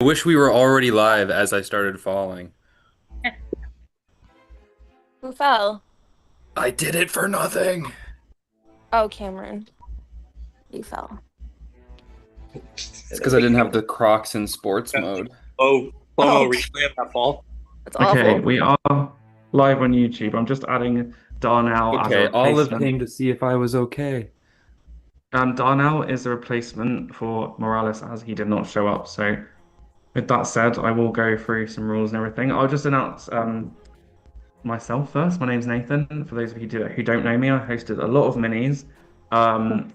I wish we were already live as I started falling. Who fell? I did it for nothing. Oh, Cameron, you fell. It's because I didn't have the Crocs in sports mode. Oh, slow-mo Oh, replay of that fall. that's Okay, awful. we are live on YouTube. I'm just adding Darnell as a Okay, Olive replacement. came to see if I was okay. Darnell is a replacement for Morales as he did not show up. So, with that said, I will go through some rules and everything. I'll just announce myself first. My name's Nathan. For those of you who don't know me, I hosted a lot of minis.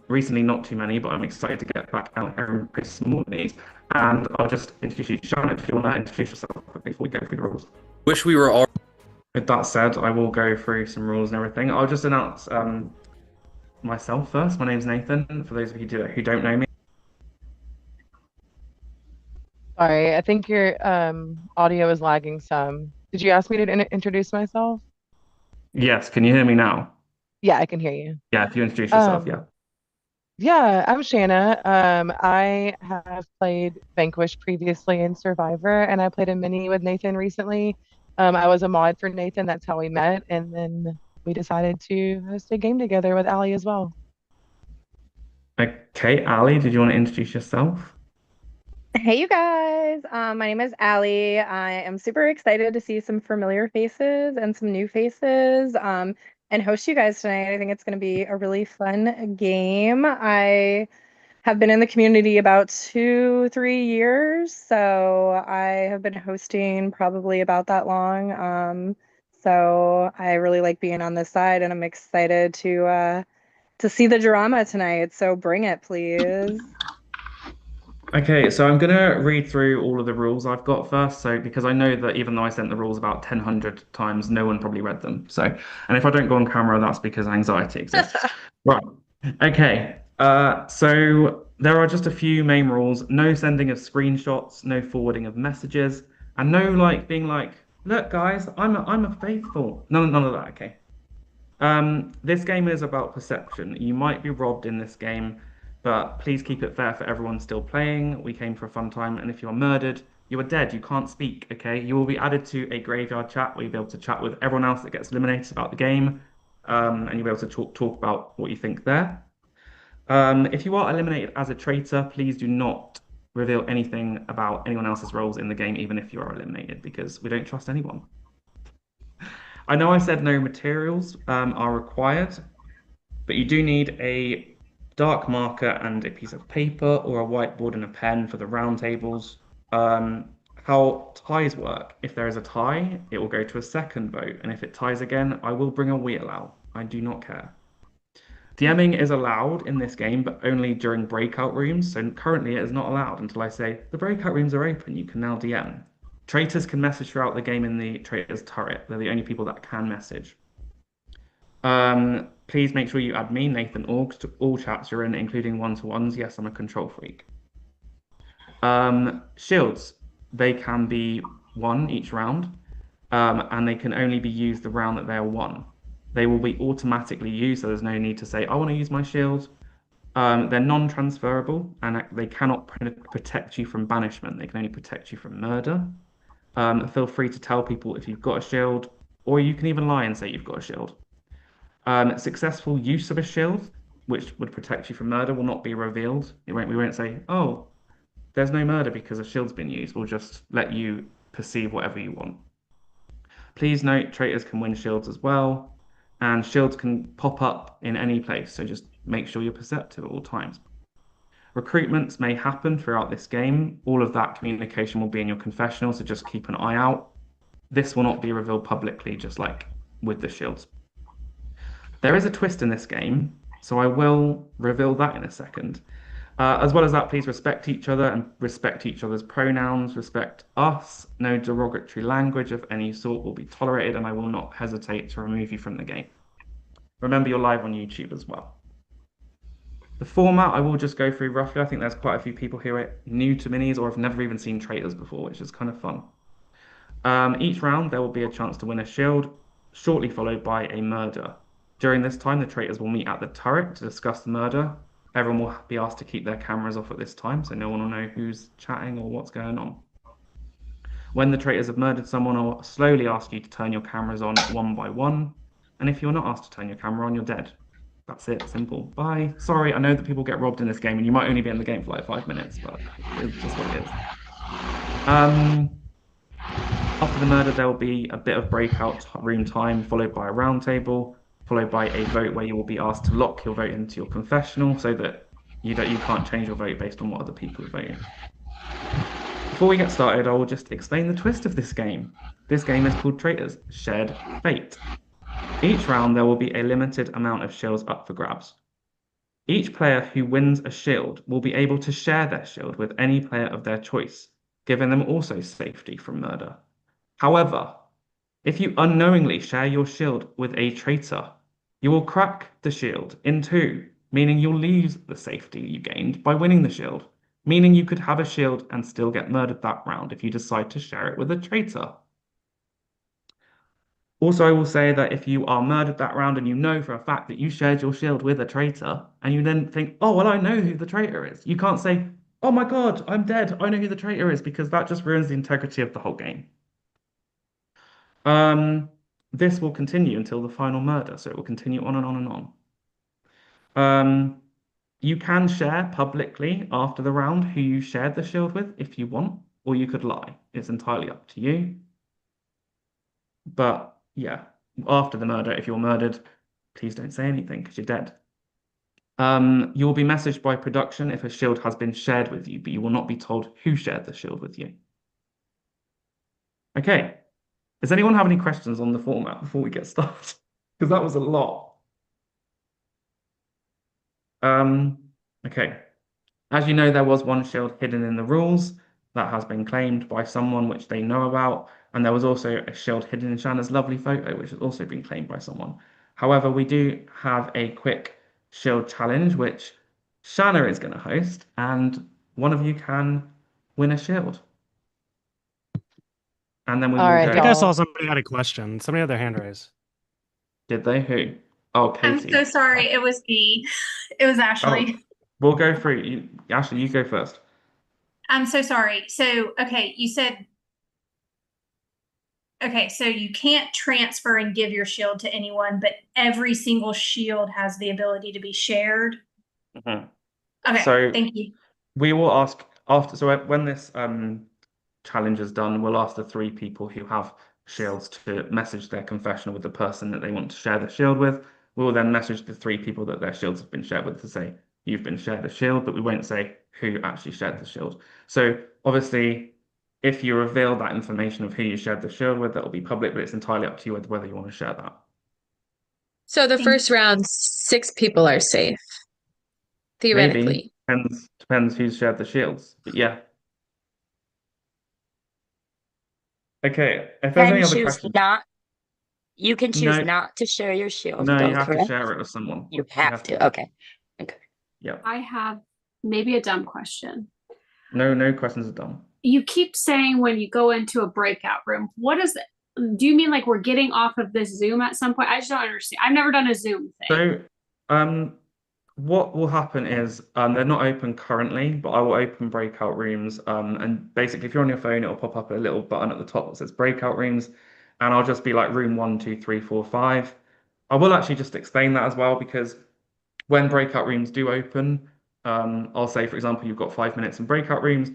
Recently, not too many, but I'm excited to get back out there and post some more minis. And I'll just introduce you. Sharon, if you want to introduce yourself before we go through the rules. Wish we were all. With that said, I will go through some rules and everything. I'll just announce myself first. My name's Nathan. For those of you who don't know me. Sorry, I think your audio is lagging some. Did you ask me to introduce myself? Yes, can you hear me now? Yeah, I can hear you. Yeah, if you introduce yourself, Um, yeah. yeah, I'm Shanna. I have played Vanquish previously in Survivor, and I played a mini with Nathan recently. I was a mod for Nathan. That's how we met, and then we decided to host a game together with Ali as well. Okay, Ali, did you want to introduce yourself? Hey, you guys. My name is Allie. I am super excited to see some familiar faces and some new faces and host you guys tonight. I think it's going to be a really fun game. I have been in the community about 3 years, so I have been hosting probably about that long. So I really like being on this side, and I'm excited to see the drama tonight. So bring it, please. Okay, so I'm gonna read through all of the rules I've got first. So because I know that even though I sent the rules about 10 times, no one probably read them. So, and if I don't go on camera, that's because anxiety exists. Right. Okay. So there are just a few main rules. No sending of screenshots, no forwarding of messages, and no like being like, look, guys, I'm a faithful. None of that, okay. This game is about perception. You might be robbed in this game, but please keep it fair for everyone still playing. We came for a fun time, and if you're murdered, you are dead. You can't speak, okay? You will be added to a graveyard chat where you'll be able to chat with everyone else that gets eliminated about the game, and you'll be able to talk about what you think there. If you are eliminated as a traitor, please do not reveal anything about anyone else's roles in the game, even if you are eliminated, because we don't trust anyone. I know I said no materials are required, but you do need a dark marker and a piece of paper or a whiteboard and a pen for the round tables. How ties work. If there is a tie, it will go to a second vote, and if it ties again, I will bring a wheel out. I do not care. DMing is allowed in this game, but only during breakout rooms. So currently, it is not allowed until I say the breakout rooms are open. You can now DM. Traitors can message throughout the game in the Traitors turret. They're the only people that can message. Please make sure you add me, Nathan Orgs, to all chats you're in, including one-to-ones. Yes, I'm a control freak. Shields, they can be one each round, and they can only be used the round that they're won. They will be automatically used, so there's no need to say, I want to use my shield. They're non-transferable, and they cannot protect you from banishment. They can only protect you from murder. Feel free to tell people if you've got a shield, or you can even lie and say you've got a shield. Successful use of a shield, which would protect you from murder, will not be revealed. We won't say, oh, there's no murder because a shield's been used. We'll just let you perceive whatever you want. Please note, traitors can win shields as well, and shields can pop up in any place, so just make sure you're perceptive at all times. Recruitments may happen throughout this game. All of that communication will be in your confessional, so just keep an eye out. This will not be revealed publicly, just like with the shields. There is a twist in this game, so I will reveal that in a second. As well as that, please respect each other and respect each other's pronouns, respect us. No derogatory language of any sort will be tolerated, and I will not hesitate to remove you from the game. Remember, you're live on YouTube as well. The format I will just go through roughly. I think there's quite a few people here are new to minis or have never even seen Traitors before, which is kind of fun. Each round, there will be a chance to win a shield, shortly followed by a murder. During this time, the traitors will meet at the turret to discuss the murder. Everyone will be asked to keep their cameras off at this time, so no one will know who's chatting or what's going on. When the traitors have murdered someone, I'll slowly ask you to turn your cameras on one by one. And if you're not asked to turn your camera on, you're dead. That's it, simple. Bye. Sorry, I know that people get robbed in this game, and you might only be in the game for like 5 minutes, but it's just what it is. After the murder, there will be a bit of breakout room time, followed by a round table, followed by a vote where you will be asked to lock your vote into your confessional so that you can't change your vote based on what other people are voting. Before we get started, I will just explain the twist of this game. This game is called Traitors, Shared Fate. Each round, there will be a limited amount of shields up for grabs. Each player who wins a shield will be able to share their shield with any player of their choice, giving them also safety from murder. However, if you unknowingly share your shield with a traitor, you will crack the shield in two, meaning you'll lose the safety you gained by winning the shield, meaning you could have a shield and still get murdered that round if you decide to share it with a traitor. Also, I will say that if you are murdered that round and you know for a fact that you shared your shield with a traitor, and you then think, oh, well, I know who the traitor is, you can't say, oh my God, I'm dead, I know who the traitor is, because that just ruins the integrity of the whole game. This will continue until the final murder, so it will continue on and on and on. You can share publicly after the round who you shared the shield with if you want, or you could lie. It's entirely up to you. But yeah, after the murder, if you're murdered, please don't say anything because you're dead. You will be messaged by production if a shield has been shared with you, but you will not be told who shared the shield with you. Okay. Does anyone have any questions on the format before we get started? Because that was a lot. Okay. As you know, there was one shield hidden in the rules that has been claimed by someone which they know about, and there was also a shield hidden in Shanna's lovely photo, which has also been claimed by someone. However, we do have a quick shield challenge, which Shanna is going to host, and one of you can win a shield. And then we All will right, go. I think I saw y'all. somebody had a question. Somebody had their hand raised. Did they? Who? Oh, I'm Katie. so sorry. It was me. It was Ashley. Oh, we'll go through. Ashley, you go first. I'm so sorry. So, okay, you said, okay, so you can't transfer and give your shield to anyone, but every single shield has the ability to be shared. Mhm. Okay, So thank you. we will ask after. So when this challenge is done, we'll ask the three people who have shields to message their confessional with the person that they want to share the shield with. We will then message the three people that their shields have been shared with to say, you've been shared a shield, but we won't say who actually shared the shield. So obviously, if you reveal that information of who you shared the shield with, that will be public, but it's entirely up to you whether you want to share that. So the Thank first round, 6 people are safe, theoretically. Maybe. Depends who's shared the shields. But yeah. Okay. If there's Can any other choose questions. not. You can choose No, not to share your shield, no, you though, have to correct? share it with someone. You have to. Okay. Okay. Yeah. I have maybe a dumb question. No questions are done. You keep saying when you go into a breakout room, what is it? Do you mean like we're getting off of this Zoom at some point? I just don't understand. I've never done a Zoom thing. So, what will happen is they're not open currently, but I will open breakout rooms. And basically, if you're on your phone, it'll pop up a little button at the top that says breakout rooms, and I'll just be like room 1, 2, 3, 4, 5. I will actually just explain that as well because when breakout rooms do open, I'll say, for example, you've got 5 minutes in breakout rooms.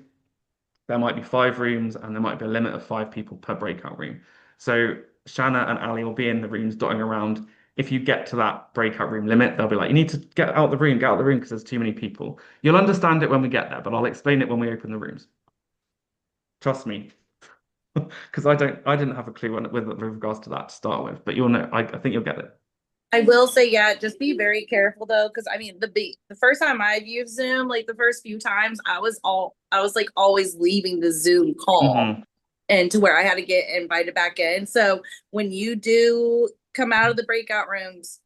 There might be 5 rooms, and there might be a limit of 5 people per breakout room. So Shanna and Ali will be in the rooms dotting around. If you get to that breakout room limit, they'll be like, you need to get out the room, because there's too many people. You'll understand it when we get there, but I'll explain it when we open the rooms. Trust me. Because I didn't have a clue with regards to that to start with, but you'll know. I think you'll get it. I will say, yeah, just be very careful though, because I mean, the first time I've used Zoom, like the first few times, I was like always leaving the Zoom call, and to where I had to get invited back in. So when you do come out of the breakout rooms,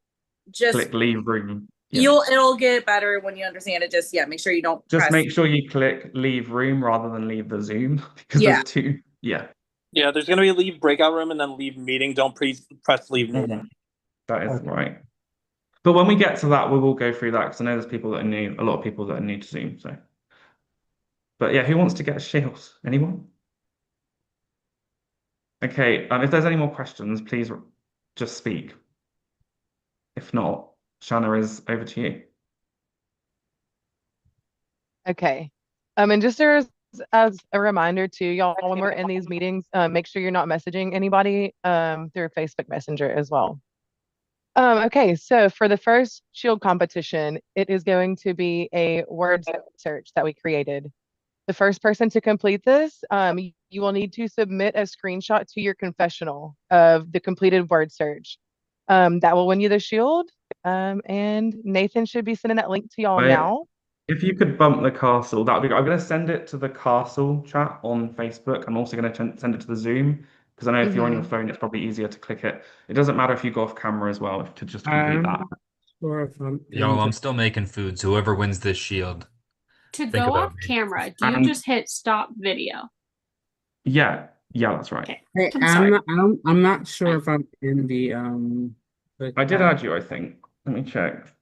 just click leave room. Yeah. It'll get better when you understand it. Just make sure you don't make sure you click leave room rather than leave the Zoom because there's two. Yeah. Yeah, there's gonna be a leave breakout room and then leave meeting. Don't press leave meeting. That is right. But when we get to that, we will go through that because I know there's people that are new, a lot of people that are new to Zoom. So, but yeah, who wants to get a shield? Anyone? Okay, if there's any more questions, please just speak. If not, Shanna is over to you. Okay. And just as a reminder to y'all, when we're in these meetings, make sure you're not messaging anybody through Facebook Messenger as well. Okay, so for the first shield competition, it is going to be a word search that we created. The first person to complete this, you will need to submit a screenshot to your confessional of the completed word search. That will win you the shield. And Nathan should be sending that link to y'all now. If you could bump the castle, that would be good. I'm going to send it to the castle chat on Facebook. I'm also going to send it to the Zoom because I know if you're on your phone, it's probably easier to click it. It doesn't matter if you go off camera as well to just complete that. Yo, I'm still making food, so whoever wins this shield. To Think go about off me. camera, do you just hit stop video? Yeah, that's right. Okay. Hey, I'm sorry. I'm not sure if I'm in the I did add you, I think. Let me check.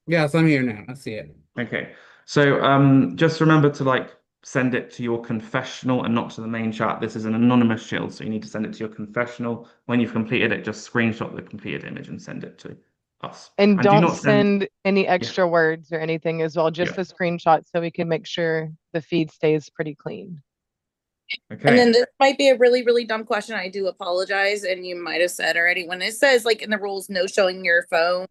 Yes, I'm here now. I see it. Okay. So just remember to send it to your confessional and not to the main chat. This is an anonymous shield, so you need to send it to your confessional. When you've completed it, just screenshot the completed image and send it to us. And do don't not send any extra words or anything as well, just the screenshot so we can make sure the feed stays pretty clean. Okay. And then this might be a really, really dumb question. I do apologize. And you might have said already when it says in the rules, no showing your phone,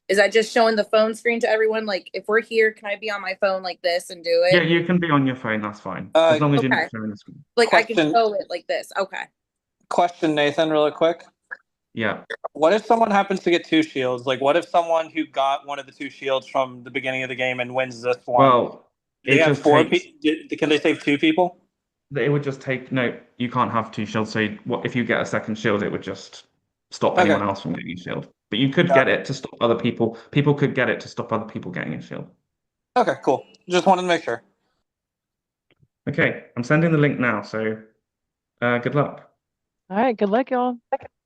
is that just showing the phone screen to everyone? Like if we're here, can I be on my phone like this and do it? Yeah, you can be on your phone. That's fine. As long as you're not showing the screen. I can show it like this. Okay. Question, Nathan, really quick. Yeah. What if someone happens to get 2 shields? Like, what if someone who got one of the 2 shields from the beginning of the game and wins this one? Well, they have 4 people. Can they save 2 people? It would just take you can't have 2 shields. So if you get a second shield, it would just stop anyone else from getting a shield. But you could get it to stop other people. People could get it to stop other people getting a shield. Okay, cool. Just wanted to make sure. Okay, I'm sending the link now. So good luck. All right, good luck, y'all.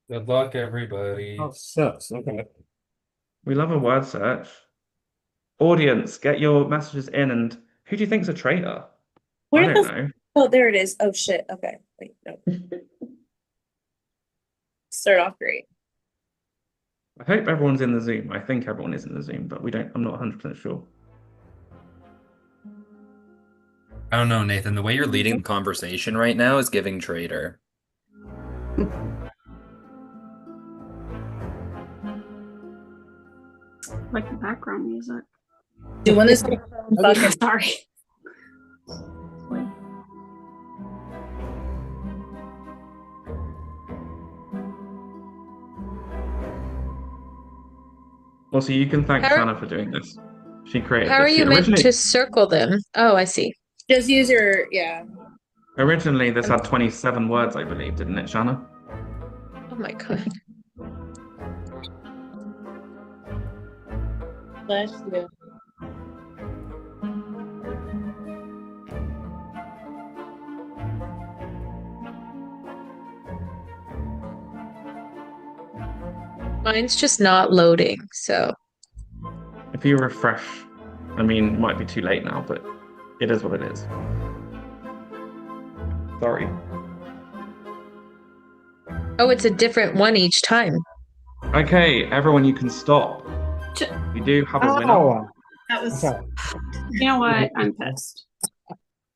Good luck, everybody. Oh, sucks. Okay. We love a word search. Audience, get your messages in. And who do you think's a traitor? I don't know. Oh, there it is. Oh shit. Okay. Wait, no. Start off great. I hope everyone's in the Zoom. I think everyone is in the Zoom, but I'm not 100% sure. I don't know, Nathan. The way you're leading the conversation right now is giving traitor. Like the background music. Doing this. Sorry. Also, you can thank Shanna for doing this. She created How are this. you meant to circle them? Oh, I see. Just use your, Originally, this had 27 words, I believe, didn't it, Shanna? Oh my god. Bless you. Mine's just not loading, so. If you refresh, it might be too late now, but it is what it is. Sorry. Oh, it's a different one each time. Okay, everyone, you can stop. We do have a winner. That was. You know what? I'm pissed.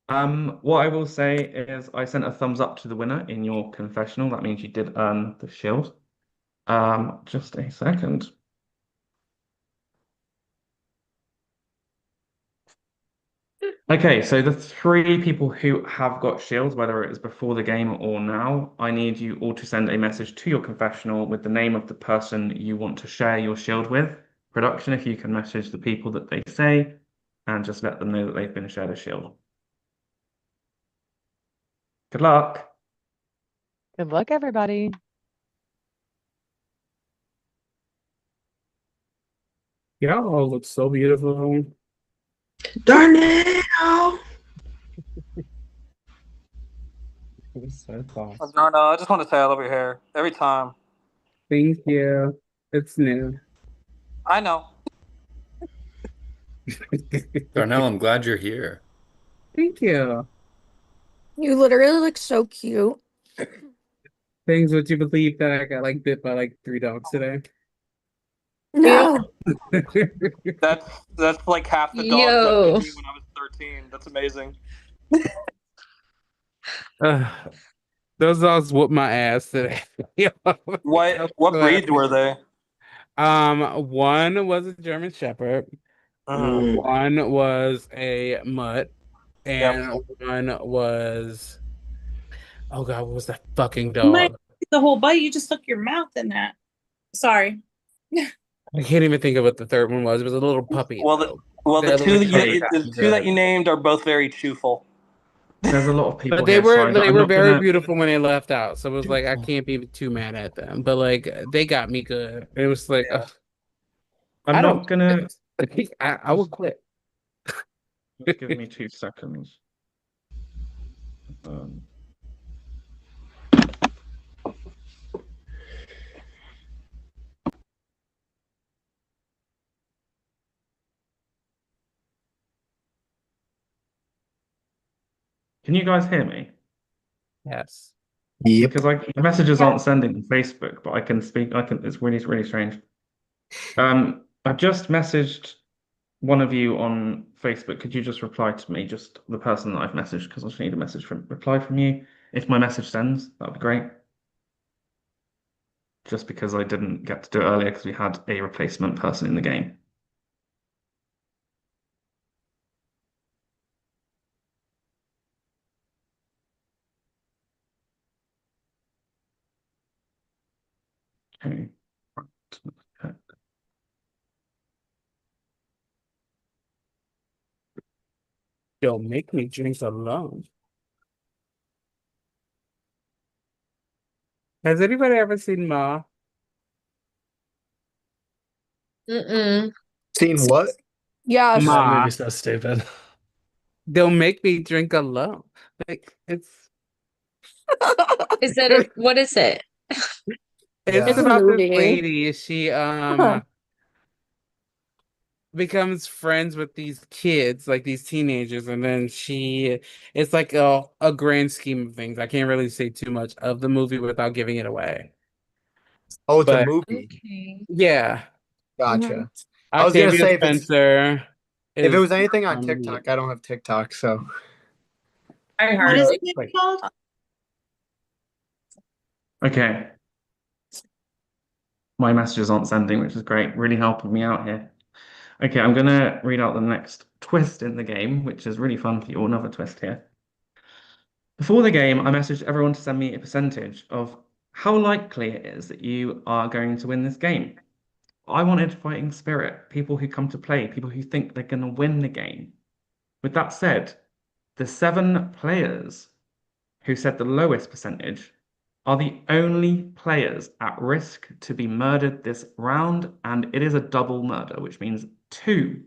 What I will say is I sent a thumbs up to the winner in your confessional. That means you did earn the shield. Just a second. Okay, so the 3 people who have got shields, whether it is before the game or now, I need you all to send a message to your confessional with the name of the person you want to share your shield with. Production, if you can message the people that they say and just let them know that they've been shared a shield. Good luck. Good luck, everybody. Y'all look so beautiful. Darnell! So close. No, I just want to say I love your hair every time. Thank you. It's new. I know. Darnell, I'm glad you're here. Thank you. You literally look so cute. Things, would you believe that I got like bit by like 3 dogs today? No. That's like half the dogs that bit Yo. me when I was 13. That's amazing. Uh, those dogs whooped my ass today. What breed were they? One was a German Shepherd, one was a mutt, and one was, oh God, what was that fucking You might dog? the whole bite. You just stuck your mouth in that. Sorry. I can't even think of what the third one was. It was a little puppy Well, though. the other two one that was the two that you named are both very chewful. There's a lot of people But they here, so were they I'm were not very gonna. beautiful when they left out. So it was like I can't be too mad at them. But like they got me good. It was like ugh, I'm I not don't gonna. I would quit. Just give me 2 seconds. Can you guys hear me? Yes. Because the messages aren't sending on Facebook, but I can speak. I can. It's really, really strange. I've just messaged one of you on Facebook. Could you just reply to me, just the person that I've messaged, because I just need a reply from you. If my message sends, that'd be great. Just because I didn't get to do it earlier because we had a replacement person in the game. Okay. Don't make me drink alone. Has anybody ever seen Ma? Mm-mm. Seen what? Yes. That Ma. movie's so stupid. Don't make me drink alone. Like it's Is that a, what is it? it's It's a about this movie. lady. She becomes friends with these kids, like these teenagers, and then it's like a grand scheme of things. I can't really say too much of the movie without giving it away. Oh, it's a But movie. Okay. yeah, Gotcha. I was gonna Octavia say Spencer if it is was anything on TikTok, I don't have TikTok, so I What heard is it. it called? Okay. My messages aren't sending, which is great. Really helping me out here. Okay, I'm gonna read out the next twist in the game, which is really fun for you. Another twist here. Before the game, I messaged everyone to send me a percentage of how likely it is that you are going to win this game. I wanted fighting spirit, people who come to play, people who think they're going to win the game. With that said, the 7 players who said the lowest percentage are the only players at risk to be murdered this round, and it is a double murder, which means 2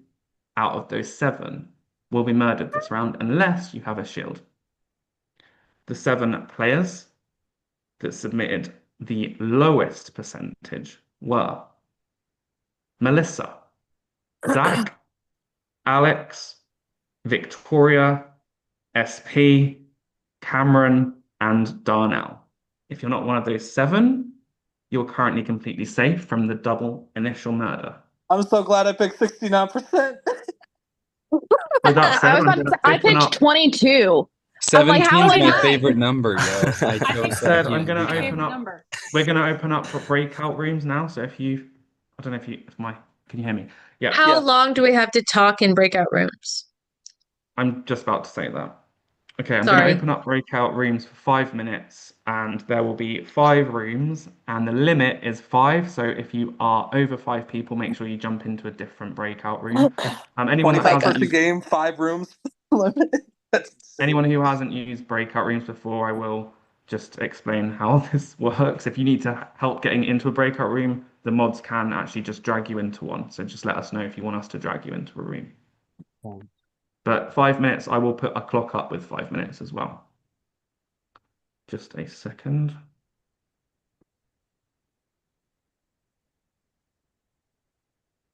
out of those 7 will be murdered this round unless you have a shield. The 7 players that submitted the lowest percentage were Melissa, Zach, Alex, Victoria, SP, Cameron, and Darnell. If you're not one of those 7, you're currently completely safe from the double initial murder. I'm so glad I picked 69%. With that said, I was I'm about going to to say, I open picked up. 22. I'm like, how 17's am my I? favorite number, yo. So I I chose picked Said, I'm 17. going to my open favorite up. number. We're going to open up for breakout rooms now. So if you, I don't know if you, if my, can you hear me? Yeah. How long do we have to talk in breakout rooms? I'm just about to say that. Okay, I'm going to Sorry. open up breakout rooms for 5 minutes, and there will be 5 rooms, and the limit is 5. So if you are over 5 people, make sure you jump into a different breakout room. Anyone that 25 hasn't person used, game, 5 rooms. anyone who hasn't used breakout rooms before, I will just explain how this works. If you need to help getting into a breakout room, the mods can actually just drag you into one. So just let us know if you want us to drag you into a room. But 5 minutes, I will put a clock up with 5 minutes as well. Just a second.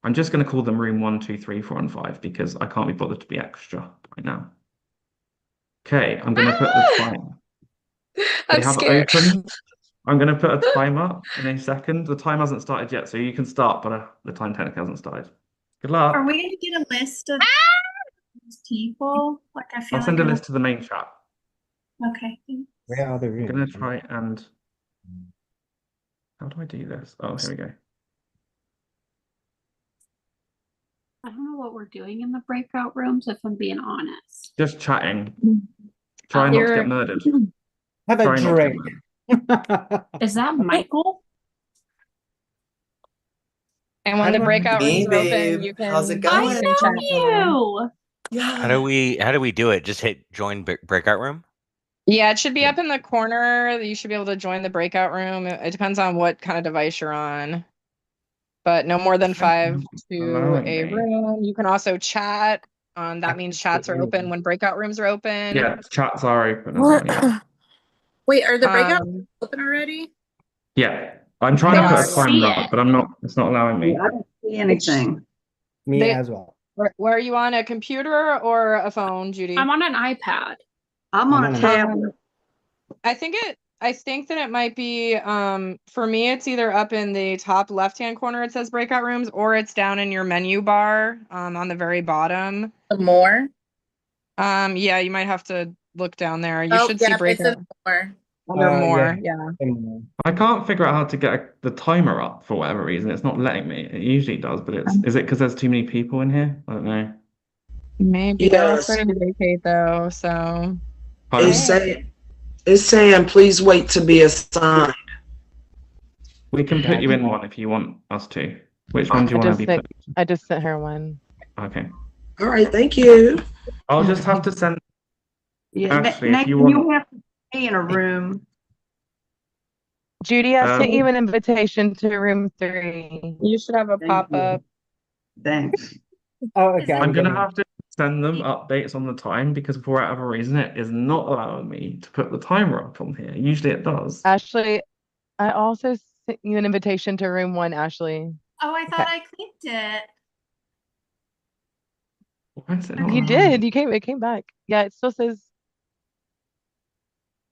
I'm just going to call them room 1, 2, 3, 4, and 5 because I can't be bothered to be extra right now. Okay, I'm going to put the time. They I'm have scared. opened. I'm going to put a timer in a second. The time hasn't started yet, so you can start, but the time technically hasn't started. Good luck. Are we going to get a list of people? Like, I feel I'll send like a list to the main chat. Okay. Where are the I'm rooms? going to try and... How do I do this? Oh, here we go. I don't know what we're doing in the breakout rooms, if I'm being honest. Just chatting. Try not to get murdered. Have a Try not to get drink. murdered. Is that Michael? And when the breakout rooms are open, you can. How's it I going? know you. How do we do it? Just hit join breakout room? Yeah, it should be up in the corner. You should be able to join the breakout room. It depends on what kind of device you're on, but no more than 5 to allowing a me. room. You can also chat. That means chats are open when breakout rooms are open. Yeah, chats are open as well. Yeah. Wait, are the breakout Um, open already? Yeah. I'm trying to They put are, a timer up, but it's not allowing me. I don't see anything. Me They- as well. where are you on a computer or a phone, Judy? I'm on an iPad. I'm on a tablet. I think that it might be for me it's either up in the top left-hand corner it says breakout rooms, or it's down in your menu bar on the very bottom. More? Yeah, you might have to look down there. You should see It's breakout in more. under more. Yeah. I can't figure out how to get the timer up for whatever reason. It's not letting me. It usually does, but is it because there's too many people in here? I don't know. Maybe they're all starting to vacate though, so It's saying please wait to be assigned. We can put you in one if you want us to. Which one do you want to be put? I just sent her one. Okay. All right, thank you. I'll just have to send. Yeah, Actually, if Nathan, you want, you'll have to stay in a room. Judy, I sent you an invitation to room 3. You should have a pop-up. Thanks. Oh, okay. I'm gonna have to send them updates on the time because for whatever reason it is not allowing me to put the timer up on here. Usually it does. Ashley, I also sent you an invitation to room 1, Ashley. Oh, I thought I clicked it. Why is it You did. It came back. Yeah, it still says.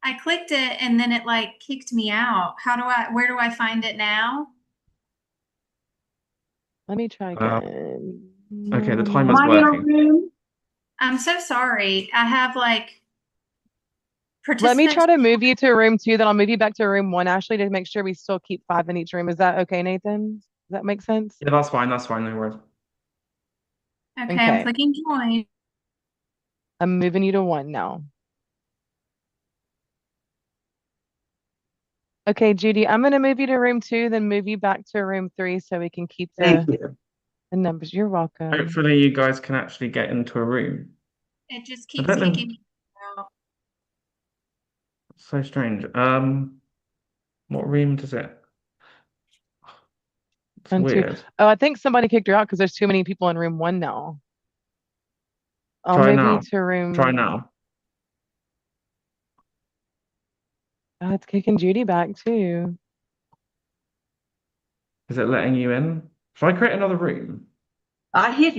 I clicked it and then it like kicked me out. Where do I find it now? Let me try again. Okay, the timer's working. I'm so sorry. I have like Let me try to move you to room 2, then I'll move you back to room 1, Ashley, to make sure we still keep 5 in each room. Is that okay, Nathan? Does that make sense? Yeah, that's fine. That's fine. No worries. Okay, Okay. I'm clicking join. I'm moving you to 1 now. Okay, Judy, I'm going to move you to room 2, then move you back to room 3 so we can keep the numbers. You're welcome. Hopefully you guys can actually get into a room. It just I keeps don't know. kicking me out. So strange. What room does it? It's And 2. weird. Oh, I think somebody kicked her out because there's too many people in room 1 now. I'll Try move now. you to room. Try now. Oh, it's kicking Judy back too. Is it letting you in? Should I create another room? I hit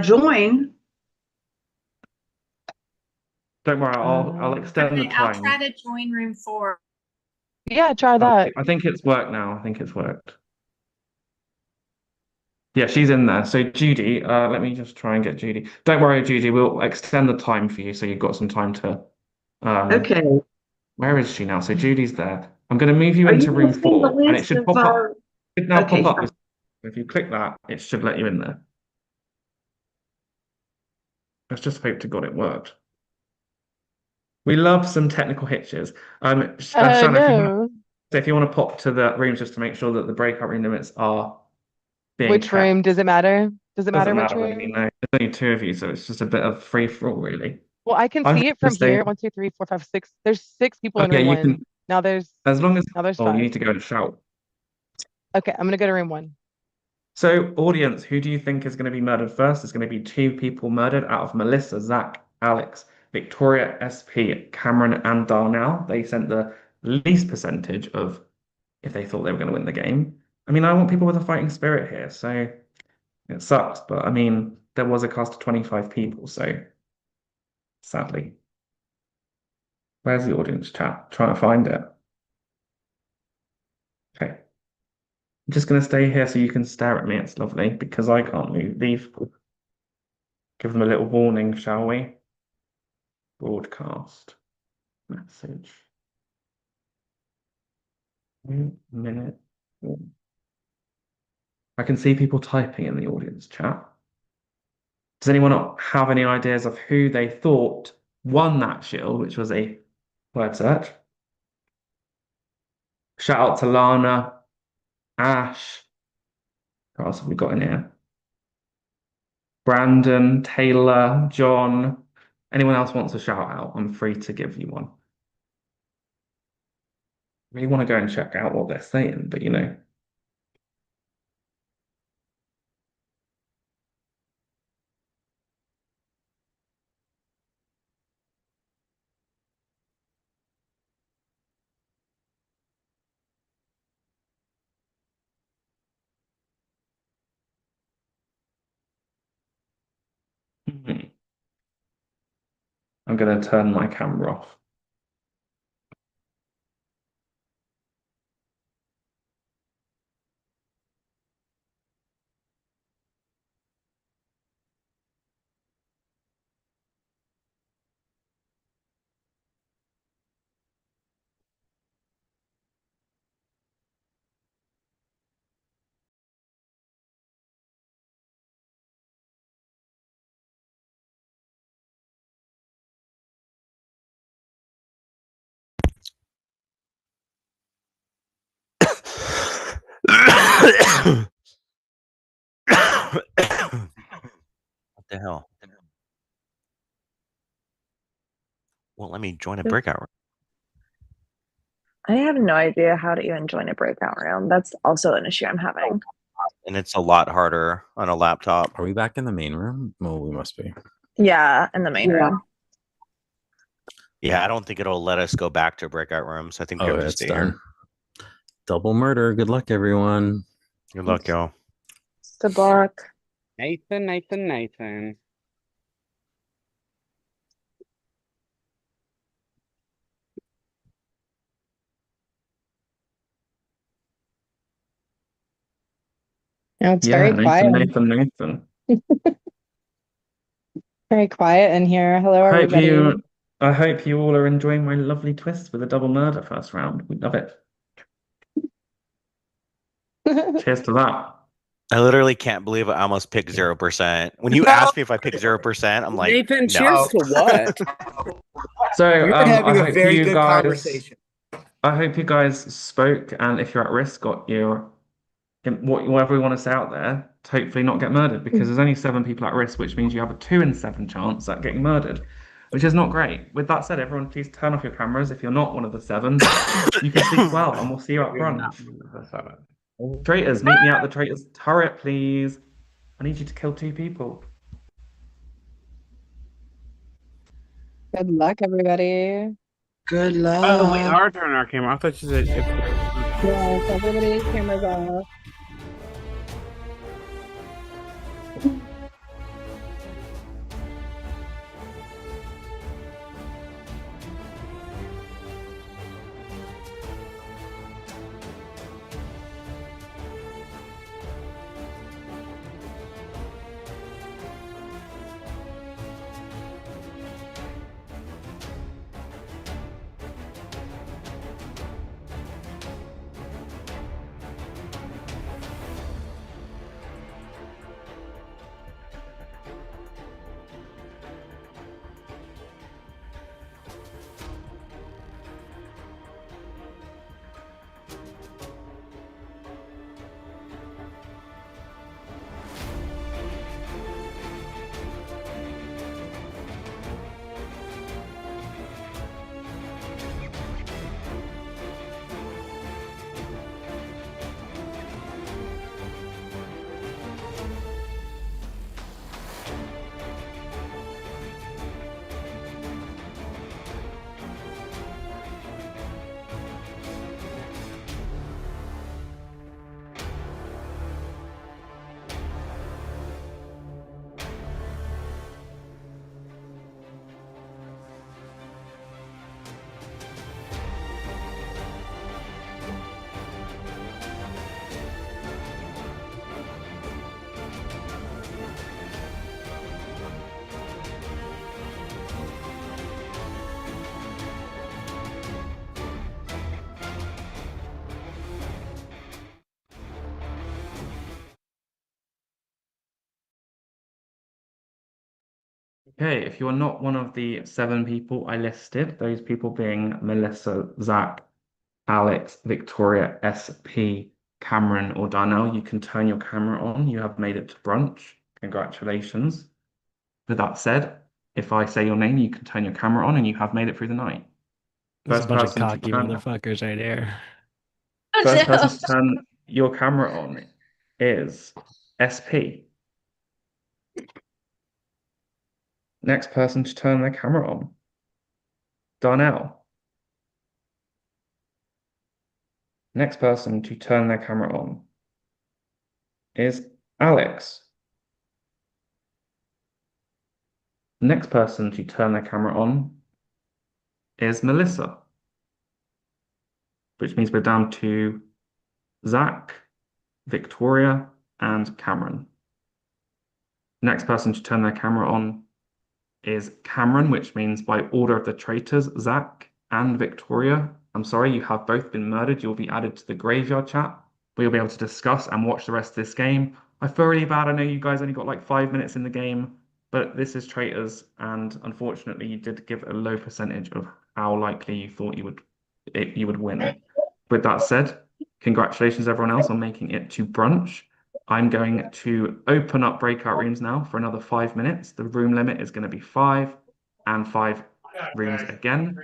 join. Don't worry, I'll extend the Okay, I'll time. try to join room 4. Yeah, try that. I think it's worked now. I think it's worked. Yeah, she's in there. So Judy, let me just try and get Judy. Don't worry, Judy, we'll extend the time for you so you've got some time to Okay. Where is she now? So Judy's there. I'm going to move you Are into you room gonna see the 4 and it list should of pop up. our- It should now Okay, pop up. fine. If you click that, it should let you in there. Let's just hope to God it worked. We love some technical hitches. Shanna, No. if you want to pop to the rooms just to make sure that the breakout room limits are being Which kept. room? Does it matter? Does it matter Doesn't which matter room? really, no. There's only 2 of you, so it's just a bit of free for all, really. Well, I can I'm see it gonna from say- here. 1, 2, 3, 4, 5, 6. There's 6 people in Okay, room you 1. can. Now there's As long as. now there's Oh, 5. you need to go and shout. Okay, I'm gonna go to room 1. So, audience, who do you think is going to be murdered first? There's going to be 2 people murdered out of Melissa, Zach, Alex, Victoria, SP, Cameron, and Darnell. They sent the least percentage of if they thought they were going to win the game. I mean, I want people with a fighting spirit here, so it sucks. But I mean, there was a cast of 25 people, so sadly. Where's the audience chat? Trying to find it. I'm just going to stay here so you can stare at me. It's lovely because I can't leave. Give them a little warning, shall we? Broadcast message. 1 minute. I can see people typing in the audience chat. Does anyone have any ideas of who they thought won that shield, which was a word search? Shout out to Lana, Ash. Who else have we got in here? Brandon, Taylor, John. Anyone else wants a shout out? I'm free to give you one. I really want to go and check out what they're saying, but you know. I'm going to turn my camera off. What the hell? Won't let me join a breakout room. I have no idea how to even join a breakout room. That's also an issue I'm having. And it's a lot harder on a laptop. Are we back in the main room? Well, we must be. Yeah, in the main room. Yeah, I don't think it'll let us go back to breakout rooms. I think we have to it's stay done. here. Double murder. Good luck, everyone. Good luck, y'all. Good luck. Nathan. Now it's Yeah, very quiet. Nathan. Very quiet in here. Hello, everybody. I hope you all are enjoying my lovely twist with a double murder first round. We love it. Cheers to that. I literally can't believe I almost picked 0%. When you asked me if I picked 0%, I'm like, Nathan, no. cheers to what? So You're I having a hope very you good guys, conversation. I hope you guys spoke, and if you're at risk, got your whatever you want to say out there, to hopefully not get murdered, because there's only 7 people at risk, which means you have a 2 in 7 chance at getting murdered, which is not great. With that said, everyone, please turn off your cameras. If you're not one of the 7, you can sleep well, and we'll see you up front. Traitors, meet me at the Traitors turret, please. I need you to kill 2 people. Good luck, everybody. Good luck. Oh, wait, our turn, our camera. I thought you said. Yes, everybody's cameras off. Okay, if you're not one of the 7 people I listed, those people being Melissa, Zach, Alex, Victoria, SP, Cameron, or Darnell, you can turn your camera on. You have made it to brunch. Congratulations. With that said, if I say your name, you can turn your camera on and you have made it through the night. There's a First bunch of person to cocky turn motherfuckers right here. first person to turn your camera on is SP. Next person to turn their camera on, Darnell. Next person to turn their camera on is Alex. Next person to turn their camera on is Melissa, which means we're down to Zach, Victoria, and Cameron. Next person to turn their camera on is Cameron, which means by order of the traitors, Zach and Victoria. I'm sorry, you have both been murdered. You'll be added to the graveyard chat. We'll be able to discuss and watch the rest of this game. I feel really bad. I know you guys only got like 5 minutes in the game, but this is traitors, and unfortunately, you did give a low percentage of how likely you thought you would win. With that said, congratulations everyone else on making it to brunch. I'm going to open up breakout rooms now for another 5 minutes. The room limit is going to be 5 and 5 rooms again.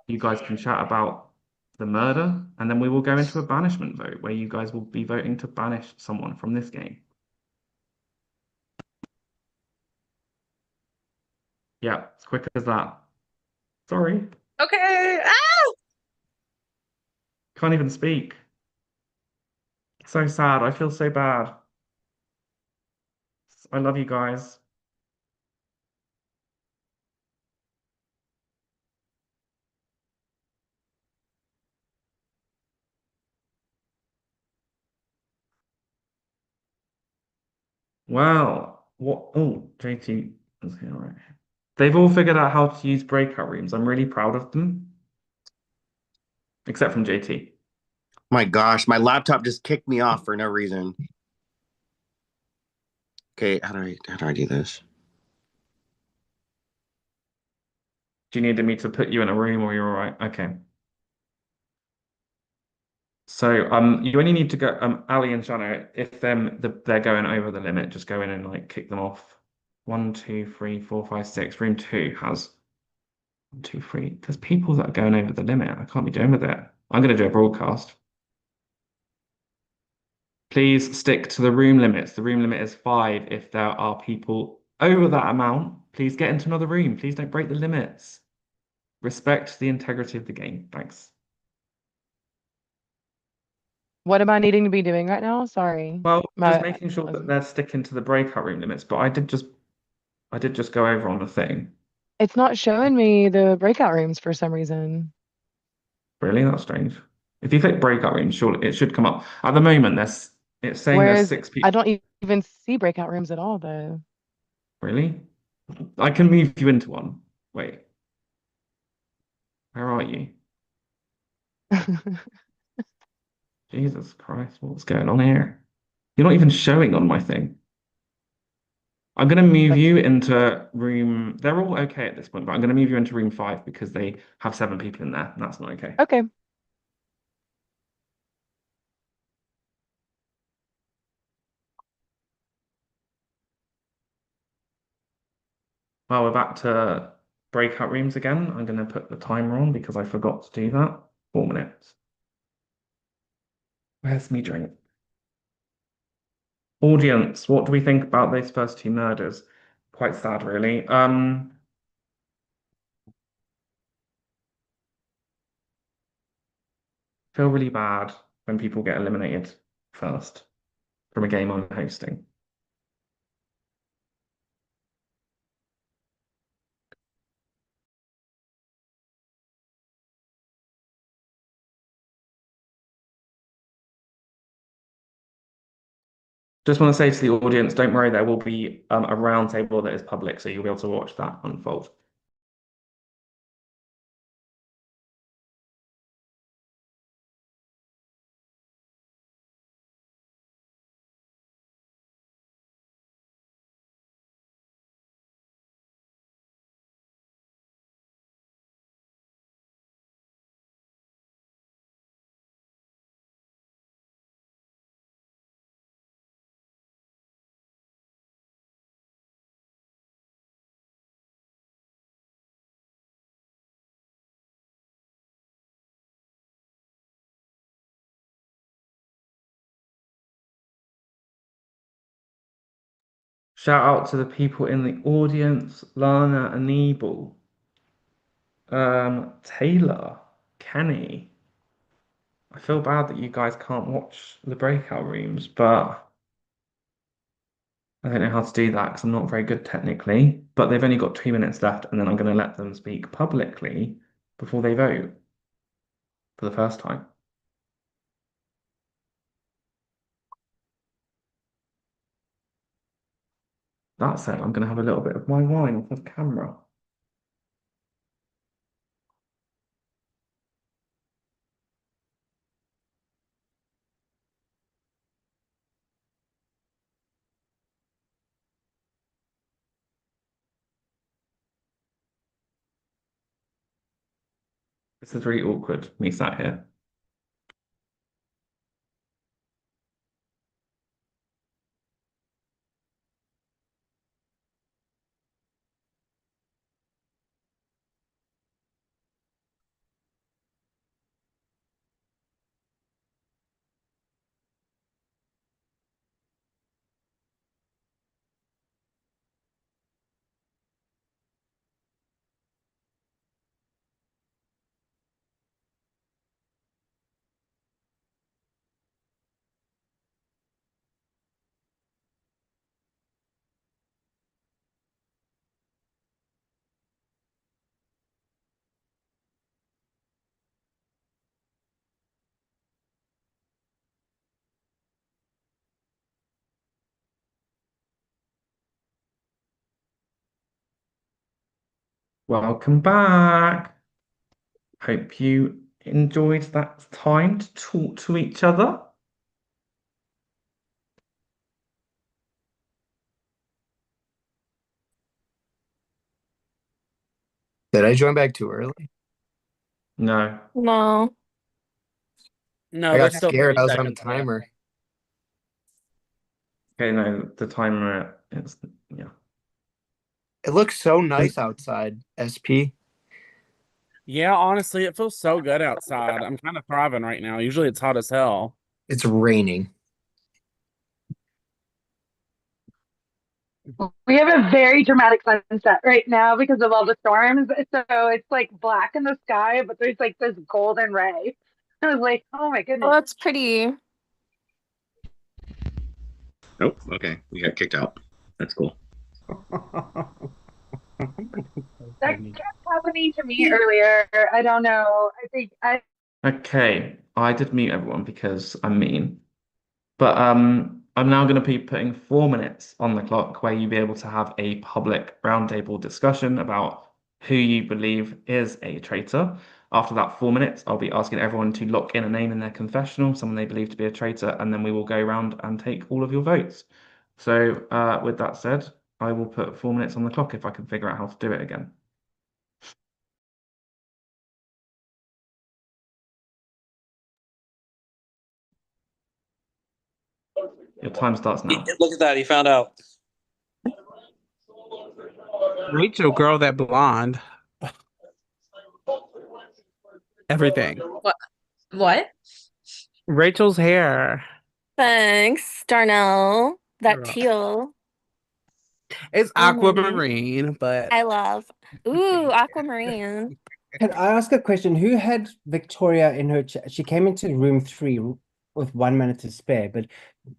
You guys can chat about the murder, and then we will go into a banishment vote where you guys will be voting to banish someone from this game. Yeah, as quick as that. Sorry, Okay. Ah! can't even speak. So sad. I feel so bad. I love you guys. Wow. What? Oh, JT is here, right? They've all figured out how to use breakout rooms. I'm really proud of them, except from JT. My gosh, my laptop just kicked me off for no reason. Okay, how do I do this? Do you need me to put you in a room or you're all right? Okay. So you only need to go Ali and Shano, if they're going over the limit, just go in and like kick them off. 1, 2, 3, 4, 5, 6. Room 2 has 1, 2, 3. There's people that are going over the limit. I can't be doing with it. I'm gonna do a broadcast. Please stick to the room limits. The room limit is 5. If there are people over that amount, please get into another room. Please don't break the limits. Respect the integrity of the game. Thanks. What am I needing to be doing right now? Sorry. Well, just making sure that they're sticking to the breakout room limits, but I did just go over on the thing. It's not showing me the breakout rooms for some reason. Really? That's strange. If you click breakout rooms, surely it should come up. At the moment, it's saying there's 6 people. I don't even see breakout rooms at all, though. Really? I can move you into one. Wait. Where are you? Jesus Christ, what's going on here? You're not even showing on my thing. I'm going to move you into room. They're all okay at this point, but I'm going to move you into room 5 because they have 7 people in there. And that's not okay. Okay. Well, we're back to breakout rooms again. I'm going to put the timer on because I forgot to do that. 4 minutes. Where's me drink? Audience, what do we think about those first 2 murders? Quite sad, really. Feel really bad when people get eliminated first from a game I'm hosting. Just want to say to the audience, don't worry, there will be a round table that is public, so you'll be able to watch that unfold. Shout out to the people in the audience, Lana and Nebel, Taylor, Kenny. I feel bad that you guys can't watch the breakout rooms, but I don't know how to do that because I'm not very good technically. But they've only got 2 minutes left, and then I'm going to let them speak publicly before they vote for the first time. That said, I'm going to have a little bit of my wine off of camera. This is really awkward, me sat here. Welcome back. Hope you enjoyed that time to talk to each other. Did I join back too early? No. No. No, I got there's still scared. 30 I was on a seconds left. timer. Okay, no, the timer, it's, yeah. It looks so nice outside, SP. Yeah, honestly, it feels so good outside. I'm kind of thriving right now. Usually it's hot as hell. It's raining. We have a very dramatic sunset right now because of all the storms. So it's like black in the sky, but there's like this golden ray. I was like, oh my goodness. Oh, that's pretty. Nope. Okay. We got kicked out. That's cool. That kept happening to me earlier. I don't know. I think Okay, I did mute everyone because I'm mean. But I'm now going to be putting 4 minutes on the clock where you'll be able to have a public roundtable discussion about who you believe is a traitor. After that 4 minutes, I'll be asking everyone to lock in a name in their confessional, someone they believe to be a traitor, and then we will go around and take all of your votes. So with that said, I will put 4 minutes on the clock if I can figure out how to do it again. Your time starts now. Look at that. He found out. Rachel, girl, that blonde. Everything. What? Rachel's hair. Thanks, Darnell. That Girl. teal. It's Mhm. aquamarine, but I love. Ooh, aquamarine. Can I ask a question? Who had Victoria in her chat? She came into room 3 with 1 minute to spare, but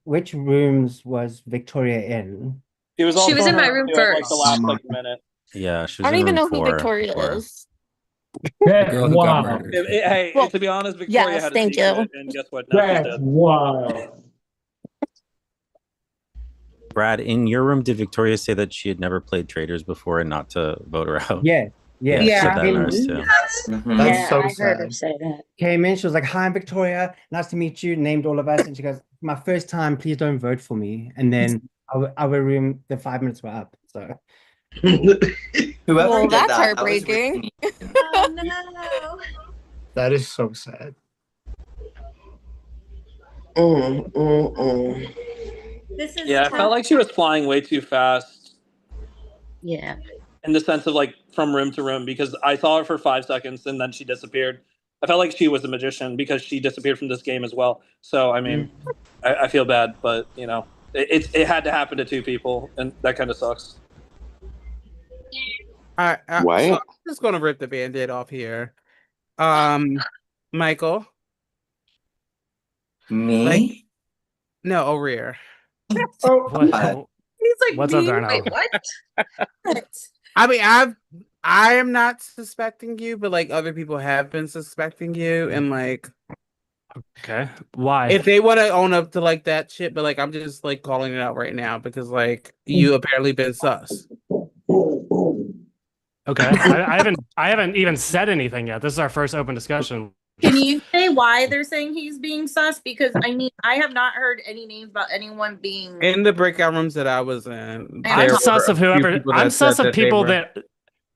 which rooms was Victoria in? She was She was also in my in room like the first. last like minute. Yeah, she I was don't in even room know who 4 Victoria before. is. The girl who got Wow. murdered. Hey, Well, to be honest, Victoria yes, had a thank secret, you. and guess what? Now she's dead. Wow. Brad, in your room, did Victoria say that she had never played Traitors before and not to vote her out? Yeah, yeah. She Yeah. said that in ours too. That's Yeah, so I heard her sad. say that. Came in, she was like, "Hi, I'm Victoria. Nice to meet you." Named all of us, and she goes, "My first time. Please don't vote for me." And then our room, the 5 minutes were up. So Whoever Well, did that's that was heartbreaking. really Oh no. That is so sad. This is Yeah, I felt like she was flying way too fast Yeah. in the sense of like from room to room because I saw her for 5 seconds and then she disappeared. I felt like she was a magician because she disappeared from this game as well. So I mean, I feel bad, but you know. It had to happen to two people, and that kind of sucks. So I'm just gonna rip the band-aid off here. Michael. Me? No, O'Rear. Oh, What? He's like, What's up, me? Darnell? Wait, what? I mean, I am not suspecting you, but like other people have been suspecting you, and like, okay, why? if they want to own up to like that shit, but like I'm just like calling it out right now because like you apparently been sus. Okay, I haven't even said anything yet. This is our first open discussion. Can you say why they're saying he's being sus? Because I mean, I have not heard any names about anyone being. In the breakout rooms that I was in, I'm there sus were of a few whoever. people I'm that sus said of that they people were- that.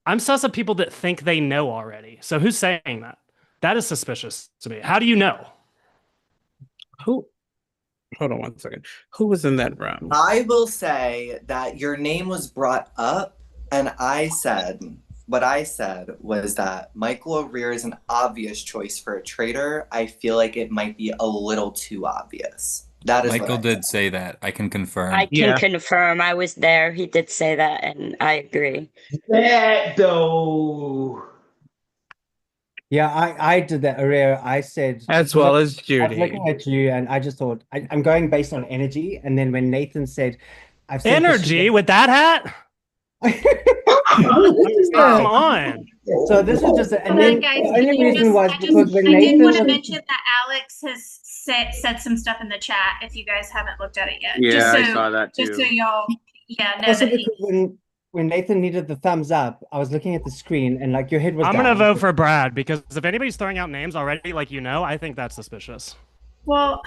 I'm sus of people that think they know already. So who's saying that? That is suspicious to me. How do you know? Who? Hold on one second. Who was in that room? I will say that your name was brought up, and what I said was that Michael O'Rear is an obvious choice for a traitor. I feel like it might be a little too obvious. That is Michael what I did say that. I can confirm. I can confirm. I was there. He did say that, and I agree. That though. Yeah, I did that earlier. I said As well as I was Judy. looking at you, and I just thought I'm going based on energy. And then when Nathan said, "I've sent the Energy shit-" with that hat? Come on. So this is just, and Hold then on, guys. the only reason was I because when did Nathan want to was, mention that Alex has said some stuff in the chat. If you guys haven't looked at it yet, Yeah, just so, I saw that just so too. y'all, know also that because when Nathan needed the thumbs up, I was looking at the screen and like your head was I'm down. gonna vote for Brad because if anybody's throwing out names already, like I think that's suspicious. Well,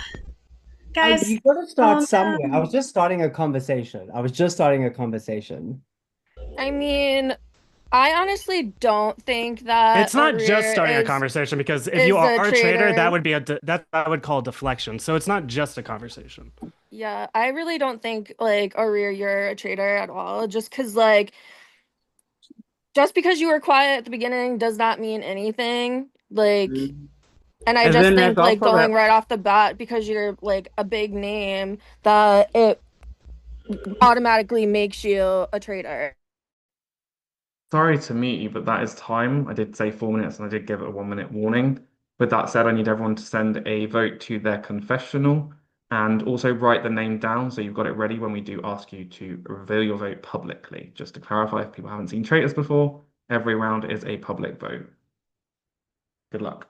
guys, You got to start somewhere. I was just starting a conversation. I mean, I honestly don't think that It's not just O'Rear starting a is- conversation because if is you are a a traitor, that traitor. would be that I would call deflection. So it's not just a conversation. Yeah, I really don't think like O'Rear, you're a traitor at all. Just because you were quiet at the beginning does not mean anything. Like, and I And just then think there's like also going that- right off the bat because you're like a big name that it automatically makes you a traitor. Sorry to meet you, but that is time. I did say 4 minutes and I did give it a 1 minute warning. With that said, I need everyone to send a vote to their confessional and also write the name down so you've got it ready when we do ask you to reveal your vote publicly. Just to clarify, if people haven't seen Traitors before, every round is a public vote. Good luck.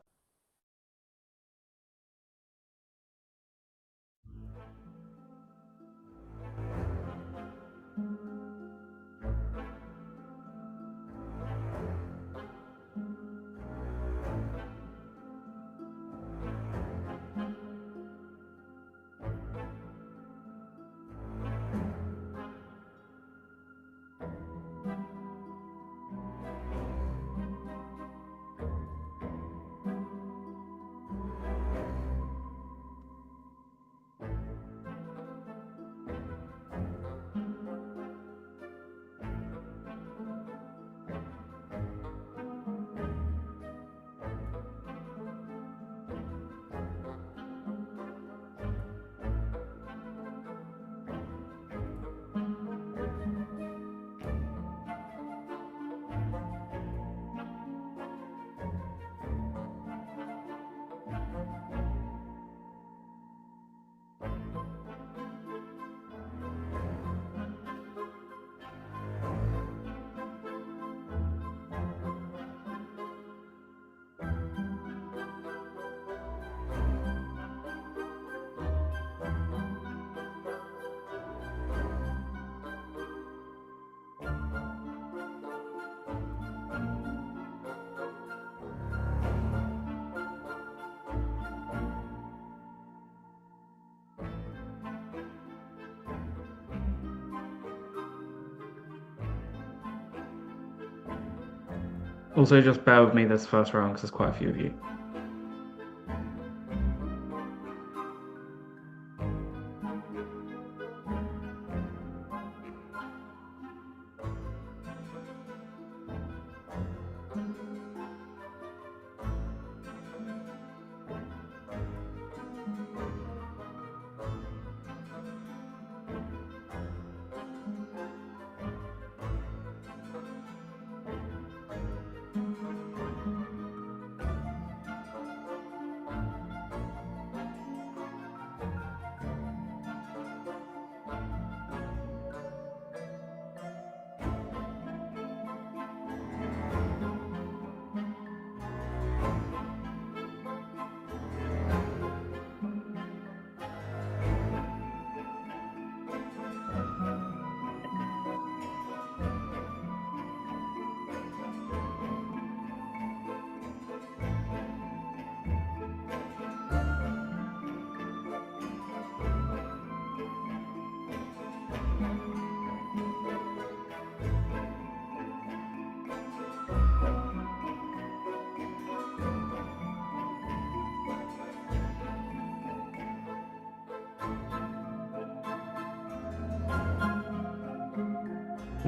Also, just bear with me this first round because there's quite a few of you.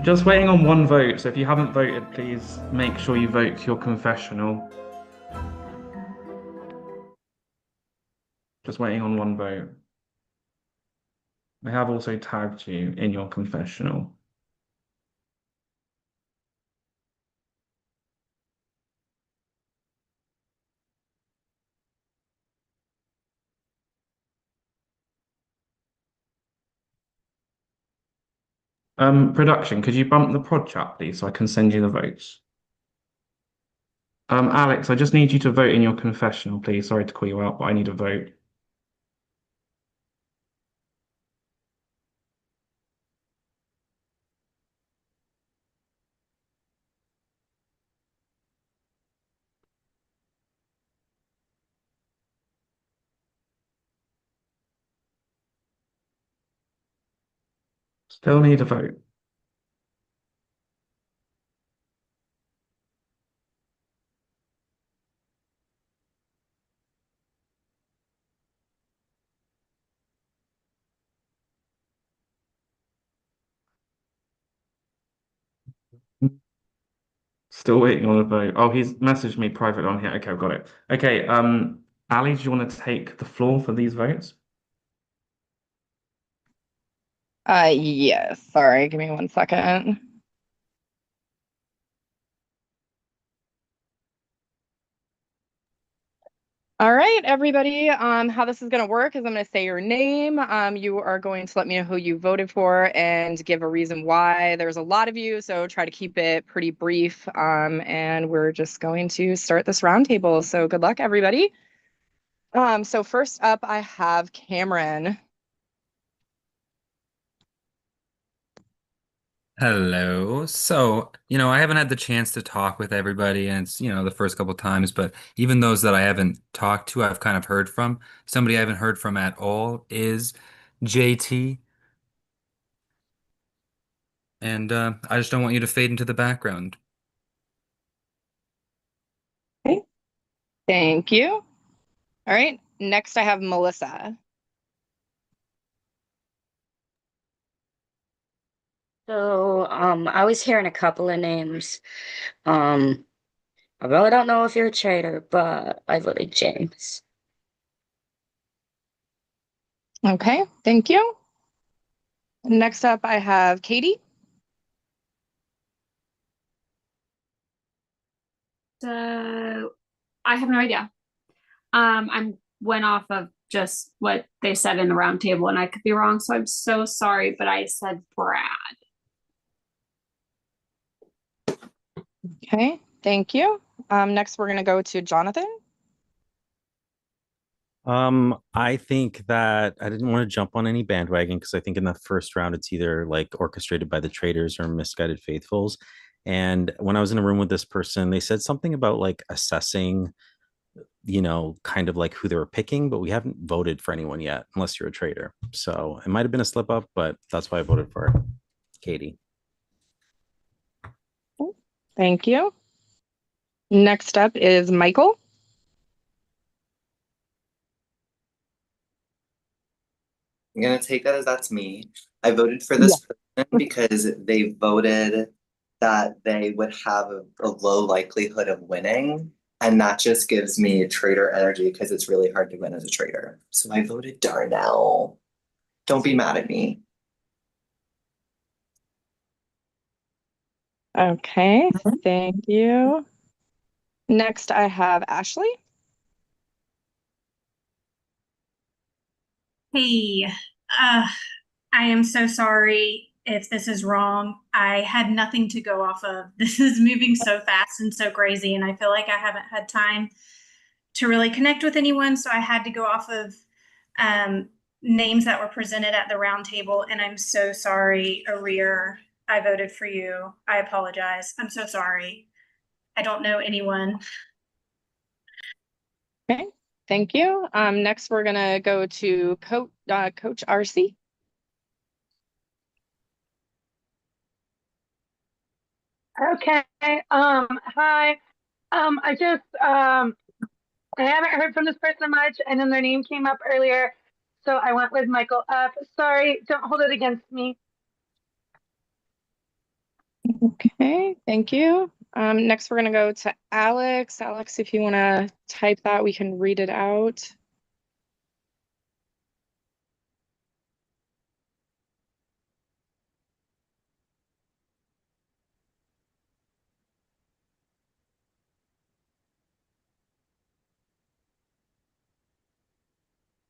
Just waiting on one vote, so if you haven't voted, please make sure you vote your confessional. Just waiting on one vote. I have also tagged you in your confessional. Production, could you bump the prod chat, please, so I can send you the votes? Alex, I just need you to vote in your confessional, please. Sorry to call you out, but I need a vote. Still need a vote. Still waiting on a vote. Oh, he's messaged me private on here. Okay, I've got it. Okay, Ali, do you want to take the floor for these votes? Yes. Sorry, give me 1 second. All right, everybody. How this is gonna work is I'm gonna say your name. You are going to let me know who you voted for and give a reason why. There's a lot of you, so try to keep it pretty brief. And we're just going to start this roundtable. So good luck, everybody. So first up, I have Cameron. Hello. So, I haven't had the chance to talk with everybody, and it's, the first couple times, but even those that I haven't talked to, I've kind of heard from. Somebody I haven't heard from at all is JT, and I just don't want you to fade into the background. Okay. Thank you. All right. Next, I have Melissa. So, I was hearing a couple of names. I really don't know if you're a traitor, but I voted James. Okay. Thank you. Next up, I have Katie. So I have no idea. I went off of just what they said in the round table, and I could be wrong, so I'm so sorry, but I said Brad. Okay. Thank you. Next, we're going to go to Jonathan. I think that I didn't want to jump on any bandwagon because I think in the first round it's either like orchestrated by the traitors or misguided faithfuls. And when I was in a room with this person, they said something about like assessing, kind of like who they were picking, but we haven't voted for anyone yet, unless you're a traitor. So it might have been a slip up, but that's why I voted for Katie. Thank you. Next up is Michael. I'm gonna take that as that's me. I voted for this person because they voted that they would have a low likelihood of winning. And that just gives me traitor energy because it's really hard to win as a traitor. So I voted Darnell. Don't be mad at me. Okay, thank you. Next, I have Ashley. Hey, I am so sorry if this is wrong. I had nothing to go off of. This is moving so fast and so crazy, and I feel like I haven't had time to really connect with anyone. So I had to go off of names that were presented at the round table. And I'm so sorry, Arir. I voted for you. I apologize. I'm so sorry. I don't know anyone. Okay, thank you. Next, we're gonna go to Coach RC. Okay. Hi. I haven't heard from this person much, and then their name came up earlier, so I went with Michael F. Sorry, don't hold it against me. Okay, thank you. Next we're gonna go to Alex. Alex, if you want to type that, we can read it out.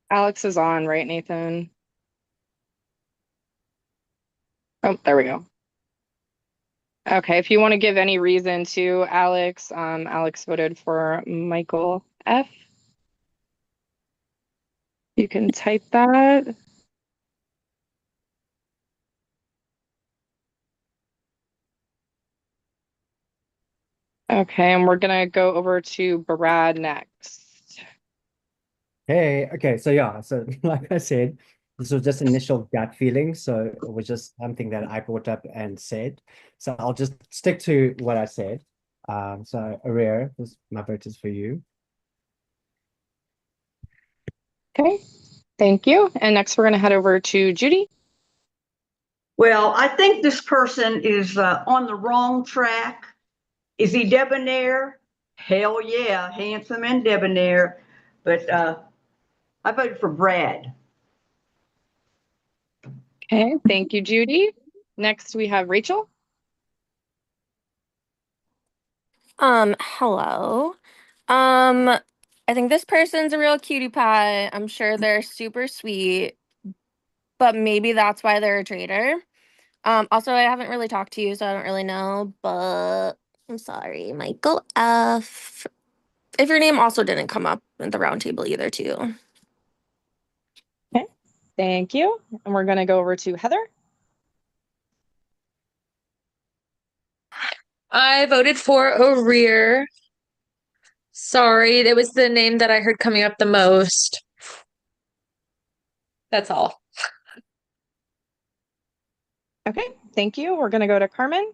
Alex is on, right, Nathan? Oh, there we go. Okay, if you want to give any reason to Alex, Alex voted for Michael F. You can type that. Okay, and we're gonna go over to Brad next. Hey, okay, so yeah, so like I said, this was just initial gut feeling, so it was just something that I brought up and said. So I'll just stick to what I said. So Arir, my vote is for you. Okay, thank you. And next we're gonna head over to Judy. Well, I think this person is on the wrong track. Is he debonair? Hell yeah, handsome and debonair. But I voted for Brad. Okay, thank you, Judy. Next we have Rachel. Hello. I think this person's a real cutie pie. I'm sure they're super sweet, but maybe that's why they're a traitor. Also, I haven't really talked to you, so I don't really know, but I'm sorry, Michael F. If your name also didn't come up at the round table either, too. Okay, thank you. And we're gonna go over to Heather. I voted for O'Rear. Sorry, that was the name that I heard coming up the most. That's all. Okay, thank you. We're gonna go to Carmen.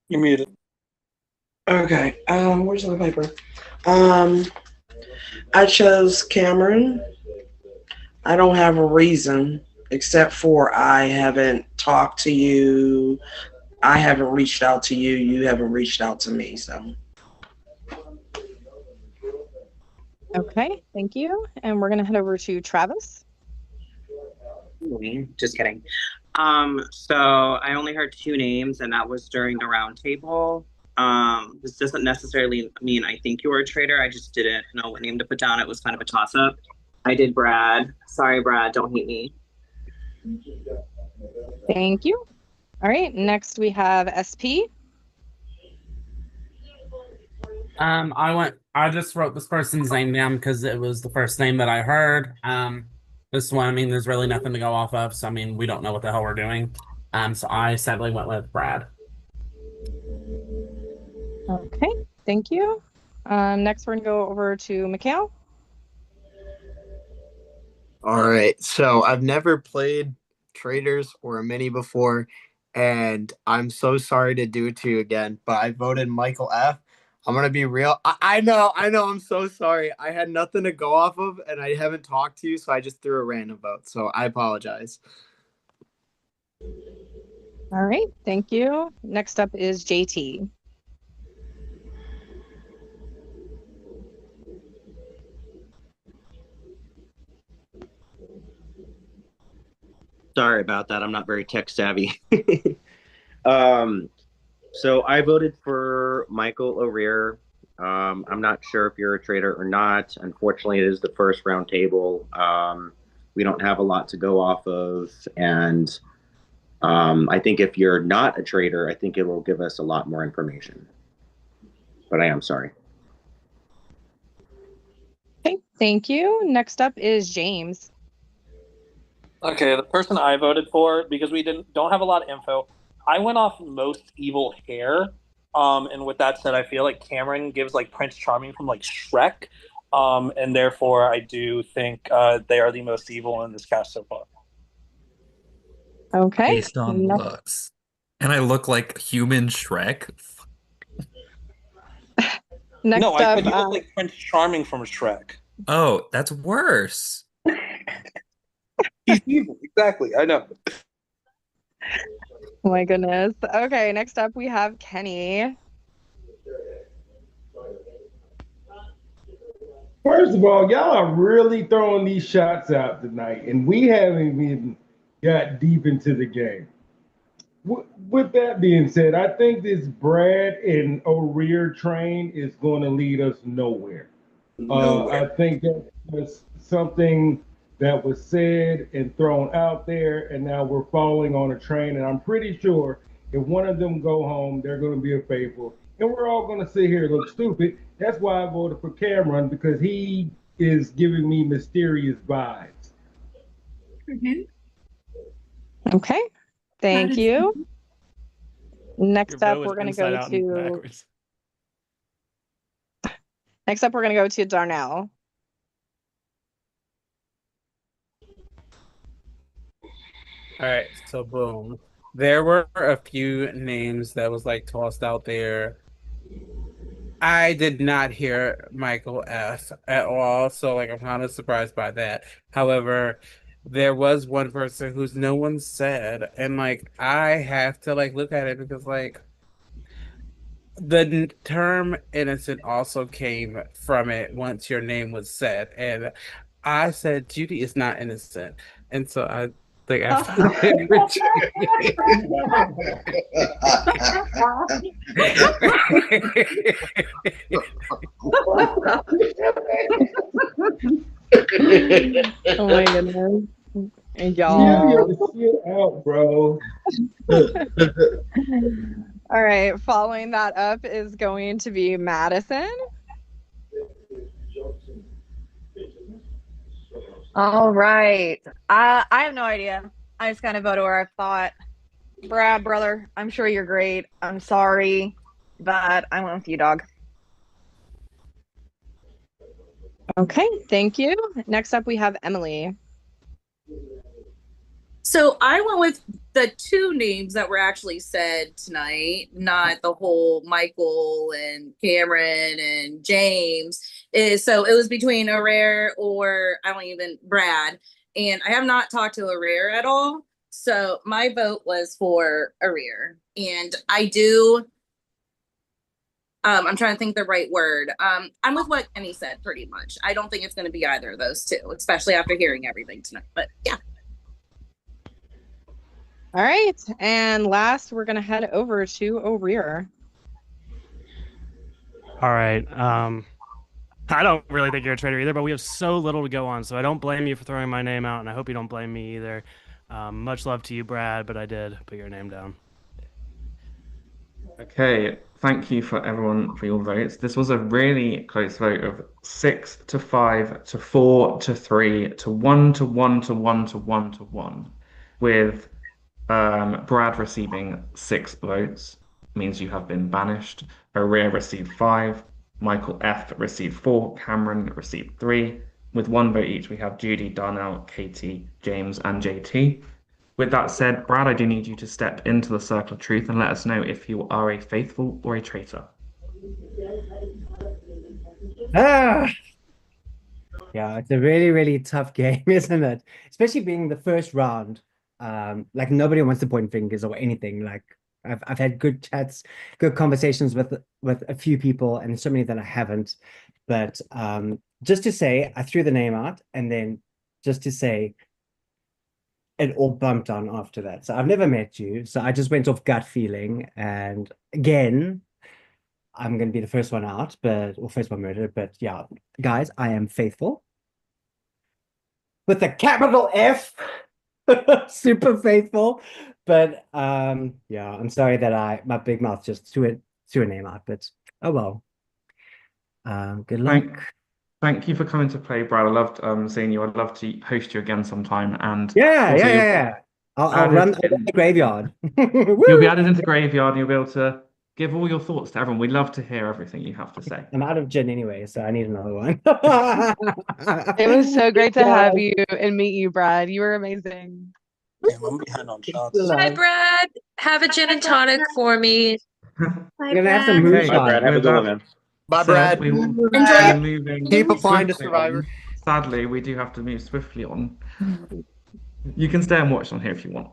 You're muted. Okay, where's my paper? I chose Cameron. I don't have a reason except for I haven't talked to you. I haven't reached out to you. You haven't reached out to me, so. Okay, thank you. And we're gonna head over to Travis. Just kidding. So I only heard two names, and that was during the round table. This doesn't necessarily mean I think you were a traitor. I just didn't know what name to put down. It was kind of a toss-up. I did Brad. Sorry, Brad. Don't hate me. Thank you. All right, next we have SP. I just wrote this person's name down because it was the first name that I heard. This one, I mean, there's really nothing to go off of, so I mean, we don't know what the hell we're doing. So I sadly went with Brad. Okay, thank you. Next we're gonna go over to Mikhail. All right. So I've never played Traitors or a mini before, and I'm so sorry to do it to you again, but I voted Michael F. I'm gonna be real. I know, I'm so sorry. I had nothing to go off of, and I haven't talked to you, so I just threw a random vote. So I apologize. All right, thank you. Next up is JT. Sorry about that. I'm not very tech savvy. So I voted for Michael O'Rear. I'm not sure if you're a traitor or not. Unfortunately, it is the first round table. We don't have a lot to go off of, and I think if you're not a traitor, I think it will give us a lot more information. But I am sorry. Okay, thank you. Next up is James. Okay, the person I voted for, because we don't have a lot of info, I went off most evil hair. And with that said, I feel like Cameron gives like Prince Charming from like Shrek. And therefore I do think they are the most evil in this cast so far. Okay. Based on looks. And I look like human Shrek. Next no, I up, said you look like Prince Charming from Shrek. Oh, that's worse. He's evil. Exactly. I know. Oh my goodness. Okay, next up we have Kenny. First of all, y'all are really throwing these shots out tonight, and we haven't even got deep into the game. With that being said, I think this Brad and O'Rear train is going to lead us nowhere. I think that was something that was said and thrown out there, and now we're falling on a train. And I'm pretty sure if one of them go home, they're going to be a faithful, and we're all going to sit here and look stupid. That's why I voted for Cameron, because he is giving me mysterious vibes. Okay, thank you. Next Your up, vote we're is going to inside go out and to. backwards. Next up, we're going to go to Darnell. All right, so boom. There were a few names that was like tossed out there. I did not hear Michael F. at all, so like I'm kind of surprised by that. However, there was one person who's no one said, and like I have to like look at it because like the term innocent also came from it once your name was said, and I said Judy is not innocent, and so I like after Oh my goodness. Chill Y'all. your shit out, bro. All right, following that up is going to be Madison. All right. I have no idea. I just kind of voted where I thought. Brad, brother, I'm sure you're great. I'm sorry, but I went with you, dog. Okay, thank you. Next up, we have Emily. So I went with the two names that were actually said tonight, not the whole Michael and Cameron and James. So it was between Arare or I don't even Brad. And I have not talked to Arare at all. So my vote was for Arare. And I do I'm trying to think the right word. I'm with what Kenny said pretty much. I don't think it's gonna be either of those two, especially after hearing everything tonight. But yeah. All right, and last, we're going to head over to O'Rear. All right. I don't really think you're a traitor either, but we have so little to go on, so I don't blame you for throwing my name out, and I hope you don't blame me either. Much love to you, Brad, but I did put your name down. Okay, thank you for everyone for your votes. This was a really close vote of 6 to 5 to 4 to 3 to 1 to 1 to 1 to 1 to 1, with Brad receiving 6 votes, means you have been banished. Aria received 5, Michael F received 4, Cameron received 3. With 1 vote each, we have Judy, Darnell, Katie, James, and JT. With that said, Brad, I do need you to step into the circle of truth and let us know if you are a faithful or a traitor. Ah, yeah, it's a really, really tough game, isn't it? Especially being the first round. Like nobody wants to point fingers or anything. Like I've had good chats, good conversations with a few people, and so many that I haven't. But just to say, I threw the name out, and then just to say, it all bumped on after that. So I've never met you, so I just went off gut feeling, and again, I'm going to be the first one out, or first one murdered. But yeah, guys, I am faithful with a capital F, super faithful. But yeah, I'm sorry that my big mouth just threw a name out. But oh well. Good luck. Thank you for coming to play, Brad. I loved seeing you. I'd love to host you again sometime. And Yeah, also yeah. I'll run the graveyard. You'll be added into graveyard, and you'll be able to give all your thoughts to everyone. We'd love to hear everything you have to say. I'm out of gin anyway, so I need another one. It was so great to have you and meet you, Brad. You were amazing. I'm behind on shots. Hi, Brad. Have a gin and tonic for me. We're gonna have some moonshine. Bye, Brad. Have a good one, man. Bye, Brad. We will Enjoy. be moving Keep applying to swiftly Survivor. on. Sadly, we do have to move swiftly on. You can stay and watch on here if you want.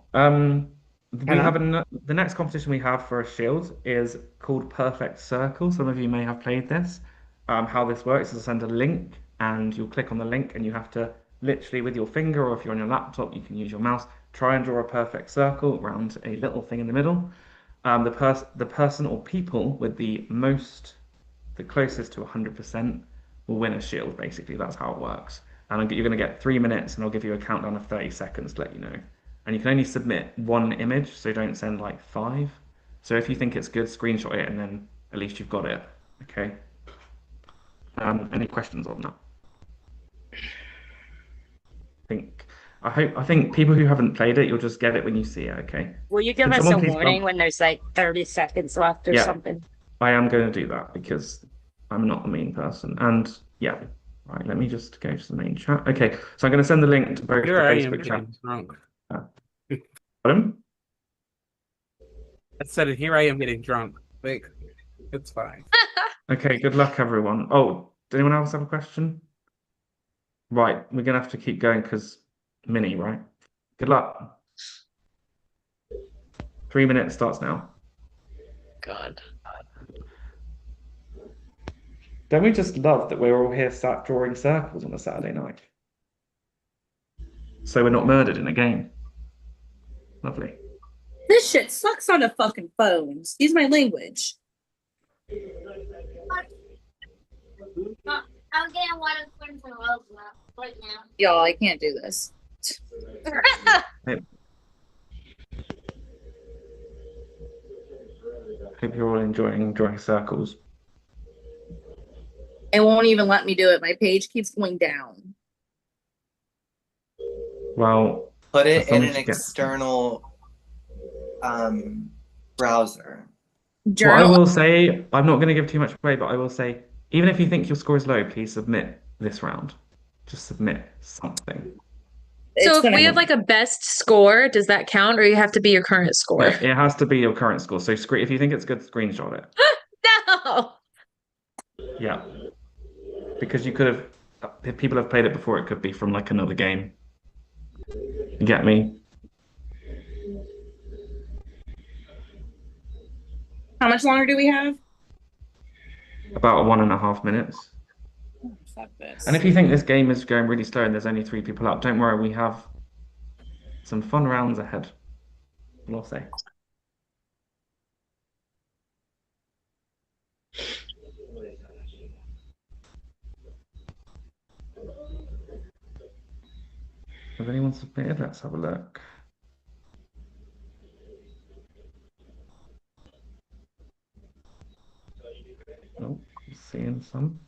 We Can I? have the next competition we have for a shield is called Perfect Circle. Some of you may have played this. How this works is I send a link and you'll click on the link and you have to literally with your finger or if you're on your laptop, you can use your mouse, try and draw a perfect circle around a little thing in the middle. The person or people with the closest to 100% will win a shield, basically. That's how it works. And you're going to get 3 minutes, and I'll give you a countdown of 30 seconds to let you know. And you can only submit one image, so don't send like five. So if you think it's good, screenshot it, and then at least you've got it. Okay. Any questions on that? think I think people who haven't played it, you'll just get it when you see it. Okay. Will you give Can us someone a please warning bump? when there's like 30 seconds left or Yeah, something? I am going to do that because I'm not a mean person. And yeah, right. Let me just go to the main chat. Okay, so I'm going to send the link to both the Here I am Facebook chat. getting drunk. Pardon? I said it. Here I am getting drunk. Like, it's fine. Okay. Good luck, everyone. Oh, does anyone else have a question? Right, we're gonna have to keep going because Mini, right? Good luck. 3 minutes starts now. God. Don't we just love that we're all here sat drawing circles on a Saturday night? So we're not murdered in a game. Lovely. This shit sucks on a fucking phone. Excuse my language. I'm getting one of Twins and Rose right now. Y'all, I can't do this. Hope you're all enjoying drawing circles. It won't even let me do it. My page keeps going down. Well, put it in something an to get. external browser. What I will say, I'm not going to give too much away, but I will say, even if you think your score is low, please submit this round. Just submit something. So if we have like a best score, does that count, or you have to be your current No, score? it has to be your current score. So if you think it's good, screenshot it. No. Yeah. Because you could have, if people have played it before, it could be from like another game. You get me? How much longer do we have? About 1.5 minutes. Oh, fuck this. And if you think this game is going really slow and there's only 3 people up, don't worry, we have some fun rounds ahead. We'll say. Has anyone submitted? Let's have a look. Oh, seeing some.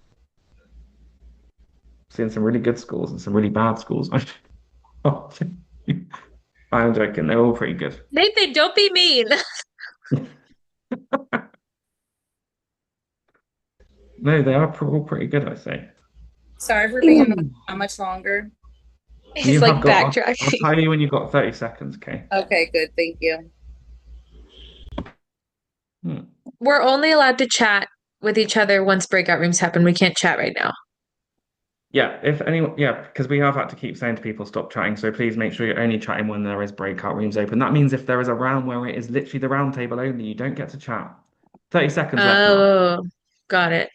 Seeing some really good schools and some really bad schools. Oh, I'm joking. They're all pretty good. Nathan, don't be mean. No, they are all pretty good, I say. Sorry for being annoying. How much longer? He's like I'll backtracking. tell you when you've got 30 seconds, okay? Okay, good. Thank you. We're only allowed to chat with each other once breakout rooms happen. We can't chat right now. Yeah, if anyone, yeah, because we have had to keep saying to people stop chatting. So please make sure you're only chatting when there is breakout rooms open. That means if there is a round where it is literally the round table only, you don't get to chat. 30 seconds left now. Oh, got it.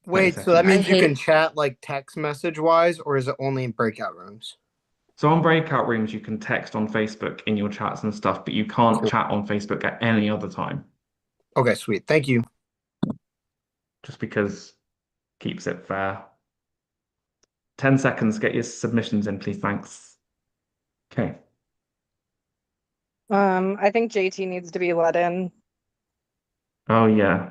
Wait, so that means you can chat like text message wise, or is it only in breakout rooms? So on breakout rooms, you can text on Facebook in your chats and stuff, but you can't chat on Facebook at any other time. Okay, sweet. Thank you. Just because keeps it fair. 10 seconds, get your submissions in, please. Thanks. Okay. I think JT needs to be let in. Oh, yeah.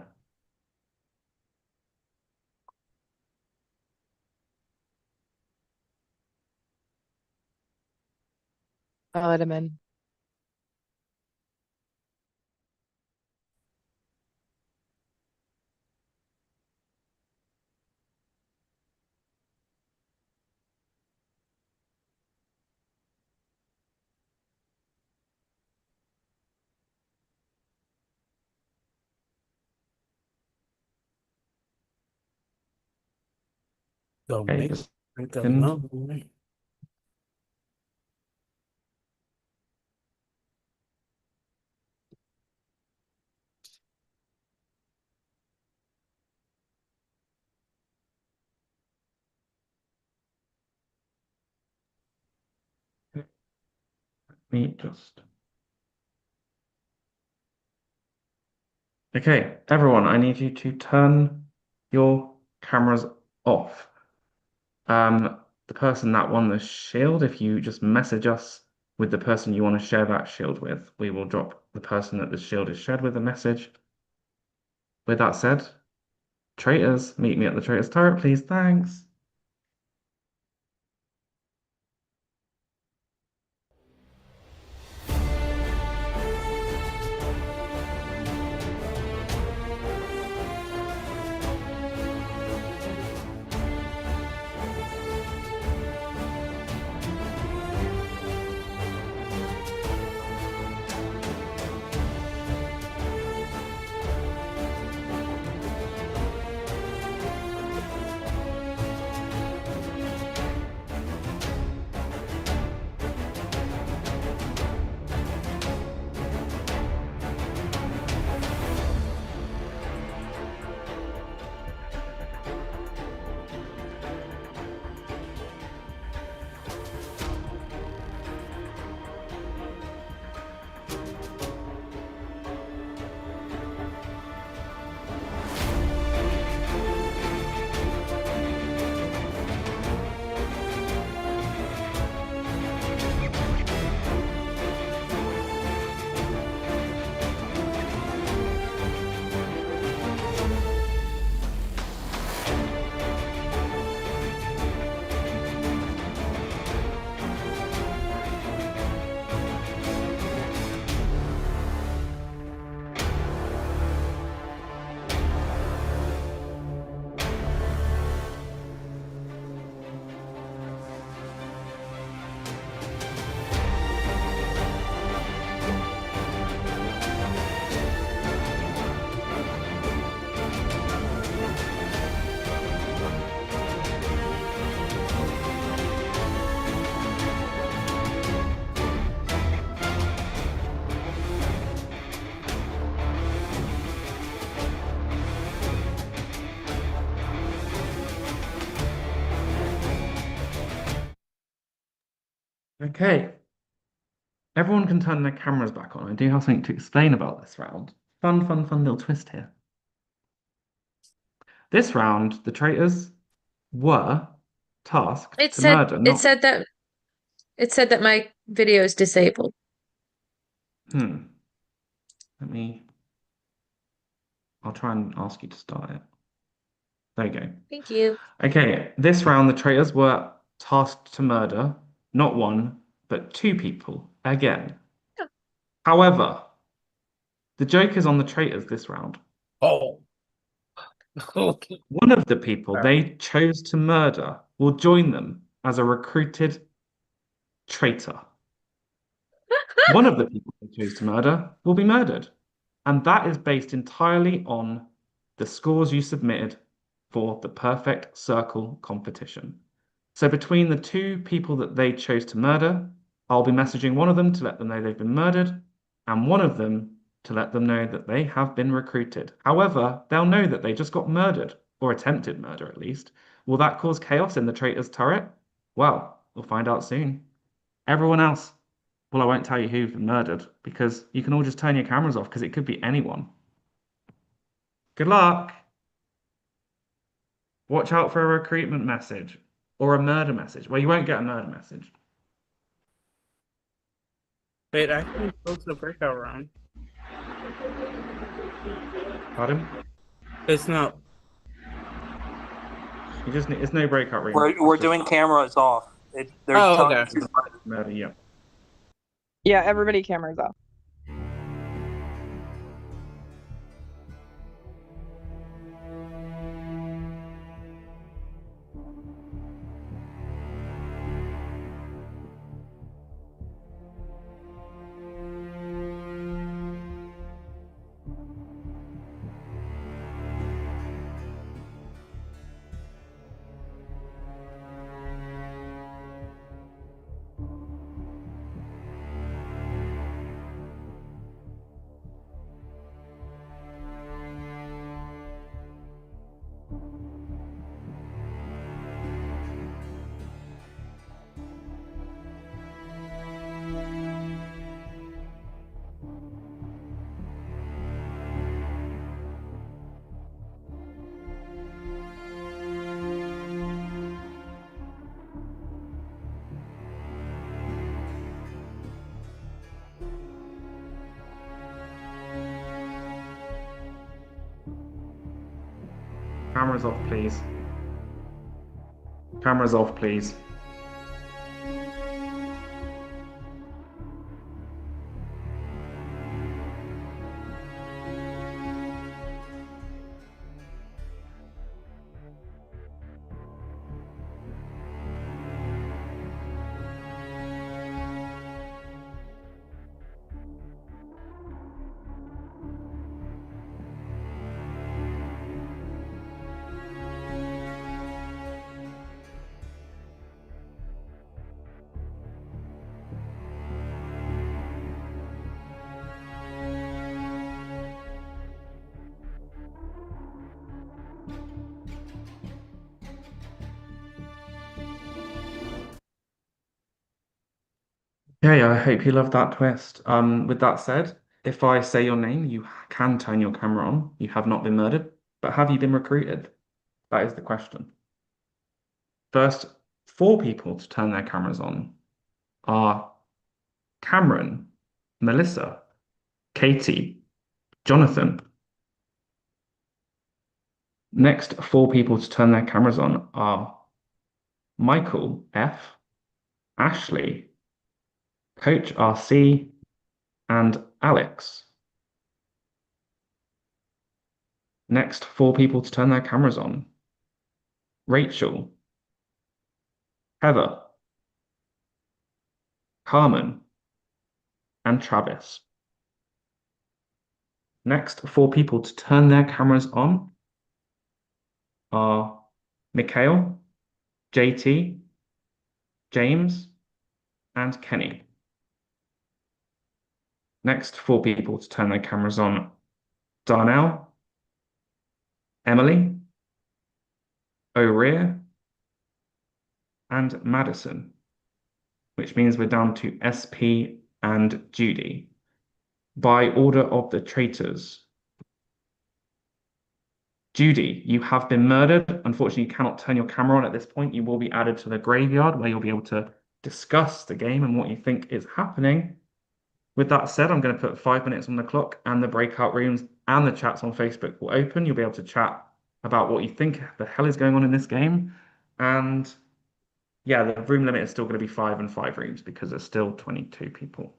I'll let him in. Don't Okay, make just it second. alone. me just. Okay, everyone, I need you to turn your cameras off. The person that won the shield, if you just message us with the person you want to share that shield with, we will drop the person that the shield is shared with a message. With that said, traitors, meet me at the traitors turret, please. Thanks. Okay. Everyone can turn their cameras back on. I do have something to explain about this round. Fun little twist here. This round, the traitors were tasked It to said murder, it not. said that it said that my video is disabled. Hmm. Let me. I'll try and ask you to start it. There you go. Thank you. Okay, this round, the traitors were tasked to murder not one, but two people again. However, the joke is on the traitors this round. Oh. One of the people Sorry. they chose to murder will join them as a recruited traitor. One of the people they chose to murder will be murdered. And that is based entirely on the scores you submitted for the perfect circle competition. So between the two people that they chose to murder, I'll be messaging one of them to let them know they've been murdered, and one of them to let them know that they have been recruited. However, they'll know that they just got murdered, or attempted murder at least. Will that cause chaos in the traitor's turret? Well, we'll find out soon. Everyone else, well, I won't tell you who've been murdered because you can all just turn your cameras off because it could be anyone. Good luck. Watch out for a recruitment message or a murder message. Well, you won't get a murder message. Wait, I can go to the breakout room. Pardon? It's not. You just need, it's no breakout room. We're It's just doing cameras off. They're Oh, telling okay. us to start. murder, yeah. Yeah, everybody cameras off. Cameras off, please. Cameras off, please. Okay, I hope you love that twist. With that said, if I say your name, you can turn your camera on. You have not been murdered, but have you been recruited? That is the question. First, four people to turn their cameras on are Cameron, Melissa, Katie, Jonathan. Next, four people to turn their cameras on are Michael F, Ashley, Coach RC, and Alex. Next, four people to turn their cameras on. Rachel, Heather, Carmen, and Travis. Next, four people to turn their cameras on are Mikhail, JT, James, and Kenny. Next, four people to turn their cameras on: Darnell, Emily, O'Rear, and Madison, which means we're down to SP and Judy. By order of the traitors. Judy, you have been murdered. Unfortunately, you cannot turn your camera on at this point. You will be added to the graveyard where you'll be able to discuss the game and what you think is happening. With that said, I'm going to put 5 minutes on the clock, and the breakout rooms and the chats on Facebook will open. You'll be able to chat about what you think the hell is going on in this game. And yeah, the room limit is still going to be 5 and 5 rooms because there's still 22 people.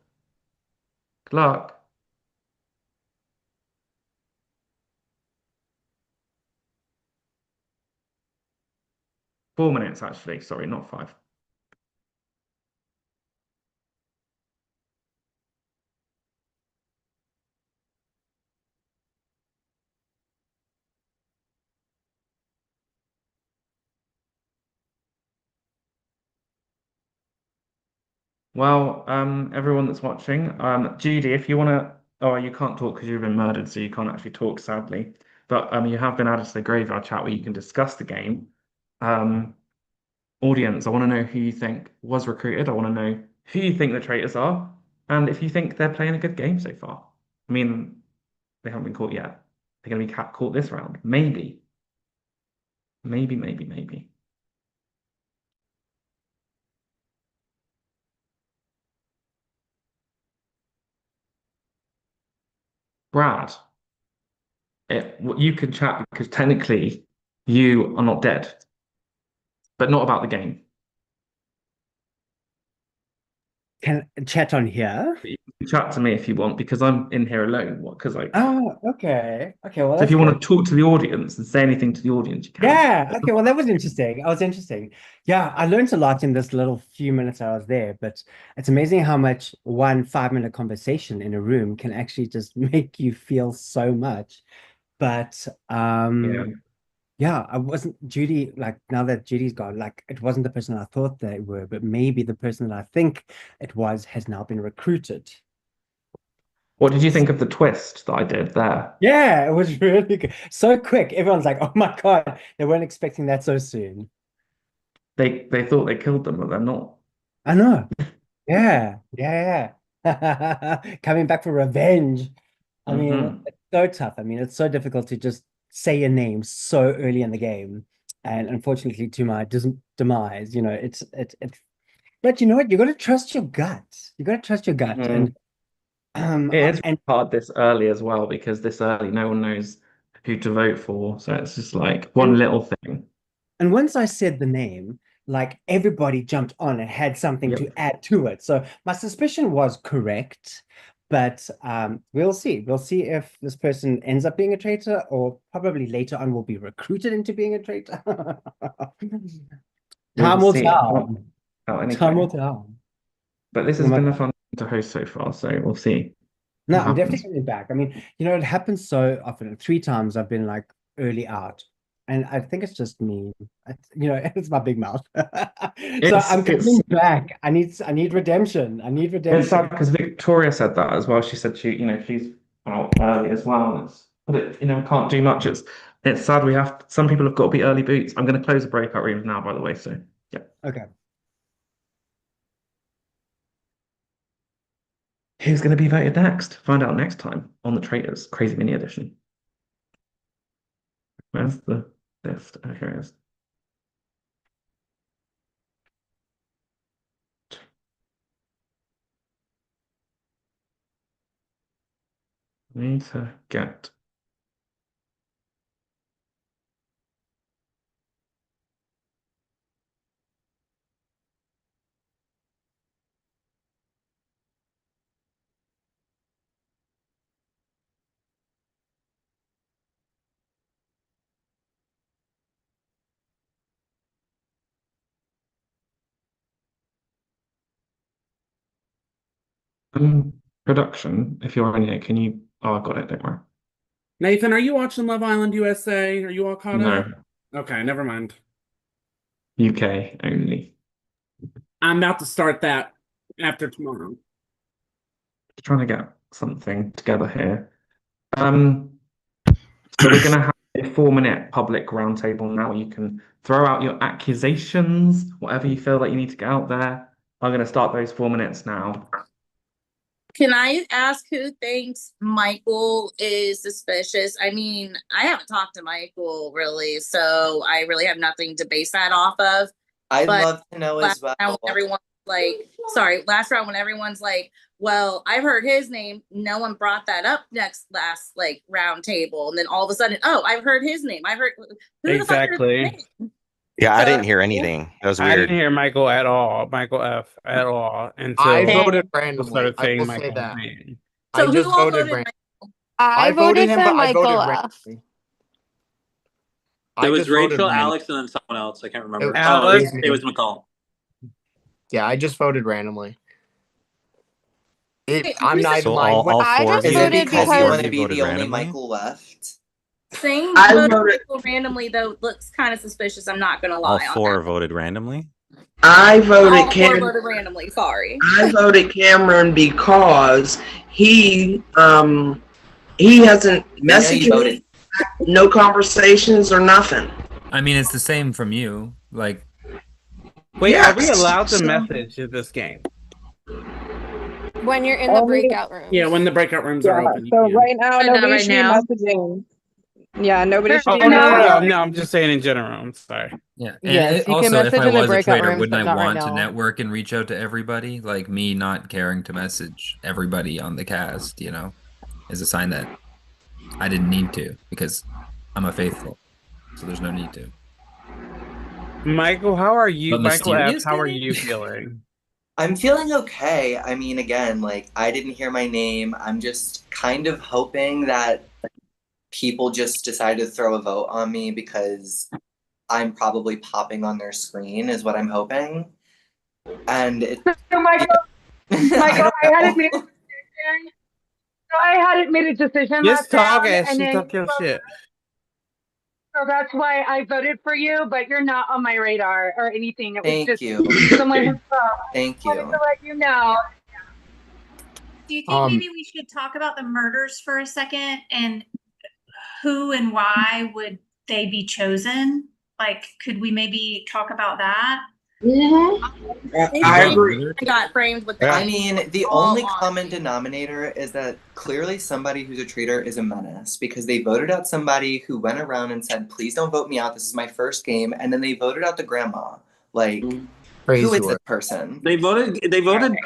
Good luck. $4 minutes, actually. Sorry, not 5. Well, everyone that's watching, Judy, if you want to, oh, you can't talk because you've been murdered, so you can't actually talk, sadly. But you have been added to the graveyard chat where you can discuss the game. Audience, I want to know who you think was recruited. I want to know who you think the traitors are, and if you think they're playing a good game so far. I mean, they haven't been caught yet. They're going to be caught this round. Maybe. Maybe, maybe, maybe. Brad, you can chat because technically you are not dead, but not about the game. Can chat on here? You can chat to me if you want because I'm in here alone. What? Because like, Oh, okay. Okay, well, so if that's you want good. to talk to the audience and say anything to the audience, you can. Yeah, okay, well, that was interesting. I was interesting. Yeah, I learned a lot in this little few minutes I was there, but it's amazing how much one 5 minute conversation in a room can actually just make you feel so much. But Yeah. yeah, I wasn't Judy, like now that Judy's gone, like it wasn't the person I thought they were, but maybe the person that I think it was has now been recruited. What did you think of the twist that I did there? Yeah, it was really good. So quick. Everyone's like, oh my God, they weren't expecting that so soon. They thought they killed them, but they're not. I know. Yeah, yeah, yeah. Coming back for revenge. I mean, Hmm. it's so tough. I mean, it's so difficult to just say a name so early in the game. And unfortunately, to my demise, it's but you know what? You got to trust your gut. You got to trust your gut. Hmm. And It is and hard this early as well because this early no one knows who to vote for. So it's just like one little thing. And once I said the name, like everybody jumped on and had something to add to it. So my suspicion was correct, but we'll see. We'll see if this person ends up being a traitor or probably later on will be recruited into being a traitor. Time will See. tell. Anyway. Time will tell. But this has been a fun to host so far, so we'll see. No, what I'm happens. definitely coming back. I mean, it happens so often. 3 times I've been like early out. And I think it's just me. It's my big mouth. So I'm coming back. I need redemption. I need redemption. It's sad because Victoria said that as well. She said she's out early as well. But can't do much. It's sad. Some people have got to be early boots. I'm going to close the breakout rooms now, by the way. So yeah. Okay. Who's going to be voted next? Find out next time on the Traitors Crazy Mini Edition. Where's the list? Oh, here it is. Need to get production. If you're on here, can you? Oh, I got it. Don't worry. Nathan, are you watching Love Island USA? Are you all caught No. up? Okay, never mind. UK only. I'm about to start that after tomorrow. Just trying to get something together here. So we're going to have a 4-minute public roundtable now. You can throw out your accusations, whatever you feel like you need to get out there. I'm going to start those 4 minutes now. Can I ask who thinks Michael is suspicious? I mean, I haven't talked to Michael really, so I really have nothing to base that off of. I'd But love to know as well. Last round when everyone's like, well, I've heard his name. No one brought that up last round table. And then all of a sudden, oh, I've heard his name. I heard who the fuck heard his name? Yeah, I didn't hear anything. That was I weird. didn't hear Michael at all, Michael F. at all until I voted people randomly. started I saying will say Michael's that. name. I So just who all voted voted randomly. I voted him, for but I Michael voted F. randomly. It I was just voted Rachel, randomly. Alex, and then someone else. I can't remember. Alex? It was McCall. Yeah, I just voted randomly. I'm not even So lying. all I four of just you, voted all because four want of to you be voted the only randomly? Michael left? Saying I voted voted- Michael randomly though looks kind of suspicious. I'm not gonna All lie. on four that. voted randomly? I voted All four Cam. voted randomly. Sorry. I voted Cameron because he hasn't messaged me, no conversations or nothing. I mean, it's the same from you. Like, Wait, are we Yes. allowed to message in this game? When you're in the Only- breakout room. Yeah, when the breakout rooms are open. you So can. right now, But not nobody right should be now. messaging. Yeah, nobody should Oh, be messaging. no, I'm just saying in general. I'm sorry. yeah. And Yes, you can also, if message I in the was a breakout trader, rooms, wouldn't but I not right want to now. network and reach out to everybody? Like me not caring to message everybody on the cast, is a sign that I didn't need to because I'm a faithful. So there's no need to. Michael, how are you? But Michael F, mysterious, how are maybe? you feeling? I'm feeling okay. I mean, again, I didn't hear my name. I'm just kind of hoping that people just decide to throw a vote on me because I'm probably popping on their screen, is what I'm hoping. And it's So Michael, I hadn't made a decision. So I hadn't made a decision Just last talk, round, Ashley. and then Talk your shit. so that's why I voted for you, but you're not on my radar or anything. It was Thank just you. someone who Thank wanted you. to let you know. Do you think maybe we should talk about the murders for a second and who and why would they be chosen? Could we maybe talk about that? I agree. I got framed with I mean, the only common denominator is that clearly somebody who's a traitor is a menace because they voted out somebody who went around and said, please don't vote me out. This is my first game. And then they voted out the grandma. Who is this person? They voted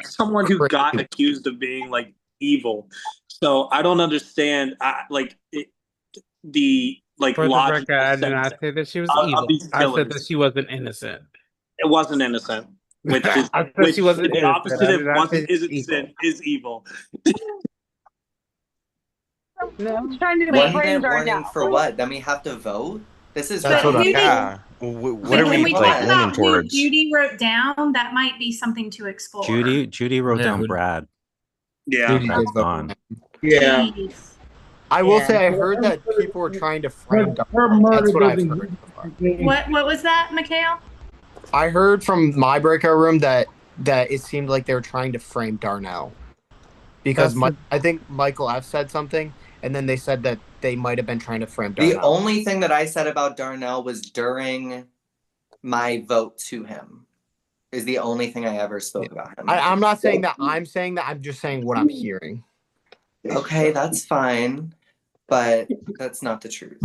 someone who got accused of being evil. So I don't understand. the like For the logical record, I did sense not say that she was of evil. these I said that killers. she wasn't innocent. It wasn't innocent, which is I said which she wasn't the innocent. opposite I of did not say wasn't isn't evil. sin is evil. Someone's trying to 1 minute frame warning for Darnell. what? Then we have to vote? This is That's But what who I'm. did? Yeah. What But are can we we like talk What? leaning about who towards? Judy wrote down? That might be something to explore. Judy wrote Yeah, down Brad. Yeah. Judy Brad's did vote. gone. Yeah. Jeez. I will Yeah. say I heard that people were trying to frame Her Darnell. murder That's what I've doesn't heard give so far. anything. What was that, Mikhail? I heard from my breakout room that it seemed like they were trying to frame Darnell because That's the I think Michael F said something, and then they said that they might have been trying to frame The Darnell. only thing that I said about Darnell was during my vote to him. Is the only thing I ever spoke about him. I'm not saying that I'm saying that. I'm just saying what I'm hearing. Okay, that's fine, but that's not the truth.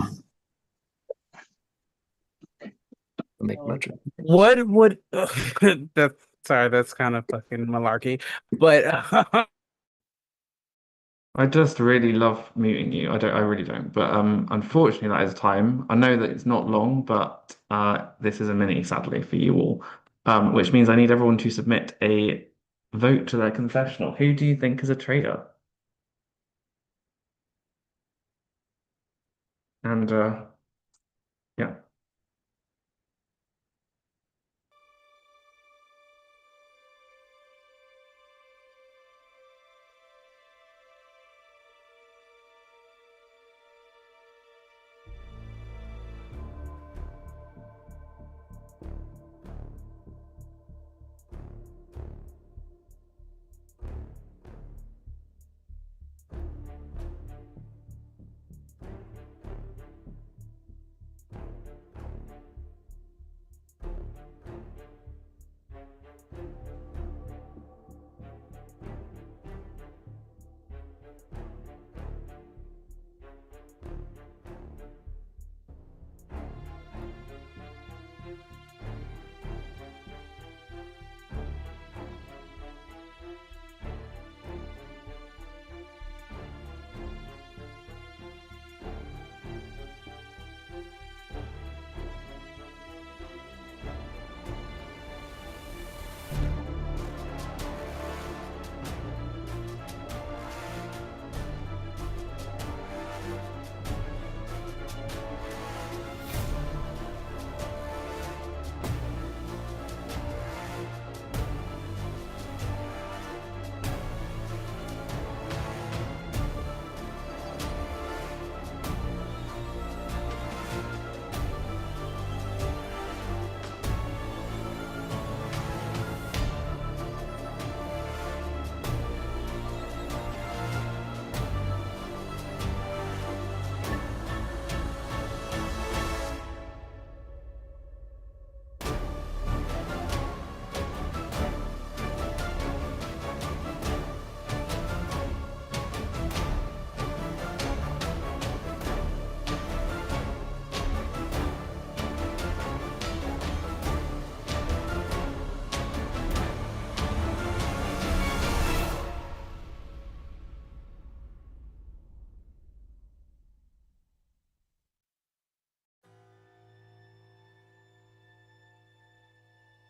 Make much of what would that's sorry, that's kind of fucking malarkey. But I just really love meeting you. I really don't. But unfortunately that is time. I know that it's not long, but this is a mini, sadly, for you all. Which means I need everyone to submit a vote to their confessional. Who do you think is a traitor? And yeah.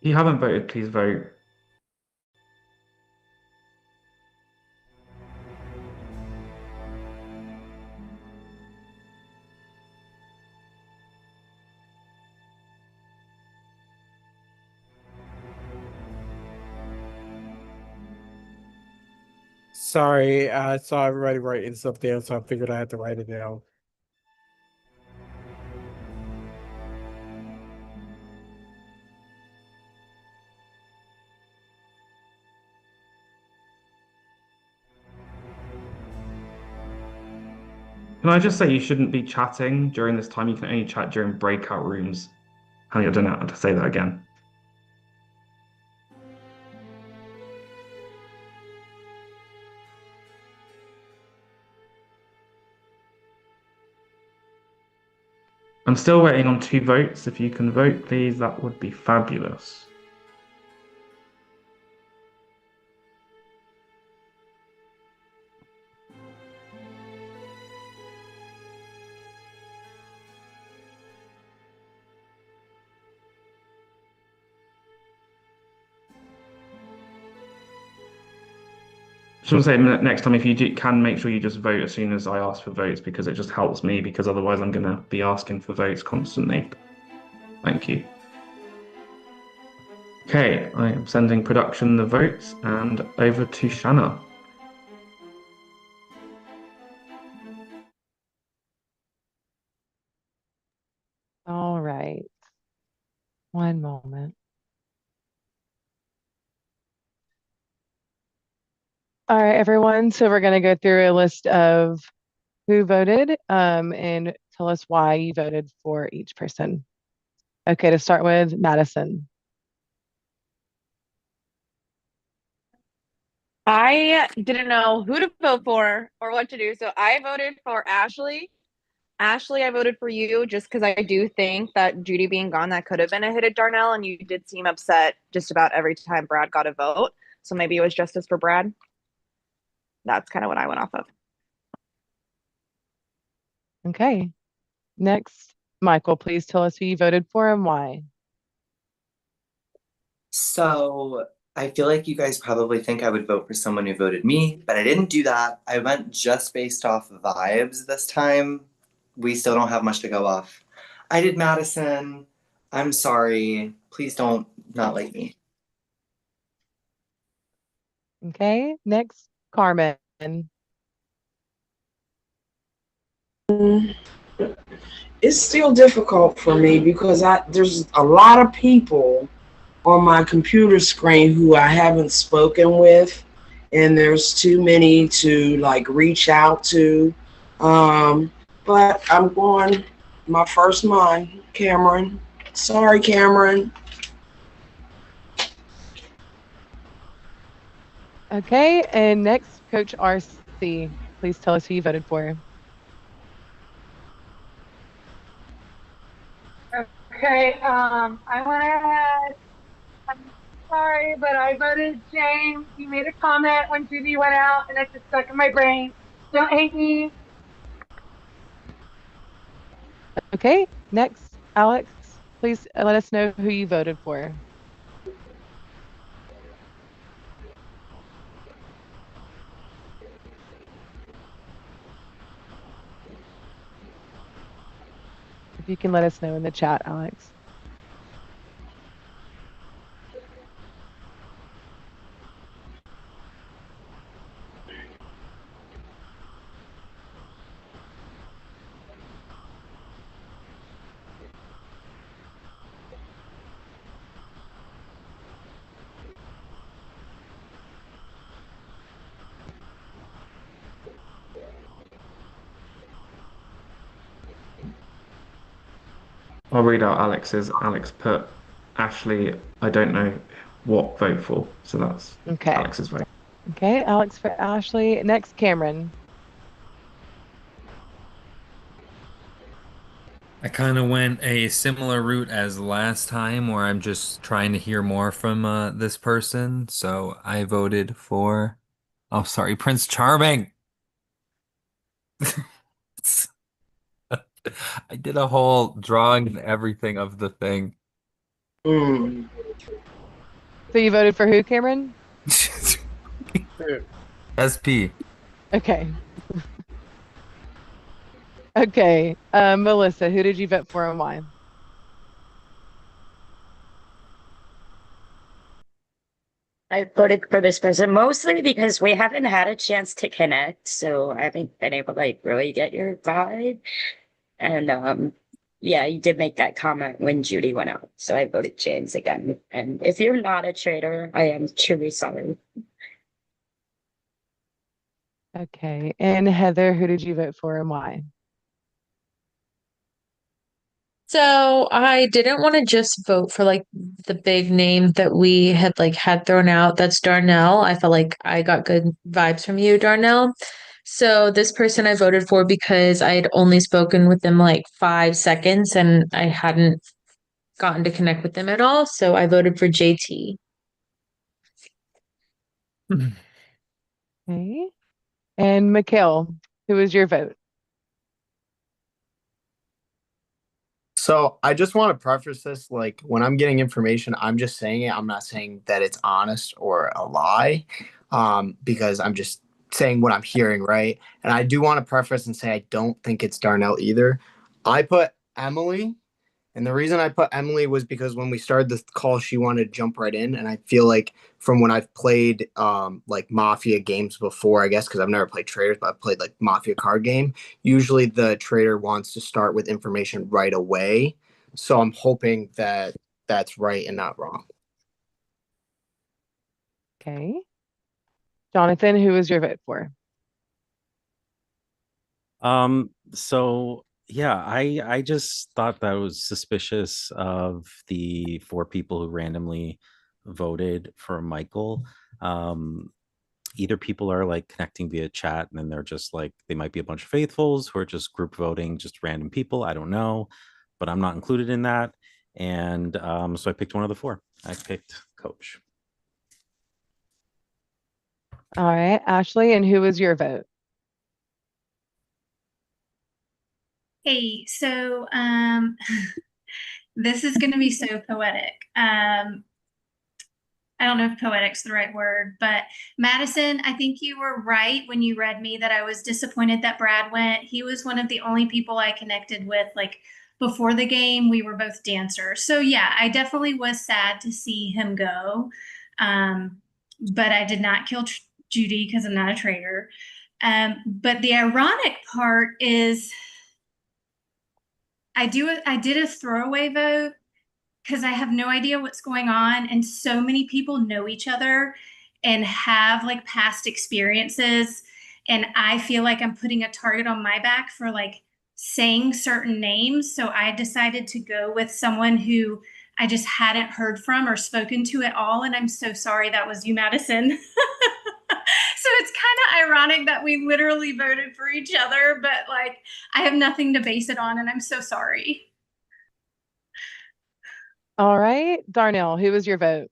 If you haven't voted, please vote. sorry, I saw everybody writing stuff down, so I figured I had to write it down. Can I just say you shouldn't be chatting during this time? You can only chat during breakout rooms. I don't know how to say that again. I'm still waiting on 2 votes. If you can vote, please, that would be fabulous. Just want to say next time if you can make sure you just vote as soon as I ask for votes because it just helps me because otherwise I'm going to be asking for votes constantly. Thank you. Okay, I am sending production the votes and over to Shanna. All right. One moment. All right, everyone. So we're going to go through a list of who voted and tell us why you voted for each person. Okay, to start with, Madison. I didn't know who to vote for or what to do, so I voted for Ashley. Ashley, I voted for you just because I do think that Judy being gone, that could have been a hit at Darnell, and you did seem upset just about every time Brad got a vote. So maybe it was justice for Brad. That's kind of what I went off of. Okay. Next, Michael, please tell us who you voted for and why. So I feel like you guys probably think I would vote for someone who voted me, but I didn't do that. I went just based off vibes this time. We still don't have much to go off. I did Madison. I'm sorry. Please don't not like me. Okay. Next, Carmen. It's still difficult for me because there's a lot of people on my computer screen who I haven't spoken with, and there's too many to like reach out to. But I'm going my first mind, Cameron. Sorry, Cameron. Okay. And next, Coach RC. Please tell us who you voted for. Okay, I went ahead. I'm sorry, but I voted James. He made a comment when Judy went out, and it just stuck in my brain. Don't hate me. Okay. Next, Alex. Please let us know who you voted for. If you can let us know in the chat, Alex. I'll read out Alex's. Alex put Ashley, I don't know what vote for. So that's Okay. Alex's vote. Okay, Alex for Ashley. Next, Cameron. I kind of went a similar route as last time where I'm just trying to hear more from this person. So I voted for, oh, sorry, Prince Charming. I did a whole drawing and everything of the thing. Mm. So you voted for who, Cameron? SP. Okay. Okay. Melissa, who did you vote for and why? I voted for this person mostly because we haven't had a chance to connect, so I haven't been able to like really get your vibe. And yeah, you did make that comment when Judy went out, so I voted James again. And if you're not a traitor, I am truly sorry. Okay. And Heather, who did you vote for and why? So I didn't want to just vote for like the big name that we had thrown out. That's Darnell. I felt like I got good vibes from you, Darnell. So this person I voted for because I had only spoken with them like 5 seconds and I hadn't gotten to connect with them at all. So I voted for JT. Okay. And Mikhail, who was your vote? So I just want to preface this, like when I'm getting information, I'm just saying it. I'm not saying that it's honest or a lie. because I'm just saying what I'm hearing, right? And I do want to preface and say I don't think it's Darnell either. I put Emily, and the reason I put Emily was because when we started the call, she wanted to jump right in, and I feel like from when I've played like Mafia games before, I guess because I've never played Traders, but I've played like Mafia card game. Usually, the trader wants to start with information right away, so I'm hoping that that's right and not wrong. Okay. Jonathan, who was your vote for? So yeah, I just thought that was suspicious of the 4 people who randomly voted for Michael. Either people are like connecting via chat and then they're just like they might be a bunch of faithfuls who are just group voting, just random people. I don't know, but I'm not included in that. And so I picked one of the 4. I picked Coach. All right, Ashley, and who was your vote? Hey, so this is going to be so poetic. I don't know if poetic's the right word, but Madison, I think you were right when you read me that I was disappointed that Brad went. He was one of the only people I connected with, like before the game. We were both dancers. So yeah, I definitely was sad to see him go. But I did not kill Judy because I'm not a traitor. But the ironic part is I did a throwaway vote because I have no idea what's going on. And so many people know each other and have like past experiences. And I feel like I'm putting a target on my back for like saying certain names. So I decided to go with someone who I just hadn't heard from or spoken to at all. And I'm so sorry that was you, Madison. So it's kind of ironic that we literally voted for each other, but like I have nothing to base it on. And I'm so sorry. All right, Darnell, who was your vote?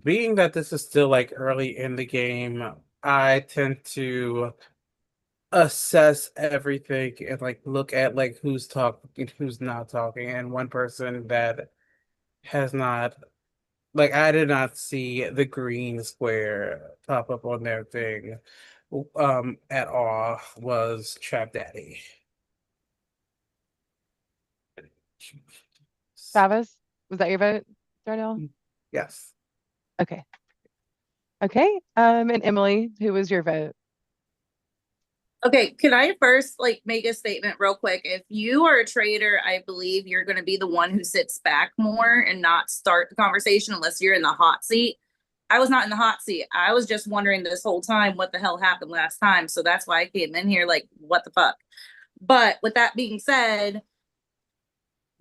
Being that this is still like early in the game, I tend to assess everything and like look at like who's talking and who's not talking. And one person that has not like I did not see the green square pop up on their thing at all was Trap Daddy. Travis, was that your vote, Darnell? Yes. Okay. Okay. And Emily, who was your vote? Okay, can I first like make a statement real quick? If you are a trader, I believe you're going to be the one who sits back more and not start the conversation unless you're in the hot seat. I was not in the hot seat. I was just wondering this whole time what the hell happened last time. So that's why I came in here like, what the fuck? But with that being said,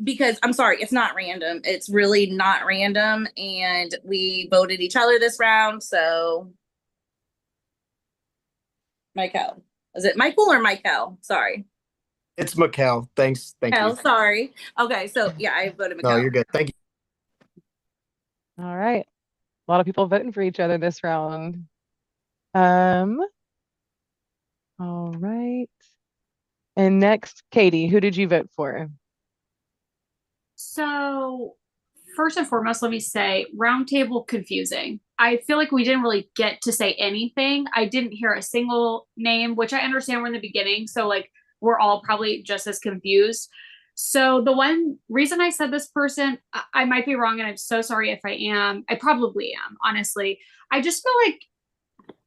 because I'm sorry, it's not random. It's really not random. And we voted each other this round. So, Michael. Is it Michael or Michael? Sorry. It's Mikkel. Thanks. Thank you. Sorry. Okay, so yeah, I voted Mikel. No, you're good. Thank you. All right. A lot of people voting for each other this round. All right. And next, Katie, who did you vote for? So, first and foremost, let me say roundtable confusing. I feel like we didn't really get to say anything. I didn't hear a single name, which I understand we're in the beginning. So, like, we're all probably just as confused. So, the one reason I said this person, I might be wrong, and I'm so sorry if I am. I probably am, honestly. I just feel like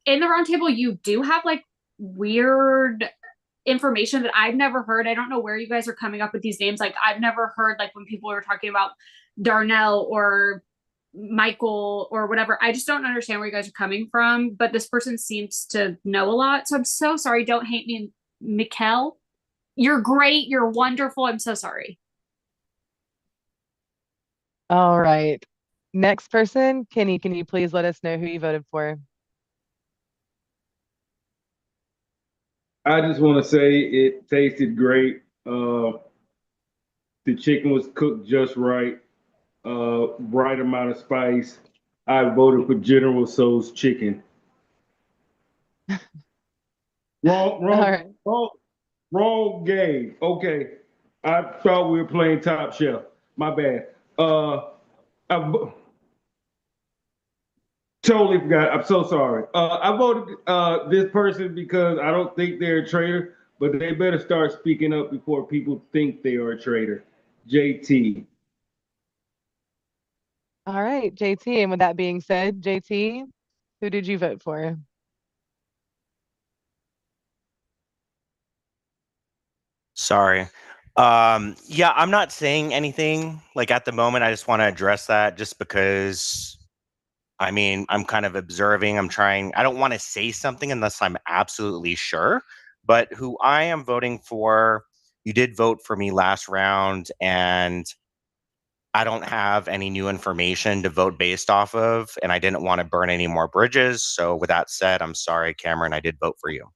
in the roundtable, you do have like weird information that I've never heard. I don't know where you guys are coming up with these names. Like I've never heard like when people were talking about Darnell or Michael or whatever. I just don't understand where you guys are coming from. But this person seems to know a lot. So I'm so sorry. Don't hate me, Mikkel. You're great. You're wonderful. I'm so sorry. All right. Next person, Kenny, can you please let us know who you voted for? I just want to say it tasted great. The chicken was cooked just right, right amount of spice. I voted for General So's chicken. Wrong game. Okay, I thought we were playing Top Chef. My bad. I, Totally forgot. I'm so sorry. I voted this person because I don't think they're a traitor, but they better start speaking up before people think they are a traitor. JT. All right, JT. And with that being said, JT, who did you vote for? Sorry. Yeah, I'm not saying anything like at the moment. I just want to address that just because I mean, I'm kind of observing. I'm trying. I don't want to say something unless I'm absolutely sure. But who I am voting for, you did vote for me last round, and I don't have any new information to vote based off of, and I didn't want to burn any more bridges. So, with that said, I'm sorry, Cameron. I did vote for you.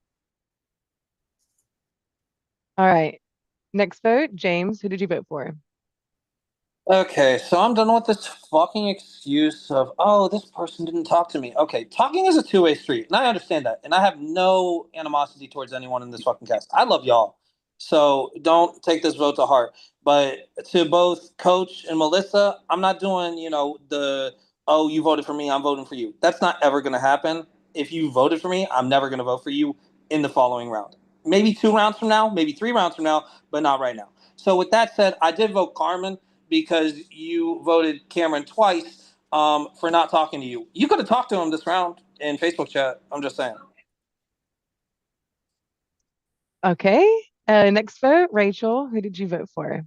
All right. Next vote, James, who did you vote for? Okay, so I'm done with this fucking excuse of, oh, this person didn't talk to me. Okay, talking is a two-way street, and I understand that. And I have no animosity towards anyone in this fucking cast. I love y'all. So don't take this vote to heart. But to both Coach and Melissa, I'm not doing, oh, you voted for me, I'm voting for you. That's not ever going to happen. If you voted for me, I'm never going to vote for you in the following round. Maybe 2 rounds from now, maybe 3 rounds from now, but not right now. So with that said, I did vote Carmen because you voted Cameron twice for not talking to you. You could have talked to him this round in Facebook chat. I'm just saying. Okay. Next vote, Rachel, who did you vote for?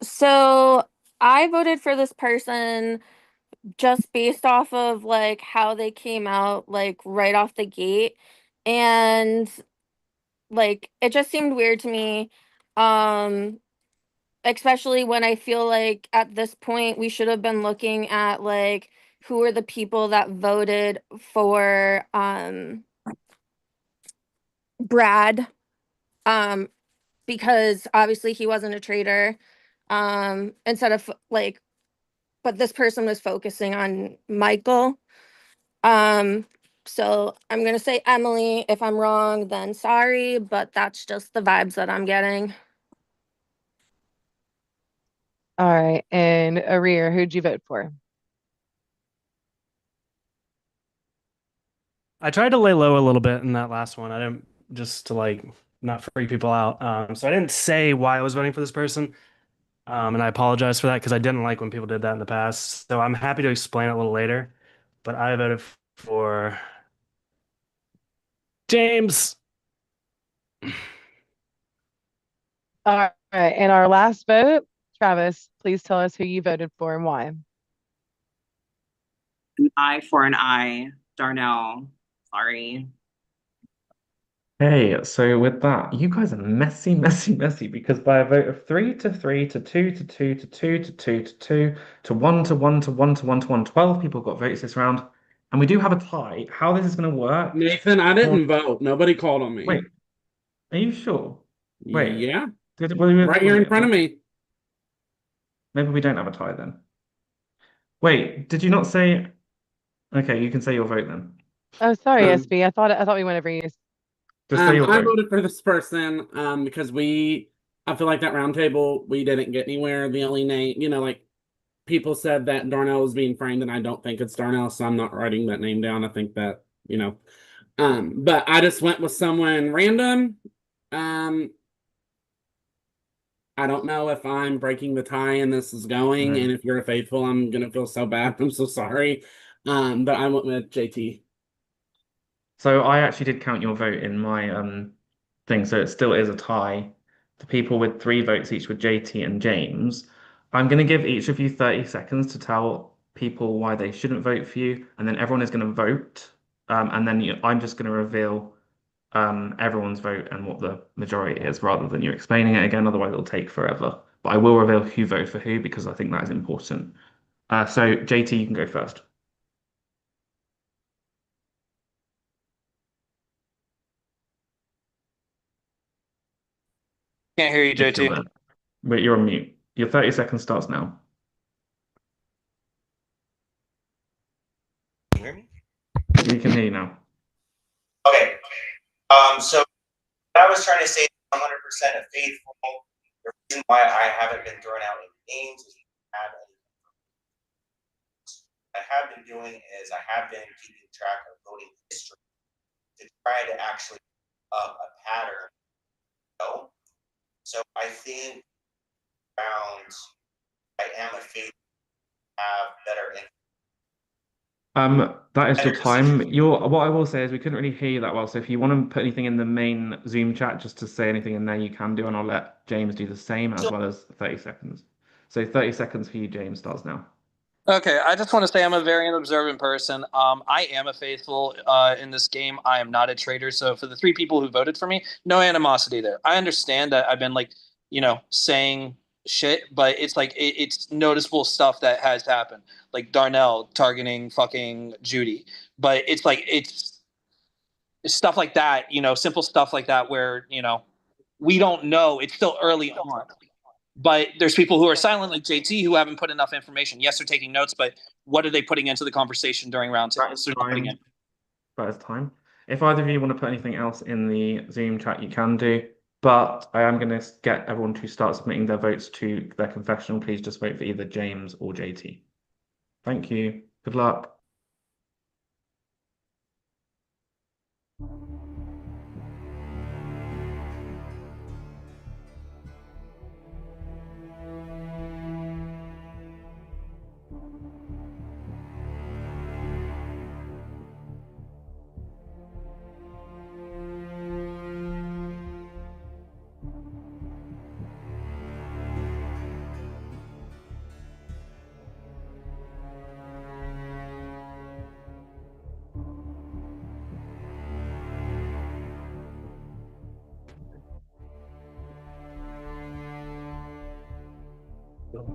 So I voted for this person just based off of like how they came out like right off the gate. And like it just seemed weird to me. Um, especially when I feel like at this point we should have been looking at like who are the people that voted for Brad. Um, because obviously he wasn't a traitor. Instead of like, but this person was focusing on Michael. Um, so I'm gonna say Emily. If I'm wrong, then sorry, but that's just the vibes that I'm getting. All right. And Arir, who'd you vote for? I tried to lay low a little bit in that last one. I didn't just to like not freak people out. So I didn't say why I was voting for this person. And I apologize for that because I didn't like when people did that in the past. So I'm happy to explain it a little later. But I voted for James. All right. And our last vote, Travis, please tell us who you voted for and why. An eye for an eye, Darnell. Sorry. Hey, so with that, you guys are messy, messy, messy because by a vote of 3 to 3 to 2 to 2 to 2 to 2 to 2 to 1 to 1 to 1 to 1 to 1, 12 people got votes this round. And we do have a tie. How this is going to work? Nathan, I didn't vote. Nobody called on me. Wait, are you sure? Wait, Yeah. right here in front of me. Maybe we don't have a tie then. Wait, did you not say? Okay, you can say your vote then. Oh, sorry, Um, SB. I thought we went over you. Just say your I vote. voted for this person because I feel like that round table, we didn't get anywhere. The only name, like people said that Darnell was being framed, and I don't think it's Darnell, so I'm not writing that name down. I think that, but I just went with someone random. Um, I don't know if I'm breaking the tie and this is going, and if you're a faithful, I'm gonna feel so bad. I'm so sorry. But I went with JT. So I actually did count your vote in my thing, so it still is a tie. The people with 3 votes each were JT and James. I'm going to give each of you 30 seconds to tell people why they shouldn't vote for you, and then everyone is going to vote. And then I'm just going to reveal everyone's vote and what the majority is rather than you explaining it again. Otherwise, it'll take forever. But I will reveal who voted for who because I think that is important. So JT, you can go first. Can't hear you, You're still JT. there. Wait, you're on mute. Your 30 seconds starts now. Can you hear me? We can hear you now. Okay. So what I was trying to say is 100% of faithful. The reason why I haven't been thrown out in games is have I have been doing is I have been keeping track of voting history to try to actually up a pattern. So I think around I am a faith have better That is your better time. decision. What I will say is we couldn't really hear you that well. So if you want to put anything in the main Zoom chat, just to say anything in there, you can do, and I'll let James do the same as well as 30 seconds. So 30 seconds for you, James, starts now. Okay, I just want to say I'm a very observant person. I am a faithful in this game. I am not a traitor. So for the three people who voted for me, no animosity there. I understand that I've been like, saying shit, but it's like it's noticeable stuff that has happened, like Darnell targeting fucking Judy. But it's like it's stuff like that, simple stuff like that where we don't know. It's still early on. But there's people who are silent, like JT, who haven't put enough information. Yes, they're taking notes, but what are they putting into the conversation during roundtables? They're not putting in. That is time. If either of you want to put anything else in the Zoom chat, you can do. But I am going to get everyone to start submitting their votes to their confessional. Please just vote for either James or JT. Thank you. Good luck.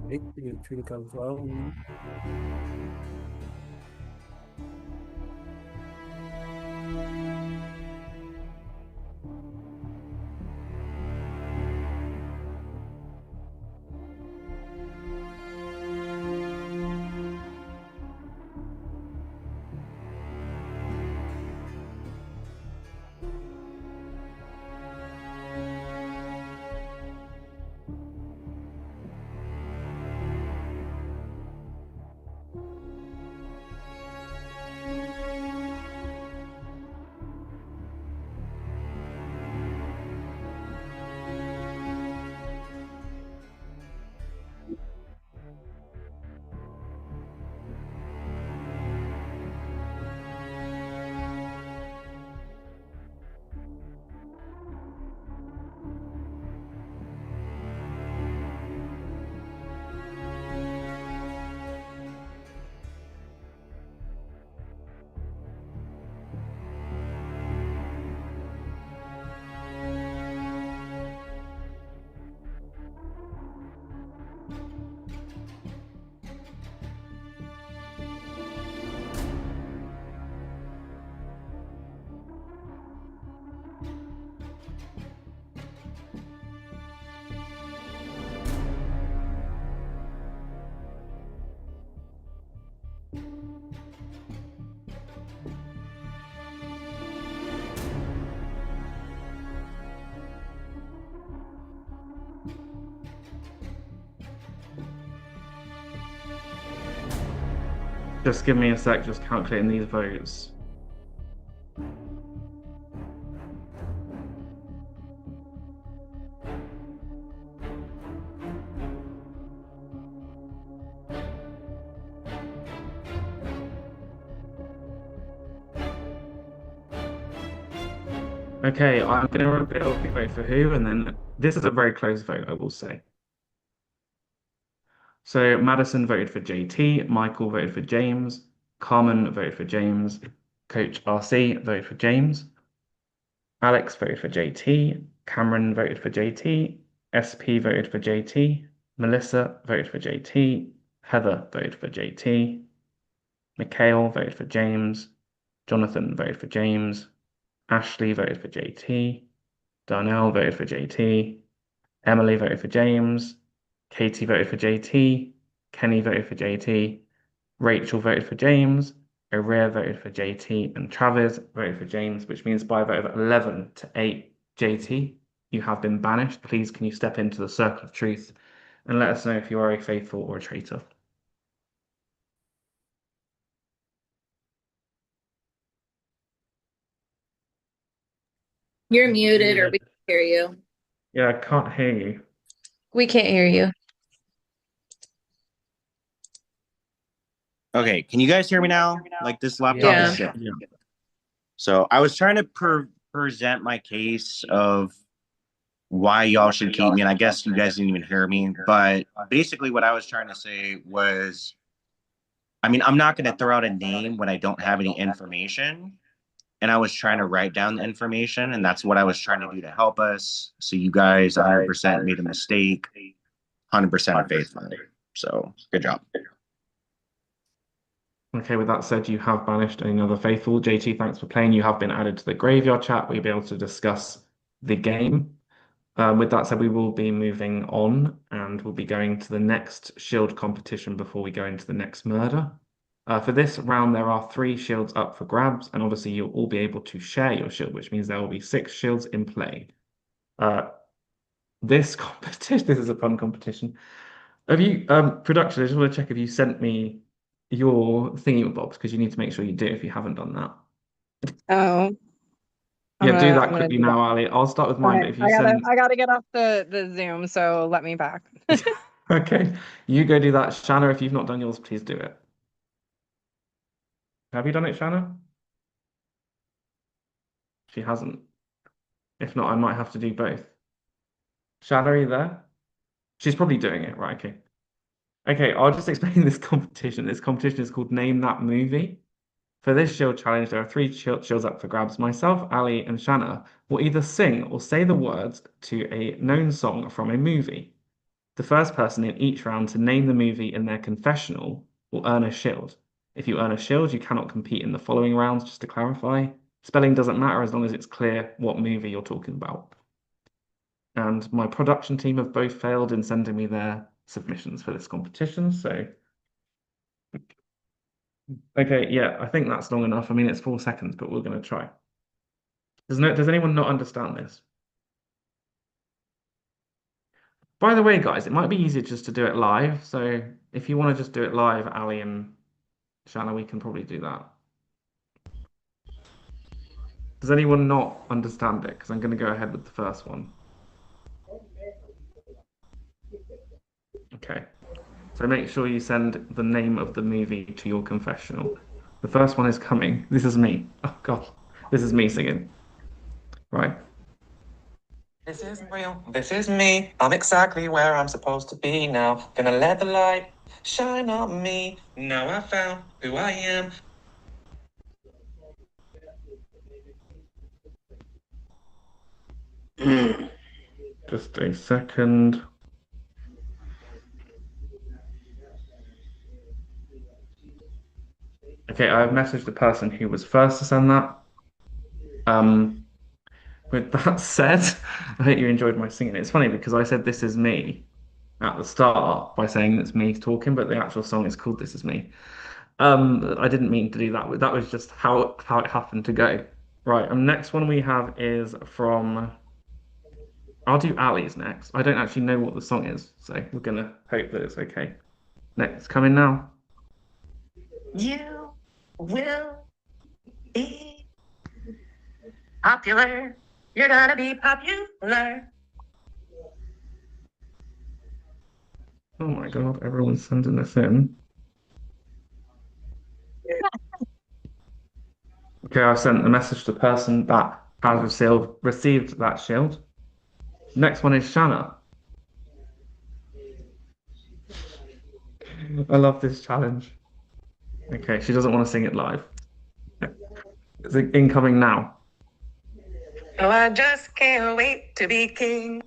Wait for you to confirm. Just give me a sec, just calculating these votes. Okay, I'm going to reveal who vote for who, and then this is a very close vote, I will say. So Madison voted for JT, Michael voted for James, Carmen voted for James, Coach RC voted for James, Alex voted for JT, Cameron voted for JT, SP voted for JT, Melissa voted for JT, Heather voted for JT, Mikhail voted for James, Jonathan voted for James, Ashley voted for JT, Darnell voted for JT, Emily voted for James, Katie voted for JT, Kenny voted for JT, Rachel voted for James, Aurea voted for JT, and Travis voted for James, which means by a vote of 11 to 8, JT, you have been banished. Please, can you step into the circle of truth and let us know if you are a faithful or a traitor? You're muted or we can hear you. Yeah, I can't hear you. We can't hear you. Okay, can you guys hear me now? Like this laptop Yeah. is shit. So I was trying to present my case of why y'all should keep me, and I guess you guys didn't even hear me. But basically, what I was trying to say was, I mean, I'm not going to throw out a name when I don't have any information. And I was trying to write down the information, and that's what I was trying to do to help us. So you guys 100% made a mistake, 100% of faith. So good job. Okay, with that said, you have banished another faithful. JT, thanks for playing. You have been added to the graveyard chat where you'll be able to discuss the game. With that said, we will be moving on and we'll be going to the next shield competition before we go into the next murder. For this round, there are 3 shields up for grabs, and obviously you'll all be able to share your shield, which means there will be 6 shields in play. This competition, this is a fun competition. Have you, production, I just want to check if you sent me your thingy-bobs, because you need to make sure you do if you haven't done that. Oh, Yeah, do I'm that gonna quickly do that. now, Ali. I'll start with mine, Okay, but if you send... I gotta get off the Zoom, so let me back. Okay, you go do that. Shanna, if you've not done yours, please do it. Have you done it, Shanna? She hasn't. If not, I might have to do both. Shanna, are you there? She's probably doing it, right? Okay. Okay, I'll just explain this competition. This competition is called Name That Movie. For this shield challenge, there are 3 shields up for grabs. Myself, Ali, and Shanna will either sing or say the words to a known song from a movie. The first person in each round to name the movie in their confessional will earn a shield. If you earn a shield, you cannot compete in the following rounds, just to clarify. Spelling doesn't matter as long as it's clear what movie you're talking about. And my production team have both failed in sending me their submissions for this competition, so... Okay, yeah, I think that's long enough. I mean, it's 4 seconds, but we're going to try. Does anyone not understand this? By the way, guys, it might be easier just to do it live. So if you want to just do it live, Ali and Shanna, we can probably do that. Does anyone not understand it? Because I'm going to go ahead with the first one. Okay. So make sure you send the name of the movie to your confessional. The first one is coming. This is me. Oh, God. This is me singing. Right. This isn't real. This is me. I'm exactly where I'm supposed to be now. Gonna let the light shine on me. Now I found who I am. Just a second. Okay, I've messaged the person who was first to send that. With that said, I hope you enjoyed my singing. It's funny because I said this is me at the start by saying it's me talking, but the actual song is called This Is Me. I didn't mean to do that. That was just how it happened to go. Right, and next one we have is from... I'll do Ali's next. I don't actually know what the song is, so we're gonna hope that it's okay. Next, coming now. You will be popular. You're gonna be popular. Oh my God, everyone's sending this in. Okay, I sent a message to the person that has received that shield. Next one is Shanna. I love this challenge. Okay, she doesn't want to sing it live. It's incoming now. Oh, I just can't wait to be king.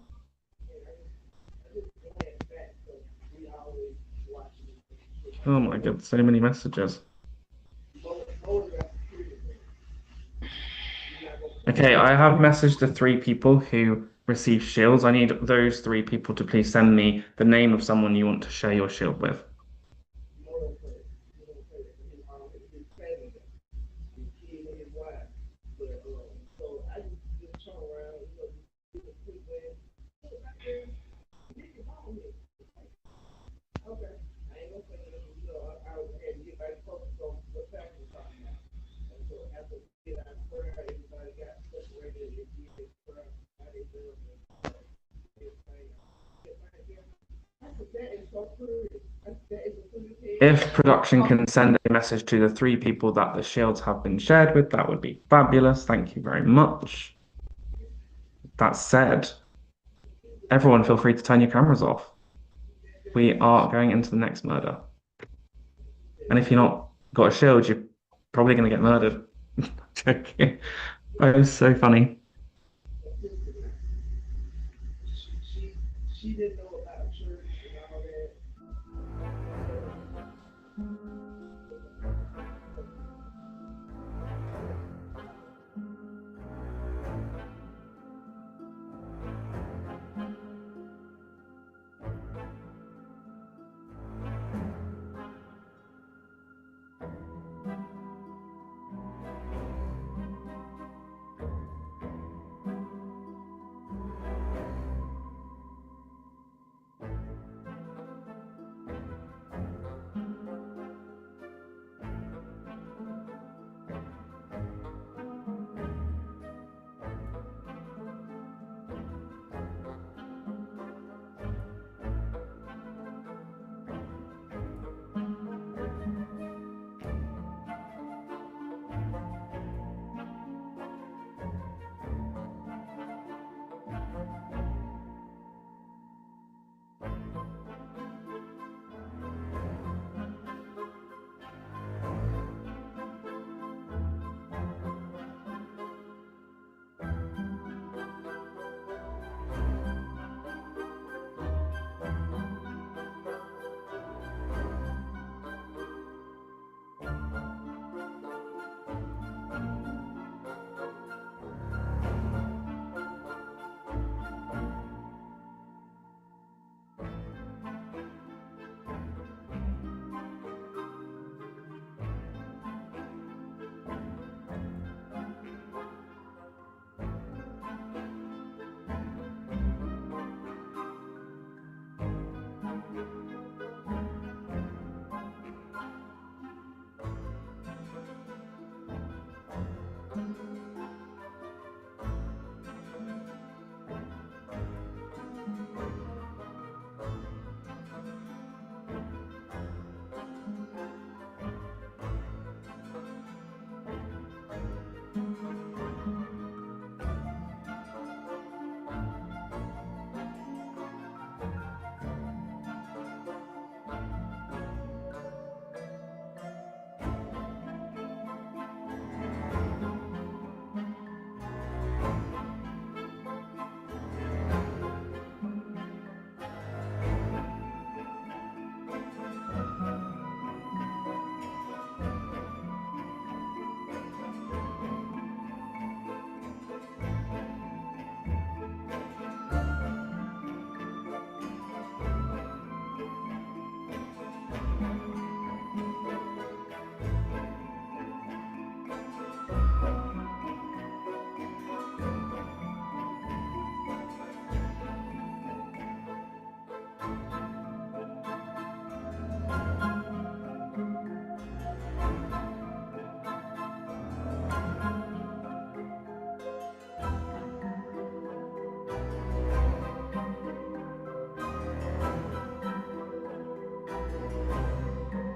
Oh my God, so many messages. Okay, I have messaged the 3 people who received shields. I need those 3 people to please send me the name of someone you want to share your shield with. If production can send a message to the three people that the shields have been shared with, that would be fabulous. Thank you very much. That said, everyone feel free to turn your cameras off. We are going into the next murder. And if you're not got a shield, you're probably going to get murdered. Joking. That was so funny. She didn't know about church and all that.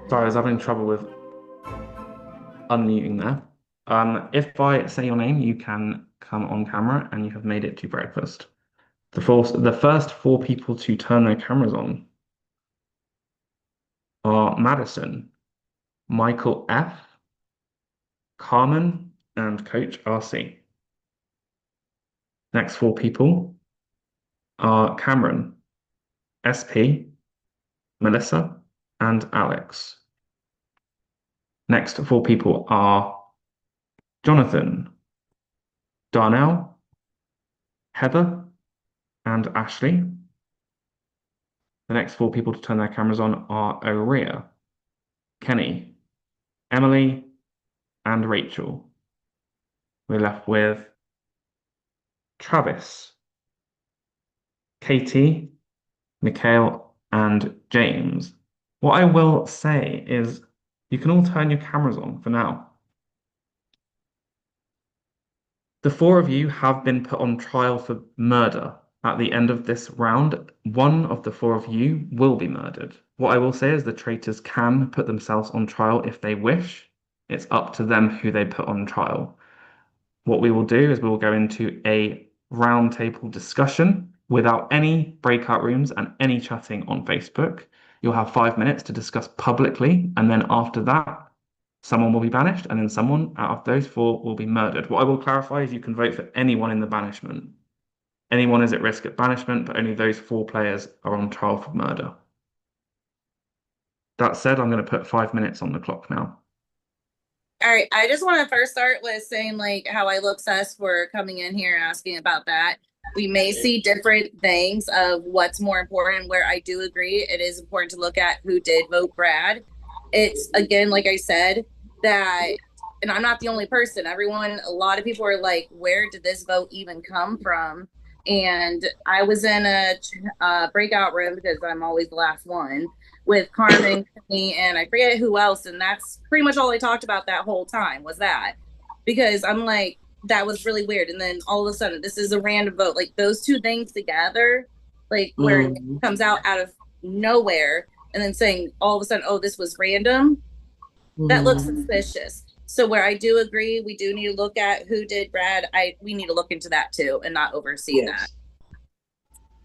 Sorry, I was having trouble with unmuting there. If I say your name, you can come on camera and you have made it to breakfast. The first four people to turn their cameras on are Madison, Michael F, Carmen, and Coach RC. Next four people are Cameron, SP, Melissa, and Alex. Next four people are Jonathan, Darnell, Heather, and Ashley. The next four people to turn their cameras on are Aurea, Kenny, Emily, and Rachel. We're left with Travis, Katie, Mikhail, and James. What I will say is you can all turn your cameras on for now. The four of you have been put on trial for murder At the end of this round, one of the four of you will be murdered. What I will say is the traitors can put themselves on trial if they wish. It's up to them who they put on trial. What we will do is we will go into a roundtable discussion without any breakout rooms and any chatting on Facebook. You'll have 5 minutes to discuss publicly, and then after that, someone will be banished, and then someone out of those four will be murdered. What I will clarify is you can vote for anyone in the banishment. Anyone is at risk of banishment, but only those four players are on trial for murder. That said, I'm going to put 5 minutes on the clock now. All right, I just want to first start with saying like how I look sus for coming in here asking about that. We may see different things of what's more important. Where I do agree, it is important to look at who did vote Brad. It's again, like I said, that, and I'm not the only person. Everyone, a lot of people are like, where did this vote even come from? And I was in a breakout room because I'm always the last one with Carmen and I forget who else, and that's pretty much all I talked about that whole time was that, because I'm like, that was really weird. And then all of a sudden, this is a random vote. Like those two things together, like where it comes out of nowhere, and then saying all of a sudden, oh, this was random. That looks suspicious. So where I do agree, we do need to look at who did Brad. We need to look into that too and not oversee that.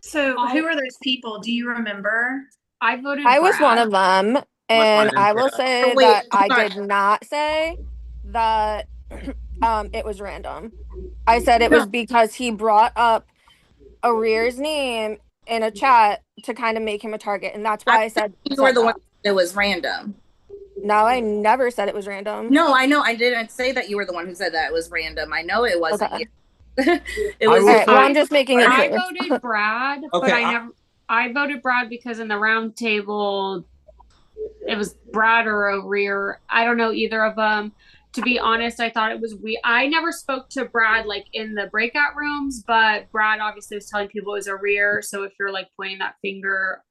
So who are those people? Do you remember? I voted I was one Brad. of them, and I will say Oh, wait, that I sorry. did not say that it was random. I said it was because he brought up Arrear's name in a chat to kind of make him a target, and that's why I said you were the one that was random. No, I never said it was random. No, I know. I didn't say that you were the one who said that it was random. I know it wasn't you. It was. All right, well, I'm just making it I clear. voted Brad, but I voted Brad because in the round table, it was Brad or O'Rear. I don't know either of them. To be honest, I thought it was I never spoke to Brad like in the breakout rooms, but Brad obviously was telling people it was O'Rear. So if you're like pointing that finger,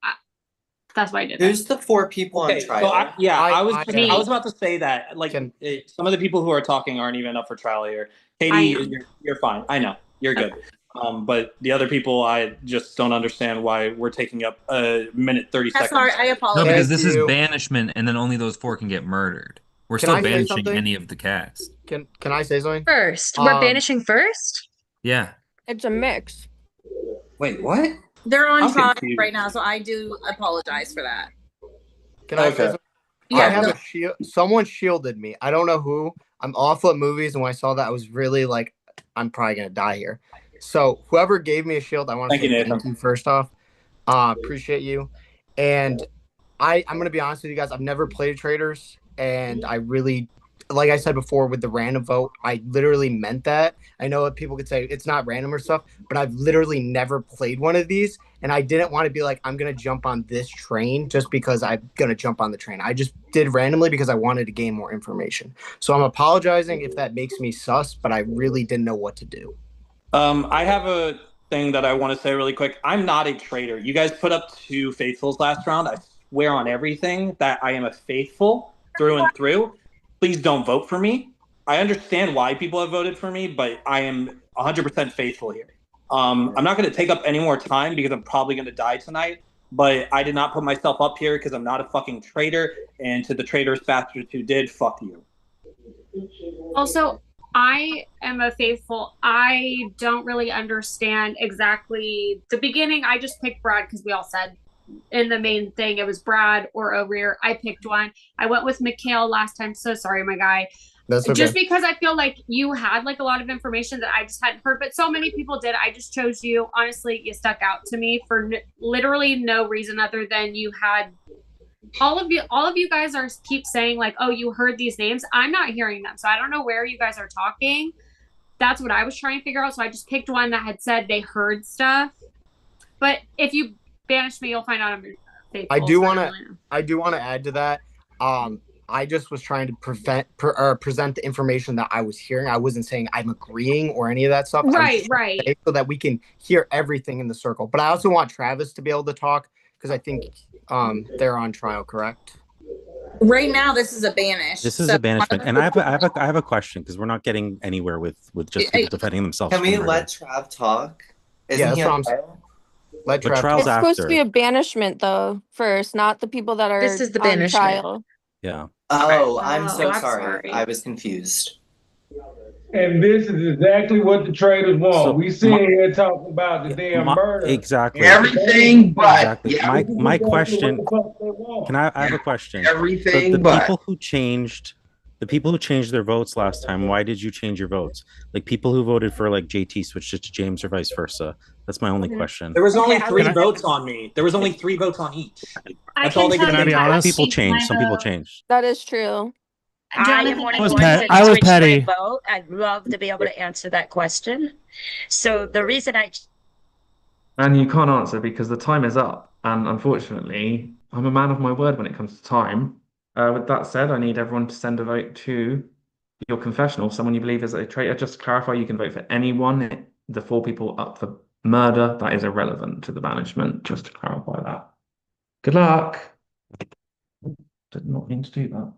that's why I did Who's the four people on trial? So I was about to say that like some of the people who are talking aren't even up for trial here. Katie, you're fine. I know you're good. But the other people, I just don't understand why we're taking up a minute 30 seconds. Sorry, I apologize. No, because this is banishment, and then only those four can get murdered. We're still banishing any of the cast. Can I say something? First, we're banishing first. Yeah, it's a mix. Wait, what? They're on I'm trial confused. right now, so I do apologize for that. Can I say something? Yeah, I have a shield. Someone shielded me. I don't know who. I'm awful at movies, and when I saw that, I was really like, I'm probably gonna die here. So whoever gave me a shield, I want to say thank you first off. Appreciate you. And I'm gonna be honest with you guys. I've never played Traitors, and I really, like I said before, with the random vote, I literally meant that. I know that people could say it's not random or stuff, but I've literally never played one of these, and I didn't want to be like, I'm gonna jump on this train just because I'm gonna jump on the train. I just did randomly because I wanted to gain more information. So I'm apologizing if that makes me sus, but I really didn't know what to do. I have a thing that I want to say really quick. I'm not a traitor. You guys put up 2 faithfuls last round. I swear on everything that I am a faithful through and through. Please don't vote for me. I understand why people have voted for me, but I am 100% faithful here. I'm not going to take up any more time because I'm probably going to die tonight, but I did not put myself up here because I'm not a fucking traitor, and to the traitors bastards who did, fuck you. Also, I am a faithful. I don't really understand exactly the beginning. I just picked Brad because we all said in the main thing it was Brad or O'Rear. I picked one. I went with Mikhail last time. So sorry, my guy. That's okay. Just because I feel like you had like a lot of information that I just hadn't heard, but so many people did. I just chose you. Honestly, you stuck out to me for literally no reason other than you had all of you guys are keep saying like, oh, you heard these names. I'm not hearing them, so I don't know where you guys are talking. That's what I was trying to figure out, so I just picked one that had said they heard stuff. But if you banish me, you'll find out I'm faithful. I do want to add to that. I just was trying to present the information that I was hearing. I wasn't saying I'm agreeing or any of that stuff. Right. So that we can hear everything in the circle. But I also want Travis to be able to talk because I think they're on trial, correct? Right now, this is a banish. This is a banishment, and I have a question because we're not getting anywhere with just people defending themselves. Can we let Trav talk? Isn't he on trial? Let But Trav trial's It's supposed to be after. a banishment though, first, not the people that are This is the on banishment. trial. Yeah. Oh, I'm Oh, so I'm sorry. sorry. I was confused. And this is exactly what the traitors want. So We sitting here talking about the damn murder. exactly. Everything but. Exactly. Yeah. My This is my exactly question. what the fuck they want. Can I have a question? The Everything but. people who changed their votes last time, why did you change your votes? Like people who voted for like JT switched it to James or vice versa. That's my only question. There was only Yeah, I three was- votes on me. There was only 3 votes on each. I That's all can they tell could Can I you be think of. honest? People changed change. my Some people vote. change. That is true. I am Jonathan, one I of was the ones that I was switched my petty. vote. I'd love to be able to answer that question. So the reason I And you can't answer because the time is up. And unfortunately, I'm a man of my word when it comes to time. With that said, I need everyone to send a vote to your confessional, someone you believe is a traitor. Just to clarify, you can vote for anyone. The 4 people up for murder, that is irrelevant to the banishment, just to clarify that. Good luck. Did not mean to do that.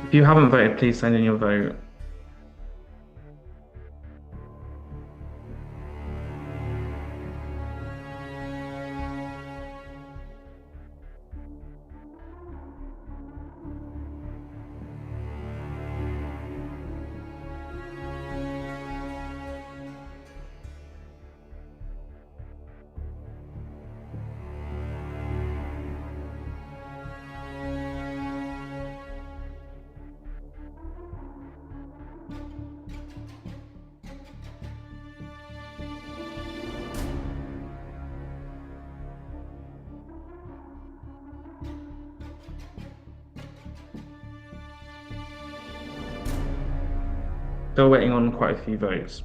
If you haven't voted, please send in your vote. Still waiting on quite a few votes.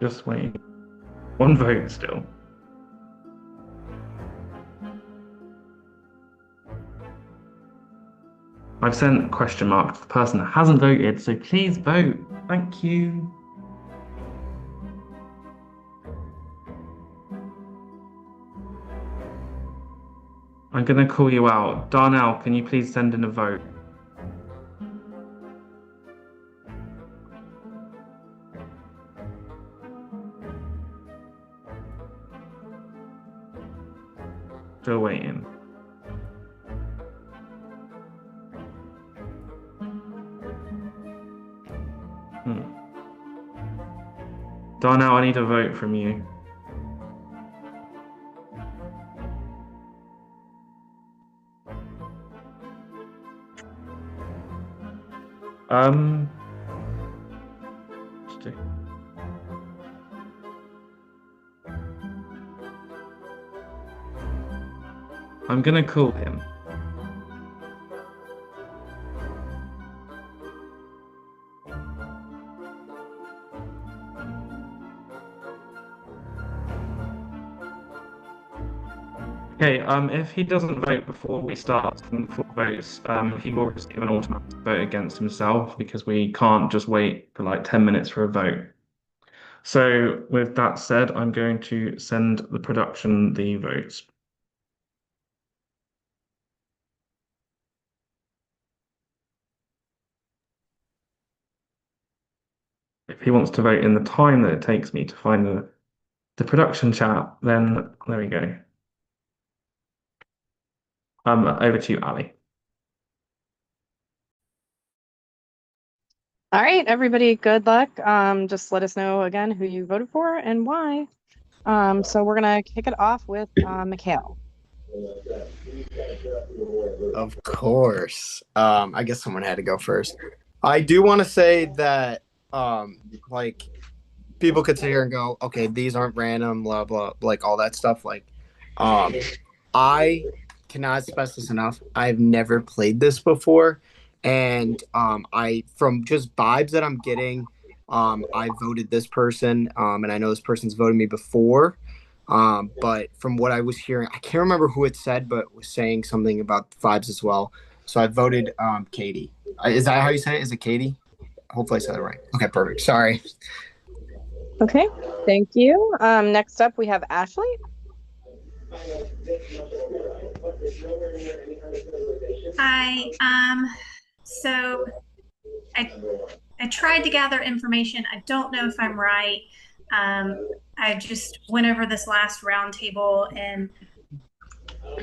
Just waiting. 1 vote still. I've sent question mark to the person that hasn't voted, so please vote. Thank you. I'm gonna call you out. Darnell, can you please send in a vote? Still waiting. Darnell, I need a vote from you. Um, I'm gonna call him. Okay, if he doesn't vote before we start the 4 votes, he will receive an automatic vote against himself because we can't just wait for like 10 minutes for a vote. So with that said, I'm going to send the production the votes. If he wants to vote in the time that it takes me to find the production chat, then there we go. Over to you, Ali. All right, everybody, good luck. Just let us know again who you voted for and why. So we're gonna kick it off with Mikhail. Of course. I guess someone had to go first. I do want to say that like people could sit here and go, okay, these aren't random, blah blah, like all that stuff. Like, I cannot stress this enough. I've never played this before, and I from just vibes that I'm getting, I voted this person, and I know this person's voted me before. But from what I was hearing, I can't remember who it said, but was saying something about vibes as well. So I voted Katie. Is that how you say it? Is it Katie? Hopefully I said it right. Okay, perfect. Sorry. Okay, thank you. Next up we have Ashley. Hi. So I tried to gather information. I don't know if I'm right. I just went over this last roundtable, and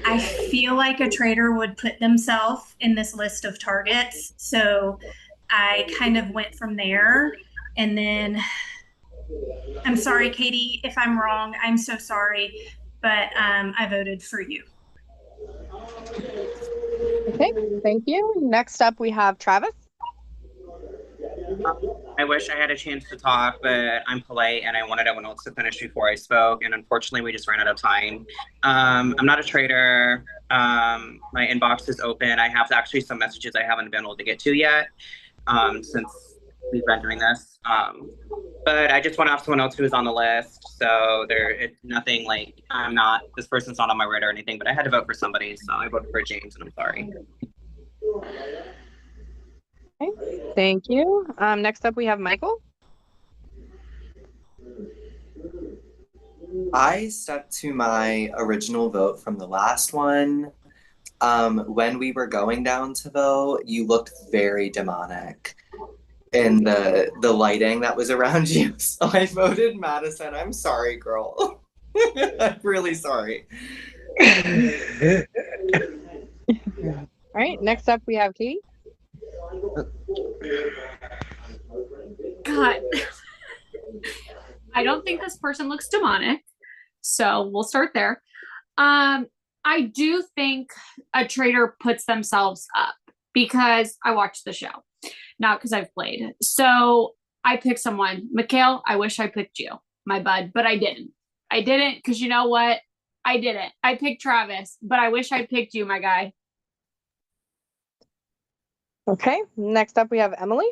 I feel like a trader would put themselves in this list of targets. So I kind of went from there. And then I'm sorry, Katie, if I'm wrong. I'm so sorry. But I voted for you. Okay, thank you. Next up we have Travis. I wish I had a chance to talk, but I'm polite and I wanted everyone else to finish before I spoke. And unfortunately, we just ran out of time. I'm not a trader. My inbox is open. I have actually some messages I haven't been able to get to yet since we've been doing this. But I just want to have someone else who is on the list. So it's nothing like this person's not on my radar or anything, but I had to vote for somebody. So I voted for James and I'm sorry. Okay, thank you. Next up we have Michael. I stuck to my original vote from the last one. When we were going down to vote, you looked very demonic in the lighting that was around you. So I voted Madison. I'm sorry, girl. I'm really sorry. All right, next up we have Katie. God. I don't think this person looks demonic. So we'll start there. I do think a trader puts themselves up because I watched the show, not because I've played. So I picked someone. Mikhail, I wish I picked you, my bud, but I didn't. I didn't because you know what? I didn't. I picked Travis, but I wish I picked you, my guy. Okay, next up we have Emily.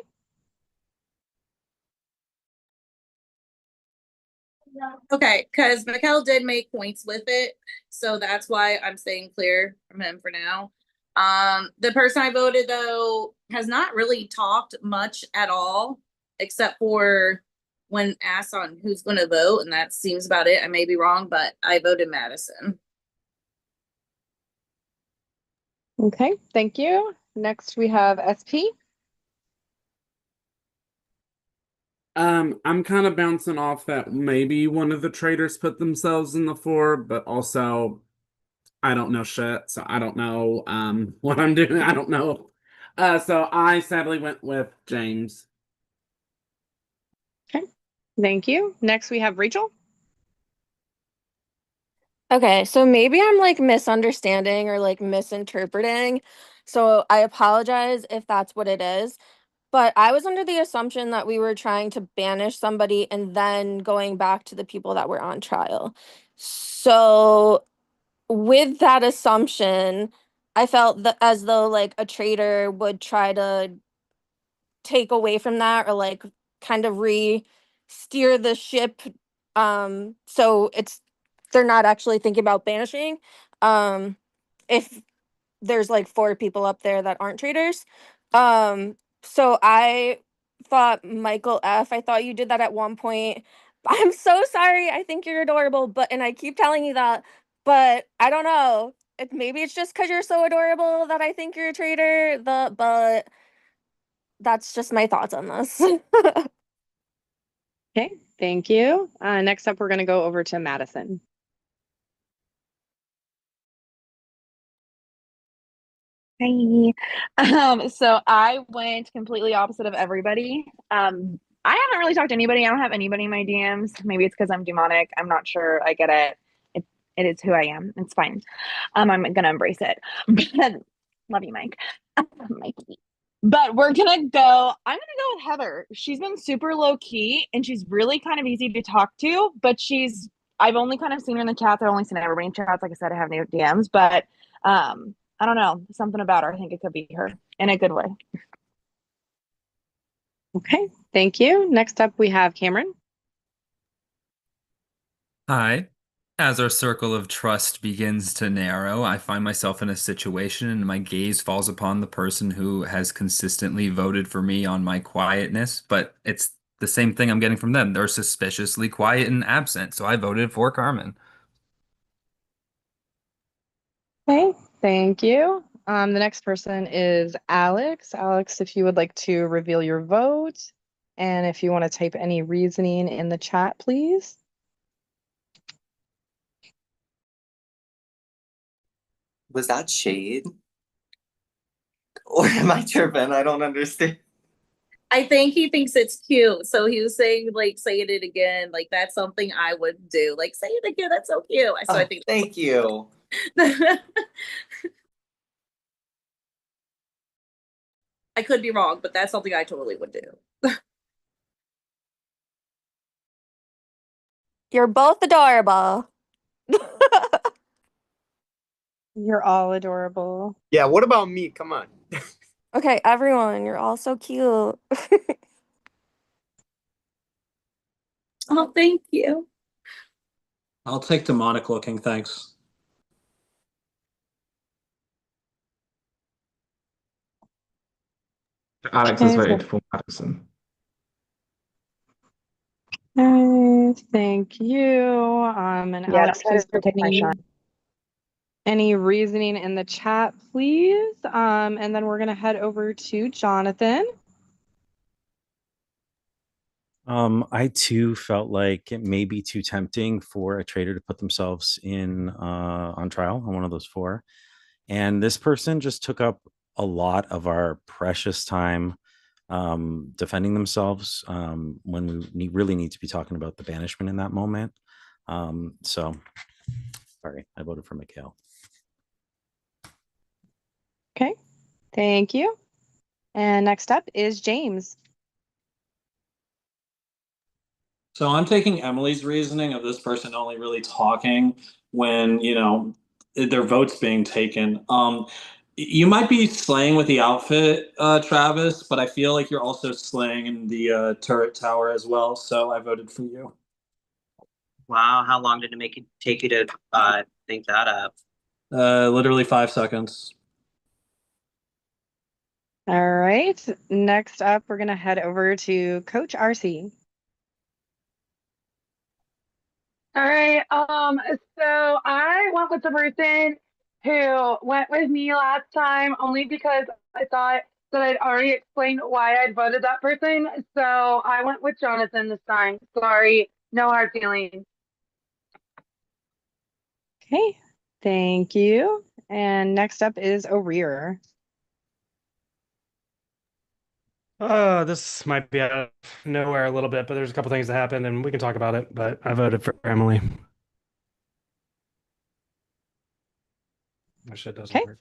Okay, because Mikkel did make points with it, so that's why I'm staying clear from him for now. The person I voted though has not really talked much at all, except for when asked on who's going to vote, and that seems about it. I may be wrong, but I voted Madison. Okay, thank you. Next we have SP. I'm kind of bouncing off that maybe one of the traders put themselves in the 4, but also I don't know shit, so I don't know what I'm doing. I don't know. So I sadly went with James. Okay, Thank you. Next, we have Rachel. Okay, so maybe I'm like misunderstanding or like misinterpreting. So I apologize if that's what it is. But I was under the assumption that we were trying to banish somebody and then going back to the people that were on trial. So with that assumption, I felt that as though like a traitor would try to take away from that or like kind of re-steer the ship. So it's they're not actually thinking about banishing. If there's like 4 people up there that aren't traitors. So I thought Michael F. I thought you did that at one point. I'm so sorry. I think you're adorable, but and I keep telling you that, but I don't know. Maybe it's just because you're so adorable that I think you're a traitor. But that's just my thoughts on this. Okay, thank you. Next up, we're going to go over to Madison. Hi. So I went completely opposite of everybody. I haven't really talked to anybody. I don't have anybody in my DMs. Maybe it's because I'm demonic. I'm not sure. I get it. It is who I am. It's fine. I'm gonna embrace it. But love you, Mike. Mikey. But I'm gonna go with Heather. She's been super low key and she's really kind of easy to talk to, but I've only kind of seen her in the chats. I've only seen everybody in chats. Like I said, I have no DMs, but I don't know. Something about her. I think it could be her in a good way. Okay, thank you. Next up, we have Cameron. Hi. As our circle of trust begins to narrow, I find myself in a situation and my gaze falls upon the person who has consistently voted for me on my quietness, but it's the same thing I'm getting from them. They're suspiciously quiet and absent, so I voted for Carmen. Okay, thank you. The next person is Alex. Alex, if you would like to reveal your vote, and if you want to type any reasoning in the chat, please. Was that shade? Or am I tripping? I don't understand. I think he thinks it's cute. So he was saying, like, say it again. Like, that's something I would do. Like, say it again. That's so cute. So I think. Thank you. I could be wrong, but that's something I totally would do. You're both adorable. You're all adorable. Yeah, what about me? Come on. Okay, everyone, you're all so cute. Oh, thank you. I'll take demonic looking, thanks. Alex has voted for Madison. Thank you. And Yeah, Alex, don't try please to take my shine. any reasoning in the chat, please. And then we're gonna head over to Jonathan. I too felt like it may be too tempting for a traitor to put themselves in on trial on one of those 4. And this person just took up a lot of our precious time defending themselves when we really need to be talking about the banishment in that moment. So, sorry, I voted for Mikhail. Okay, thank you. And next up is James. So I'm taking Emily's reasoning of this person only really talking when, their vote's being taken. You might be slaying with the outfit, Travis, but I feel like you're also slaying in the turret tower as well. So I voted for you. Wow, how long did it take you to think that up? Literally 5 seconds. All right. Next up, we're gonna head over to Coach RC. All right. So I went with the person who went with me last time only because I thought that I'd already explained why I'd voted that person. So I went with Jonathan this time. Sorry, no hard feelings. Okay, thank you. And next up is O'Rear. This might be out of nowhere a little bit, but there's a couple things that happened, and we can talk about it. But I voted for Emily. That shit doesn't Okay. work.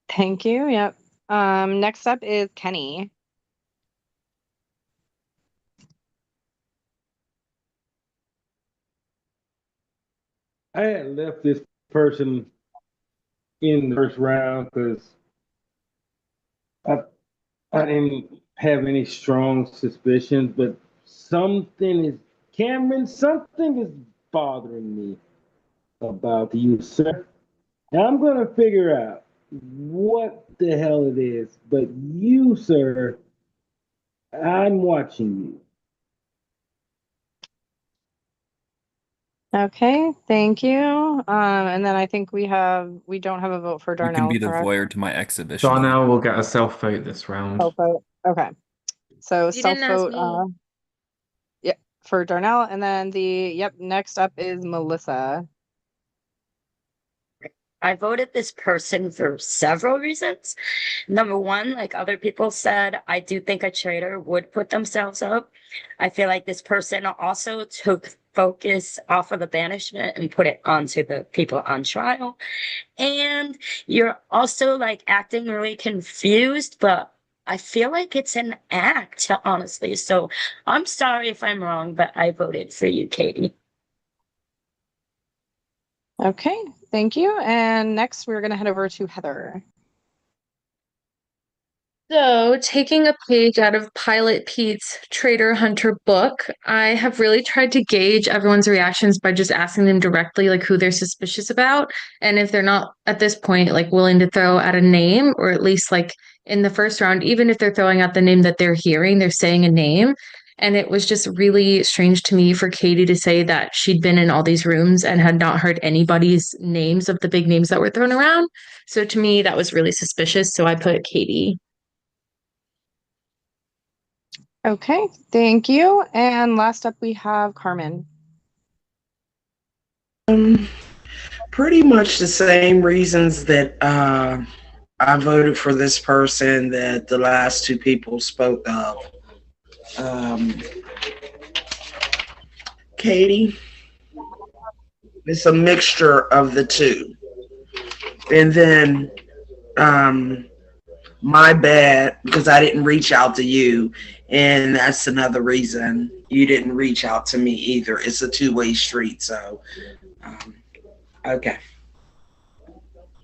Thank you. Yep. Next up is Kenny. I had left this person in the first round because I I didn't have any strong suspicions, but something is bothering me about you, sir. And I'm gonna figure out what the hell it is. But you, sir, I'm watching you. Okay, thank you. And then I think we don't have a vote for You can Darnell, be the correct? voyeur to my exhibition. Darnell will get a self vote this round. Self-vote. Okay. So You didn't ask self-vote, me. yeah, for Darnell. And then next up is Melissa. I voted this person for several reasons. Number one, like other people said, I do think a traitor would put themselves up. I feel like this person also took focus off of the banishment and put it onto the people on trial. And you're also like acting really confused, but I feel like it's an act, honestly. So I'm sorry if I'm wrong, but I voted for you, Katie. Okay, thank you. And next we're gonna head over to Heather. So, taking a page out of Pilot Pete's Traitor Hunter book, I have really tried to gauge everyone's reactions by just asking them directly, like who they're suspicious about. And if they're not at this point, like willing to throw out a name, or at least like in the first round, even if they're throwing out the name that they're hearing, they're saying a name. And it was just really strange to me for Katie to say that she'd been in all these rooms and had not heard anybody's names of the big names that were thrown around. So to me, that was really suspicious. So I put Katie. Okay, thank you. And last up we have Carmen. Pretty much the same reasons that I voted for this person that the last two people spoke of. Katie, it's a mixture of the two. And then my bad because I didn't reach out to you. And that's another reason you didn't reach out to me either. It's a two-way street. So, okay.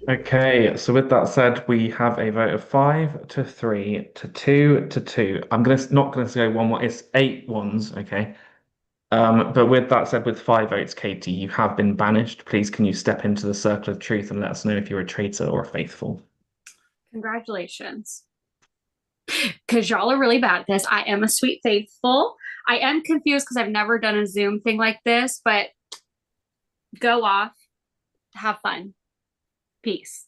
Okay, so with that said, we have a vote of 5 to 3 to 2 to 2. I'm not gonna say 1-1, it's 8 ones, okay. But with that said, with 5 votes, Katie, you have been banished. Please can you step into the circle of truth and let us know if you're a traitor or a faithful? Congratulations. Because y'all are really bad at this. I am a sweet faithful. I am confused because I've never done a Zoom thing like this, but go off. Have fun. Peace.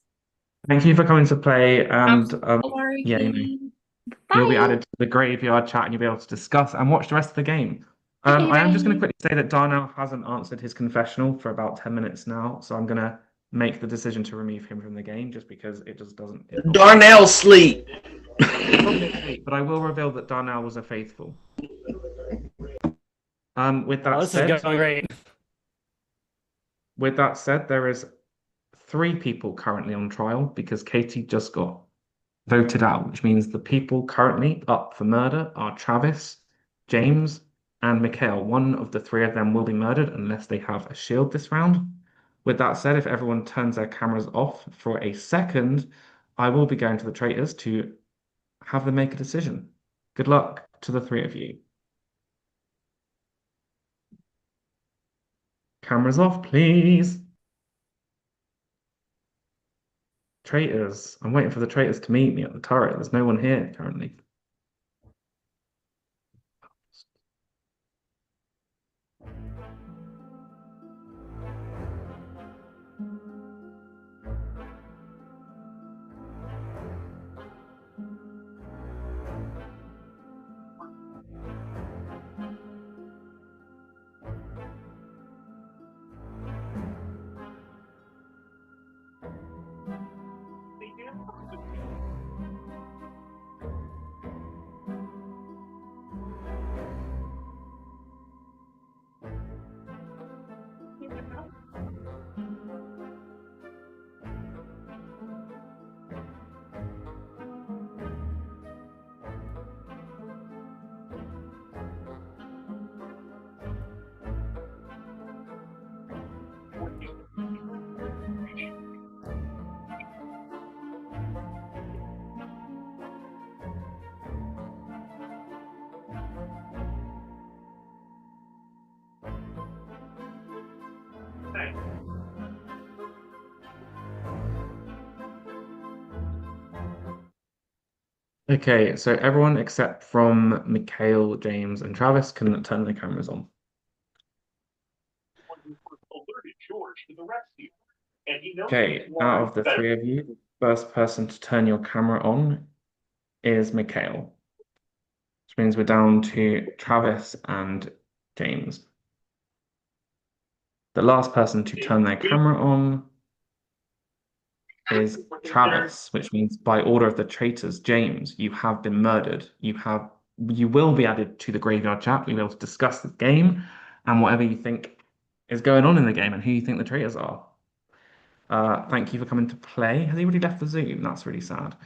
Thank you for coming to play, and Sorry. yeah, you'll be added to the graveyard chat and you'll be able to discuss and watch the rest of the game. I am just going to quickly say that Darnell hasn't answered his confessional for about 10 minutes now, so I'm going to make the decision to remove him from the game just because it just doesn't. Darnell sleep. But I will reveal that Darnell was a faithful. With that This said, is going great. With that said, there is 3 people currently on trial because Katie just got voted out, which means the people currently up for murder are Travis, James, and Mikhail. One of the 3 of them will be murdered unless they have a shield this round. With that said, if everyone turns their cameras off for a second, I will be going to the traitors to have them make a decision. Good luck to the 3 of you. Cameras off, please. Traitors. I'm waiting for the traitors to meet me at the turret. There's no one here currently. Okay, so everyone except from Mikhail, James, and Travis can turn their cameras on. Okay, out of the three of you, the first person to turn your camera on is Mikhail, which means we're down to Travis and James. The last person to turn their camera on is Travis, which means by order of the traitors, James, you have been murdered. You will be added to the graveyard chat. We'll be able to discuss the game and whatever you think is going on in the game and who you think the traitors are. Thank you for coming to play. Has he already left the Zoom? That's really sad.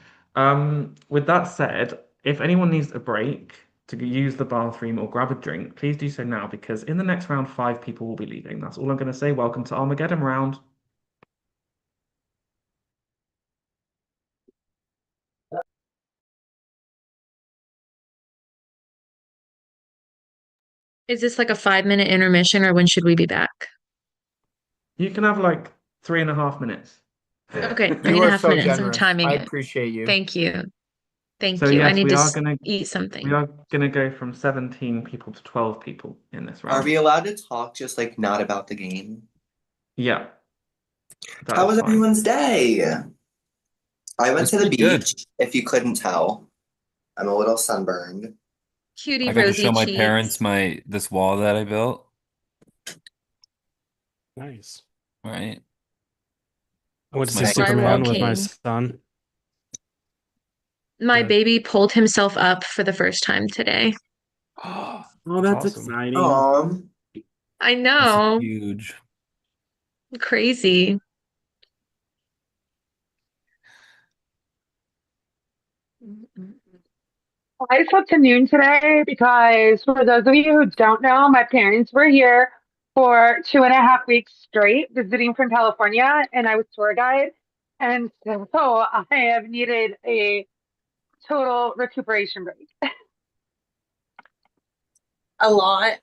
With that said, if anyone needs a break to use the bathroom or grab a drink, please do so now because in the next round, 5 people will be leaving. That's all I'm going to say. Welcome to Armageddon round. Is this like a 5-minute intermission or when should we be back? You can have like 3.5 minutes. Okay, You three and a are half so minutes. I'm generous. timing I it. appreciate you. Thank you. Thank So you. I yes, need we to are gonna eat something. we are gonna go from 17 people to 12 people in this round. Are we allowed to talk just like not about the game? Yeah. That How is was fine. everyone's day? I went It's to the pretty good. beach, if you couldn't tell. I'm a little sunburned. Cutie I got to rosy show my cheeks. parents this wall that I built. Nice. Right. I went to It's my see first Superman with my project. son. My Yeah. baby pulled himself up for the first time today. Oh, that's Awesome. exciting. I This is know. huge. Crazy. I slept to noon today because for those of you who don't know, my parents were here for 2.5 weeks straight visiting from California, and I was tour guide. And so I have needed a total recuperation break. A lot.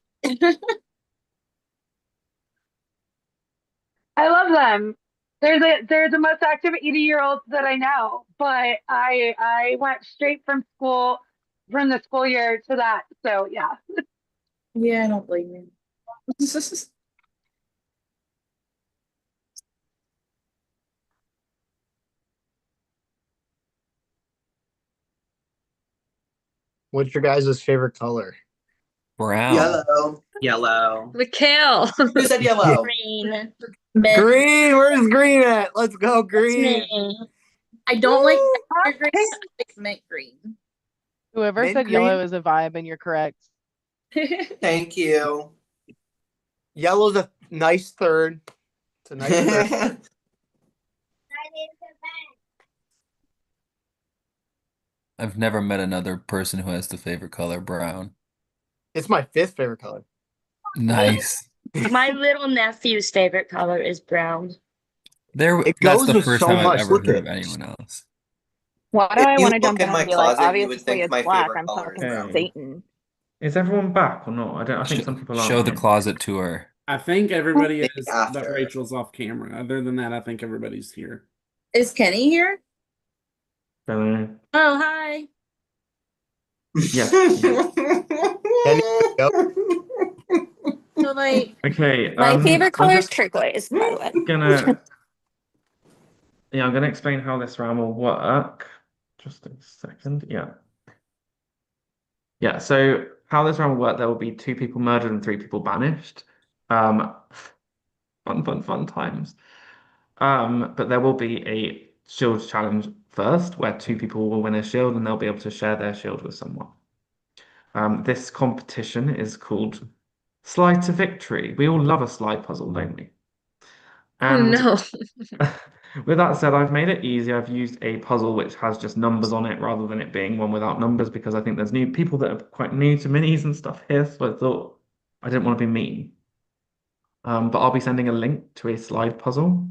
I love them. They're the most active 80-year-olds that I know, but I went straight from the school year to that. So yeah. Yeah, I don't blame you. What's your guys' favorite color? Brown. Yellow. Yellow. Mikhail. Who said yellow? Green. Green. Where's green at? Let's go That's green. me. I don't like extra green. I like mint green. Whoever Mint said yellow green? is a vibe, and you're correct. Thank you. Yellow's a nice third. It's a nice third. I've never met another person who has the favorite color brown. It's my 5th favorite color. Nice. My little nephew's favorite color is brown. It That's goes the with first so time I've much. ever Look heard at of anyone else. Why do If I you want to look jump in in my and be like, closet, you would obviously think it's my black. favorite I'm color is fucking brown. Satan. Is everyone back or not? I think some people aren't Show the here. closet tour. I think everybody Think is, but after. Rachel's off camera. Other than that, I think everybody's here. Is Kenny here? Don't know. Oh, hi. Yes. Kenny, go. So like Okay. My favorite I'm color is just turquoise, by the way. gonna I'm gonna explain how this round will work. Just a second. Yeah. Yeah, so how this round will work, there will be 2 people murdered and 3 people banished. Fun, fun, fun times. But there will be a shield challenge first, where 2 people will win a shield and they'll be able to share their shield with someone. This competition is called Slide to Victory. We all love a slide puzzle, don't we? Oh And no. with that said, I've made it easy. I've used a puzzle which has just numbers on it rather than it being one without numbers because I think there's new people that are quite new to minis and stuff here. So I thought I didn't want to be mean. But I'll be sending a link to a slide puzzle.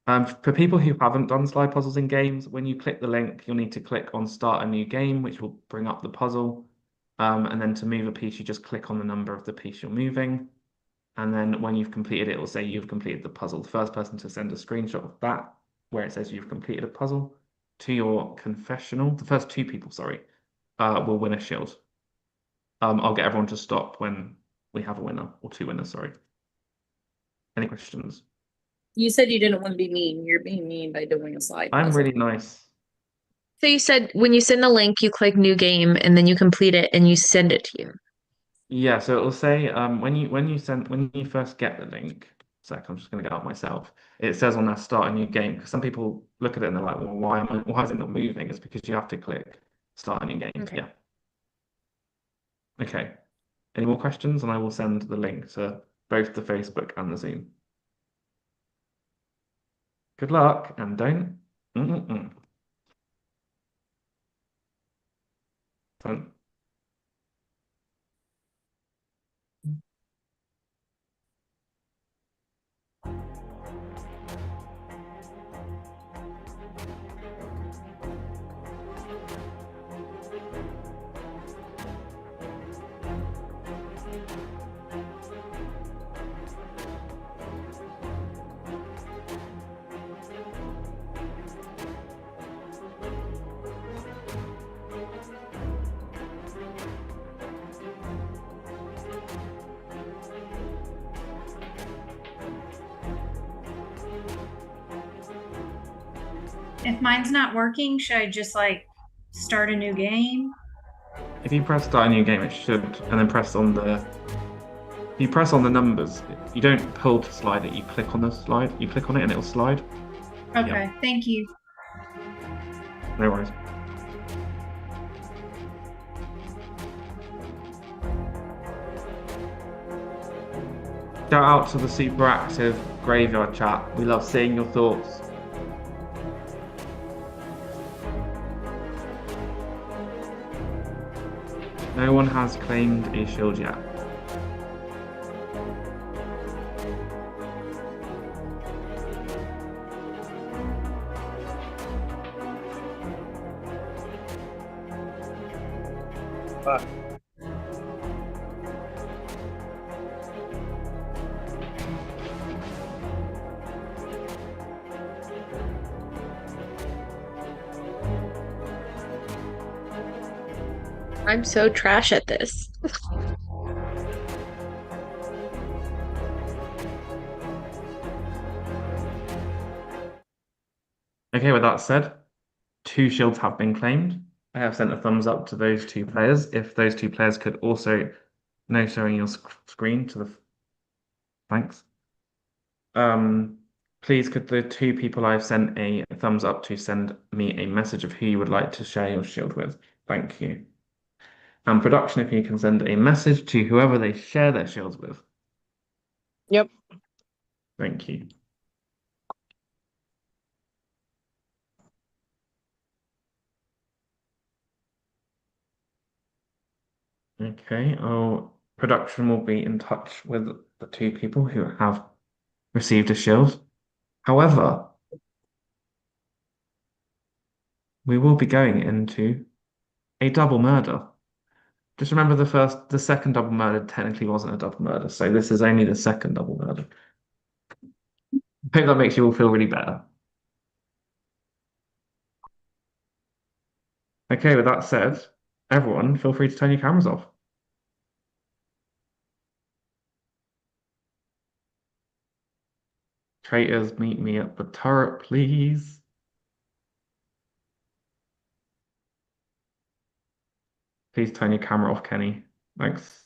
For people who haven't done slide puzzles in games, when you click the link, you'll need to click on Start a New Game, which will bring up the puzzle. And then to move a piece, you just click on the number of the piece you're moving. And then when you've completed it, it will say you've completed the puzzle. The first person to send a screenshot of that, where it says you've completed a puzzle, to your confessional, the first two people, sorry, will win a shield. I'll get everyone to stop when we have a winner, or two winners, sorry. Any questions? You said you didn't want to be mean. You're being mean by doing a slide I'm puzzle. really nice. So you said when you send the link, you click new game and then you complete it and you send it to you. Yeah, so it'll say when you first get the link. Sec, I'm just gonna get out myself. It says on that start a new game because some people look at it and they're like, well, why is it not moving? It's because you have to click start a new game. Okay. Yeah. Okay. Any more questions? And I will send the link to both the Facebook and the Zoom. Good luck and don't. Don't. If mine's not working, should I just like start a new game? If you press start a new game, it should, and then press on the. You press on the numbers. You don't pull to slide it. You click on the slide. You click on it, and it'll slide. Okay, thank you. No worries. Shout out to the super active graveyard chat. We love seeing your thoughts. No one has claimed a shield yet. Fuck. I'm so trash at this. Okay, with that said, two shields have been claimed. I have sent a thumbs up to those two players. If those two players could also no showing your screen to the thanks. Please could the two people I've sent a thumbs up to send me a message of who you would like to share your shield with. Thank you. And production, if you can send a message to whoever they share their shields with. Yep. Thank you. Okay, production will be in touch with the two people who have received a shield. However, we will be going into a double murder. Just remember the second double murder technically wasn't a double murder, so this is only the second double murder. I hope that makes you all feel really better. Okay, with that said, everyone feel free to turn your cameras off. Traitors, meet me at the turret, please. Please turn your camera off, Kenny. Thanks.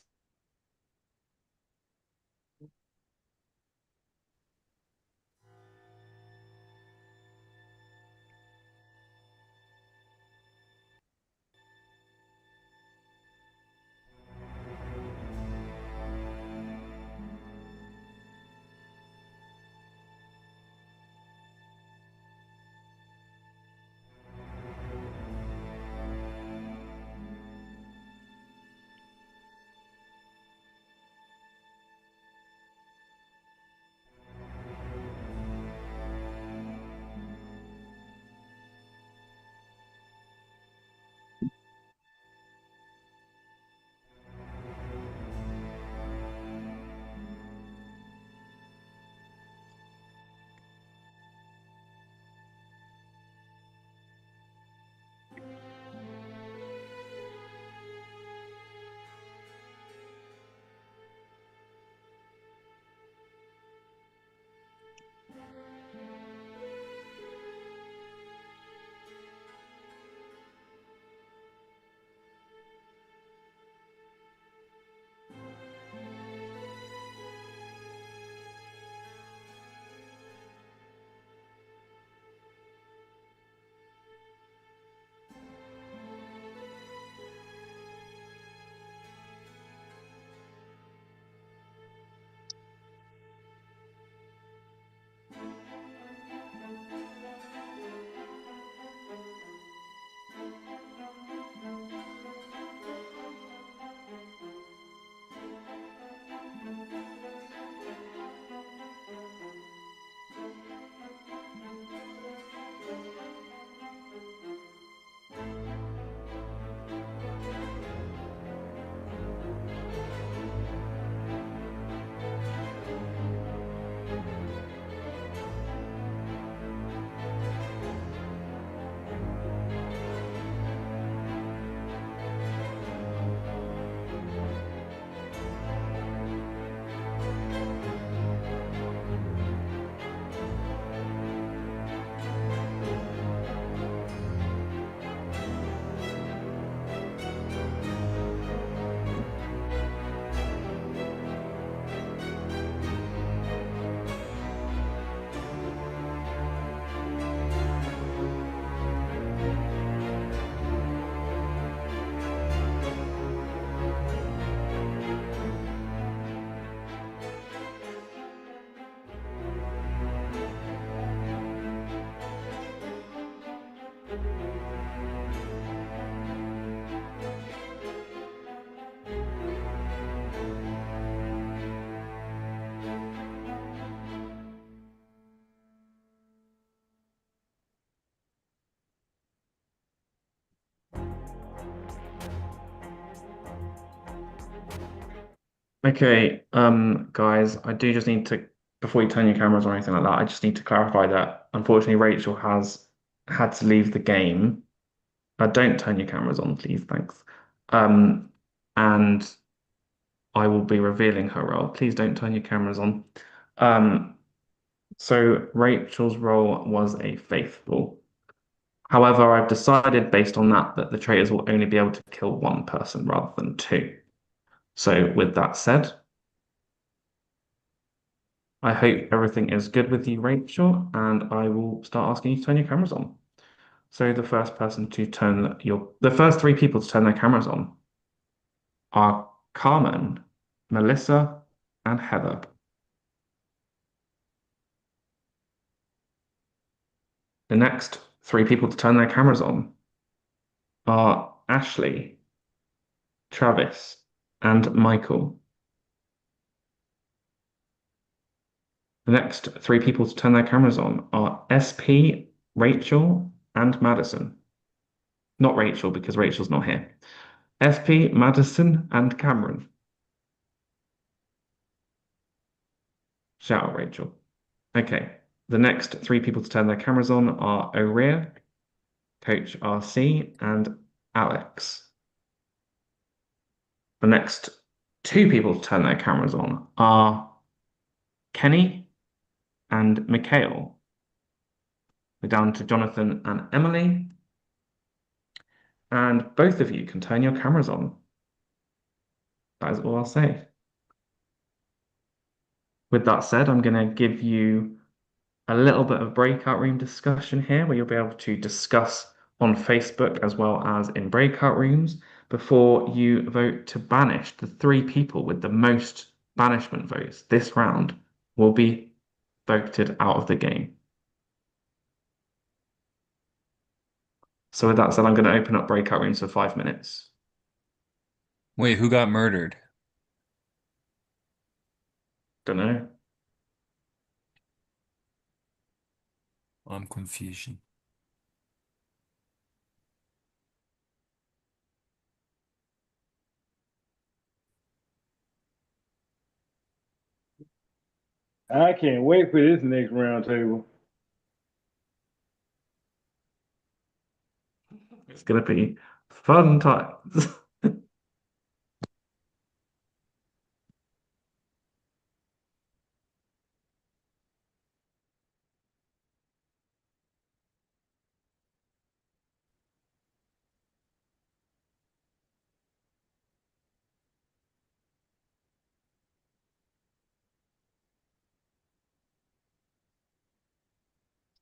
Okay, guys, I do just need to, before you turn your cameras or anything like that, I just need to clarify that unfortunately Rachel has had to leave the game. Don't turn your cameras on, please, thanks. Um, and I will be revealing her role. Please don't turn your cameras on. Um, so Rachel's role was a faithful. However, I've decided based on that that the traitors will only be able to kill one person rather than two. So with that said, I hope everything is good with you, Rachel, and I will start asking you to turn your cameras on. So the first three people to turn their cameras on are Carmen, Melissa, and Heather. The next three people to turn their cameras on are Ashley, Travis, and Michael. The next three people to turn their cameras on are SP, Rachel, and Madison. Not Rachel, because Rachel's not here. SP, Madison, and Cameron. Shout out, Rachel. Okay. The next three people to turn their cameras on are Oria, Coach RC, and Alex. The next two people to turn their cameras on are Kenny and Mikhail. We're down to Jonathan and Emily. And both of you can turn your cameras on. That is all I'll say. With that said, I'm going to give you a little bit of breakout room discussion here where you'll be able to discuss on Facebook as well as in breakout rooms before you vote to banish the three people with the most banishment votes this round will be voted out of the game. So with that said, I'm going to open up breakout rooms for 5 minutes. Wait, who got murdered? Don't know. I'm confusion. I can't wait for this next round table. It's going to be fun times.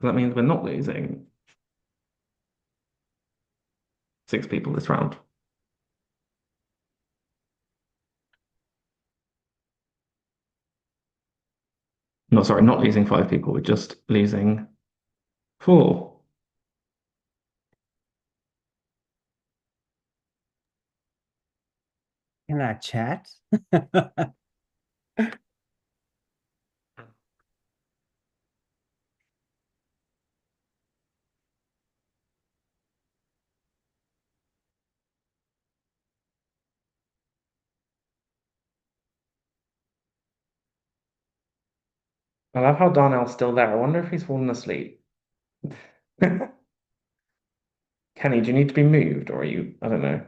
That means we're not losing 6 people this round. No, sorry, not losing 5 people. We're just losing 4. Can I chat? I love how Darnell's still there. I wonder if he's fallen asleep. Kenny, do you need to be moved or are you? I don't know.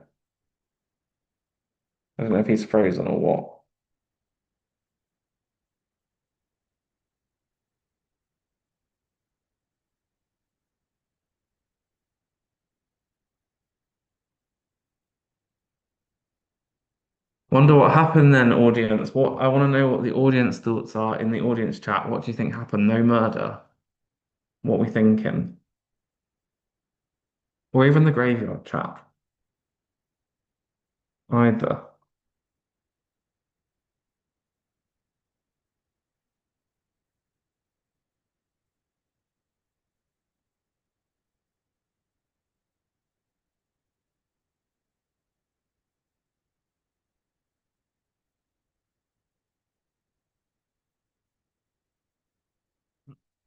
I don't know if he's frozen or what. Wonder what happened then, audience. What I want to know what the audience thoughts are in the audience chat. What do you think happened? No murder. What we thinking? Or even the graveyard chat. Either.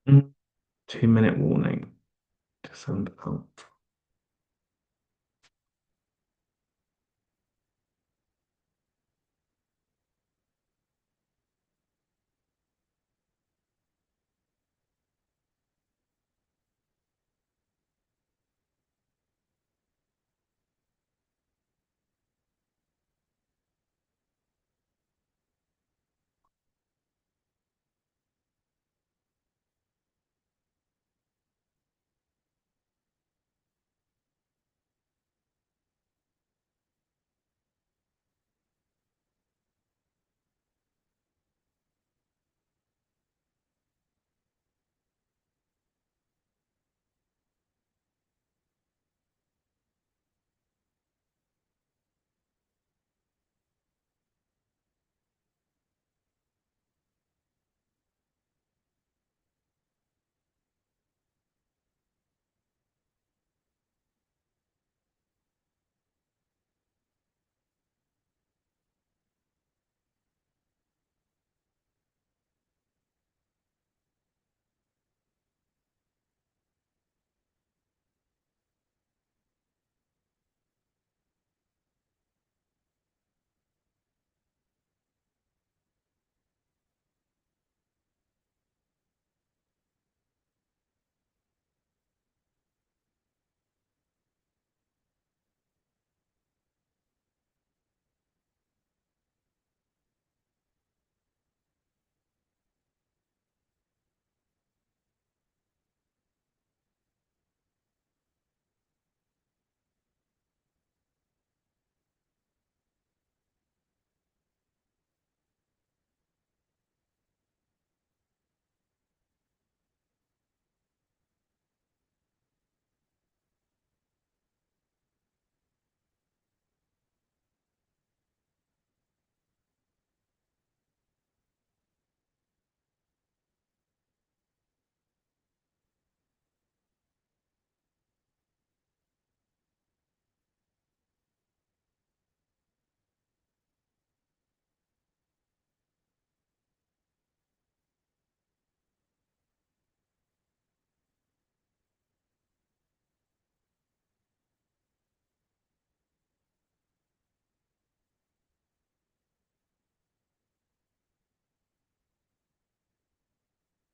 Mm, 2 minute warning. December. Oh.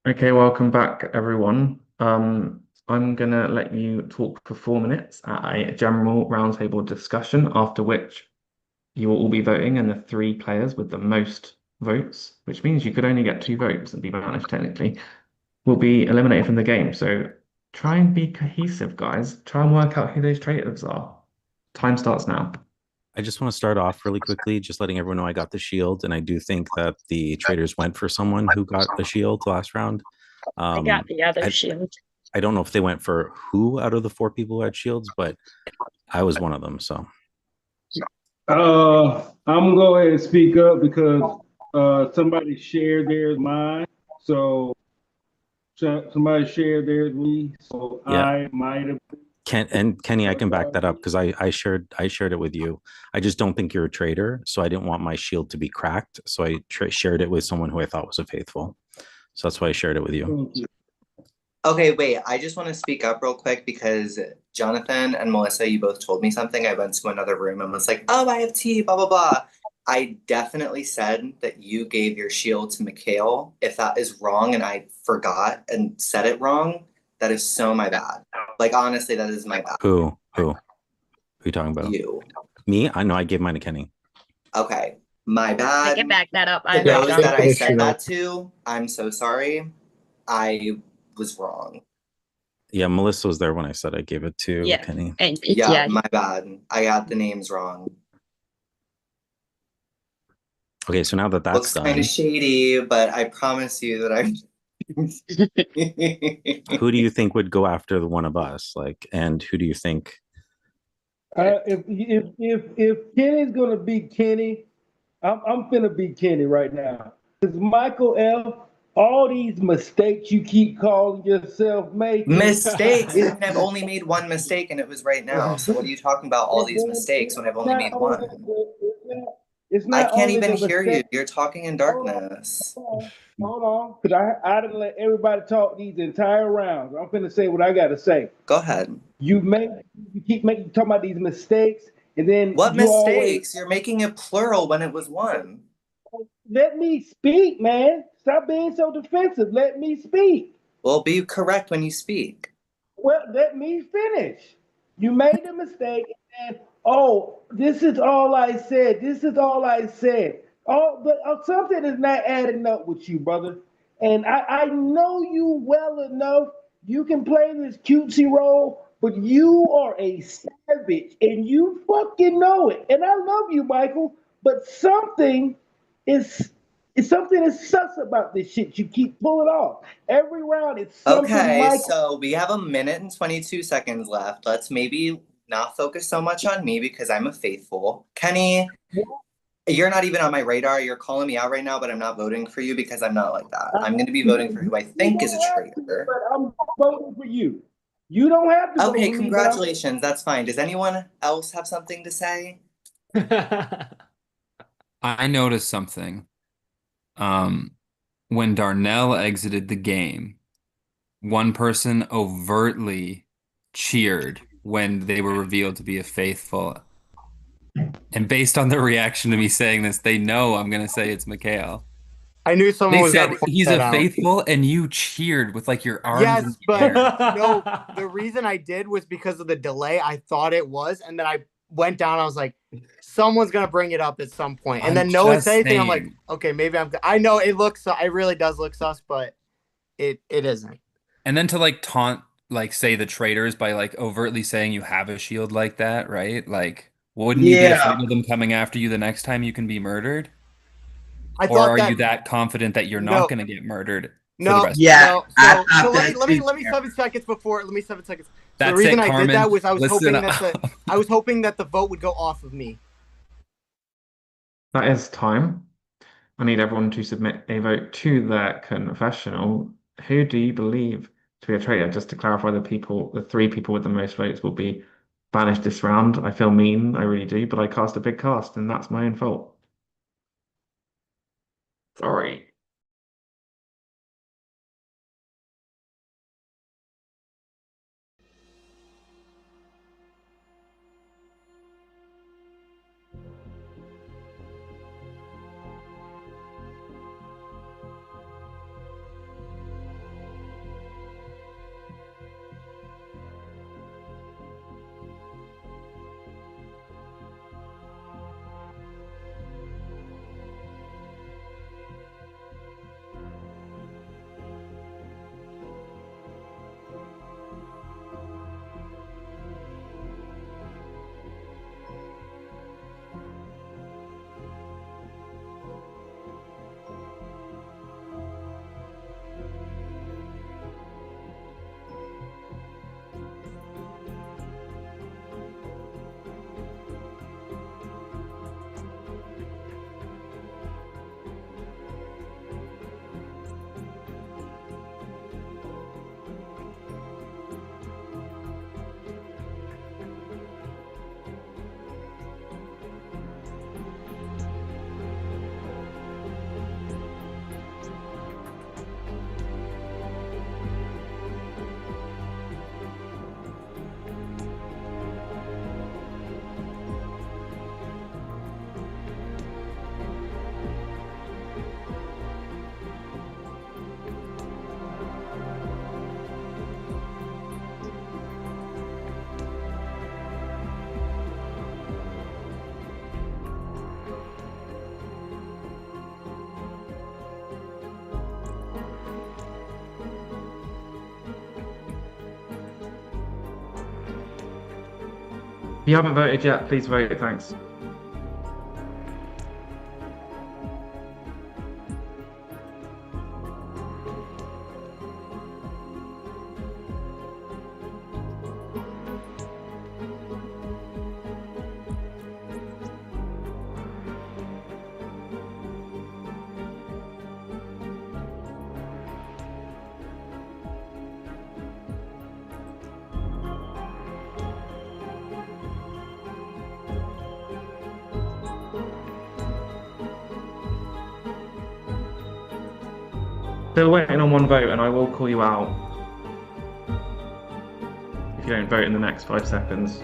Okay, welcome back, everyone. I'm gonna let you talk for 4 minutes at a general roundtable discussion, after which you will all be voting, and the 3 players with the most votes, which means you could only get 2 votes and be banished technically, will be eliminated from the game. So try and be cohesive, guys. Try and work out who those traitors are. Time starts now. I just want to start off really quickly, just letting everyone know I got the shield, and I do think that the traders went for someone who got a shield last round. I got the other shield. I don't know if they went for who out of the 4 people who had shields, but I was one of them. So I'm gonna go ahead and speak up because somebody shared theirs mine. So somebody shared theirs me. So yeah. I might have. Kenny, I can back that up because I shared it with you. I just don't think you're a traitor, so I didn't want my shield to be cracked. So I shared it with someone who I thought was a faithful. So that's why I shared it with you. Okay, wait, I just want to speak up real quick because Jonathan and Melissa, you both told me something. I went to another room and was like, oh, I have tea, blah, blah, blah. I definitely said that you gave your shield to Mikhail. If that is wrong and I forgot and said it wrong, that is so my bad. Like, honestly, that is my bad. Who? Who are you talking about? You. Me? I know I gave mine to Kenny. Okay, my I bad. can back that up. To I those that I finished said it that up. to, I'm so sorry. I was wrong. Yeah, Melissa was there when I said I gave it to Yeah. Kenny. And Yeah, my bad. I got the names wrong. Okay, so now that that's Looks kind done, of shady, but I promise you that I. who do you think would go after the one of us? Like, and who do you think? If Kenny's gonna beat Kenny, I'm finna beat Kenny right now. Cause Michael F. All these mistakes you keep calling yourself making. Mistakes. I mean, I've only made one mistake, and it was right now. So what are you talking about? All these mistakes when I've only made one. It's I not can't only even the hear you. mistake. You're talking in darkness. Hold on, because I didn't let everybody talk these entire rounds. I'm finna say what I gotta say. Go ahead. You keep talking about these mistakes, and then What you always mistakes? You're making it plural when it was one. let me speak, man. Stop being so defensive. Let me speak. Well, be correct when you speak. Well, let me finish. You made a mistake, and oh, this is all I said. This is all I said. Oh, but something is not adding up with you, brother. And I know you well enough. You can play this cutesy role, but you are a savage, and you fucking know it. And I love you, Michael, but is something is sus about this shit you keep pulling off. Every round it's something Okay, Michael. so we have 1 minute and 22 seconds left. Let's maybe not focus so much on me because I'm a faithful. Kenny, you're not even on my radar. You're calling me out right now, but I'm not voting for you because I'm not like that. I'm going to be voting for who I think is a traitor. But I'm voting for you. You don't have to vote Okay, for me, but congratulations. That's fine. Does anyone else have something to say? I noticed something. When Darnell exited the game, one person overtly cheered when they were revealed to be a faithful. And based on the reaction to me saying this, they know I'm going to say it's Mikhail. I knew someone They was said gonna point he's that a out. faithful, and you cheered with like your arms in Yes, the but air. no, the reason I did was because of the delay. I thought it was, and then I went down. I was like, someone's gonna bring it up at some point, and I'm then no one said just anything. I'm like, saying. okay, maybe I'm. I know it looks. It really does look sus, but it isn't. And then to like taunt, like say the traitors by like overtly saying you have a shield like that, right? Like, wouldn't you be afraid Yeah. of them coming after you the next time you can be murdered? I Or thought are you that that confident that you're not no, going to get murdered for the no, rest of your Yeah, life? no. I So thought let me that too. let me 7 seconds before. Let me 7 seconds. So the That's reason it, I did Carmen. that was Listen I was hoping that the vote would go off of me. That is time. I need everyone to submit a vote to their confessional. Who do you believe to be a traitor? Just to clarify, the 3 people with the most votes will be banished this round. I feel mean, I really do, but I cast a big cast, and that's my own fault. Sorry. If you haven't voted yet, please vote. Thanks. Still waiting on one vote, and I will call you out if you don't vote in the next 5 seconds.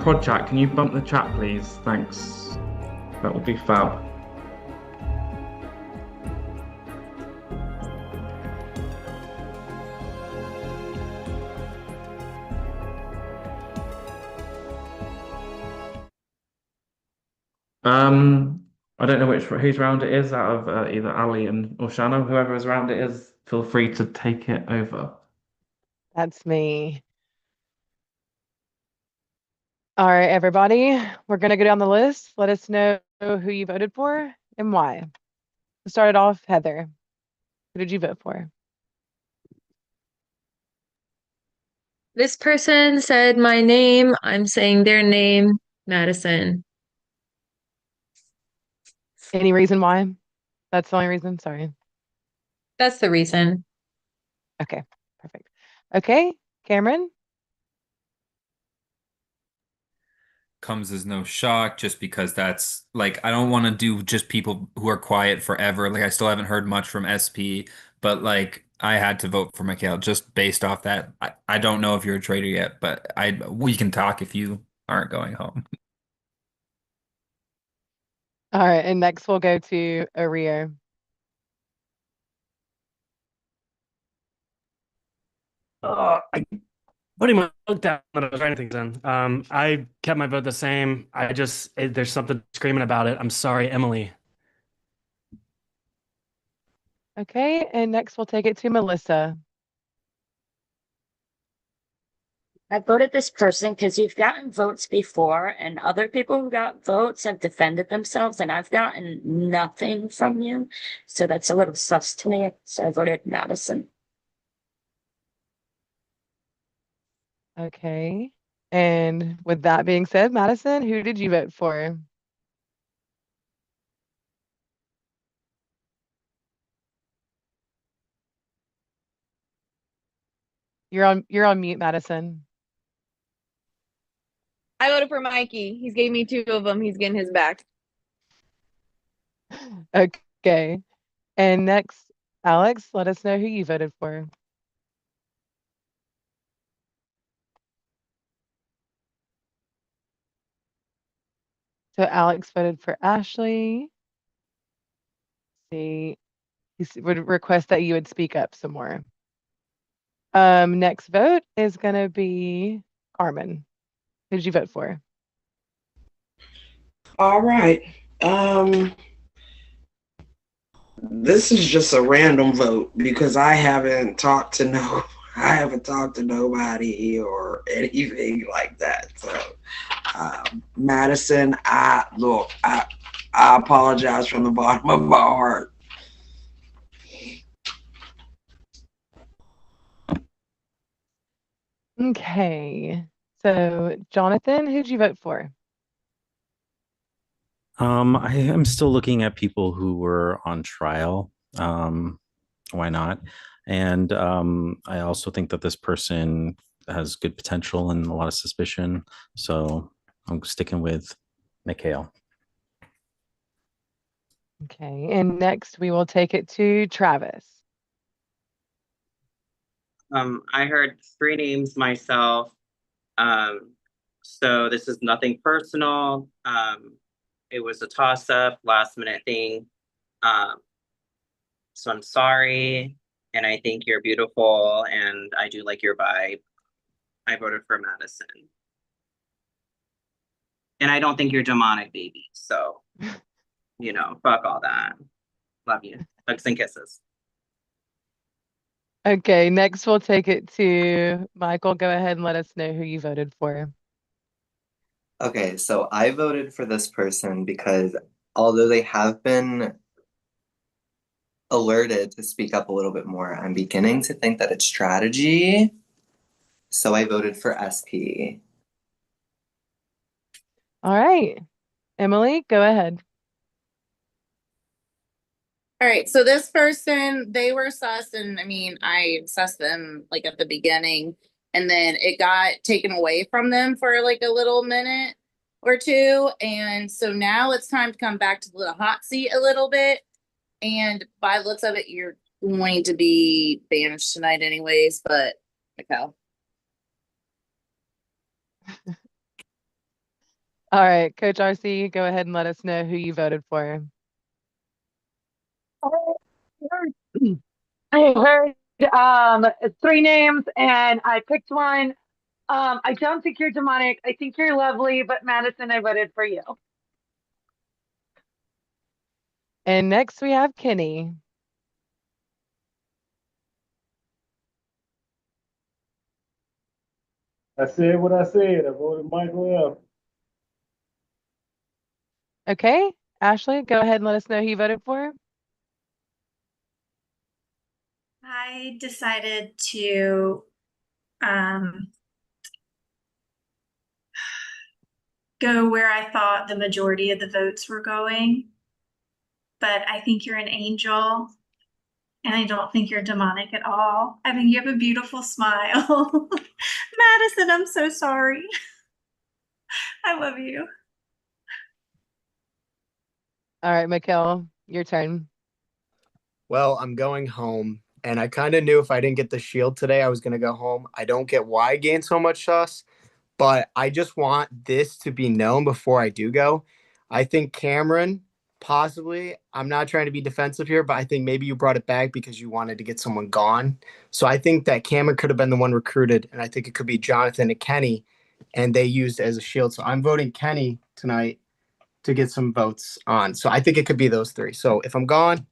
Prod chat, can you bump the chat, please? Thanks. That would be fab. I don't know whose round it is out of either Ali or Shanna. Whoever's round it is, feel free to take it over. That's me. All right, everybody, we're gonna go down the list. Let us know who you voted for and why. To start it off, Heather, who did you vote for? This person said my name. I'm saying their name, Madison. Any reason why? That's the only reason? Sorry. That's the reason. Okay, perfect. Okay, Cameron? Comes as no shock just because that's like I don't want to do just people who are quiet forever. Like I still haven't heard much from SP, but like I had to vote for Mikhail just based off that. I don't know if you're a traitor yet, but we can talk if you aren't going home. All right, and next we'll go to Ario. I putting my vote down, but I was writing things in. I kept my vote the same. There's something screaming about it. I'm sorry, Emily. Okay, and next we'll take it to Melissa. I voted this person because you've gotten votes before, and other people who got votes have defended themselves, and I've gotten nothing from you. So that's a little sus to me. So I voted Madison. Okay, and with that being said, Madison, who did you vote for? You're on mute, Madison. I voted for Mikey. He's gave me 2 of them. He's getting his back. Okay, and next, Alex, let us know who you voted for. So Alex voted for Ashley. See, he would request that you would speak up some more. Next vote is gonna be Carmen. Who did you vote for? All right. This is just a random vote because I haven't talked to nobody or anything like that. So, Madison, I apologize from the bottom of my heart. Okay, so Jonathan, who'd you vote for? I am still looking at people who were on trial. Why not? And I also think that this person has good potential and a lot of suspicion. So I'm sticking with Mikhail. Okay, and next we will take it to Travis. I heard 3 names myself. So this is nothing personal. It was a toss-up, last-minute thing. So I'm sorry, and I think you're beautiful, and I do like your vibe. I voted for Madison. And I don't think you're demonic, baby. So, fuck all that. Love you. Hugs and kisses. Okay, next we'll take it to Michael. Go ahead and let us know who you voted for. Okay, so I voted for this person because although they have been alerted to speak up a little bit more, I'm beginning to think that it's strategy. So I voted for SP. All right. Emily, go ahead. All right, so this person, they were sus, and I mean, I sussed them like at the beginning, and then it got taken away from them for like a little minute or two. And so now it's time to come back to the hot seat a little bit. And by the looks of it, you're going to be banished tonight, anyways. But Mikkel. All right, Coach RC, go ahead and let us know who you voted for. I heard three names and I picked one. I don't think you're demonic. I think you're lovely, but Madison, I voted for you. And next we have Kenny. I said what I said. I voted Michael F. Okay, Ashley, go ahead and let us know who you voted for. I decided to go where I thought the majority of the votes were going, but I think you're an angel, and I don't think you're demonic at all. I think you have a beautiful smile. Madison, I'm so sorry. I love you. All right, Mikkel, your turn. Well, I'm going home, and I kind of knew if I didn't get the shield today, I was going to go home. I don't get why I gained so much sus, but I just want this to be known before I do go. I think Cameron, possibly, I'm not trying to be defensive here, but I think maybe you brought it back because you wanted to get someone gone. So I think that Cameron could have been the one recruited, and I think it could be Jonathan and Kenny, and they used it as a shield. So I'm voting Kenny tonight to get some votes on. So I think it could be those three. So if I'm gone,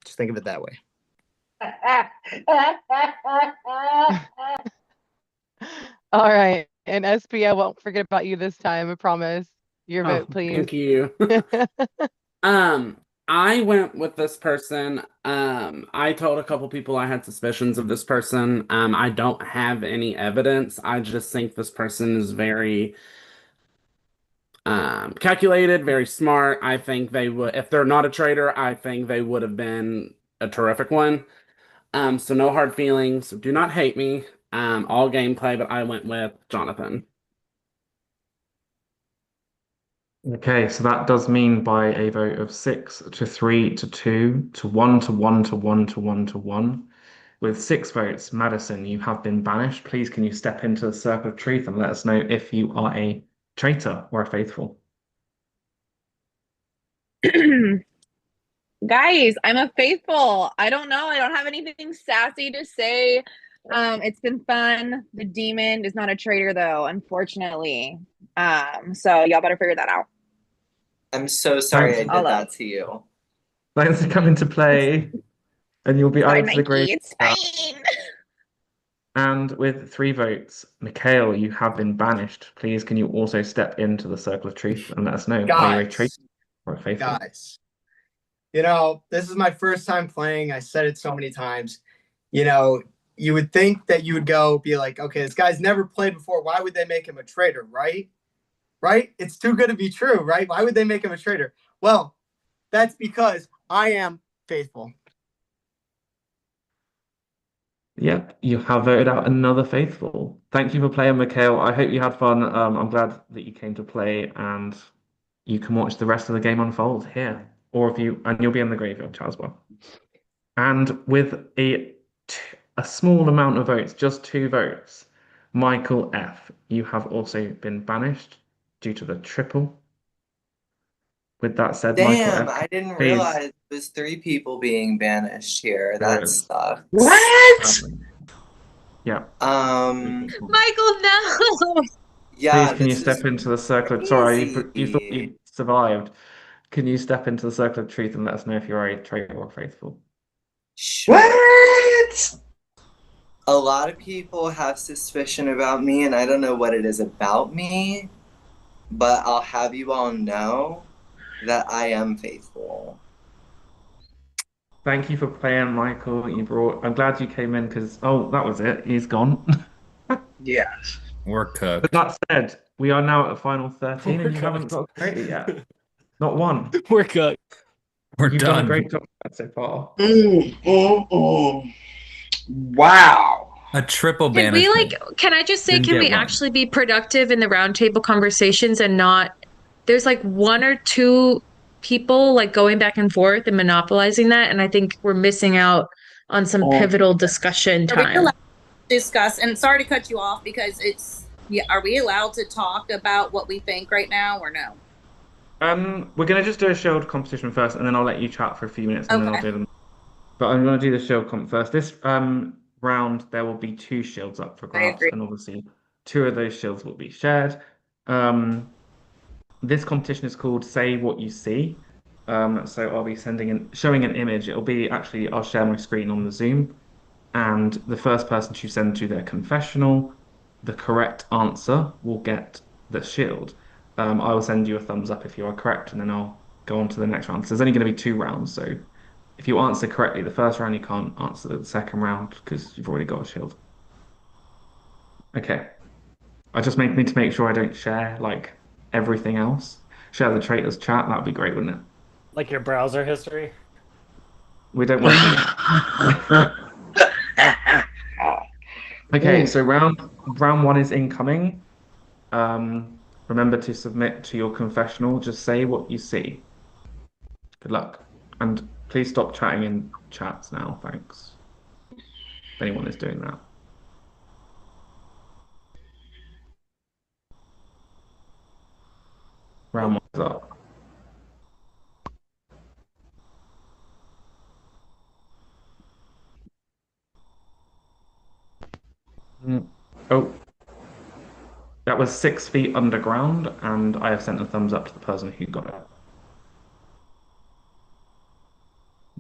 just think of it that way. All right, and SP, I won't forget about you this time, I promise. Your vote, please. Thank you. I went with this person. I told a couple people I had suspicions of this person. I don't have any evidence. I just think this person is very calculated, very smart. I think they would, if they're not a traitor, I think they would have been a terrific one. So no hard feelings. Do not hate me. All gameplay, but I went with Jonathan. Okay, so that does mean by a vote of 6 to 3 to 2 to 1 to 1 to 1 to 1 to 1. With 6 votes, Madison, you have been banished. Please, can you step into the circle of truth and let us know if you are a traitor or a faithful? Guys, I'm a faithful. I don't know. I don't have anything sassy to say. It's been fun. The demon is not a traitor though, unfortunately. So y'all better figure that out. I'm so sorry I Thanks. did that to you. Thanks for coming to play, and you'll be Sorry, added to the grave. Mikey. It's fine. And with 3 votes, Mikhail, you have been banished. Please, can you also step into the circle of truth and let us know, are you a traitor or a faithful? Guys, this is my first time playing. I said it so many times. You would think that you would be like, okay, this guy's never played before. Why would they make him a traitor, right? Right? It's too good to be true, right? Why would they make him a traitor? Well, that's because I am faithful. Yep, you have voted out another faithful. Thank you for playing, Mikhail. I hope you had fun. I'm glad that you came to play, and you can watch the rest of the game unfold here, or you'll be in the graveyard chat as well. And with a small amount of votes, just 2 votes, Michael F., you have also been banished due to the triple. With that said, Michael Damn, F., I didn't please. realize it was 3 people being banished here. There That is. sucks. What? Yeah. Michael, no. Yeah, Please, can you this is step into the circle of... Sorry, you thought crazy. you survived. Can you step into the circle of truth and let us know if you're a traitor or faithful? Sure. What? A lot of people have suspicion about me, and I don't know what it is about me, but I'll have you all know that I am faithful. Thank you for playing, Michael. I'm glad you came in because... Oh, that was it. He's gone. Yes. We're But cooked. that said, we are now at the final 13 We're and you haven't cooked. got a traitor yet. Not one. We're cooked. We're You've done a done. great job so far. Wow. A triple Can we banishment. can I just say, Didn't can get we one. actually be productive in the roundtable conversations and not, there's like one or two people like going back and forth and monopolizing that. And I think we're missing out on some pivotal discussion Are we time. allowed to discuss? And sorry to cut you off because yeah. Are we allowed to talk about what we think right now or no? We're gonna just do a shield competition first, and then I'll let you chat for a few minutes, and then I'll Okay. do them. But I'm gonna do the shield comp first. This round there will be 2 shields up for I grabs, agree. and obviously 2 of those shields will be shared. This competition is called Say What You See. So I'll be showing an image. It'll be actually I'll share my screen on the Zoom, and the first person to send to their confessional the correct answer will get the shield. I will send you a thumbs up if you are correct, and then I'll go on to the next round. So there's only going to be 2 rounds. So if you answer correctly the first round, you can't answer the second round because you've already got a shield. Okay. I just need to make sure I don't share like everything else. Share the traitors chat. That would be great, wouldn't it? Like your browser history? We don't want to see that. Okay, so round 1 is incoming. Remember to submit to your confessional. Just say what you see. Good luck. And please stop chatting in chats now. Thanks. If anyone is doing that. Round 1 is up. Oh, that was 6 feet underground, and I have sent a thumbs up to the person who got it.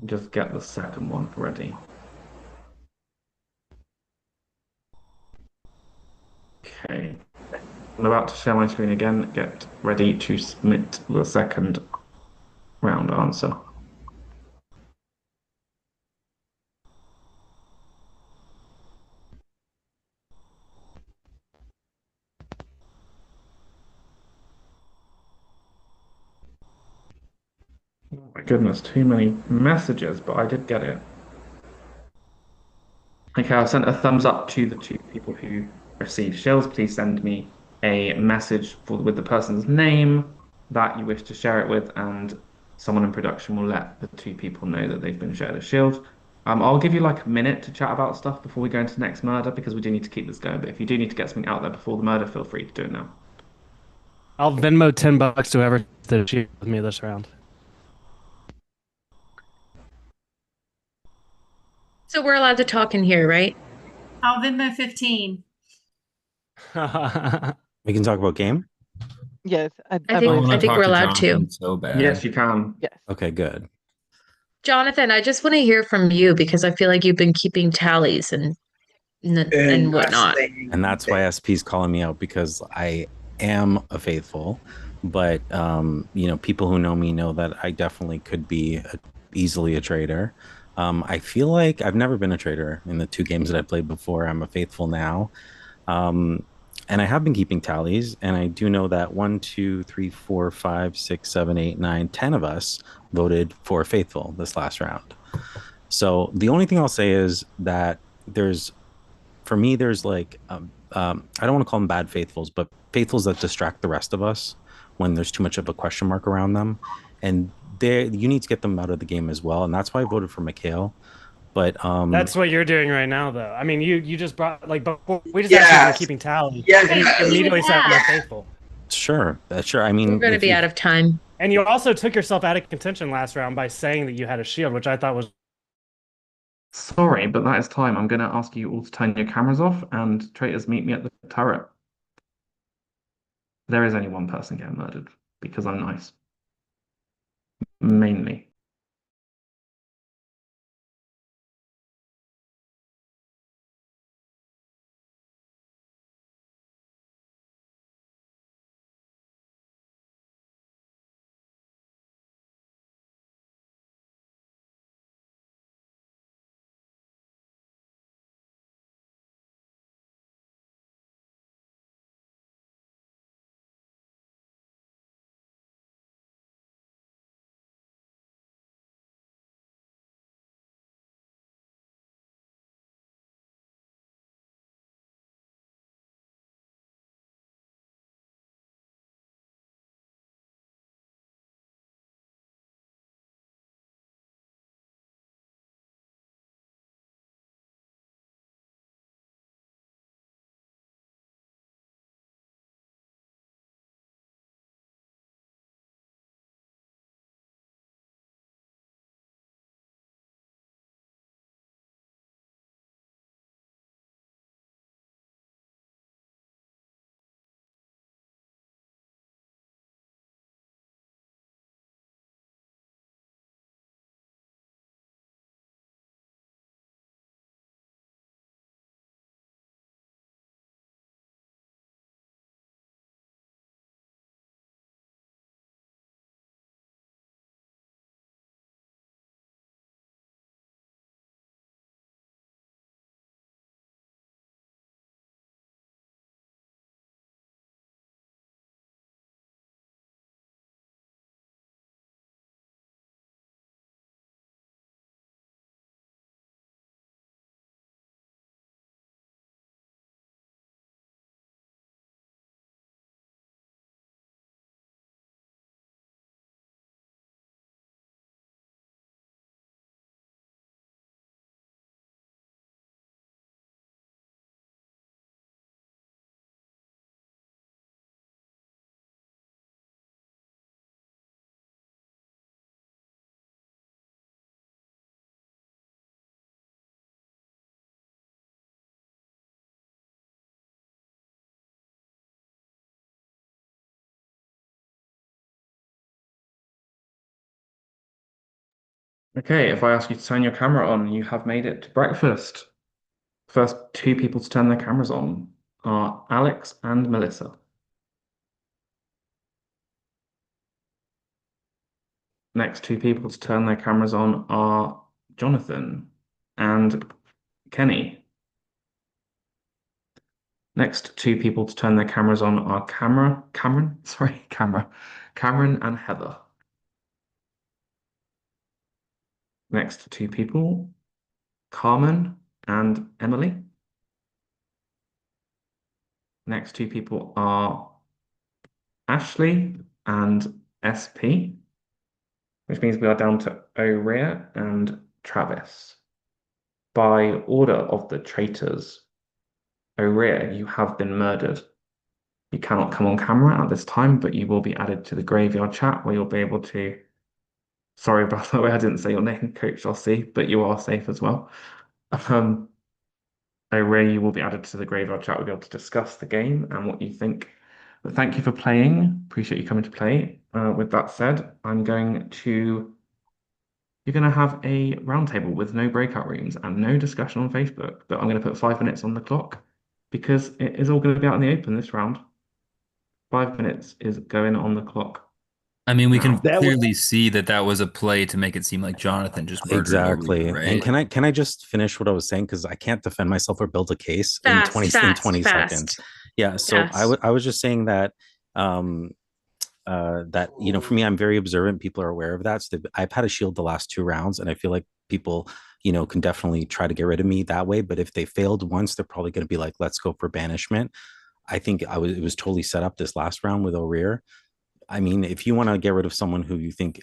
Just get the second one ready. Okay. I'm about to share my screen again. Get ready to submit the second round answer. Oh my goodness, too many messages, but I did get it. Okay, I've sent a thumbs up to the 2 people who received shields. Please send me a message with the person's name that you wish to share it with, and someone in production will let the 2 people know that they've been shared a shield. I'll give you like a minute to chat about stuff before we go into the next murder because we do need to keep this going. But if you do need to get something out there before the murder, feel free to do it now. I'll Venmo $10 to whoever did cheat with me this round. So we're allowed to talk in here, right? I'll Venmo 15. We can talk about game. Yes, I believe think so. we're allowed to. So bad. Yes, you can. Yes. Okay, good. Jonathan, I just want to hear from you because I feel like you've been keeping tallies and whatnot. And that's why SP's calling me out because I am a faithful, but people who know me know that I definitely could be easily a traitor. I feel like I've never been a traitor in the 2 games that I played before. I'm a faithful now. And I have been keeping tallies, and I do know that 1, 2, 3, 4, 5, 6, 7, 8, 9, 10 of us voted for faithful this last round. So the only thing I'll say is that for me, there's like, I don't want to call them bad faithfuls, but faithfuls that distract the rest of us when there's too much of a question mark around them. And you need to get them out of the game as well. And that's why I voted for Mikhail. But that's what you're doing right now, though. I mean, you just brought like before we just asked if you're keeping tally, and you immediately said I'm a faithful. Sure. I mean, we're going to be out of time. And you also took yourself out of contention last round by saying that you had a shield, which I thought was. Sorry, but that is time. I'm going to ask you all to turn your cameras off, and traitors meet me at the turret. there is only one person getting murdered because I'm nice. Mainly. Okay, if I ask you to turn your camera on, you have made it to breakfast. First two people to turn their cameras on are Alex and Melissa. Next two people to turn their cameras on are Jonathan and Kenny. Next two people to turn their cameras on are Cameron and Heather. Next two people, Carmen and Emily. Next two people are Ashley and SP, which means we are down to Orea and Travis. By order of the traitors, Orea, you have been murdered. You cannot come on camera at this time, but you will be added to the graveyard chat where you'll be able to. Sorry about the way I didn't say your name, Coach Rossi, but you are safe as well. Ray, you will be added to the graveyard chat. We'll be able to discuss the game and what you think. But thank you for playing. Appreciate you coming to play. With that said, you're going to have a roundtable with no breakout rooms and no discussion on Facebook. But I'm going to put 5 minutes on the clock because it is all going to be out in the open this round. 5 minutes is going on the clock. I mean, we can Now. clearly see that was a play to make it seem like Jonathan just murdered Exactly. Orea, right? And can I just finish what I was saying, because I can't defend myself or build a case in 20 seconds. Yeah. So I was just saying that that, for me, I'm very observant. People are aware of that. So I've had a shield the last 2 rounds, and I feel like people, can definitely try to get rid of me that way. But if they failed once, they're probably going to be like, let's go for banishment. I think it was totally set up this last round with O'Rear. I mean, if you want to get rid of someone who you think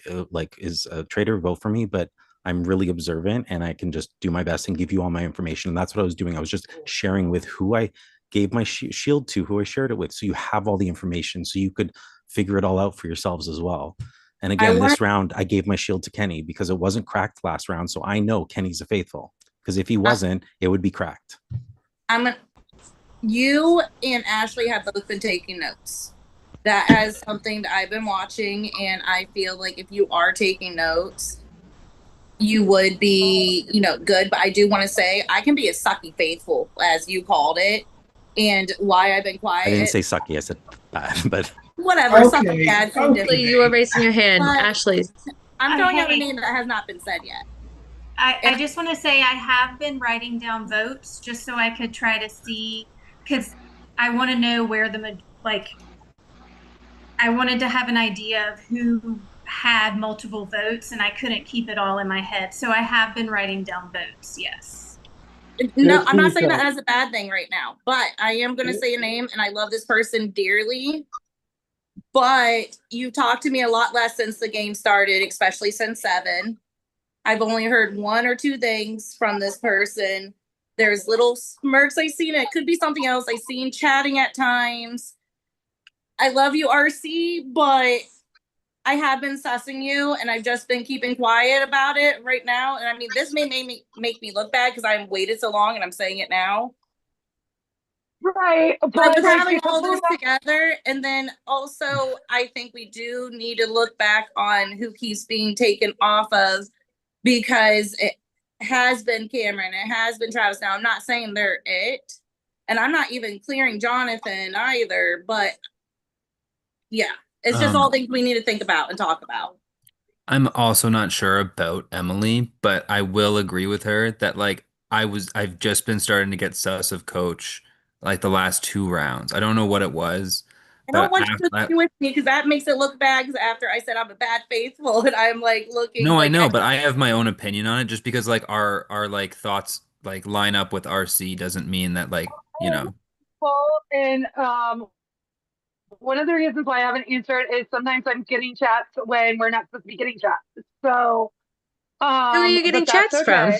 is a traitor, vote for me. But I'm really observant, and I can just do my best and give you all my information. And that's what I was doing. I was just sharing with who I gave my shield to, who I shared it with. So you have all the information, so you could figure it all out for yourselves as well. And again, this round, I gave my shield to Kenny because it wasn't cracked last round. So I know Kenny's a faithful, because if he wasn't, it would be You and Ashley have both been taking notes. That is something that I've been watching, and I feel like if you are taking notes, you would be, good. But I do want to say I can be a sucky faithful, as you called it, and why I've been I didn't quiet. say sucky. I said bad, but Whatever, sucky bad, same difference. You were raising your hand, But Ashley. I'm throwing out a Hey. name that has not been said yet. I just want to say I have been writing down votes just so I could try to see, because I want to know where I wanted to have an idea of who had multiple votes, and I couldn't keep it all in my head. So I have been writing down votes, yes. No, I'm not saying that as a bad thing right now, but I am going to say a name, and I love this person dearly. But you talked to me a lot less since the game started, especially since 7. I've only heard 1 or 2 things from this person. There's little smirks I seen. It could be something else. I seen chatting at times. I love you, RC, but I have been sussing you, and I've just been keeping quiet about it right now. And I mean, this may make me look bad because I've waited so long, and I'm saying it now. Right, But with like, having all this together, and then also, I think we do need to look back on who keeps being taken off of, because it has been Cameron, it has been Travis. Now, I'm not saying they're it, and I'm not even clearing Jonathan either, but yeah, it's just all things we need to think about and talk about. I'm also not sure about Emily, but I will agree with her that like I've just been starting to get sus of Coach like the last 2 rounds. I don't know what it was, I don't but want you to agree with me because that makes it look bad. Because after I said I'm a bad faithful, and I'm like looking no, I like know, but I have my own opinion on it. Just because like our like thoughts like line up with RC doesn't mean that like and one of the reasons why I haven't answered is sometimes I'm getting chats when we're not supposed to be getting chats. So, Who are you getting but that's chats from? okay.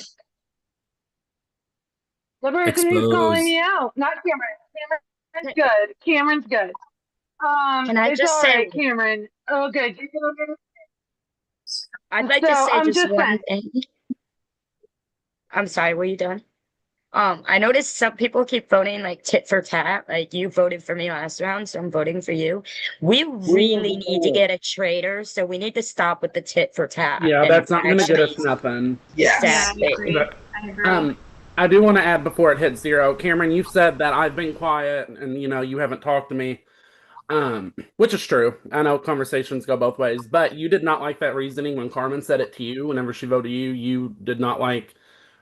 The person who's calling me out, not Cameron. Cameron's good. Cameron's good. Can I It's just all say- right, Cameron. Oh, good. I'd like to say just one thing. I'm sorry, were you done? I noticed some people keep voting like tit for tat. Like you voted for me last round, so I'm voting for you. We really need to get a traitor, so we need to stop with the tit for tat. Yeah, and that's not going to get actually- us nothing. Exactly. I agree. I do want to add before it hits 0, Cameron, you've said that I've been quiet and you haven't talked to me, which is true. I know conversations go both ways, but you did not like that reasoning when Carmen said it to you. Whenever she voted you, you did not like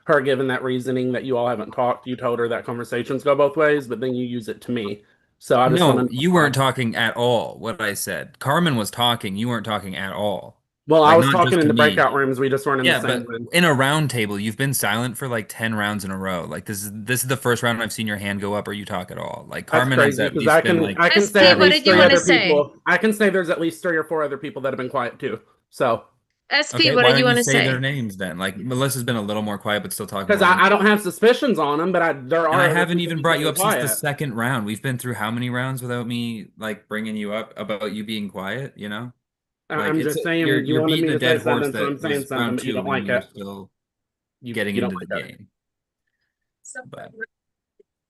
her giving that reasoning that you all haven't talked. You told her that conversations go both ways, but then you use it to me. So I just no, want to. you weren't talking at all. What I said, Carmen was talking. You weren't talking at all. Well, I Like, was not talking just in to the me. breakout rooms. We just weren't in the Yeah, same but room. in a round table, you've been silent for like 10 rounds in a row. Like this is the first round I've seen your hand go up or you talk at all. Like That's Carmen has crazy at because least I been can like I can say SP, at what least did you 3 want to other say? people. I can say there's at least 3 or 4 other people that have been quiet too. So SP, okay, what why did you don't you want to say say? their names then? Like Melissa's been a little more quiet but still talking because loud. I don't have suspicions on them, but there And are I other haven't people even who've brought you been up since the quiet. second round. We've been through how many rounds without me like bringing you up about you being quiet, you know? Like I'm just saying you you're wanted beating me a to say dead horse something, so I'm that saying was something, round but you 2 don't when like you were it. still You getting don't into the like it. game. But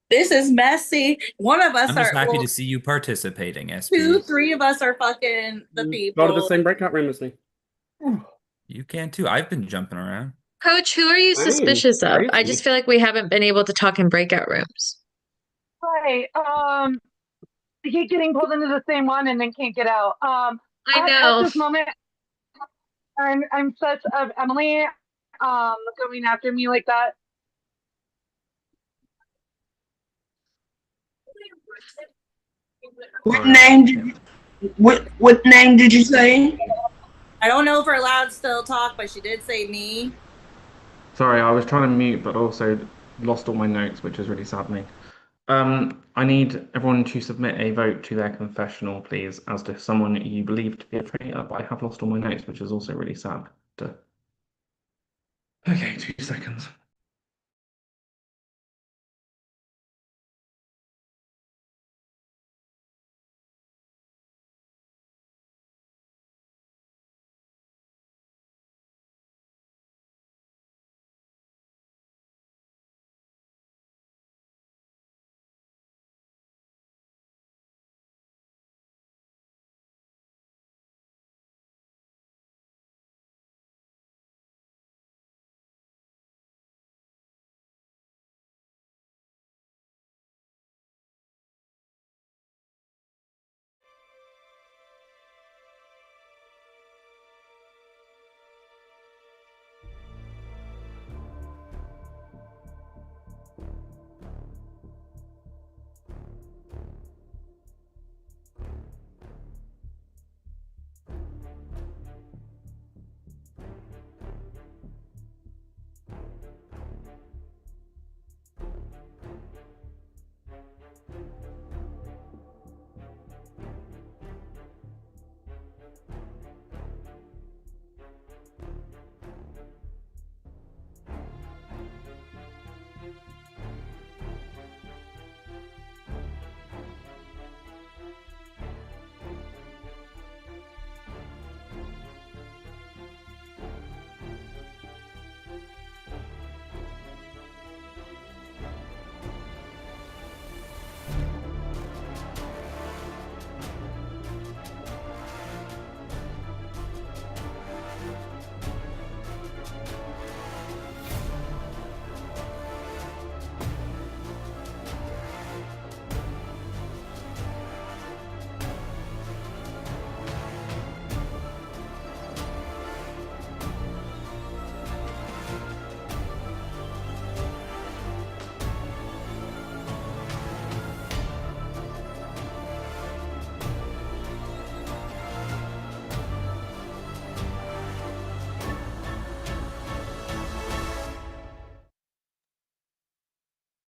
This is messy. One of us I'm just are, happy well, to see you participating, SP. 2, 3 of us are fucking the people. Go to the same breakout room as me. You can too. I've been jumping around. Coach, who are you suspicious of? I just feel like we haven't been able to talk in breakout rooms. Right. I keep getting pulled into the same one and then can't get out. I know. At this moment, I'm such of Emily going after me like that. What name did you, what name did you say? I don't know if we're allowed to still talk, but she did say me. Sorry, I was trying to mute, but also lost all my notes, which is really saddening. I need everyone to submit a vote to their confessional, please, as to someone you believe to be a traitor, but I have lost all my notes, which is also really sad. Okay, 2 seconds.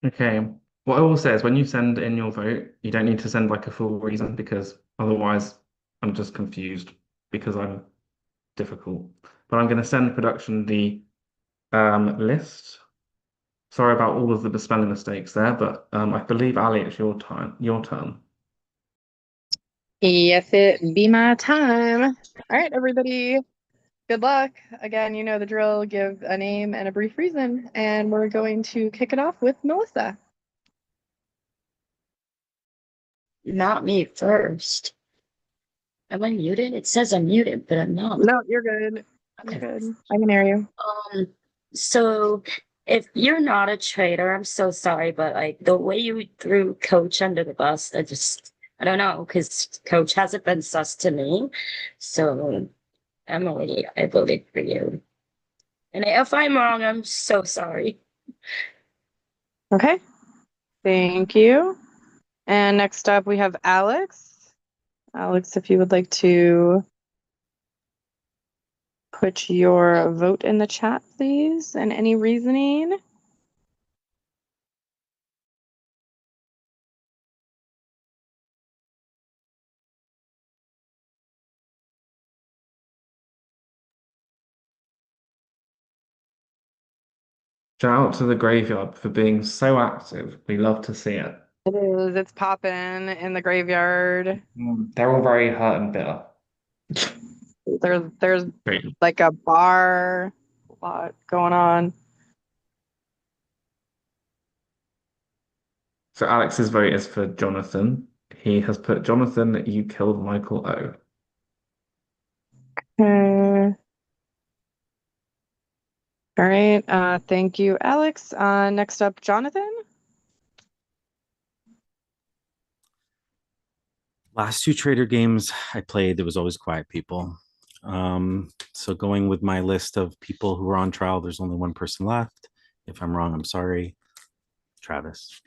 Okay. What I will say is when you send in your vote, you don't need to send like a full reason because otherwise I'm just confused because I'm difficult. But I'm going to send production the list. Sorry about all of the spelling mistakes there, but I believe Ali, it's your time. Your turn. Yes, it be my time. All right, everybody. Good luck. Again, you know the drill. Give a name and a brief reason. And we're going to kick it off with Melissa. Not me first. Am I muted? It says I'm muted, but I'm not. No, you're good. You're good. I can hear you. So if you're not a traitor, I'm so sorry, but like the way you threw Coach under the bus, I don't know, because Coach hasn't been sus to me. So Emily, I voted for you. And if I'm wrong, I'm so sorry. Okay. Thank you. And next up, we have Alex. Alex, if you would like to put your vote in the chat, please, and any reasoning. Shout out to the graveyard for being so active. We love to see it. It is. It's popping in the graveyard. They're all very hurt and bitter. There's Great. like a bar, a lot going on. So Alex's vote is for Jonathan. He has put Jonathan, you killed Michael O. All right. Thank you, Alex. Next up, Jonathan. Last two trader games I played, there was always quiet people. So going with my list of people who are on trial, there's only one person left. If I'm wrong, I'm sorry. Travis.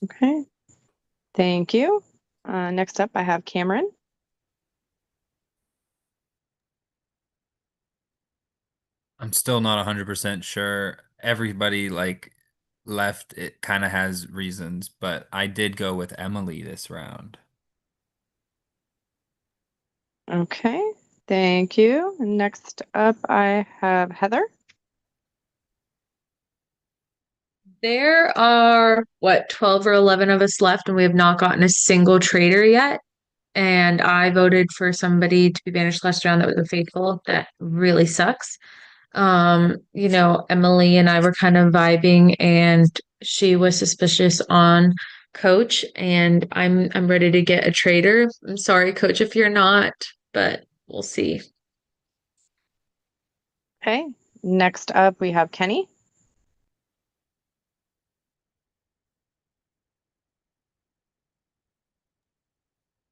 Okay. Thank you. Next up, I have Cameron. I'm still not 100% sure. Everybody like left it kind of has reasons, but I did go with Emily this round. Okay. Thank you. Next up, I have Heather. There are, what, 12 or 11 of us left, and we have not gotten a single traitor yet. And I voted for somebody to be banished last round that was a faithful. That really sucks. Emily and I were kind of vibing, and she was suspicious on Coach, and I'm ready to get a traitor. I'm sorry, Coach, if you're not, but we'll see. Okay. Next up, we have Kenny.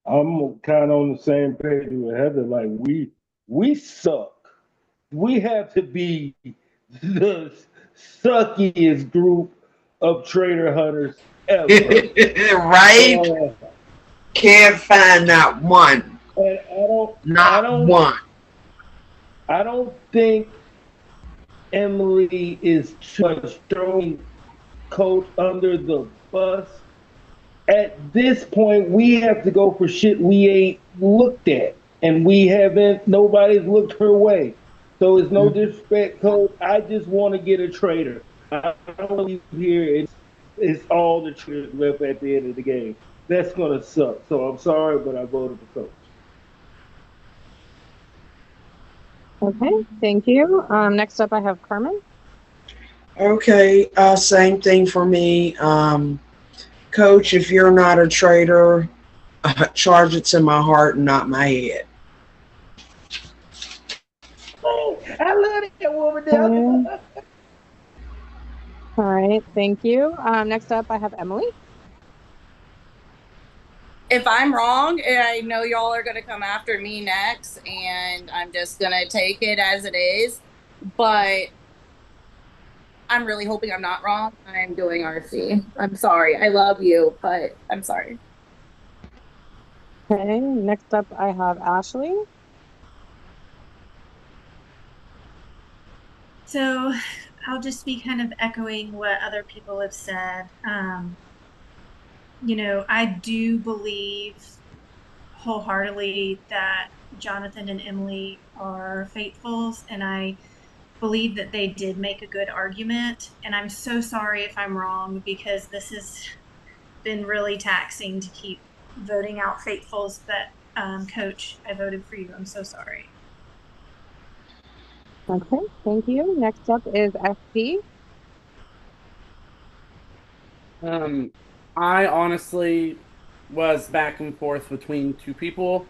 I'm kind of on the same page with Heather. Like we suck. We have to be the suckiest group of trader hunters ever. Right? Can't find not one. And Not one. I don't think Emily is just throwing Coach under the bus. At this point, we have to go for shit we ain't looked at, and nobody's looked her way. So it's no disrespect, Coach. I just want to get a trader. I don't want to leave here. It's all the traders left at the end of the game. That's gonna suck. So I'm sorry, but I voted for Coach. Okay. Thank you. Next up, I have Carmen. Okay, same thing for me. Coach, if you're not a traitor, charge it to my heart and not my head. Oh, I love that woman down. All right. Thank you. Next up, I have Emily. If I'm wrong, and I know y'all are gonna come after me next, and I'm just gonna take it as it is, but I'm really hoping I'm not wrong. I'm doing RC. I'm sorry. I love you, but I'm sorry. Okay. Next up, I have Ashley. So I'll just be kind of echoing what other people have said. I do believe wholeheartedly that Jonathan and Emily are faithfuls, and I believe that they did make a good argument. And I'm so sorry if I'm wrong because this has been really taxing to keep voting out faithfuls. But Coach, I voted for you. I'm so sorry. Okay, thank you. Next up is FP. I honestly was back and forth between two people.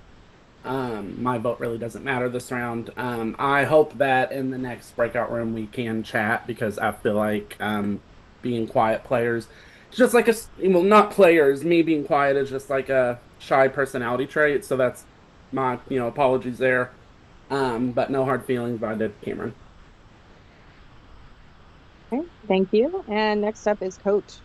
My vote really doesn't matter this round. I hope that in the next breakout room we can chat because I feel like being quiet players, it's just like well, not players. Me being quiet is just like a shy personality trait. So that's my apologies there. But no hard feelings. But I did Cameron. Okay, thank you. And next up is Coach.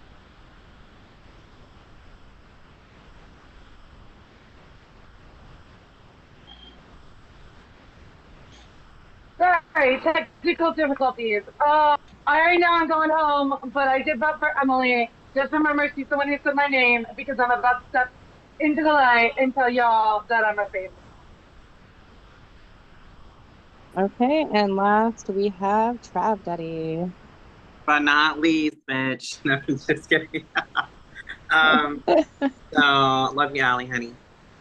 Sorry, technical difficulties. I already know I'm going home, but I did vote for Emily. Just remember, she's the one who said my name because I'm about to step into the light and tell y'all that I'm a favorite. Okay, and last we have Trav Daddy. But not least, bitch. No, just kidding. So love you, Allie, honey.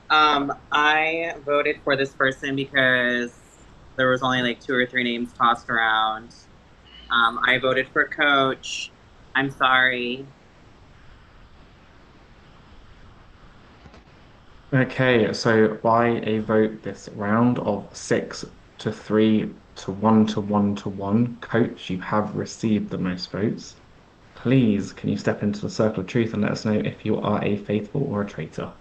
I voted for this person because there was only like 2 or 3 names tossed around. I voted for Coach. I'm sorry. Okay, so by a vote this round of 6-3 to 1-1-1, Coach, you have received the most votes. Please, can you step into the circle of truth and let us know if you are a faithful or a traitor?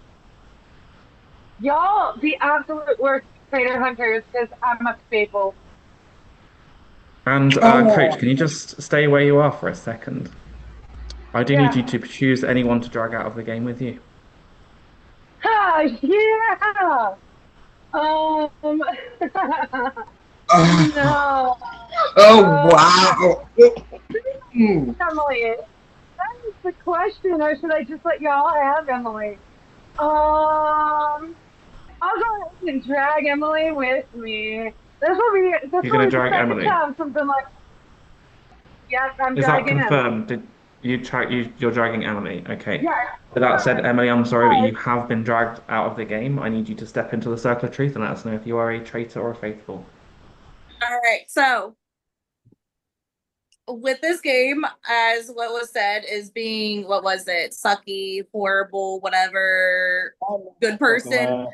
Y'all, the absolute worst traitor hunters because I'm a faithful. And Coach, can you just stay where you are for a second? I do need you to choose anyone to drag out of the game with you. Ha, yeah. Um, no. Oh, wow. Emily, that is the question, or should I just let y'all have Emily? I'll go ahead and drag Emily with me. This You're will going to be the drag second Emily. time something like, yes, I'm Is that dragging Emily. confirmed? Did you're dragging Emily? Okay. Yes. With that said, Emily, I'm sorry, but you have been dragged out of the game. I need you to step into the circle of truth and let us know if you are a traitor or a faithful. All right. So with this game, as what was said, is being what was it? Sucky, horrible, whatever, good person.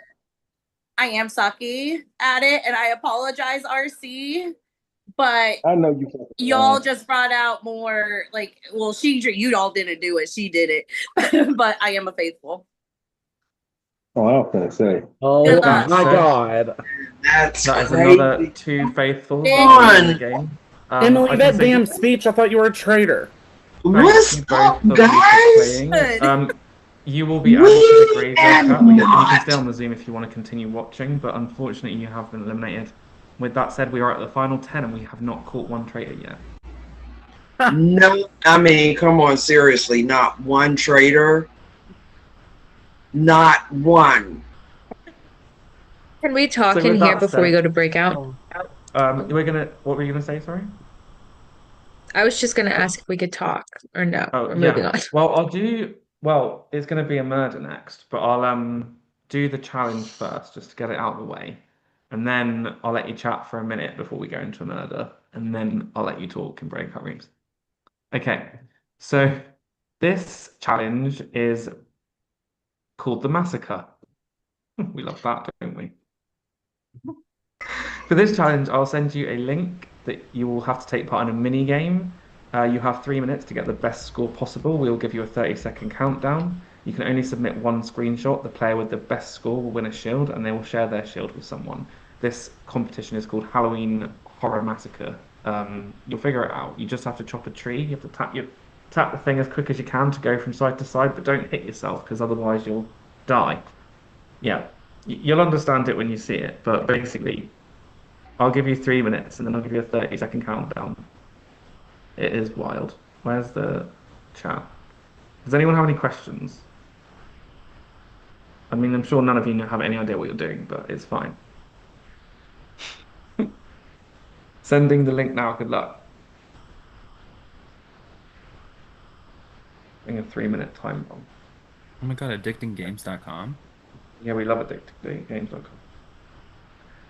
I am sucky at it, and I apologize, RC. But I know you. y'all just brought out more like, well, you all didn't do it, she did it, but I am a faithful. Oh, I was gonna say. Oh my God. That's That is crazy. another 2 faithfuls on. in the game. Emily, I that can say damn speech, I thought you were a traitor. thank What's you up, both of you for guys? playing. You will be added to the graveyard chat, and you can stay on the Zoom if you want to continue watching, but unfortunately you have been eliminated. With that said, we are at the final 10 and we have not caught one traitor yet. No, I mean, come on, seriously, not one traitor. Not one. Can we talk So in with here that before we said, go to breakout? what were you gonna say, sorry? I was just gonna ask if we could talk or no. Oh We're moving yeah. on. Well, it's gonna be a murder next, but I'll do the challenge first just to get it out of the way. And then I'll let you chat for a minute before we go into a murder, and then I'll let you talk in breakout rooms. Okay, so this challenge is called the massacre. We love that, don't we? For this challenge, I'll send you a link that you will have to take part in a mini game. You have 3 minutes to get the best score possible. We'll give you a 30-second countdown. You can only submit one screenshot. The player with the best score will win a shield, and they will share their shield with someone. This competition is called Halloween Horror Massacre. You'll figure it out. You just have to chop a tree. You have to tap the thing as quick as you can to go from side to side, but don't hit yourself because otherwise you'll die. Yeah, you'll understand it when you see it, but basically, I'll give you 3 minutes and then I'll give you a 30-second countdown. It is wild. Where's the chat? Does anyone have any questions? I mean, I'm sure none of you have any idea what you're doing, but it's fine. Sending the link now. Good luck. Putting a 3-minute time bomb. Oh my God, addictinggames.com. Yeah, we love addictinggames.com.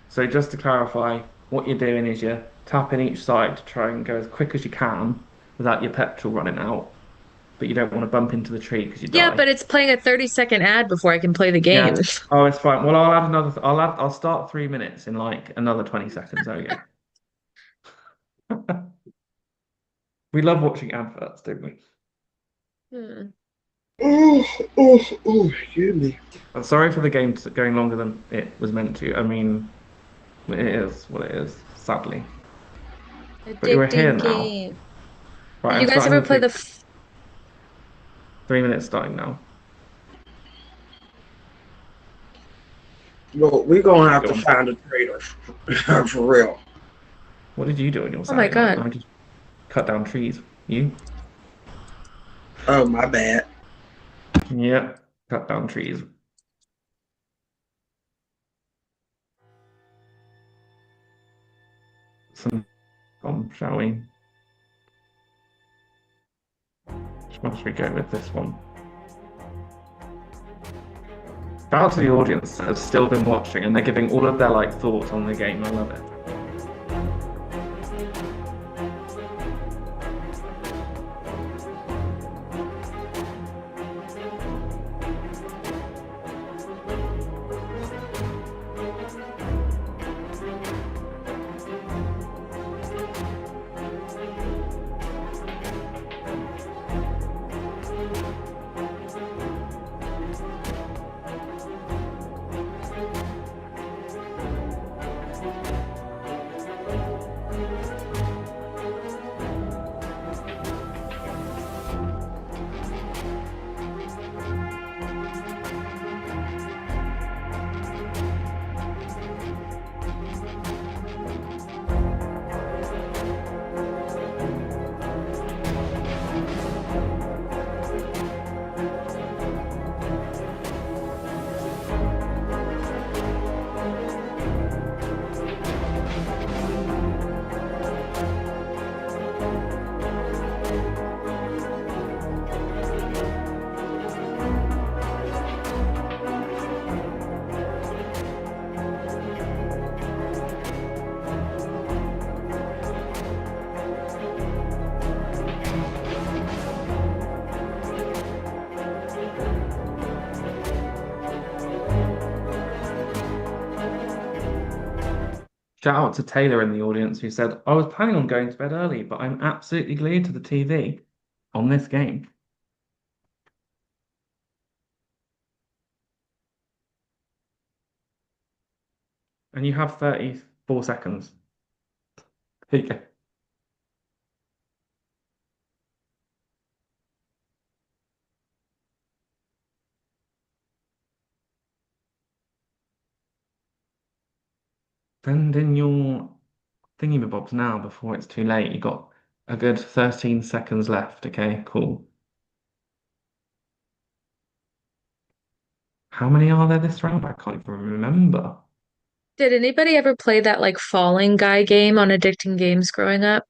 So just to clarify, what you're doing is you're tapping each side to try and go as quick as you can without your petrol running out, but you don't want to bump into the tree because you Yeah, die. but it's playing a 30-second ad before I can play the game. Yeah. Oh, it's fine. Well, I'll add another. I'll start 3 minutes in like another 20 seconds. There we go. We love watching adverts, don't we? Hmm. Oh, oh, oh, excuse me. I'm sorry for the game going longer than it was meant to. I mean, it is what it is, sadly. But we're here Addicting now. game. Right, Did I'm you guys starting ever the play three, the 3 minutes starting now. Well, we're gonna have Go to on. find a traitor for real. What did you do on your Oh my Saturday night? God. I just cut down trees. You? Oh, my bad. Yeah, cut down trees. Some, shall we? Where should we go with this one? Shout out to the audience that have still been watching and they're giving all of their like thoughts on the game. I love it. Shout out to Taylor in the audience who said, I was planning on going to bed early, but I'm absolutely glued to the TV on this game. And you have 34 seconds. Here you go. Send in your thingy-bobs now before it's too late. You got a good 13 seconds left. Okay, cool. How many are there this round? I can't even remember. Did anybody ever play that like falling guy game on Addicting Games growing up?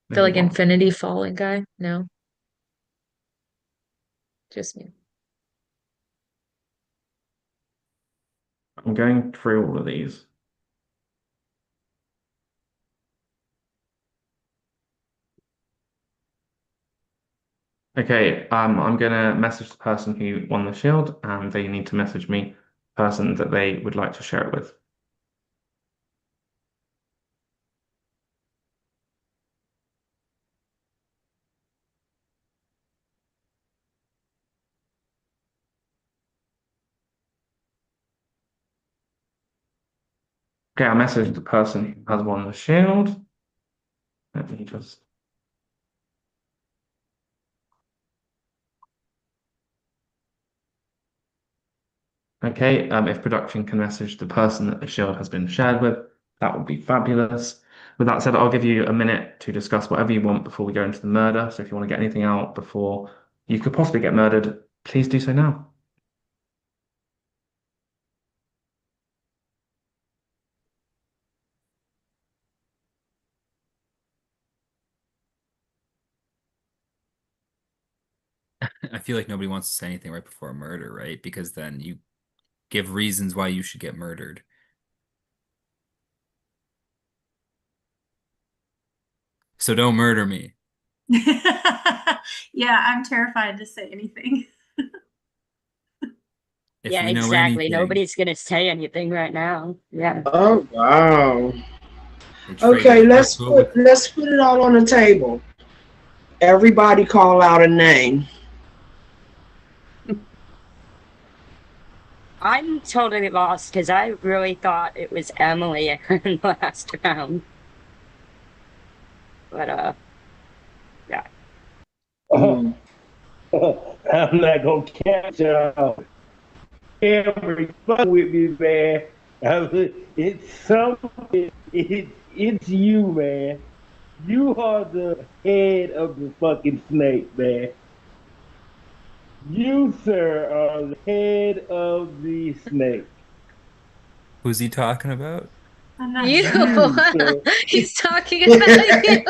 The Maybe like what? infinity falling guy? No, just me. I'm going through all of these. Okay, I'm gonna message the person who won the shield, and they need to message me the person that they would like to share it with. Okay, I messaged the person who has won the shield. Let me just. Okay, if production can message the person that the shield has been shared with, that would be fabulous. With that said, I'll give you a minute to discuss whatever you want before we go into the murder. So if you want to get anything out before you could possibly get murdered, please do so now. I feel like nobody wants to say anything right before a murder, right? Because then you give reasons why you should get murdered. So don't murder me. Yeah, I'm terrified to say anything. If Yeah, we know exactly. anything, Nobody's gonna say anything right now. Yeah. Oh wow. they Okay, traitors. let's put it all on the table. Everybody call out a name. I'm totally lost because I really thought it was Emily in the last round. But yeah. I'm not gonna catch y'all. Cameron, fuck with me, man. It's something. It's you, man. You are the head of the fucking snake, man. You, sir, are the head of the snake. Who's he talking about? I'm not You. sure. He's talking about you.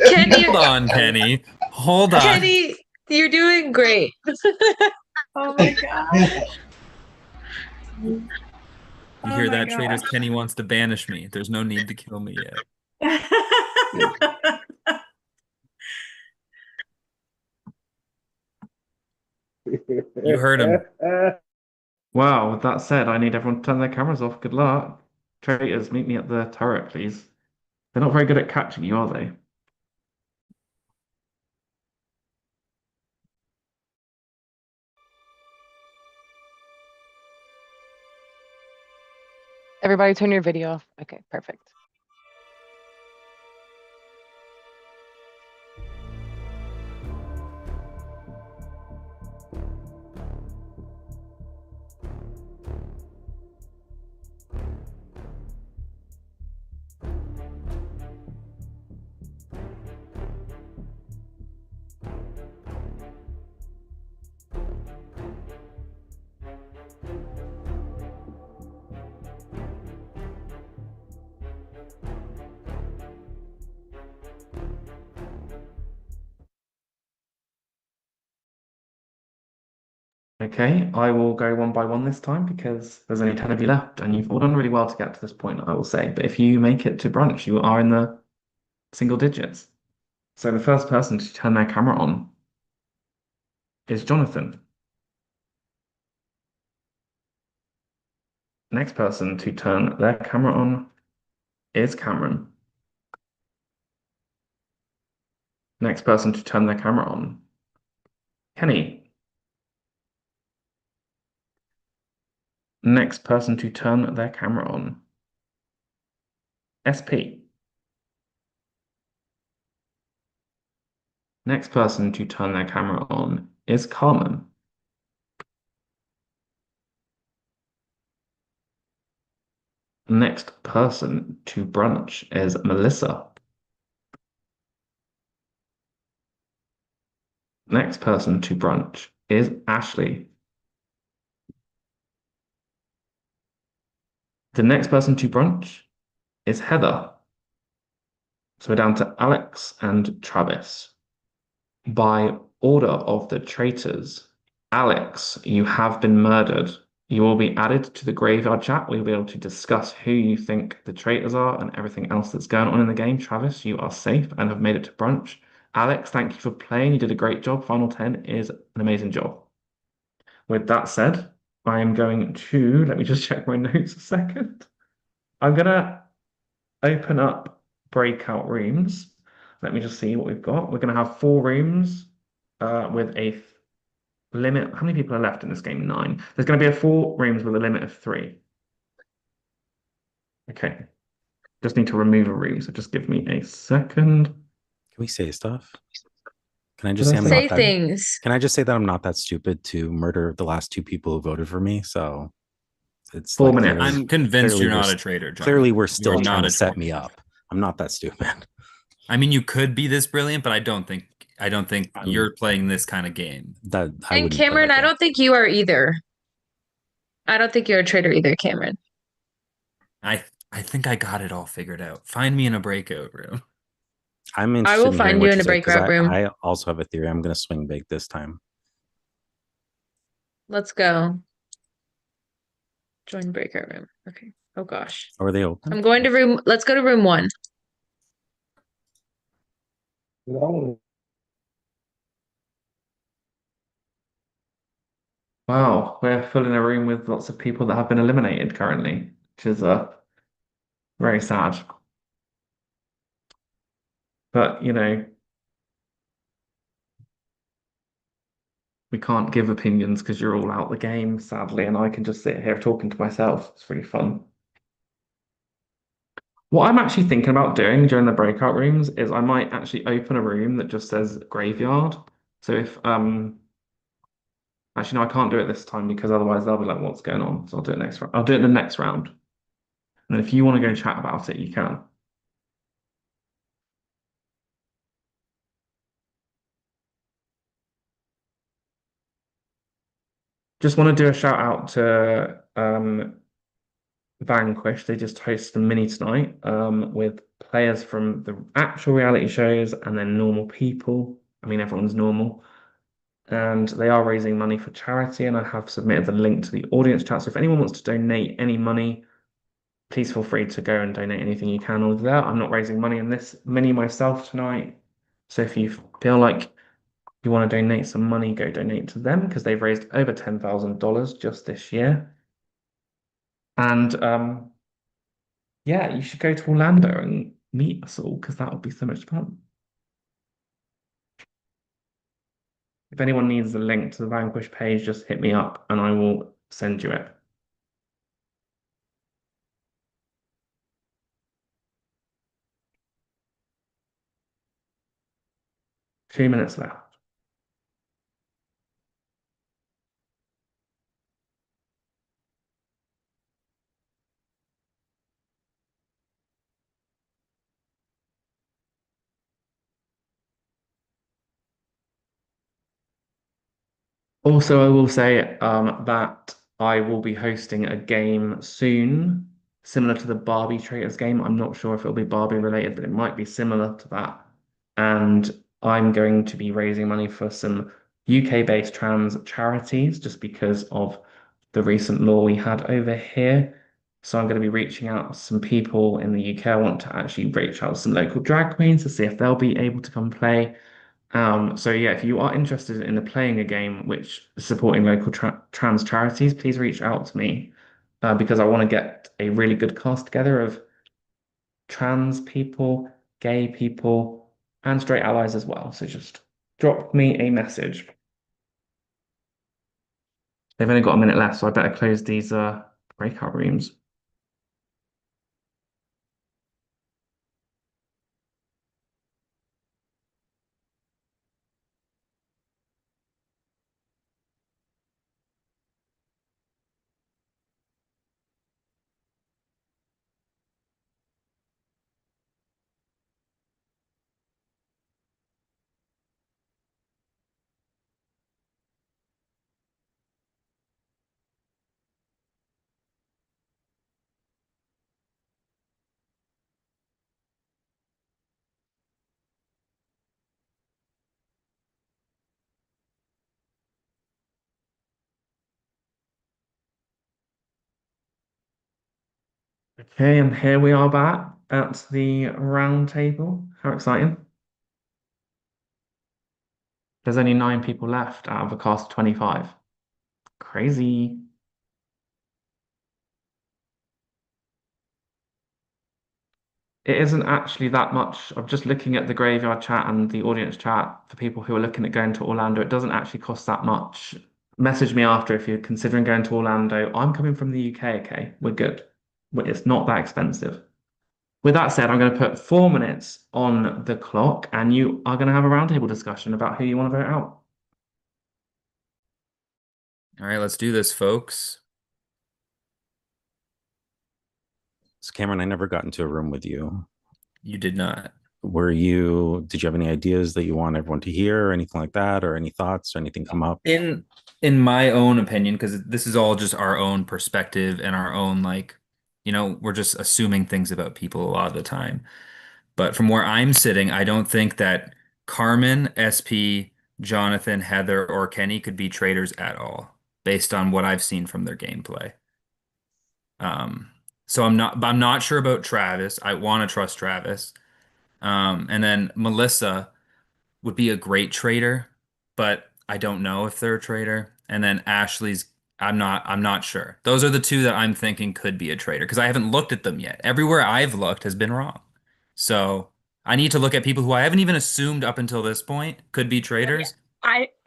Kenny, Hold on, Kenny. Hold on. Kenny, you're doing great. Oh my god. You Oh hear my that, traitors? gosh. Kenny wants to banish me. There's no need to kill me yet. You heard him. Well, with that said, I need everyone to turn their cameras off. Good luck. Traitors, meet me at the turret, please. They're not very good at catching you, are they? Everybody turn your video off. Okay, perfect. Okay, I will go one by one this time because there's only 10 of you left, and you've all done really well to get to this point, I will say. But if you make it to brunch, you are in the single digits. So the first person to turn their camera on is Jonathan. Next person to turn their camera on is Cameron. Next person to turn their camera on, Kenny. Next person to turn their camera on, SP. Next person to turn their camera on is Carmen. Next person to brunch is Melissa. Next person to brunch is Ashley. The next person to brunch is Heather. So we're down to Alex and Travis. By order of the traitors, Alex, you have been murdered. You will be added to the graveyard chat. We'll be able to discuss who you think the traitors are and everything else that's going on in the game. Travis, you are safe and have made it to brunch. Alex, thank you for playing. You did a great job. Final 10 is an amazing job. With that said, I am going to, let me just check my notes a second. I'm going to open up breakout rooms. Let me just see what we've got. We're going to have 4 rooms with a limit. How many people are left in this game? 9. There's going to be 4 rooms with a limit of 3. Okay. Just need to remove a room, so just give me a second. Can we say stuff? Can I Did just I say I'm say not Say that? things. Can I just say that I'm not that stupid to murder the last 2 people who voted for me? So it's 4 minutes. I'm convinced you're we're not a traitor, John. clearly we're You're still trying not to a set me up. I'm not that stupid. I mean, you could be this brilliant, but I don't think you're playing this kind of game. That I And wouldn't play Cameron, that I game. don't think you are either. I don't think you're a traitor either, Cameron. I think I got it all figured out. Find me in a breakout room. I'm I interested will in hearing find what you in you a say because breakout room. I also have a theory. I'm going to swing big this time. Let's go. Join breakout room. Okay. Oh gosh. Are they open? I'm going to room. Let's go to room 1. No. Wow, we're full in a room with lots of people that have been eliminated currently, which is very sad. But we can't give opinions because you're all out the game, sadly, and I can just sit here talking to myself. It's really fun. What I'm actually thinking about doing during the breakout rooms is I might actually open a room that just says graveyard. So if actually no, I can't do it this time because otherwise they'll be like, what's going on? So I'll do it next round. I'll do it the next round. And if you want to go chat about it, you can. Just want to do a shout out to Vanquish. They just hosted a mini tonight with players from the actual reality shows and then normal people. I mean, everyone's normal. And they are raising money for charity. And I have submitted the link to the audience chat. So if anyone wants to donate any money, please feel free to go and donate anything you can over there. I'm not raising money in this mini myself tonight. So if you feel like you want to donate some money, go donate to them because they've raised over $10,000 just this year. And yeah, you should go to Orlando and meet us all because that would be so much fun. If anyone needs the link to the Vanquish page, just hit me up and I will send you it. Two minutes left. Also, I will say that I will be hosting a game soon, similar to the Barbie Traitors game. I'm not sure if it'll be Barbie related, but it might be similar to that. And I'm going to be raising money for some UK-based trans charities just because of the recent law we had over here. So I'm going to be reaching out to some people in the UK. I want to actually reach out to some local drag queens to see if they'll be able to come play. So yeah, if you are interested in playing a game which is supporting local trans charities, please reach out to me because I want to get a really good cast together of trans people, gay people, and straight allies as well. So just drop me a message. They've only got a minute left, so I better close these breakout rooms. Okay, and here we are back at the round table. How exciting. There's only 9 people left out of a cast of 25. Crazy. It isn't actually that much. I'm just looking at the graveyard chat and the audience chat for people who are looking at going to Orlando. It doesn't actually cost that much. Message me after if you're considering going to Orlando. I'm coming from the UK, okay? We're good. It's not that expensive. With that said, I'm going to put 4 minutes on the clock and you are going to have a roundtable discussion about who you want to vote out. All right, let's do this, folks. So Cameron, I never got into a room with you. You did not. Did you have any ideas that you want everyone to hear or anything like that, or any thoughts or anything come up? In my own opinion, because this is all just our own perspective and our own like, we're just assuming things about people a lot of the time. But from where I'm sitting, I don't think that Carmen, SP, Jonathan, Heather, or Kenny could be traitors at all, based on what I've seen from their gameplay. So I'm not sure about Travis. I want to trust Travis. And then Melissa would be a great traitor, but I don't know if they're a traitor. And then Ashley's, I'm not sure. Those are the two that I'm thinking could be a traitor because I haven't looked at them yet. Everywhere I've looked has been wrong. So I need to look at people who I haven't even assumed up until this point could be traitors.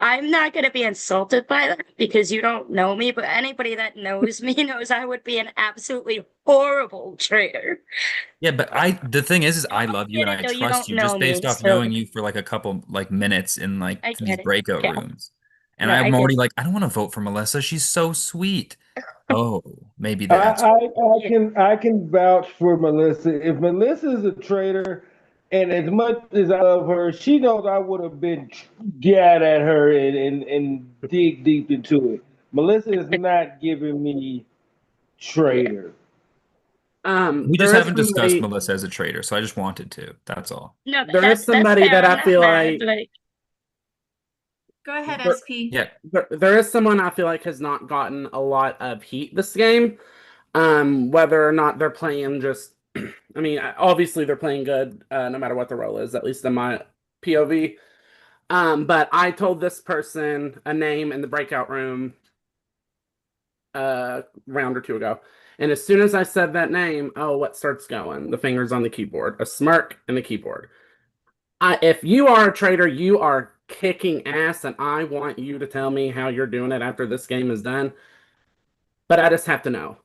I'm not gonna be insulted by that because you don't know me, but anybody that knows me knows I would be an absolutely horrible traitor. Yeah, but the thing is I love you and I No, you trust don't you know just based me, off so knowing you for like a couple like minutes in like I these get it. breakout Yeah. rooms. And No, I I'm get already it. like, I don't want to vote for Melissa. She's so sweet. Oh, maybe I, that's I can vouch for Melissa. If Melissa is a traitor, and as much as I love her, she knows I would have been gat at her and dig deep into it. Melissa is not giving me traitor. we just There is haven't discussed somebody. Melissa as a traitor, so I just wanted to. That's all. No, There is that's somebody fair. that I'm I not feel mad. like Go ahead, there, SP. Yeah. there is someone I feel like has not gotten a lot of heat this game. Whether or not they're playing just, I mean, obviously they're playing good, no matter what the role is, at least in my POV. But I told this person a name in the breakout room a round or two ago. And as soon as I said that name, oh, what starts going? The fingers on the keyboard, a smirk and the keyboard. If you are a traitor, you are kicking ass, and I want you to tell me how you're doing it after this game is done. But I just have to know.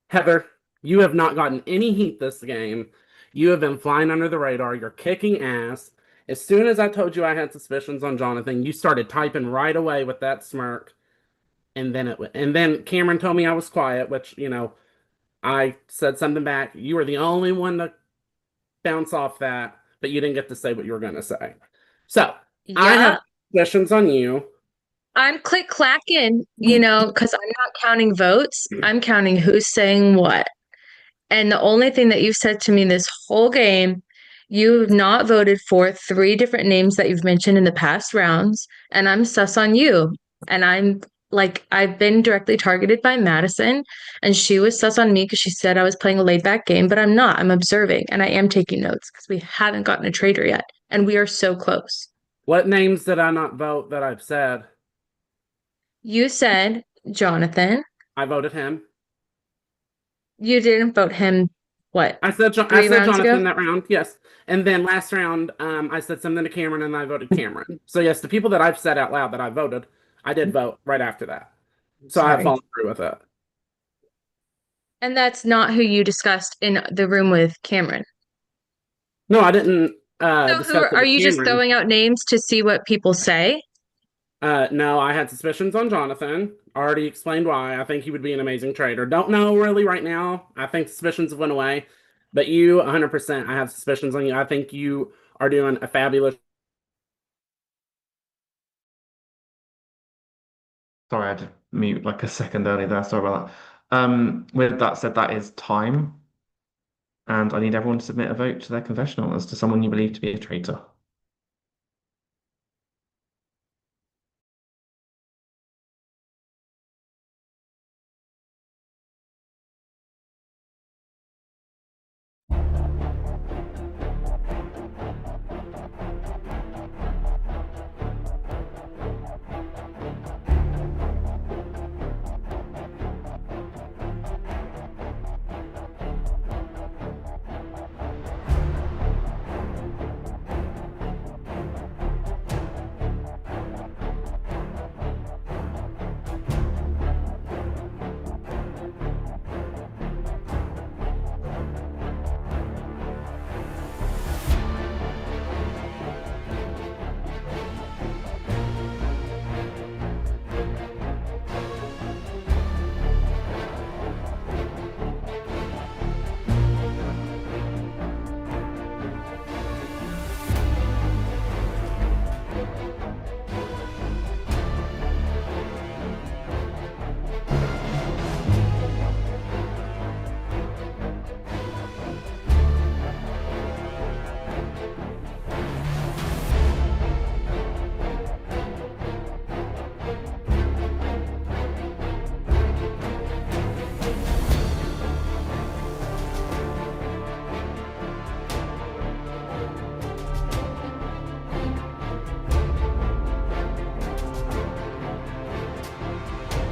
Heather, you have not gotten any heat this game. You have been flying under the radar. You're kicking ass. As soon as I told you I had suspicions on Jonathan, you started typing right away with that smirk. And then Cameron told me I was quiet, which, I said something back. You were the only one to bounce off that, but you didn't get to say what you were going to say. So I have Yeah, suspicions on you. I'm click clacking, because I'm not counting votes. I'm counting who's saying what. And the only thing that you've said to me this whole game, you've not voted for 3 different names that you've mentioned in the past rounds, and I'm sus on you. And I'm like, I've been directly targeted by Madison, and she was sus on me because she said I was playing a laid back game, but I'm not. I'm observing and I am taking notes because we haven't gotten a traitor yet, and we are so close. What names did I not vote that I've said? You said Jonathan. I voted him. You didn't vote him, what, I said 3 rounds Jonathan ago? that round, yes. And then last round, I said something to Cameron and I voted Cameron. So yes, the people that I've said out loud that I voted, I did vote right after that. So I've Sorry. followed through with it. And that's not who you discussed in the room with Cameron. No, I didn't So discuss it are with you just Cameron. throwing out names to see what people say? No, I had suspicions on Jonathan. Already explained why. I think he would be an amazing trader. Don't know really right now. I think suspicions have went away. But you, 100%, I have suspicions on you. I think you are doing a fabulous. Sorry, I had to mute like a second early there. Sorry about that. With that said, that is time. And I need everyone to submit a vote to their confessional as to someone you believe to be a traitor.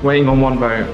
Waiting on one vote.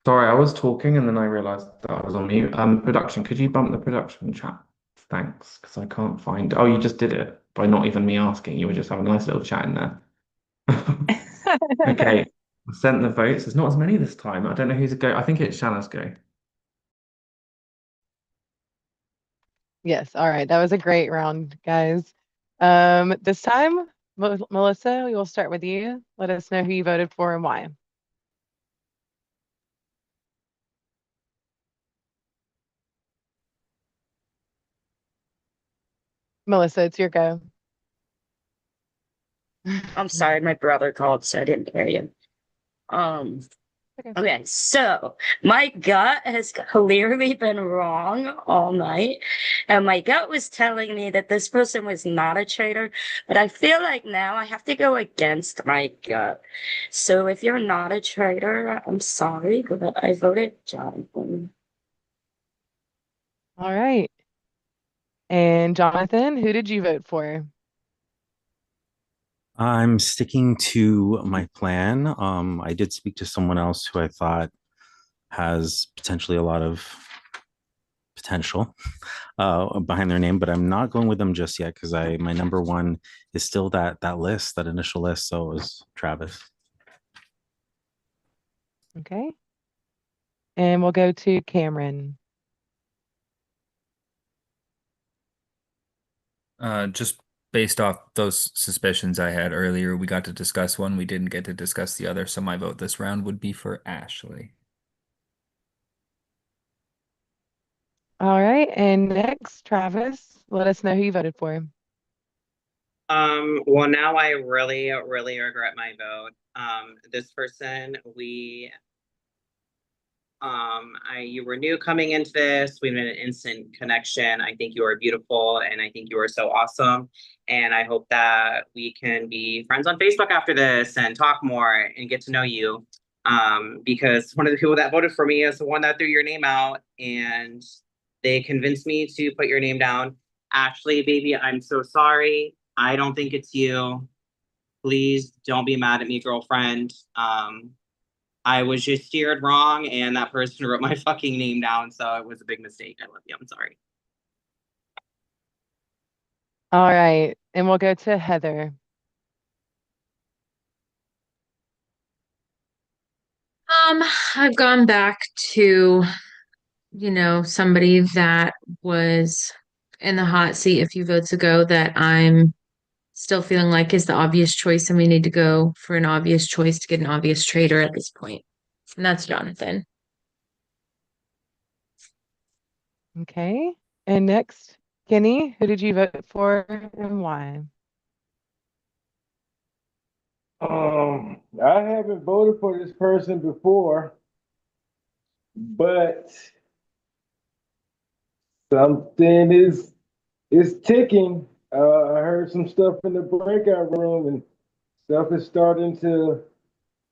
Sorry, I was talking and then I realized that I was on mute. Production, could you bump the production chat? Thanks, because I can't find. Oh, you just did it by not even me asking. You were just having a nice little chat in there. Okay, I sent the votes. There's not as many this time. I don't know who's a go. I think it's Shanna's go. Yes, all right. That was a great round, guys. This time, Melissa, we will start with you. Let us know who you voted for and why. Melissa, it's your go. I'm sorry, my brother called, so I didn't hear you. Okay, so my gut has clearly been wrong all night, and my gut was telling me that this person was not a traitor, but I feel like now I have to go against my gut. So if you're not a traitor, I'm sorry, but I voted Jonathan. All right. And Jonathan, who did you vote for? I'm sticking to my plan. I did speak to someone else who I thought has potentially a lot of potential behind their name, but I'm not going with them just yet because my number one is still that initial list. So it was Travis. Okay. And we'll go to Cameron. Just based off those suspicions I had earlier, we got to discuss one. We didn't get to discuss the other. So my vote this round would be for Ashley. All right. And next, Travis, let us know who you voted for. Well, now I really, really regret my vote. This person, you were new coming into this. We made an instant connection. I think you are beautiful and I think you are so awesome. And I hope that we can be friends on Facebook after this and talk more and get to know you. Because one of the people that voted for me is the one that threw your name out and they convinced me to put your name down. Ashley, baby, I'm so sorry. I don't think it's you. Please don't be mad at me, girlfriend. I was just steered wrong, and that person wrote my fucking name down, so it was a big mistake. I love you. I'm sorry. All right. And we'll go to Heather. I've gone back to, somebody that was in the hot seat a few votes ago that I'm still feeling like is the obvious choice, and we need to go for an obvious choice to get an obvious traitor at this point. And that's Jonathan. Okay. And next, Kenny, who did you vote for and why? I haven't voted for this person before, but something is ticking. I heard some stuff in the breakout room, and stuff is starting to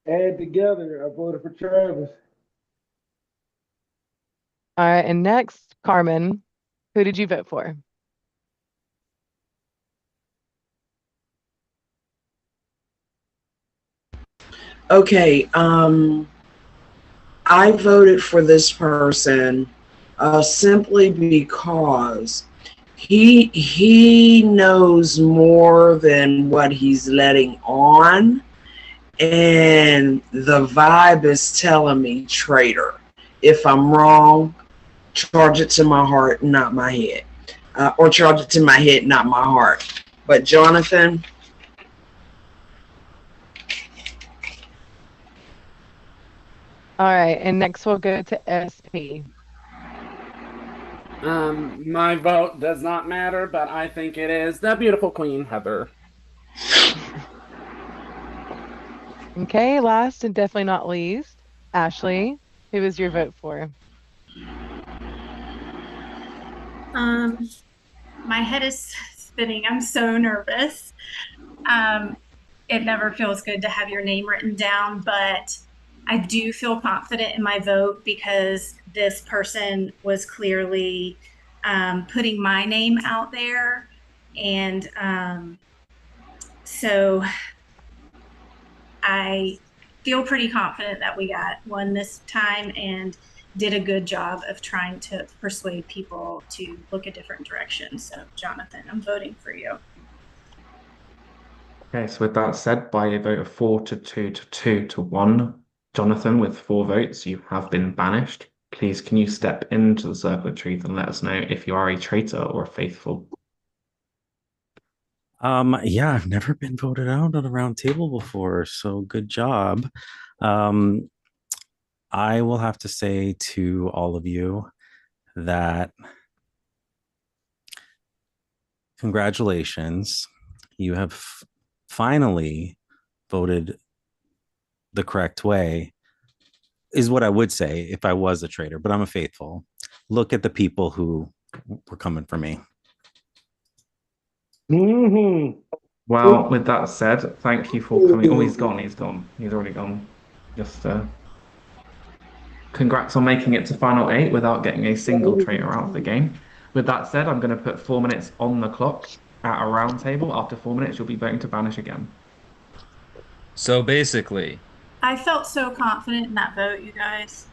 add together. I voted for Travis. All right. And next, Carmen, who did you vote for? Okay, I voted for this person simply because he knows more than what he's letting on, and the vibe is telling me traitor. If I'm wrong, charge it to my heart, not my head, or charge it to my head, not my heart. But Jonathan. All right. And next, we'll go to SP. My vote does not matter, but I think it is the beautiful Queen Heather. Okay, last and definitely not least, Ashley, who is your vote for? My head is spinning. I'm so nervous. Um, it never feels good to have your name written down, but I do feel confident in my vote because this person was clearly putting my name out there. And so I feel pretty confident that we got one this time and did a good job of trying to persuade people to look a different direction. So, Jonathan, I'm voting for you. Okay, so with that said, by a vote of 4 to 2 to 2 to 1, Jonathan, with 4 votes, you have been banished. Please, can you step into the circle of truth and let us know if you are a traitor or a faithful? Yeah, I've never been voted out on a round table before, so good job. I will have to say to all of you that congratulations. You have finally voted the correct way, is what I would say if I was a traitor, but I'm a faithful. Look at the people who were coming for me. Well, with that said, thank you for coming. Oh, he's gone. He's gone. He's already gone. Just congrats on making it to final 8 without getting a single traitor out of the game. With that said, I'm going to put 4 minutes on the clock at a round table. After 4 minutes, you'll be voting to banish again. So basically, I felt so confident in that vote, you guys.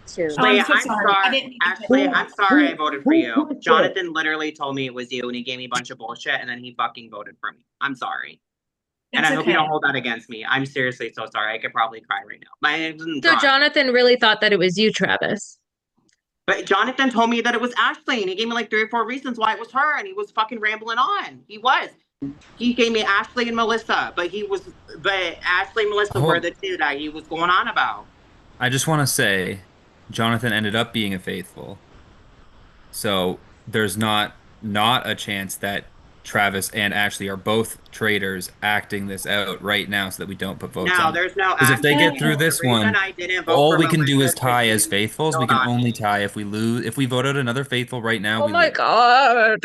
Too. Oh, I'm Ashley, so I'm sorry. I sorry. didn't mean to Ashley, I'm sorry I voted for you. Who Jonathan literally told me it was you and he gave me a bunch of bullshit and then he fucking voted for me. I'm sorry. And It's I hope you okay. don't hold that against me. I'm seriously so sorry. I could probably cry right now. My name isn't So dry. Jonathan really thought that it was you, Travis. But Jonathan told me that it was Ashley and he gave me like 3 or 4 reasons why it was her and he was fucking rambling on. He was. He gave me Ashley and Melissa, but Ashley and Melissa were the two that he was going on about. I just want to say Jonathan ended up being a faithful. So there's not a chance that Travis and Ashley are both traitors acting this out right now so that we don't put votes No, on it. there's no Because if they get acting. through The this reason one, I didn't vote all for we can do Melissa is is because tie as she faithfuls. We killed can only Ashley. tie if we lose. If we vote out another faithful right now, Oh we my lose. God.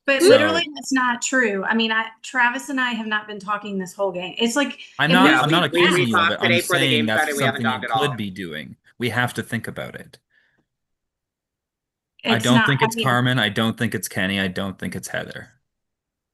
But So literally, that's not true. I mean, Travis and I have not been talking this whole game. It's like I'm it not moves Yeah, I'm too not we accusing fast. you of it. talked I'm today for the saying game started. that's We haven't something you talked at could all. be doing. We have to think about it. I It's don't not. think I it's mean, Carmen. I don't think it's Kenny. I don't think it's Heather.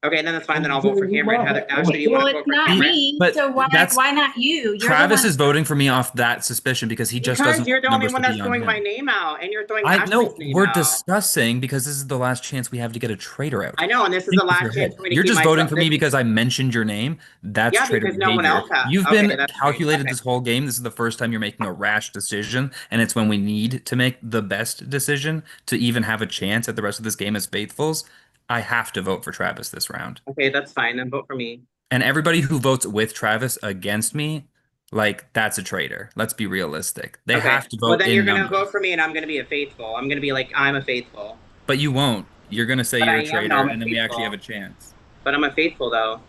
Okay, then that's fine. Then I'll vote for Cameron. Heather, Ashley, do you want well, to it's vote for not He, Cameron? me. but So that's why not you? You're the Travis one. is voting for me off that suspicion because he just Because doesn't you're want the only numbers one to that's be on throwing my him. name out, and you're throwing I Ashley's know name we're out. discussing because this is the last chance we have to get a traitor out. I know, and this is Think the with your last chance head. for me to You're keep just voting myself. for me because I mentioned your name. That's Yeah, traitor because no one behavior. else has. You've Okay, been that's fine. calculated Okay. this whole game. This is the first time you're making a rash decision, and it's when we need to make the best decision to even have a chance at the rest of this game as faithfuls. I have to vote for Travis this round. Okay, that's fine. Then vote for me. And everybody who votes with Travis against me, like, that's a traitor. Let's be realistic. They Okay. have to Well, vote then you're in gonna numbers. vote for me, and I'm gonna be a faithful. I'm gonna be like, I'm a faithful. But you won't. You're gonna say But you're I a am. No, traitor, I'm a and then we actually have faithful. a chance. But I'm a faithful though.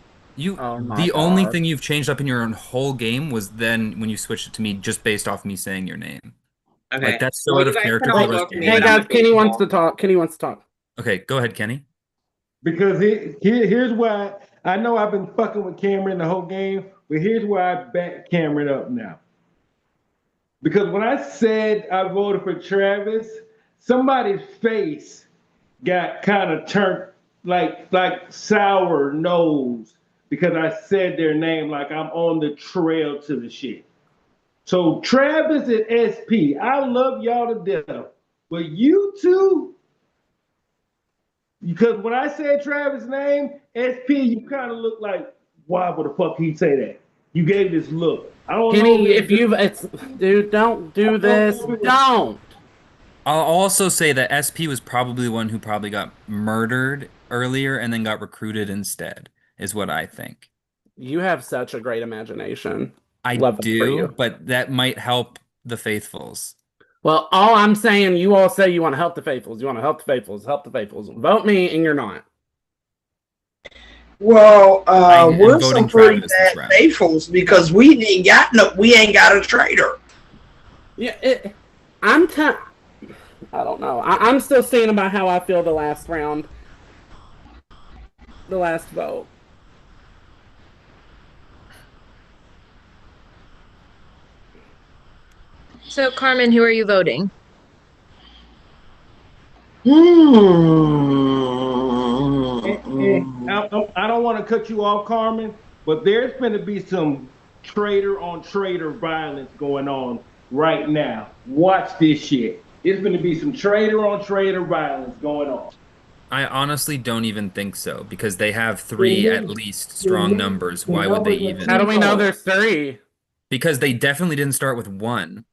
Oh my The only God. thing you've changed up in your own whole game was then when you switched it to me just based off me saying your name. Like Okay. that's so Well, out you of guys can character for all the rest vote of for the me, Hey but game. I'm a guys, Kenny wants to faithful. talk. Kenny wants to talk. Okay, go ahead, Kenny. Because here's why I know I've been fucking with Cameron the whole game, but here's why I back Cameron up now. Because when I said I voted for Travis, somebody's face got kind of turned like sour nose because I said their name like I'm on the trail to the shit. So Travis and SP, I love y'all to death, but you two, because when I said Travis' name, SP, you kind of look like, why would the fuck he say that? You gave this look. I don't know Kenny, if if it's you've, it's, dude, don't do this. Don't. I'll also say that SP was probably the one who probably got murdered earlier and then got recruited instead, is what I think. You have such a great imagination. I Love that for do, you. but that might help the faithfuls. Well, all I'm saying, you all say you want to help the faithfuls. You want to help the faithfuls. Help the faithfuls. Vote me, and you're not. Well, I am we're voting some pretty Travis this bad round. faithfuls because we ain't got a traitor. Yeah, I don't know. I'm still seeing about how I feel the last round, the last vote. So, Carmen, who are you voting? I don't want to cut you off, Carmen, but there's going to be some traitor on traitor violence going on right now. Watch this shit. It's going to be some traitor on traitor violence going on. I honestly don't even think so because they have three at least strong numbers. Why would they even? How do we know there's three? Because they definitely didn't start with one.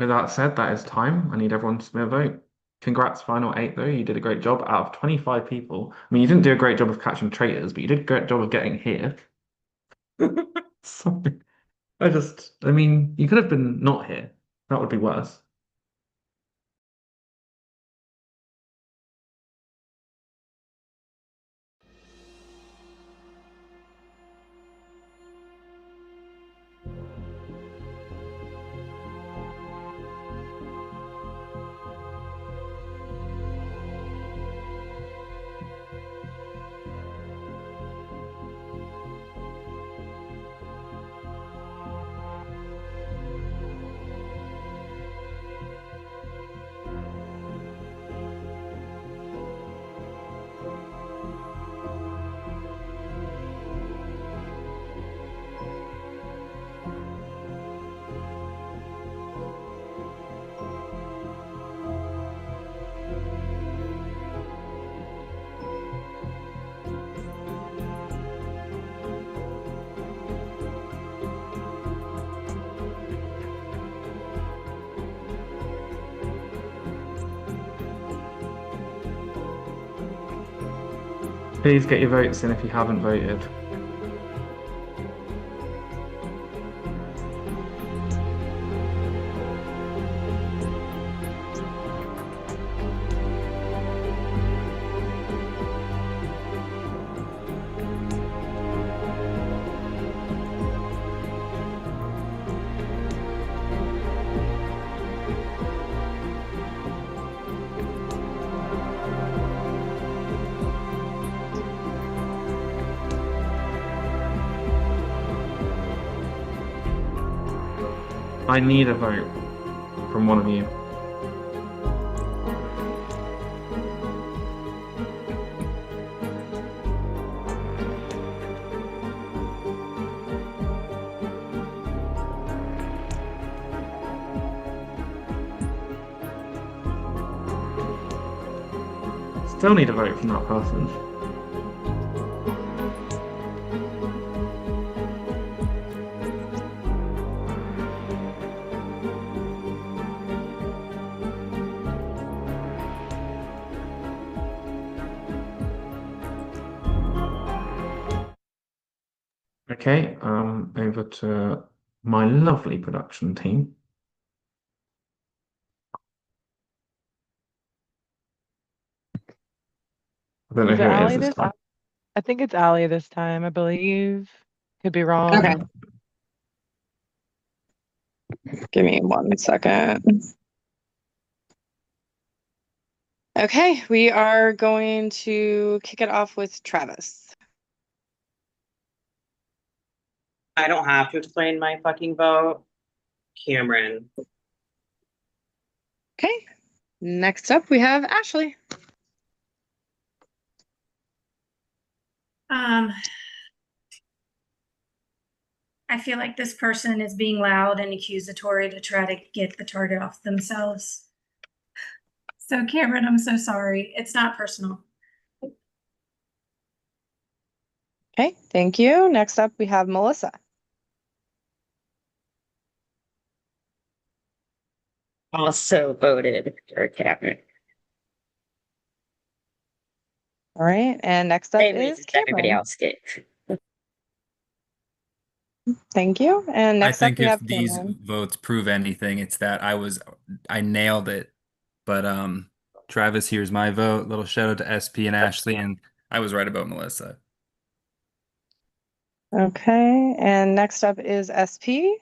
With that said, that is time. I need everyone to submit a vote. Congrats, final 8 though. You did a great job out of 25 people. I mean, you didn't do a great job of catching traitors, but you did a great job of getting here. Sorry. I mean, you could have been not here. That would be worse. Please get your votes in if you haven't voted. I need a vote from one of you. Still need a vote from that person. Okay, over to my lovely production team. I don't know Is it who it Allie is this this? time. I think it's Allie this time, I believe. Could be wrong. Okay. Give me 1 second. Okay, we are going to kick it off with Travis. I don't have to explain my fucking vote. Cameron. Okay, next up we have Ashley. I feel like this person is being loud and accusatory to try to get the target off themselves. So Cameron, I'm so sorry. It's not personal. Okay, thank you. Next up we have Melissa. Also voted for Cameron. All right, and next up Same is reasons everybody Cameron. else did. Thank you. And I next up think we if have these Cameron. votes prove anything, it's that I nailed it. But Travis, here's my vote. Little shout out to SP and Ashley, and I was right about Melissa. Okay, and next up is SP.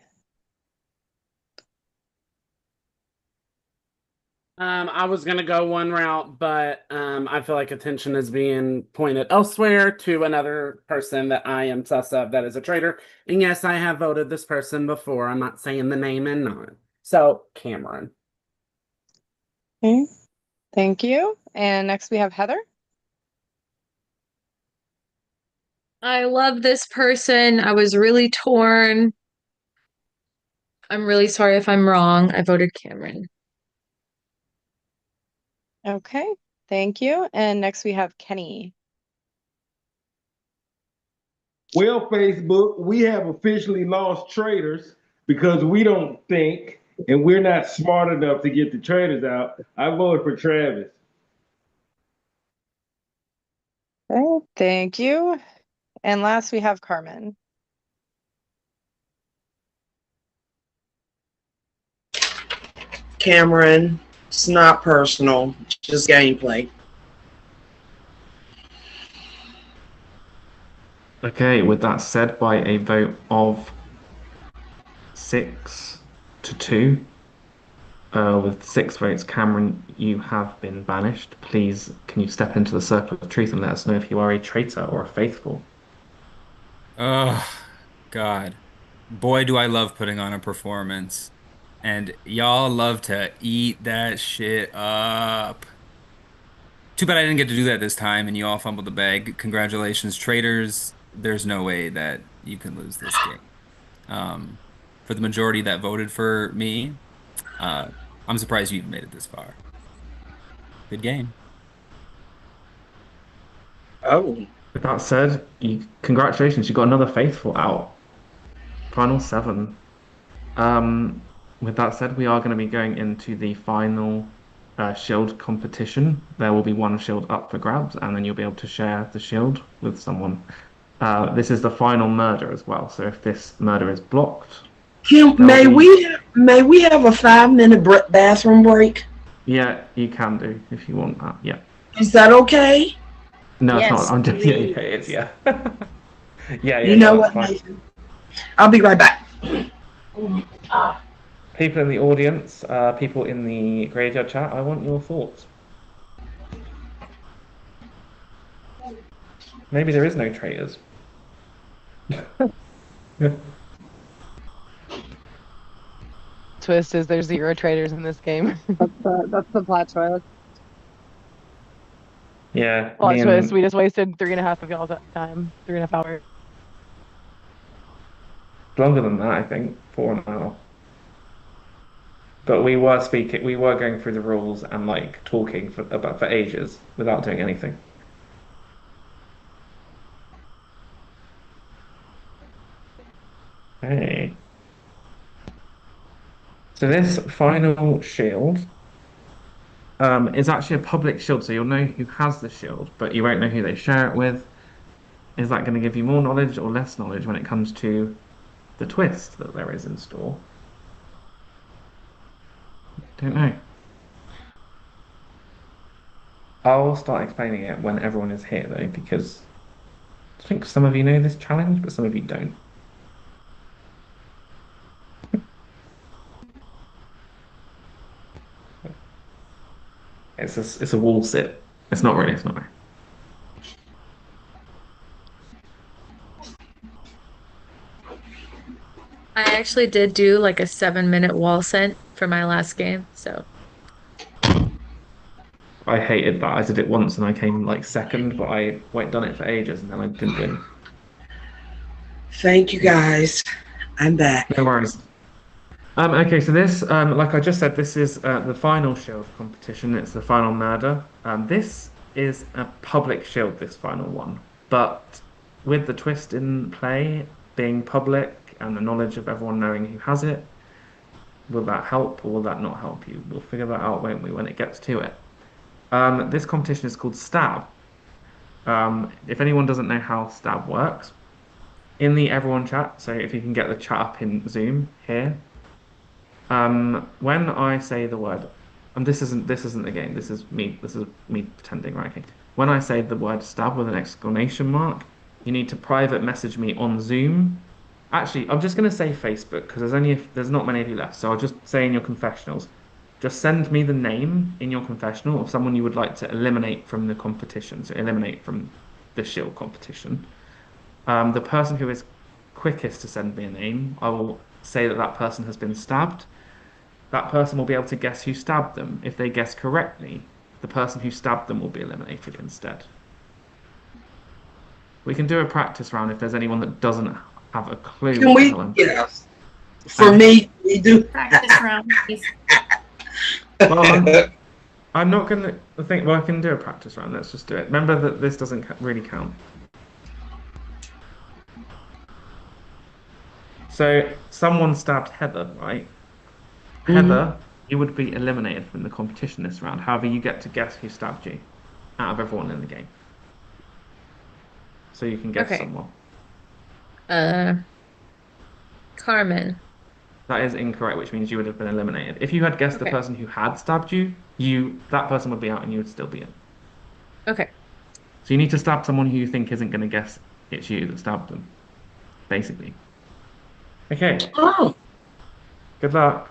I was gonna go one route, but I feel like attention is being pointed elsewhere to another person that I am sus of that is a traitor. And yes, I have voted this person before. I'm not saying the name and not. So Cameron. Okay, thank you. And next we have Heather. I love this person. I was really torn. I'm really sorry if I'm wrong. I voted Cameron. Okay, thank you. And next we have Kenny. Well, Facebook, we have officially lost Traitors because we don't think and we're not smart enough to get the Traitors out. I voted for Travis. Okay, thank you. And last we have Carmen. Cameron, it's not personal, just gameplay. Okay, with that said, by a vote of 6-2, with 6 votes, Cameron, you have been banished. Please, can you step into the circle of truth and let us know if you are a traitor or a faithful? Oh, God. Boy, do I love putting on a performance. And y'all love to eat that shit up. Too bad I didn't get to do that this time and you all fumbled the bag. Congratulations, Traitors. There's no way that you can lose this game. For the majority that voted for me, uh, I'm surprised you even made it this far. Good game. Oh. With that said, congratulations, you got another faithful out. Final 7. With that said, we are going to be going into the final shield competition. There will be one shield up for grabs, and then you'll be able to share the shield with someone. This is the final murder as well. So if this murder is blocked, May we have a 5-minute bathroom break? Yeah, you can do if you want that. Yeah. Is that okay? No, it's Yes, not. I'm just, yeah, please. it is. Yeah. Yeah, You know that's what, fine. Nathan? I'll be right back. People in the audience, people in the graveyard chat, I want your thoughts. Maybe there is no traitors. Twist is there's 0 traitors in this game. That's the plot twist. Yeah, Plot me twist. and We just wasted 3.5 of y'all's time. 3.5 hours. longer than that, I think, 4.5. But we were going through the rules and like talking for ages without doing anything. Hey. So this final shield is actually a public shield, so you'll know who has the shield, but you won't know who they share it with. Is that going to give you more knowledge or less knowledge when it comes to the twist that there is in store? Don't know. I'll start explaining it when everyone is here, though, because I think some of you know this challenge, but some of you don't. It's a wall sit. It's not really. It's not. I actually did do like a 7-minute wall scent for my last game, so I hated that. I did it once and I came like second, but I done it for ages and then I didn't win. Thank you, guys. I'm back. No worries. Okay, so this, like I just said, this is the final shield competition. It's the final murder. This is a public shield, this final one. But with the twist in play being public and the knowledge of everyone knowing who has it, will that help or will that not help you? We'll figure that out, won't we, when it gets to it. This competition is called Stab. If anyone doesn't know how Stab works, in the everyone chat, so if you can get the chat up in Zoom here, when I say the word, and this isn't the game. This is me pretending, right? Okay. When I say the word stab with an exclamation mark, you need to private message me on Zoom. Actually, I'm just gonna say Facebook because there's not many of you left. So I'll just say in your confessionals, just send me the name in your confessional of someone you would like to eliminate from the competition. So eliminate from the shield competition. The person who is quickest to send me a name, I will say that that person has been stabbed. That person will be able to guess who stabbed them. If they guess correctly, the person who stabbed them will be eliminated instead. We can do a practice round if there's anyone that doesn't have a clue Can what the we? hell I'm. Yes. For me, we do. Practice round, please. Well, I'm not gonna think. Well, I can do a practice round. Let's just do it. Remember that this doesn't really count. So someone stabbed Heather, right? Heather, you would be eliminated from the competition this round. However, you get to guess who stabbed you out of everyone in the game. So you can guess Okay. someone. Carmen. That is incorrect, which means you would have been eliminated. If you had guessed the Okay. person who had stabbed you, that person would be out and you would still be in. Okay. So you need to stab someone who you think isn't going to guess it's you that stabbed them, basically. Okay. Oh. Good luck.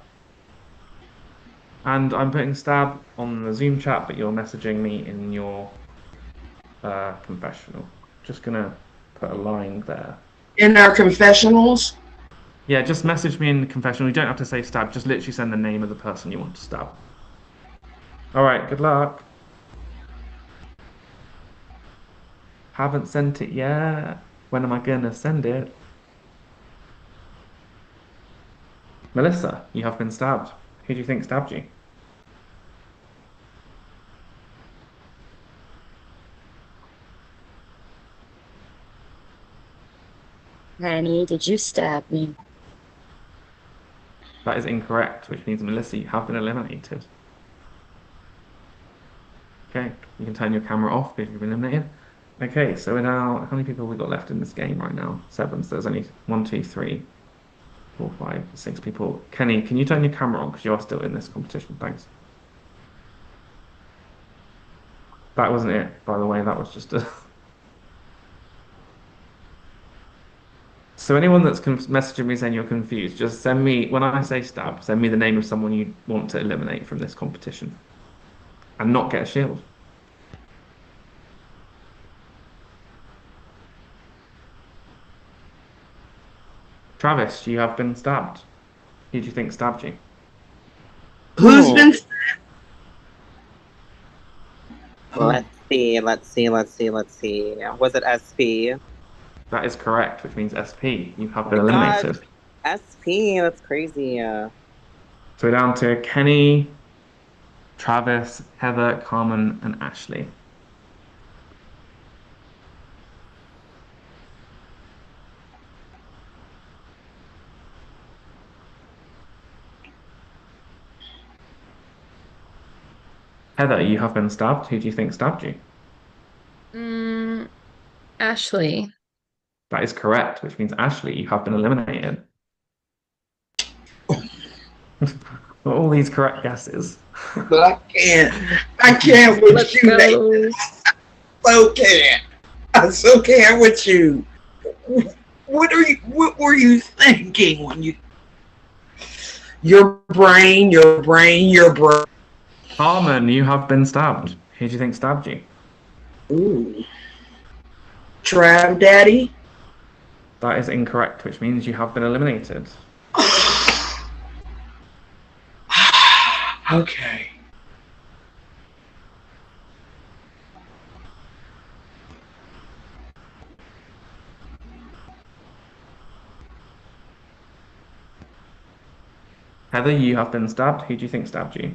And I'm putting stab on the Zoom chat, but you're messaging me in your confessional. Just gonna put a line there. In our confessionals? Yeah, just message me in the confessional. You don't have to say stab, just literally send the name of the person you want to stab. All right, good luck. Haven't sent it yet. When am I gonna send it? Melissa, you have been stabbed. Who do you think stabbed you? Honey, did you stab me? That is incorrect, which means Melissa, you have been eliminated. Okay, you can turn your camera off if you've been eliminated. Okay, so we're now, how many people have we got left in this game right now? 7, so there's only 1, 2, 3, 4, 5, 6 people. Kenny, can you turn your camera on because you are still in this competition? Thanks. That wasn't it, by the way, that was just a... So anyone that's messaging me saying you're confused, just send me, when I say stab, send me the name of someone you want to eliminate from this competition. And not get a shield. Travis, you have been stabbed. Who do you think stabbed you? Who's been? Let's see. Was it SP? That is correct, which means SP. You have Oh been my God. eliminated. SP, that's crazy. So we're down to Kenny, Travis, Heather, Carmen, and Ashley. Heather, you have been stabbed. Who do you think stabbed you? Ashley. That is correct, which means Ashley, you have been eliminated. All these correct guesses. But I can't with you. So can't. I so can't with you. What were you thinking when you? Your brain. Carmen, you have been stabbed. Who do you think stabbed you? Ooh. Trav Daddy? That is incorrect, which means you have been eliminated. Okay. Heather, you have been stabbed. Who do you think stabbed you?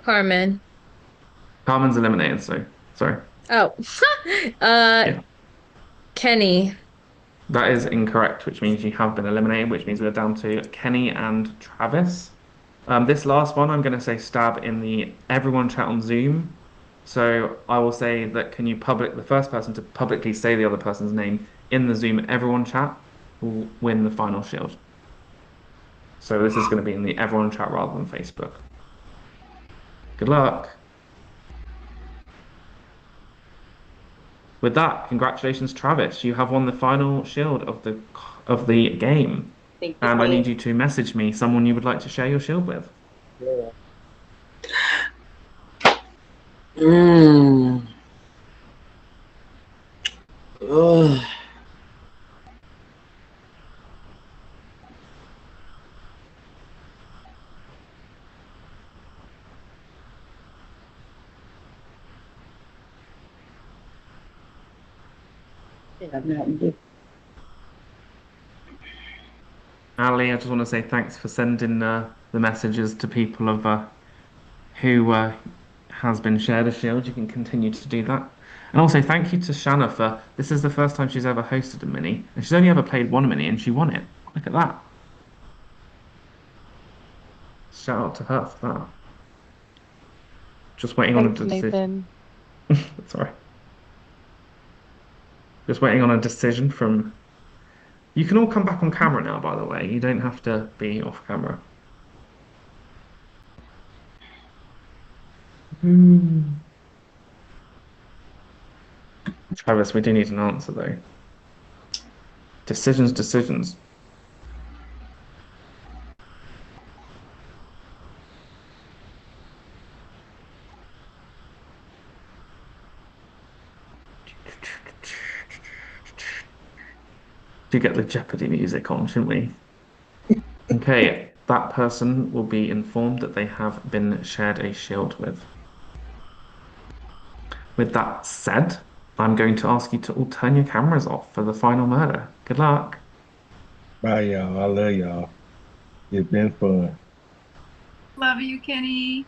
Carmen. Carmen's eliminated, so sorry. Oh. Kenny. That is incorrect, which means you have been eliminated, which means we're down to Kenny and Travis. This last one, I'm going to say stab in the everyone chat on Zoom. So I will say that can you the first person to publicly say the other person's name in the Zoom everyone chat will win the final shield. So this is going to be in the everyone chat rather than Facebook. Good luck. With that, congratulations, Travis. You have won the final shield of the game. Thank you. And I need you to message me someone you would like to share your shield with. Mm. Ugh. Ali, I just want to say thanks for sending the messages to people of who has been shared a shield. You can continue to do that. And also thank you to Shanna for this is the first time she's ever hosted a mini, and she's only ever played one mini and she won it. Look at that. Shout out to her for that. Just waiting on a Thanks, decision. Nathan. Sorry. Just waiting on a decision from. You can all come back on camera now, by the way. You don't have to be off camera. Travis, we do need an answer though. Decisions, decisions. Do get the Jeopardy music on, shouldn't we? Okay, that person will be informed that they have been shared a shield with. With that said, I'm going to ask you to all turn your cameras off for the final murder. Good luck. Bye, y'all. I love y'all. It's been fun. Love you, Kenny.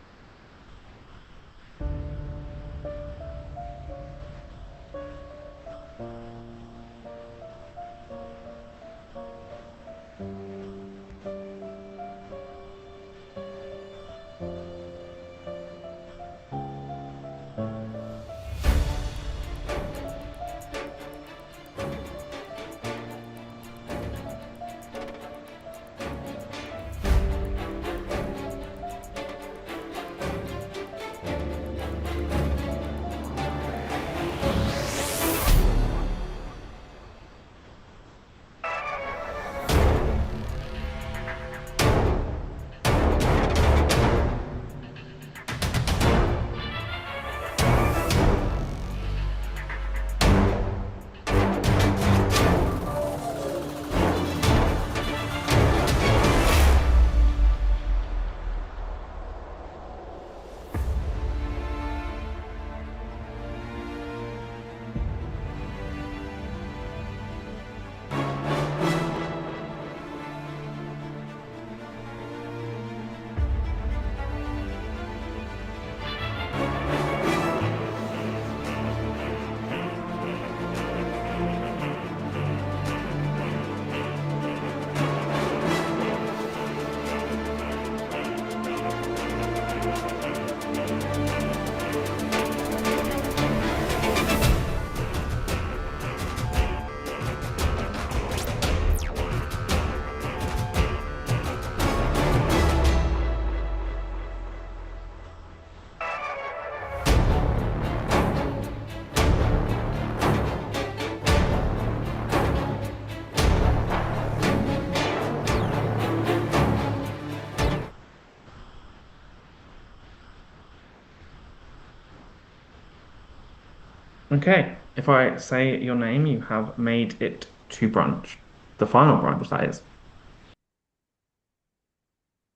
Okay, if I say your name, you have made it to brunch. The final brunch, that is.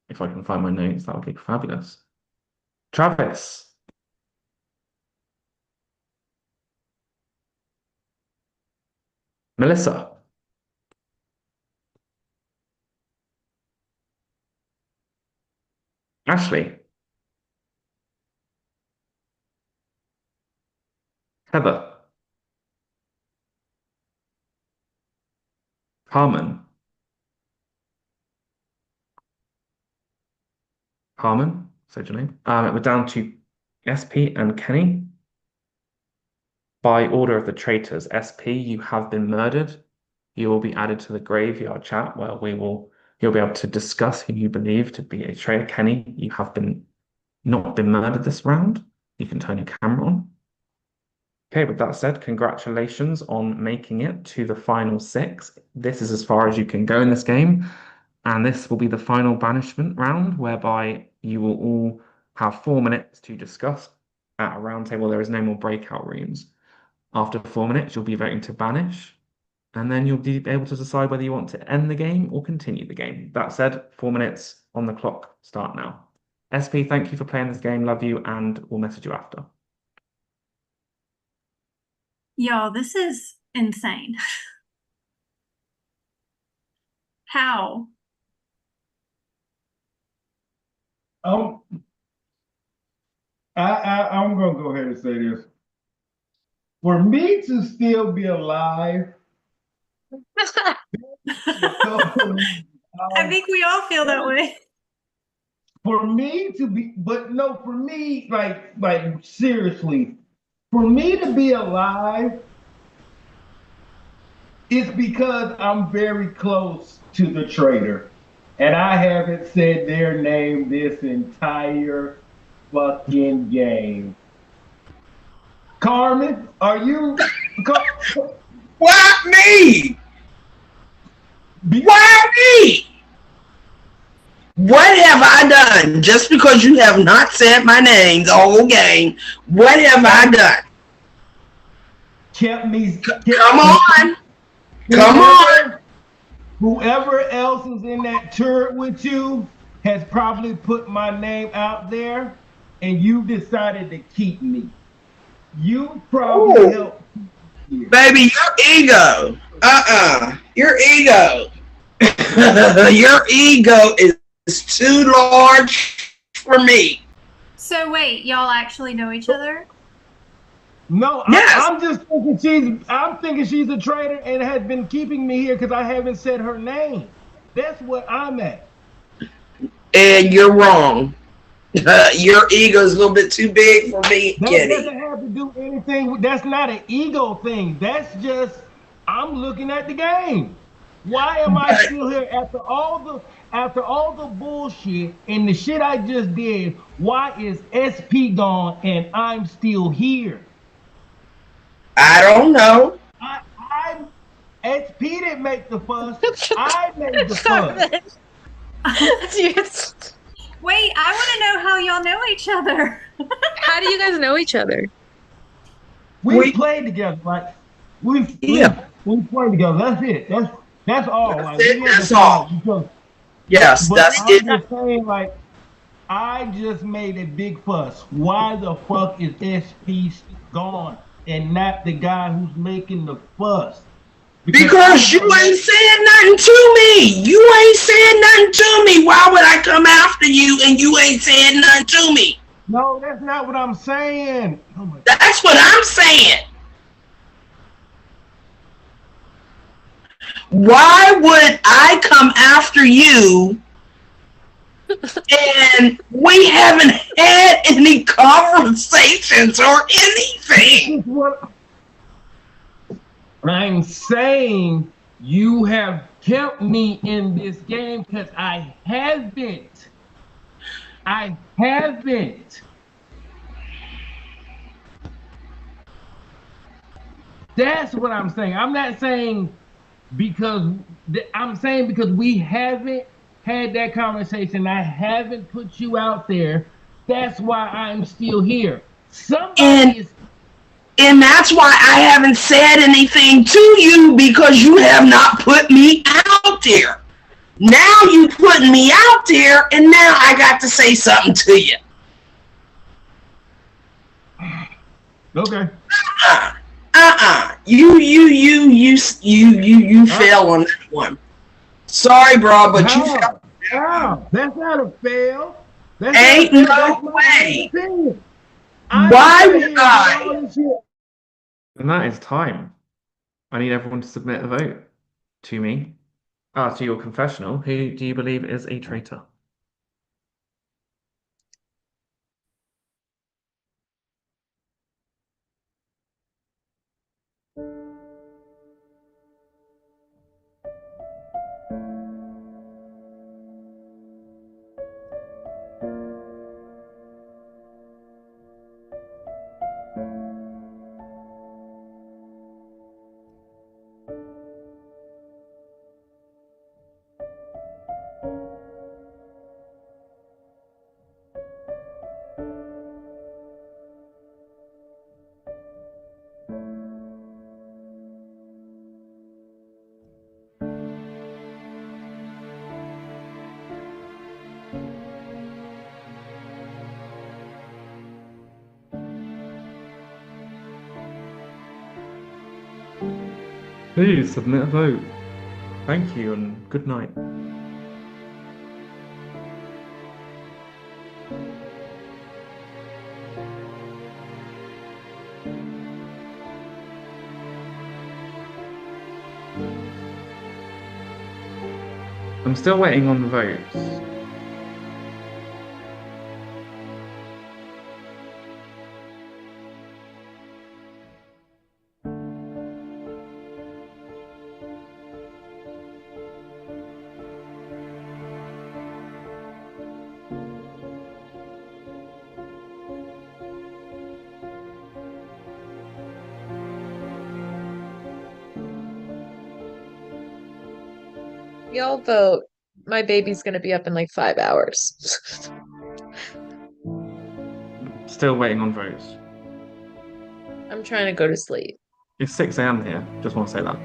If I can find my notes, that would be fabulous. Travis, Melissa, Ashley, Heather, Carmen, Carmen, said your name. We're down to SP and Kenny. By order of the traitors, SP, you have been murdered. You will be added to the graveyard chat where you'll be able to discuss who you believe to be a traitor. Kenny, you have not been murdered this round. You can turn your camera on. Okay, with that said, congratulations on making it to the final 6. This is as far as you can go in this game, and this will be the final banishment round, whereby you will all have 4 minutes to discuss at a round table. There is no more breakout rooms. After 4 minutes, you'll be voting to banish, and then you'll be able to decide whether you want to end the game or continue the game. That said, 4 minutes on the clock. Start now. SP, thank you for playing this game. Love you, and we'll message you after. Y'all, this is insane. How? I'm gonna go ahead and say this. For me to still be alive, I think we all feel that way. For me to be, but no, for me, like seriously, for me to be alive, it's because I'm very close to the traitor. And I haven't said their name this entire fucking game. Carmen, are you? Why me? Why me? What have I done? Just because you have not said my name the whole game, what have I done? Come on. Come on. Whoever else is in that turret with you has probably put my name out there, and you decided to keep me. You probably helped. Baby, your ego. Your ego. Your ego is too large for me. So wait, y'all actually know each other? No, yes. I'm just thinking she's a traitor and has been keeping me here because I haven't said her name. That's what I'm at. And you're wrong. Your ego is a little bit too big for me, That Kenny. doesn't have to do anything. That's not an ego thing. That's just I'm looking at the game. Why am I still here after all the bullshit and the shit I just did? Why is SP gone and I'm still here? I don't know. SP didn't make the fuss. I made the fuss. Wait, I want to know how y'all know each other. How do you guys know each other? We played together, right? We played together. That's it. That's all. That's all. Yes, that's I'm it. just saying, I just made a big fuss. Why the fuck is SP gone and not the guy who's making the fuss? Because you ain't saying nothing to me. You ain't saying nothing to me. Why would I come after you and you ain't saying nothing to me? No, that's not what I'm saying. That's what I'm saying. Why would I come after you and we haven't had any conversations or anything? I'm saying you have kept me in this game because I haven't. That's what I'm saying. I'm not saying because I'm saying because we haven't had that conversation. I haven't put you out there. That's why I'm still here. And that's why I haven't said anything to you, because you have not put me out there. Now you putting me out there, and now I got to say something to you. Okay. You fail on that one. Sorry, bro, but you failed. That's not a fail. Ain't no way. Why would I? And that is time. I need everyone to submit a vote to me. To your confessional. Who do you believe is a traitor? Please submit a vote. Thank you and good night. I'm still waiting on the votes. Y'all vote. My baby's gonna be up in like 5 hours. Still waiting on votes. I'm trying to go to sleep. It's 6 a.m. here. Just want to say that.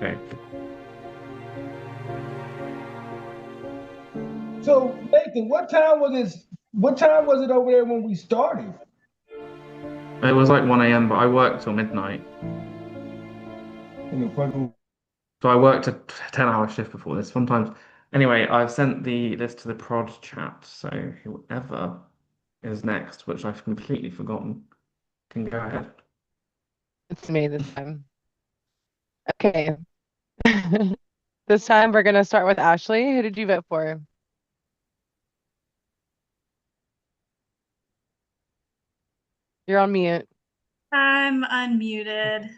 Okay. So Nathan, what time was this? What time was it over there when we started? It was like 1 a.m., but I worked till midnight. So I worked a 10-hour shift before this. Sometimes. Anyway, I've sent this to the prod chat, so whoever is next, which I've completely forgotten, can go ahead. It's me this time. Okay. This time we're gonna start with Ashley. Who did you vote for? You're on mute. I'm unmuted.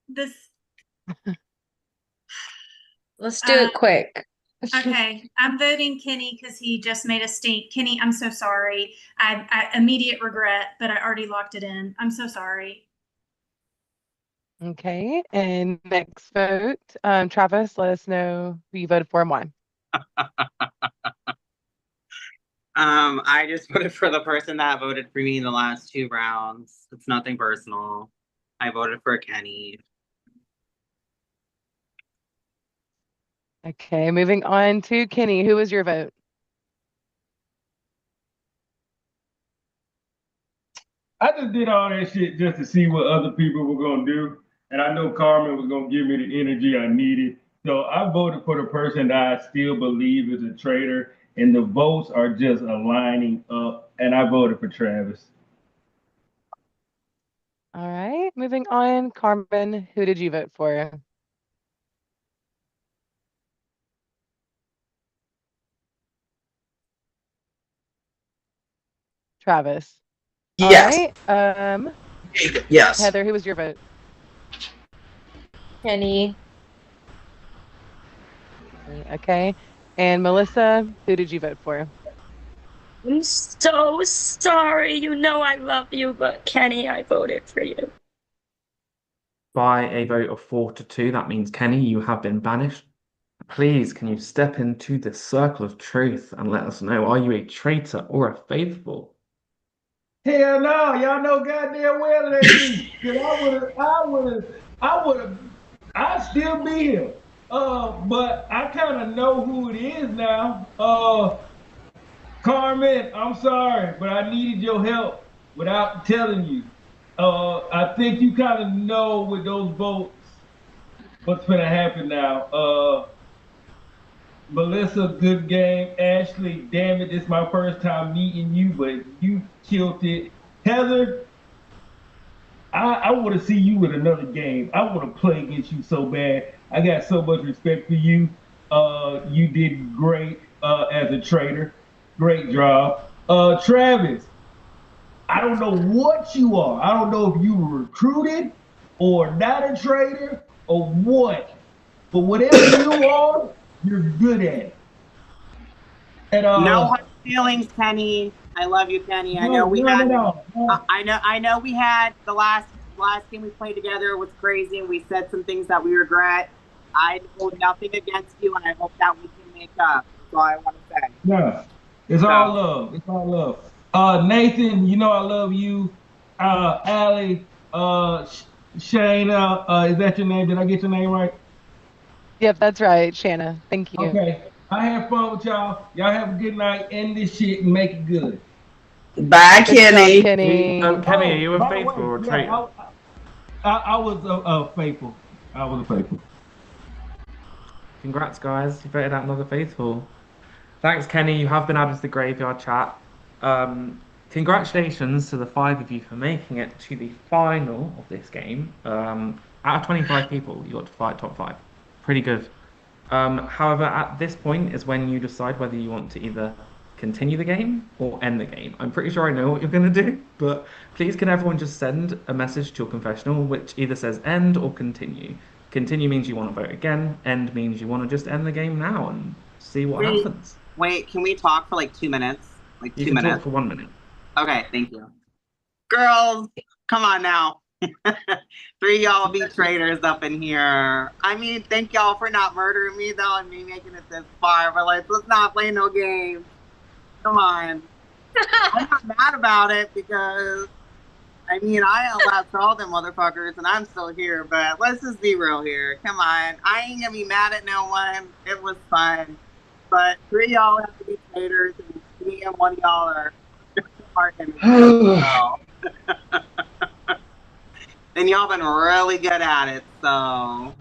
This. Let's do it quick. Okay, I'm voting Kenny because he just made a stink. Kenny, I'm so sorry. I immediate regret, but I already locked it in. I'm so sorry. Okay, and next vote, Travis, let us know who you voted for and why. I just voted for the person that voted for me in the last 2 rounds. It's nothing personal. I voted for Kenny. Okay, moving on to Kenny. Who was your vote? I just did all that shit just to see what other people were gonna do, and I know Carmen was gonna give me the energy I needed. So I voted for the person that I still believe is a traitor, and the votes are just aligning up, and I voted for Travis. All right, moving on, Carmen. Who did you vote for? Travis. Yes. All right. Yes. Heather, who was your vote? Kenny. Okay. And Melissa, who did you vote for? I'm so sorry. You know I love you, but Kenny, I voted for you. By a vote of 4-2, that means Kenny, you have been banished. Please, can you step into the circle of truth and let us know, are you a traitor or a faithful? Hell no, y'all know goddamn well it ain't me. Cause I'd still be here. But I kind of know who it is now. Carmen, I'm sorry, but I needed your help without telling you. I think you kind of know with those votes what's gonna happen now. Melissa, good game. Ashley, damn it, this is my first time meeting you, but you killed it. Heather, I want to see you in another game. I want to play against you so bad. I got so much respect for you. You did great as a trader. Great job. Travis, I don't know what you are. I don't know if you were recruited or not a trader or what. But whatever you are, you're good at it. And No hard feelings, Kenny. I love you, Kenny. I know we had. I know we had the last game we played together was crazy, and we said some things that we regret. I hold nothing against you, and I hope that we can make up. That's all I want to say. yeah, it's all love. It's all love. Nathan, you know I love you. Allie, Shayna, is that your name? Did I get your name right? Yep, that's right, Shanna. Thank you. Okay. I had fun with y'all. Y'all have a good night. End this shit and make it good. Bye, Good Kenny. job, Kenny. Kenny, are you a By the faithful way, or a yeah, traitor? I was a faithful. I was a faithful. Congrats, guys. You voted out another faithful. Thanks, Kenny. You have been added to the graveyard chat. Congratulations to the five of you for making it to the final of this game. Out of 25 people, you got to fight top five. Pretty good. However, at this point is when you decide whether you want to either continue the game or end the game. I'm pretty sure I know what you're going to do, but please can everyone just send a message to your confessional which either says end or continue. Continue means you want to vote again. End means you want to just end the game now and see what happens. Wait, can we talk for like 2 minutes? Like You 2 can talk minutes. for 1 minute. Okay, thank you. Girls, come on now. Three y'all be traitors up in here. I mean, thank y'all for not murdering me though and me making it this far, but like, let's not play no games. Come on. I'm not mad about it because I mean, I outlast all them motherfuckers and I'm still here, but let's just be real here. Come on. I ain't gonna be mad at no one. It was fun. But three y'all have to be traitors and me and one of y'all are hard enemies. So. And y'all been really good at it, so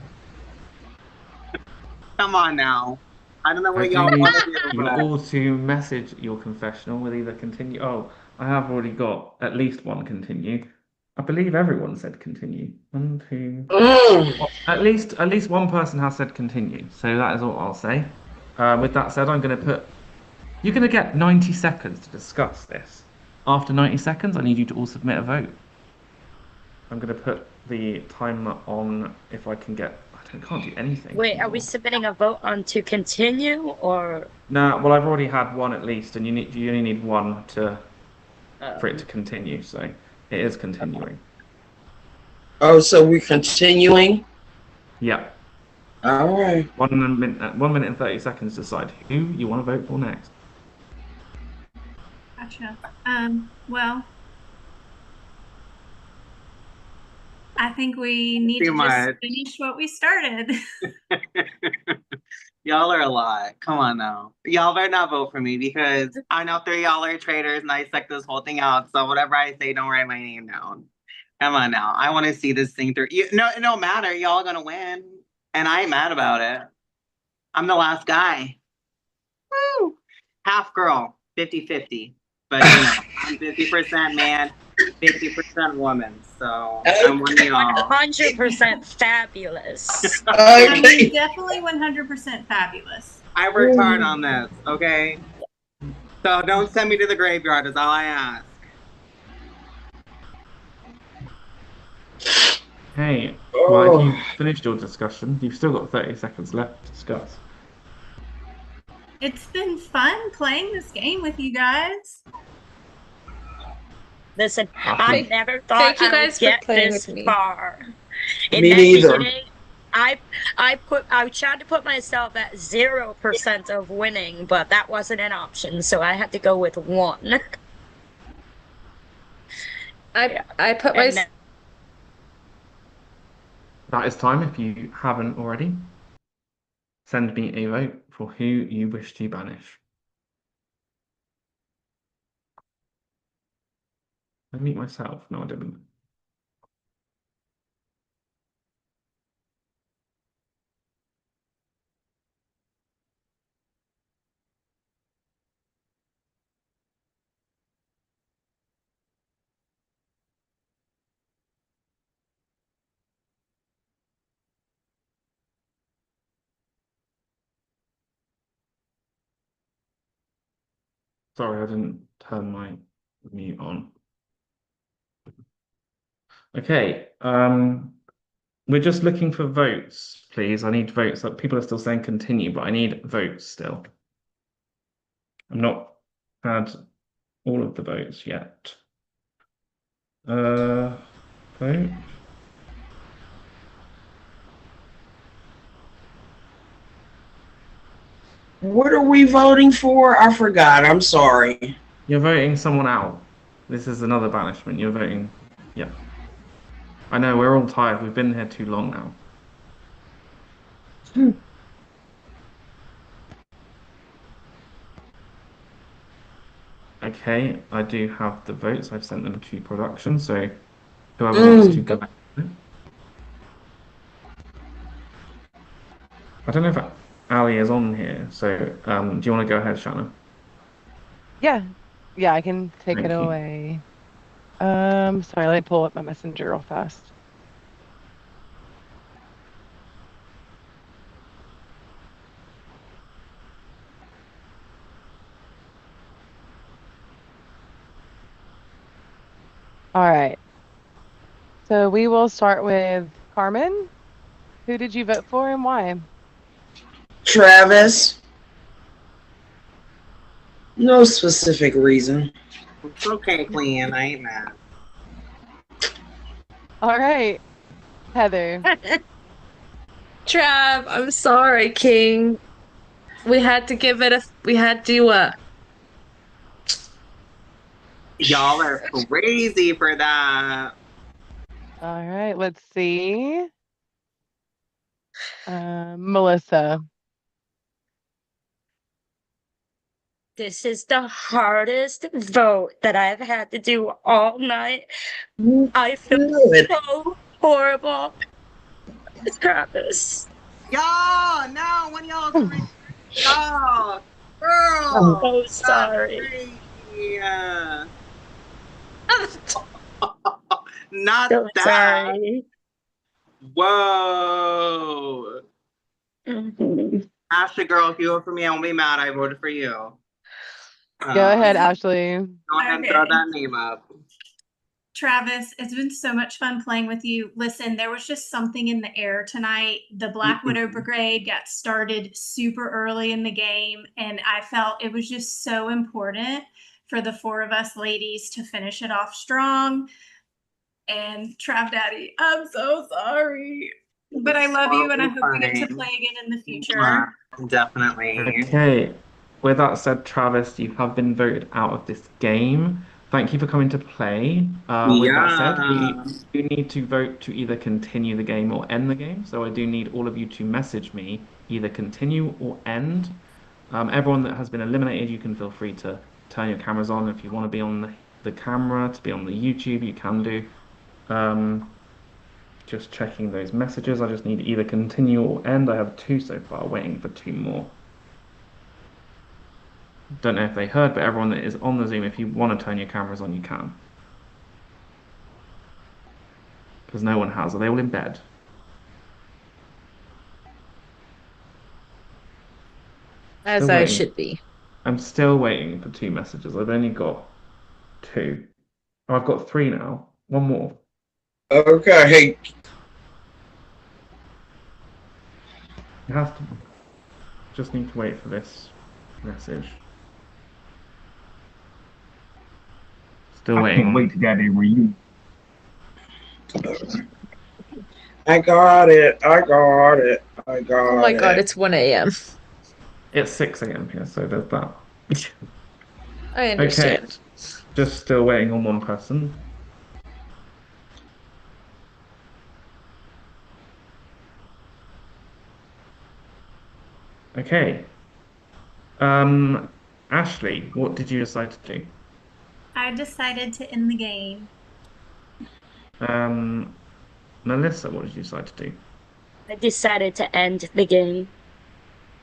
come on now. I don't know I what do y'all need want to do, you but all to message your confessional with either continue. Oh, I have already got at least one continue. I believe everyone said continue. One, two. Well, at least one person has said continue. So that is all I'll say. With that said, I'm going to put. You're going to get 90 seconds to discuss this. After 90 seconds, I need you to all submit a vote. I'm going to put the timer on if I can get. Can't do anything. Wait, are we submitting a vote on to continue or? No, well, I've already had one at least, and you only need one for it to continue. So it is continuing. Oh, so we're continuing? Yeah. All right. 1 minute and 30 seconds to decide who you want to vote for next. Gotcha. Well, I think we need Too to just much. finish what we started. Y'all are a lot. Come on now. Y'all better not vote for me because I know three y'all are traitors and I suck this whole thing out. So whatever I say, don't write my name down. Come on now. I want to see this thing through. No, it don't matter. Y'all are gonna win. And I ain't mad about it. I'm the last guy. Woo! Half girl, 50-50. But you know, I'm 50% man, 50% woman. So I'm one of y'all. 100% fabulous. I mean, definitely 100% fabulous. I worked hard on this, okay? So don't send me to the graveyard is all I ask. Hey, well, if you've finished your discussion, you've still got 30 seconds left to discuss. It's been fun playing this game with you guys. Listen, Happy. I never thought Thank you I guys would for get playing this with me. far. In Me that neither. beginning, I tried to put myself at 0% of winning, but that wasn't an option, so I had to go with 1. I put And my That is time if you haven't already. Send me a vote for who you wish to banish. I mute myself. No, I didn't. Sorry, I didn't turn my mute on. Okay, we're just looking for votes, please. I need votes. People are still saying continue, but I need votes still. I've not had all of the votes yet. Vote. What are we voting for? I forgot. I'm sorry. You're voting someone out. This is another banishment. You're voting. Yeah. I know, we're all tired. We've been here too long now. Okay, I do have the votes. I've sent them to production, so whoever wants to go back. I don't know if Ali is on here, so do you want to go ahead, Shanna? Yeah. Yeah, I can take Thank it you. away. Sorry, let me pull up my messenger real fast. All right. So we will start with Carmen. Who did you vote for and why? Travis. No specific reason. It's okay, Queen. I ain't mad. All right. Heather. Trav, I'm sorry, King. We had to Y'all are crazy for that. All right, let's see. Melissa. This is the hardest vote that I've had to do all night. I feel so horrible. Travis. Y'all, no, when y'all coming. Y'all, I'm girl. so sorry. Not So that. sorry. Whoa. Ashley, girl, if you vote for me, I won't be mad. I voted for you. Go ahead, Ashley. Go ahead and throw that name up. Travis, it's been so much fun playing with you. Listen, there was just something in the air tonight. The Black Widow Brigade got started super early in the game, and I felt it was just so important for the four of us ladies to finish it off strong. And Trav Daddy, I'm so sorry. But I love you, and I hope we get to play again in the future. Definitely. Okay. With that said, Travis, you have been voted out of this game. Thank you for coming to play. With that said, we do need to vote to either continue the game or end the game. So I do need all of you to message me, either continue or end. Everyone that has been eliminated, you can feel free to turn your cameras on. If you want to be on the camera, to be on the YouTube, you can do. Just checking those messages. I just need either continue or end. I have 2 so far, waiting for 2 more. Don't know if they heard, but everyone that is on the Zoom, if you want to turn your cameras on, you can. Because no one has. Are they all in bed? as I should be. I'm still waiting for 2 messages. I've only got 2. Oh, I've got 3 now. 1 more. Okay. You have to just need to wait for this message. Still waiting. I can't wait to get a reunion. I got it. Oh my God, it's 1 a.m. It's 6 a.m. here, so there's that. I understand. Okay. Just still waiting on 1 person. Okay. Ashley, what did you decide to do? I decided to end the game. Melissa, what did you decide to do? I decided to end the game.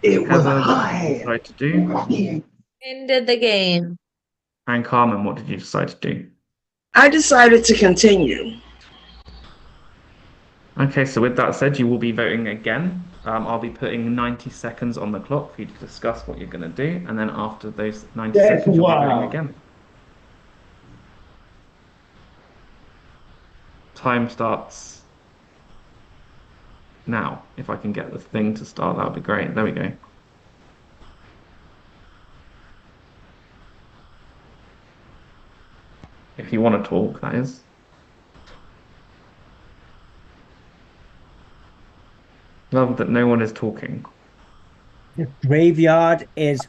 Heather, what did you decide to do? Ended the game. And Carmen, what did you decide to do? I decided to continue. Okay, so with that said, you will be voting again. I'll be putting 90 seconds on the clock for you to discuss what you're going to do, and then after those 90 That's seconds, you'll be voting wild. again. Time starts now. If I can get the thing to start, that would be great. There we go. If you want to talk, that is. Love that no one is talking. The graveyard is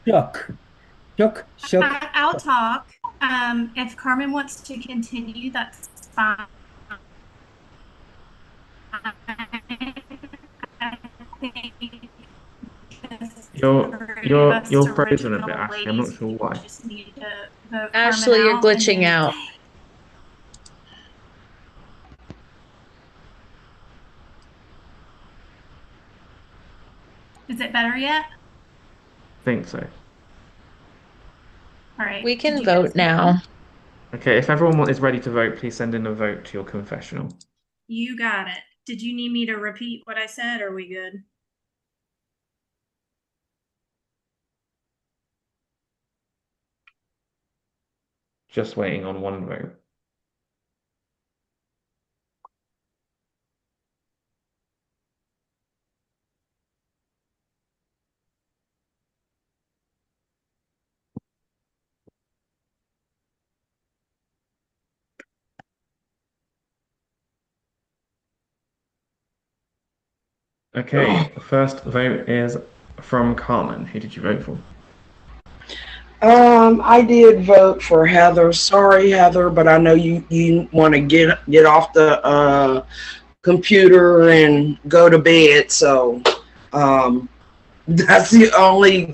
shook. Shook. I'll talk. If Carmen wants to continue, that's fine. I think You're frozen a bit, Ashley. I'm not sure why. just need to vote Ashley, Carmen you're out and glitching then- out. Is it better yet? Think so. All right. We can Did you guys vote now. Okay, if everyone is ready to vote, please send in a vote to your confessional. You got it. Did you need me to repeat what I said, or are we good? Just waiting on one vote. Okay, the first vote is from Carmen. Who did you vote for? I did vote for Heather. Sorry, Heather, but I know you want to get off the computer and go to bed. So, that's the only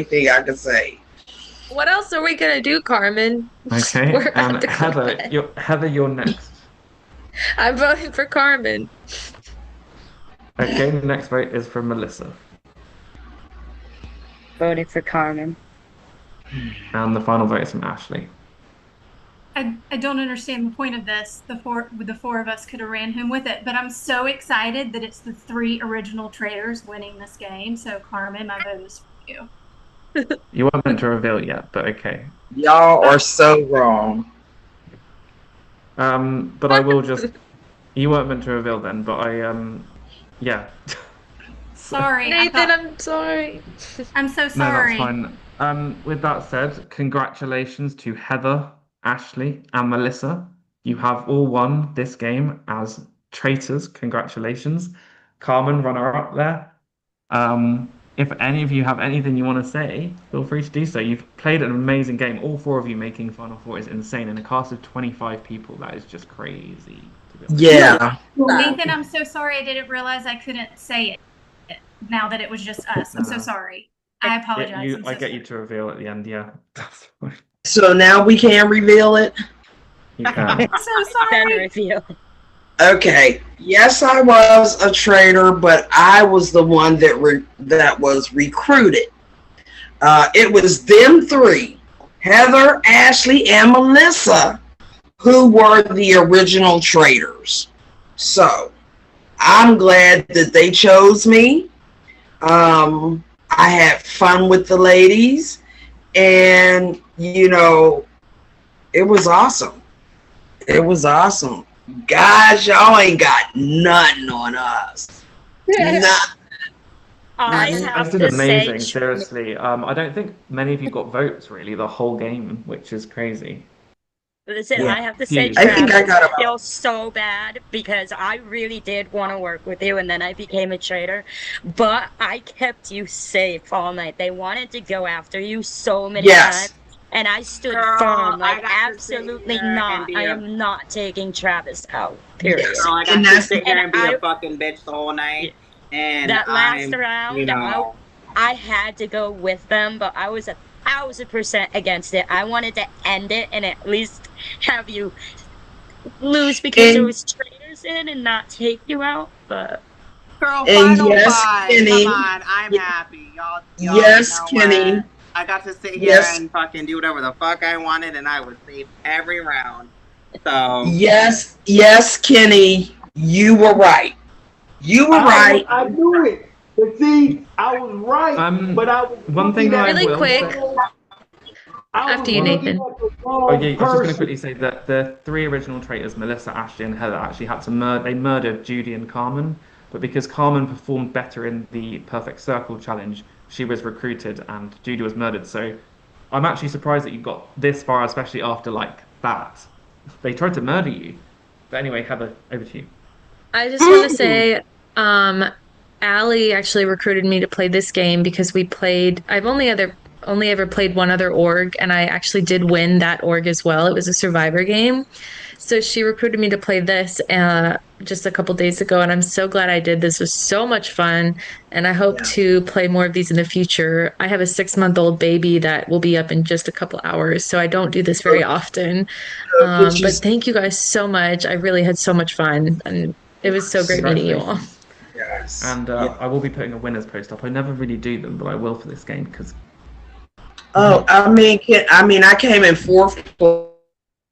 thing I can say. What else are we gonna do, Carmen? Okay, We're about and to go to bed. Heather, you're next. I'm voting for Carmen. Okay, the next vote is from Melissa. Voting for Carmen. And the final vote is from Ashley. I don't understand the point of this. The four of us could have ran him with it, but I'm so excited that it's the 3 original Traitors winning this game. So Carmen, my vote is for you. You weren't meant to reveal yet, but okay. Y'all are so wrong. But I will just. You weren't meant to reveal then, but yeah. Sorry, Nathan, I'm sorry. I'm so No, sorry. that's fine. With that said, congratulations to Heather, Ashley, and Melissa. You have all won this game as traitors. Congratulations. Carmen, runner-up there. If any of you have anything you want to say, feel free to do so. You've played an amazing game. All 4 of you making Final Four is insane. In a cast of 25 people, that is just crazy. Yeah. Nathan, I'm so sorry. I didn't realize I couldn't say it now that it was just us. I'm so sorry. I apologize. I'm so I get you to reveal at the end, yeah. That's fine. So now we can reveal it. You can. I'm so sorry. Reveal. Okay. Yes, I was a traitor, but I was the one that was recruited. It was them 3, Heather, Ashley, and Melissa, who were the original traitors. So I'm glad that they chose me. I had fun with the ladies, and it was awesome. It was awesome. Guys, y'all ain't got nothing on us. Nothing. That's been amazing, seriously. I don't think many of you got votes really the whole game, which is crazy. Listen, Yeah. I have to say, Huge. I think I Travis, got I about- feel so bad because I really did want to work with you, and then I became a traitor. But I kept you safe all night. They wanted to go after you so many times, and I stood Girl, firm. I Like, got to absolutely sit here not. and be I a- am not taking Travis out. Period. Girl, I got to sit here and be a fucking bitch the whole night. And That last I'm, round, you know, I had to go with them, but I was 1,000% against it. I wanted to end it and at least have you lose because there was traitors in and not take you out. But girl, And final yes, 5. Kenny. Come on, I'm happy. Y'all Yes, know Kenny. what? I got to sit here Yes. and fucking do whatever the fuck I wanted, and I was safe every round. So Yes, Kenny, you were right. You were right. I knew it. But see, I was right. But I was One thing looking that I at the Really will quick, say. I after was you, looking Nathan. at the Oh wrong yeah, I was just going to person. quickly say that the three original traitors, Melissa, Ashley, and Heather, actually had to murder. They murdered Judy and Carmen, but because Carmen performed better in the Perfect Circle challenge, she was recruited and Judy was murdered. So I'm actually surprised that you got this far, especially after like that. They tried to murder you. But anyway, Heather, over to you. I just want to say, Allie actually recruited me to play this game because we played. I've only ever played one other org, and I actually did win that org as well. It was a survivor game. So she recruited me to play this just a couple days ago, and I'm so glad I did. This was so much fun, and I hope to play more of these in the future. I have a 6-month-old baby that will be up in just a couple hours, so I don't do this very often. But thank you guys so much. I really had so much fun, and it was so great meeting you all. Congratulations. And I will be putting a winners post up. I never really do them, but I will for this game because. Oh, I came in fourth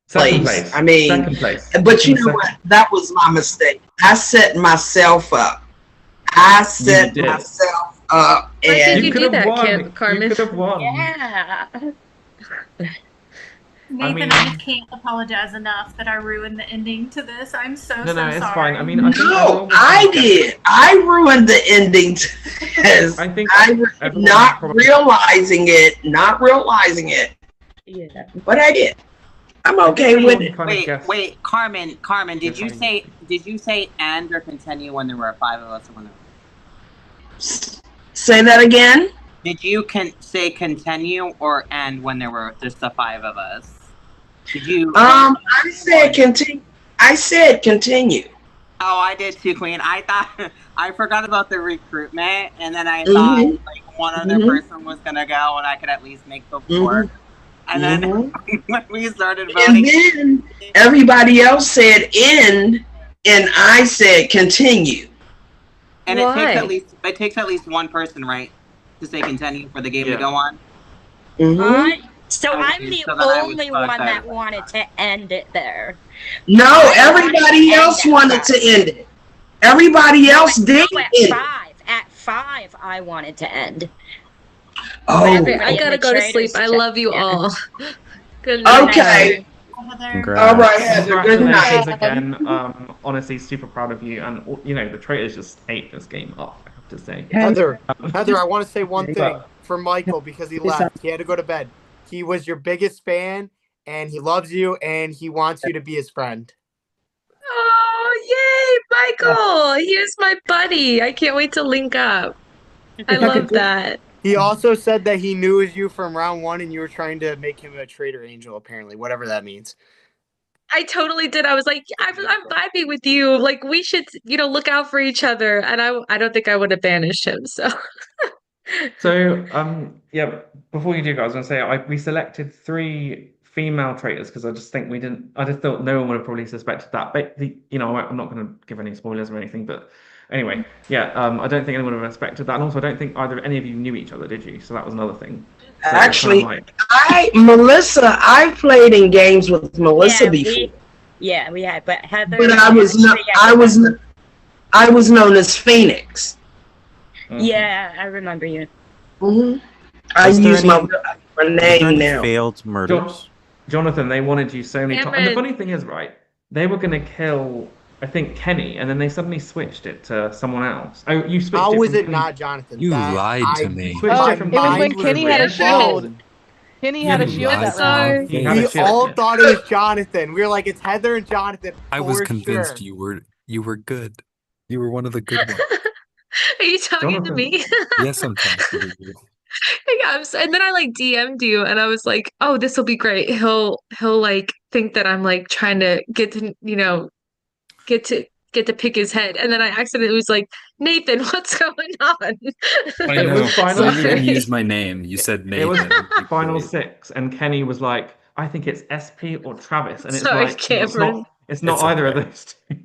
Second place. place. I mean, Second place. but you know what? That was my mistake. I set myself up. I set did. myself up, Why did and you do that, Carmen? You could have won. Yeah. Nathan, I just can't apologize enough that I ruined the ending to this. I'm so No, so it's sorry. fine. I mean, I think no, I did. I ruined the ending to this. I think not realizing it. Yeah. But I did. I'm okay with it. Wait, Carmen, did you say end or continue when there were 5 of us or when there were... Say that again? Did you say continue or end when there were just the 5 of us? Did you I said continue. I said continue. Oh, I did too, Queen. I thought I forgot about the recruitment, and then I thought like one other person was gonna go, and I could at least make the 4. And then when we started voting, And then everybody else said end, and I said continue. and it takes at least one person, right, to say continue for the game to go on. So I'm the only one that wanted to end it there. No, everybody else wanted to end it. Everybody else did end it. At 5, I wanted to end. Oh, I gotta go to sleep. I love you all. Good night. Okay. Congrats. All right, Heather. Good Congratulations night. again. Honestly, super proud of you, and the traitors just ate this game up. I have to say. Heather, I want to say one thing for Michael because he left. He had to go to bed. He was your biggest fan, and he loves you, and he wants you to be his friend. Oh, yay, Michael! Here's my buddy. I can't wait to link up. I love that. He also said that he knew you from round 1, and you were trying to make him a traitor angel, apparently, whatever that means. I totally did. I was like, I'm vibing with you. Like, we should, look out for each other. And I don't think I would have banished him. So. So, yeah, before you do go, I was going to say, we selected 3 female traitors because I just thought no one would have probably suspected that. But, I'm not going to give any spoilers or anything. But anyway, yeah, I don't think anyone would have expected that. And also, I don't think any of you knew each other, did you? So that was another thing. So Actually, Melissa, I've played in games with Melissa before. We had, but Heather. But I was known as Phoenix. Yeah, I remember you. I use my name now. Failed murders. Jonathan, they wanted you so many times. And the funny thing is, right, they were going to kill, I think, Kenny, and then they suddenly switched it to someone else. Oh, you switched How it was from it Kenny. not Jonathan? You lied to me. Switched it from It was Kenny when to Kenny had a Rebel. shield. Kenny had a shield that round. He had a We shield, all yeah. thought it was Jonathan. We were like, it's Heather and Jonathan. I was for convinced sure. you were good. You were one of the good ones. Are you talking to me? Yes, I'm talking to you. And then I DM'd you, and I was like, "Oh, this will be great. He'll think that I'm trying to get to pick his head." And then I accidentally was like, "Nathan, what's going on?" I know. So you didn't use my name. You said It was Nathan. final 6, and Kenny was like, I think it's SP or Travis. And it's Sorry, like, Cameron. it's not either of those two.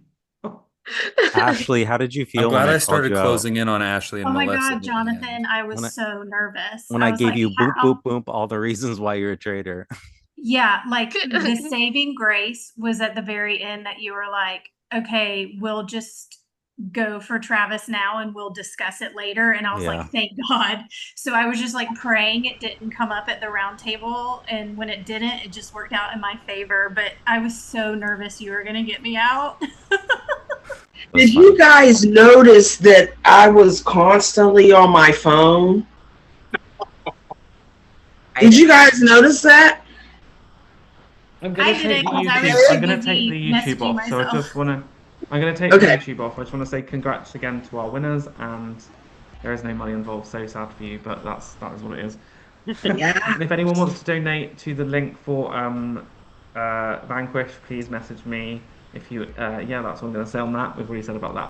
Ashley, how did you feel I'm glad when I I started called you closing in on Ashley and Oh my Melissa. God, Jonathan, I was When I- so nervous. when I was gave like, you boop, how? boop, boop, all the reasons why you're a traitor? Yeah, the saving grace was at the very end that you were like, okay, we'll just go for Travis now and we'll discuss it later. And I was Yeah. like, thank God. So I was just like praying it didn't come up at the round table. And when it didn't, it just worked out in my favor. But I was so nervous you were going to get me out. Did you guys notice that I was constantly on my phone? Did you guys notice that? I'm gonna I did take it the 'cause I was YouTube. too I'm gonna busy take the YouTube messaging off. So I myself. just wanna. I'm gonna take Okay. the YouTube off. I just want to say congrats again to our winners, and there is no money involved. So sad for you, but that is what it is. Yeah. And if anyone wants to donate to the link for Vanquish, please message me. If you, yeah, that's what I'm gonna say on that. We've already said about that.